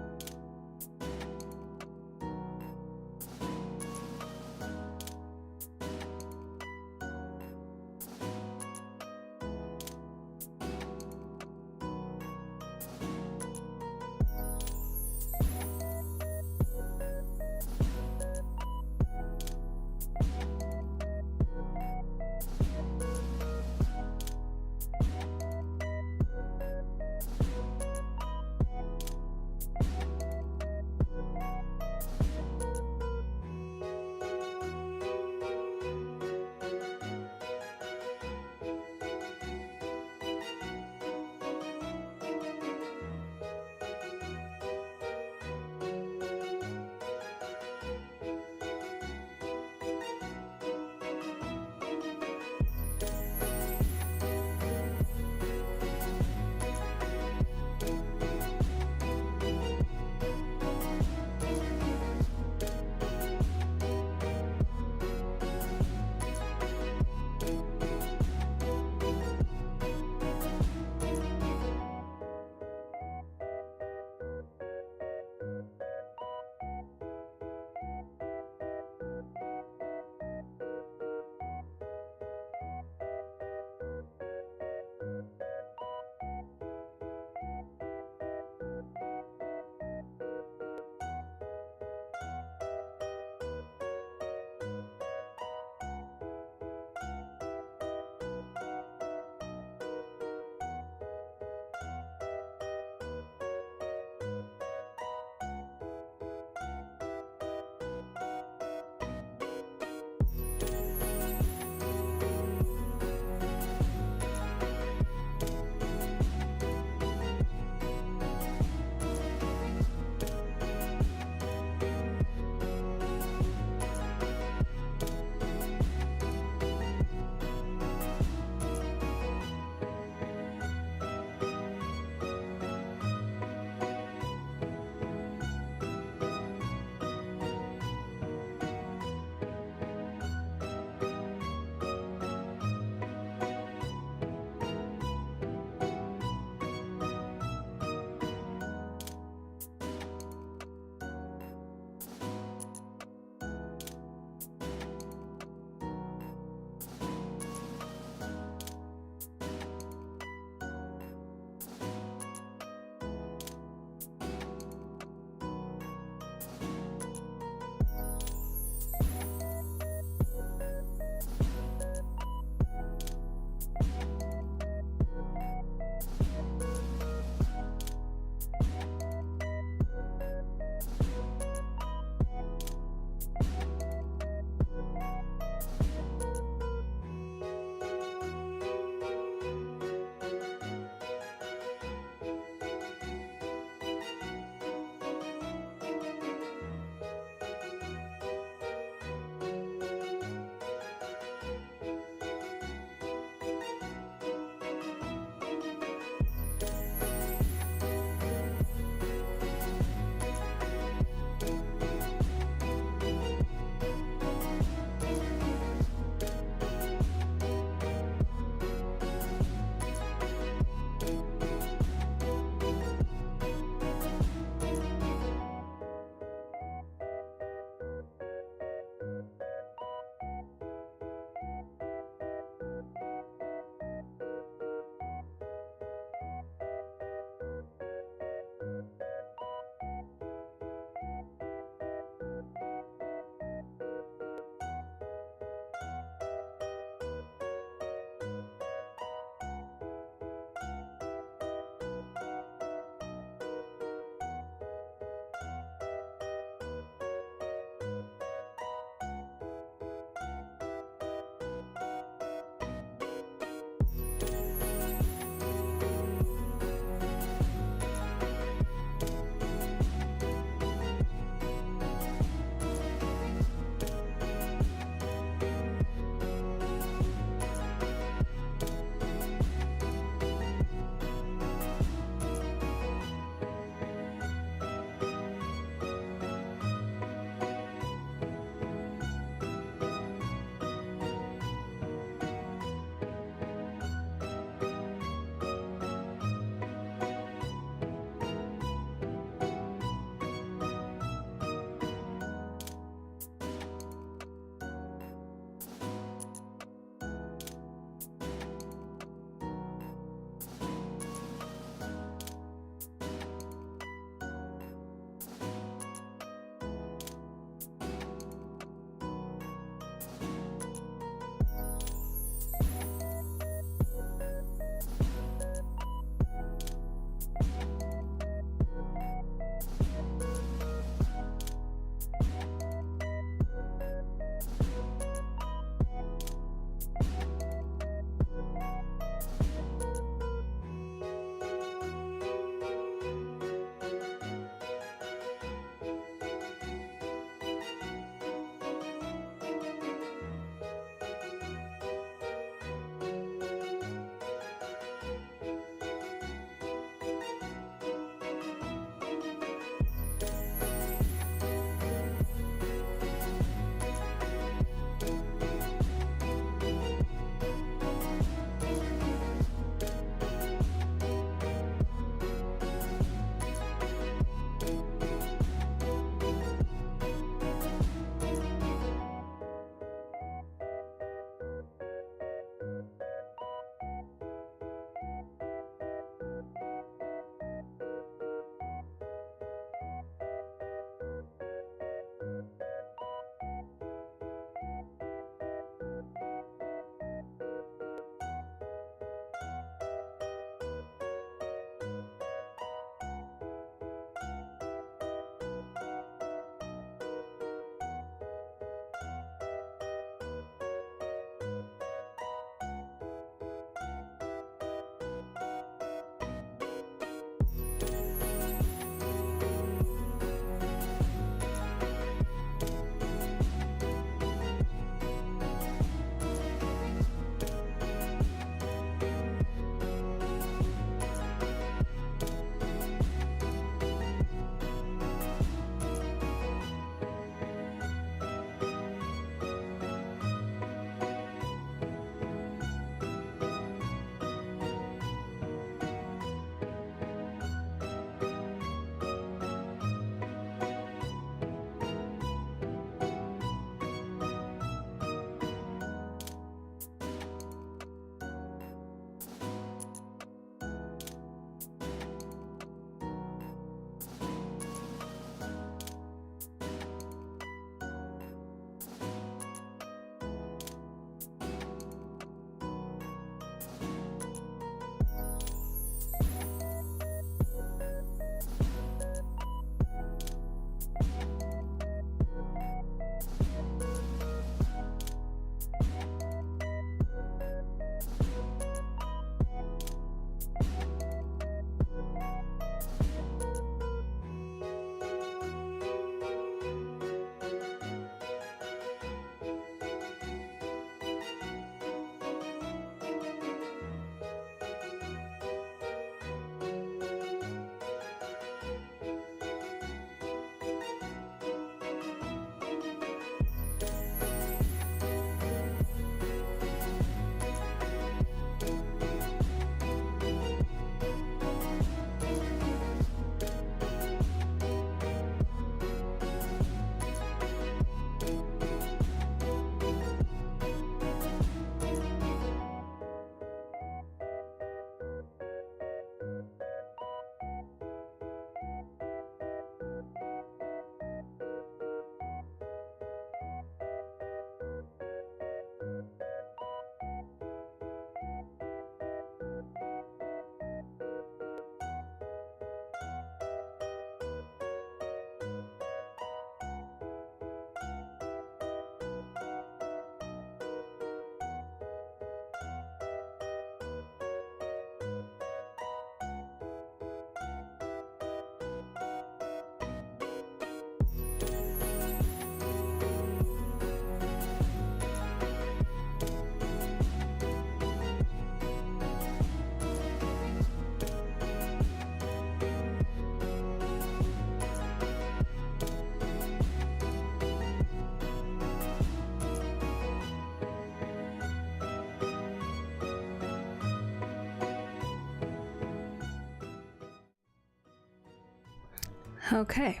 Okay.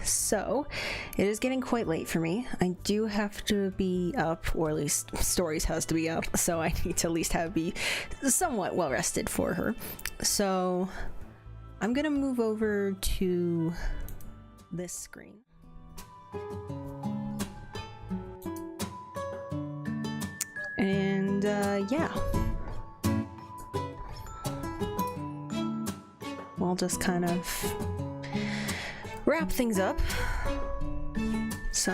So it is getting quite late for me. I do have to be up, or at least Stories has to be up, so I need to at least be somewhat well rested for her. So I'm gonna move over to this screen. And yeah. We'll just kind of wrap things up. So,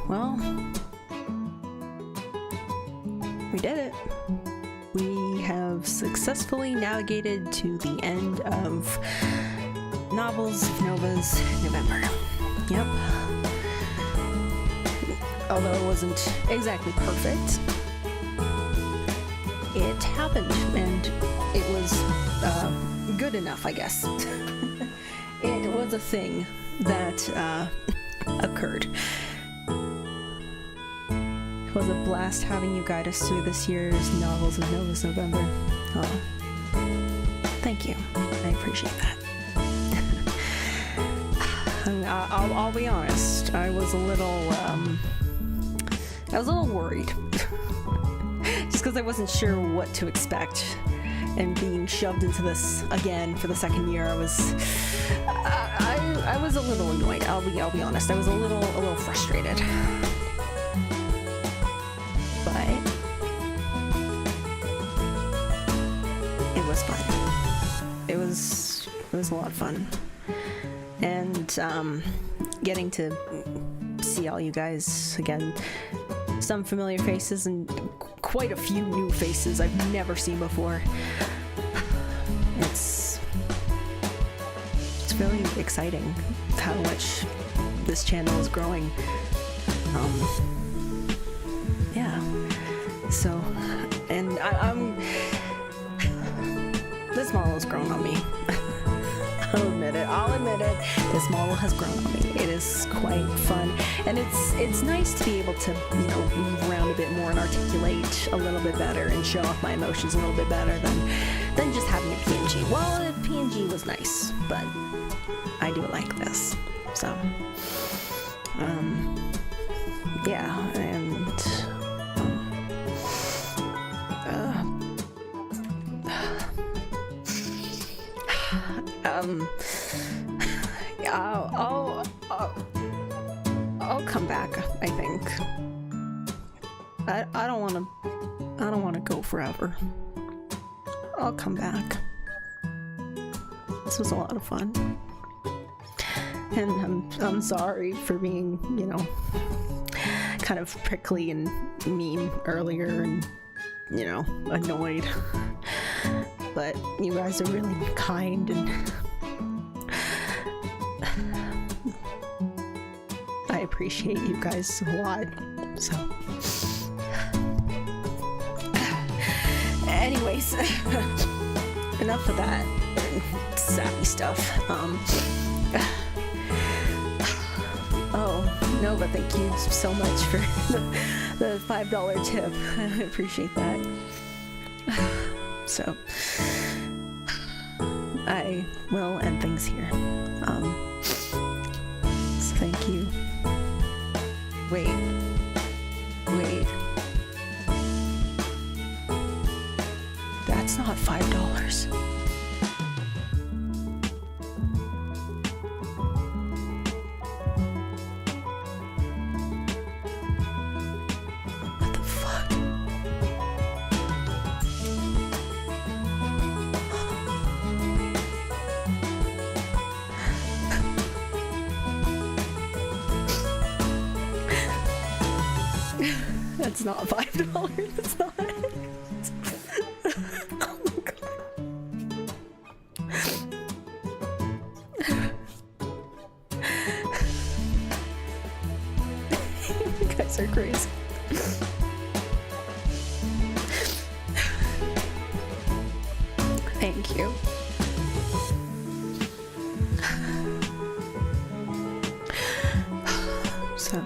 well, we did it. We have successfully navigated to the end of Novels of Nova's November. Yep. Although it wasn't exactly perfect, it happened, and it was good enough, I guess. It was a thing that occurred. It was a blast having you guide us through this year's Novels of Nova's November. Oh, thank you. I appreciate that. I'll be honest. I was a little worried. Just because I wasn't sure what to expect, and being shoved into this again for the second year, I was a little annoyed. I'll be honest. I was a little frustrated. But it was fun. It was a lot of fun, and getting to see all you guys again. Some familiar faces and quite a few new faces I've never seen before. It's really exciting how much this channel is growing. Yeah. So, and I'm this model has grown on me. I'll admit it. This model has grown on me. It is quite fun, and it's nice to be able to, move around a bit more and articulate a little bit better and show off my emotions a little bit better than just having a PNG. Well, a PNG was nice, but I do like this. So, yeah, and I'll come back, I think. I don't want to go forever. I'll come back. This was a lot of fun. And I'm sorry for being, kind of prickly and mean earlier and, annoyed. But you guys are really kind, and I appreciate you guys a lot. So, anyways, enough of that sappy stuff. Oh, Nova, thank you so much for the $5 tip. I appreciate that. So, I will end things here. So thank you. Wait. That's not $5. What the fuck? That's not $5. That's not. Oh my god. You guys are crazy. Thank you. So,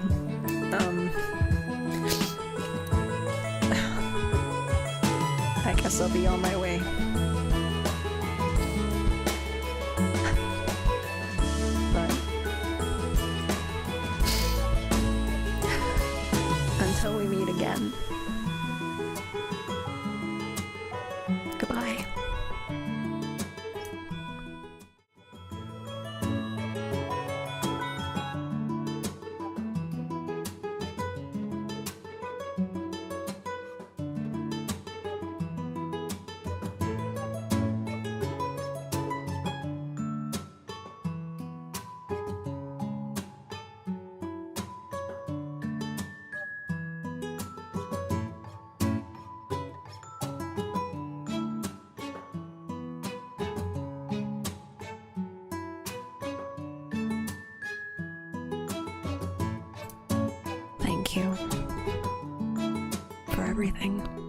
I guess I'll be on my way. Thank you for everything.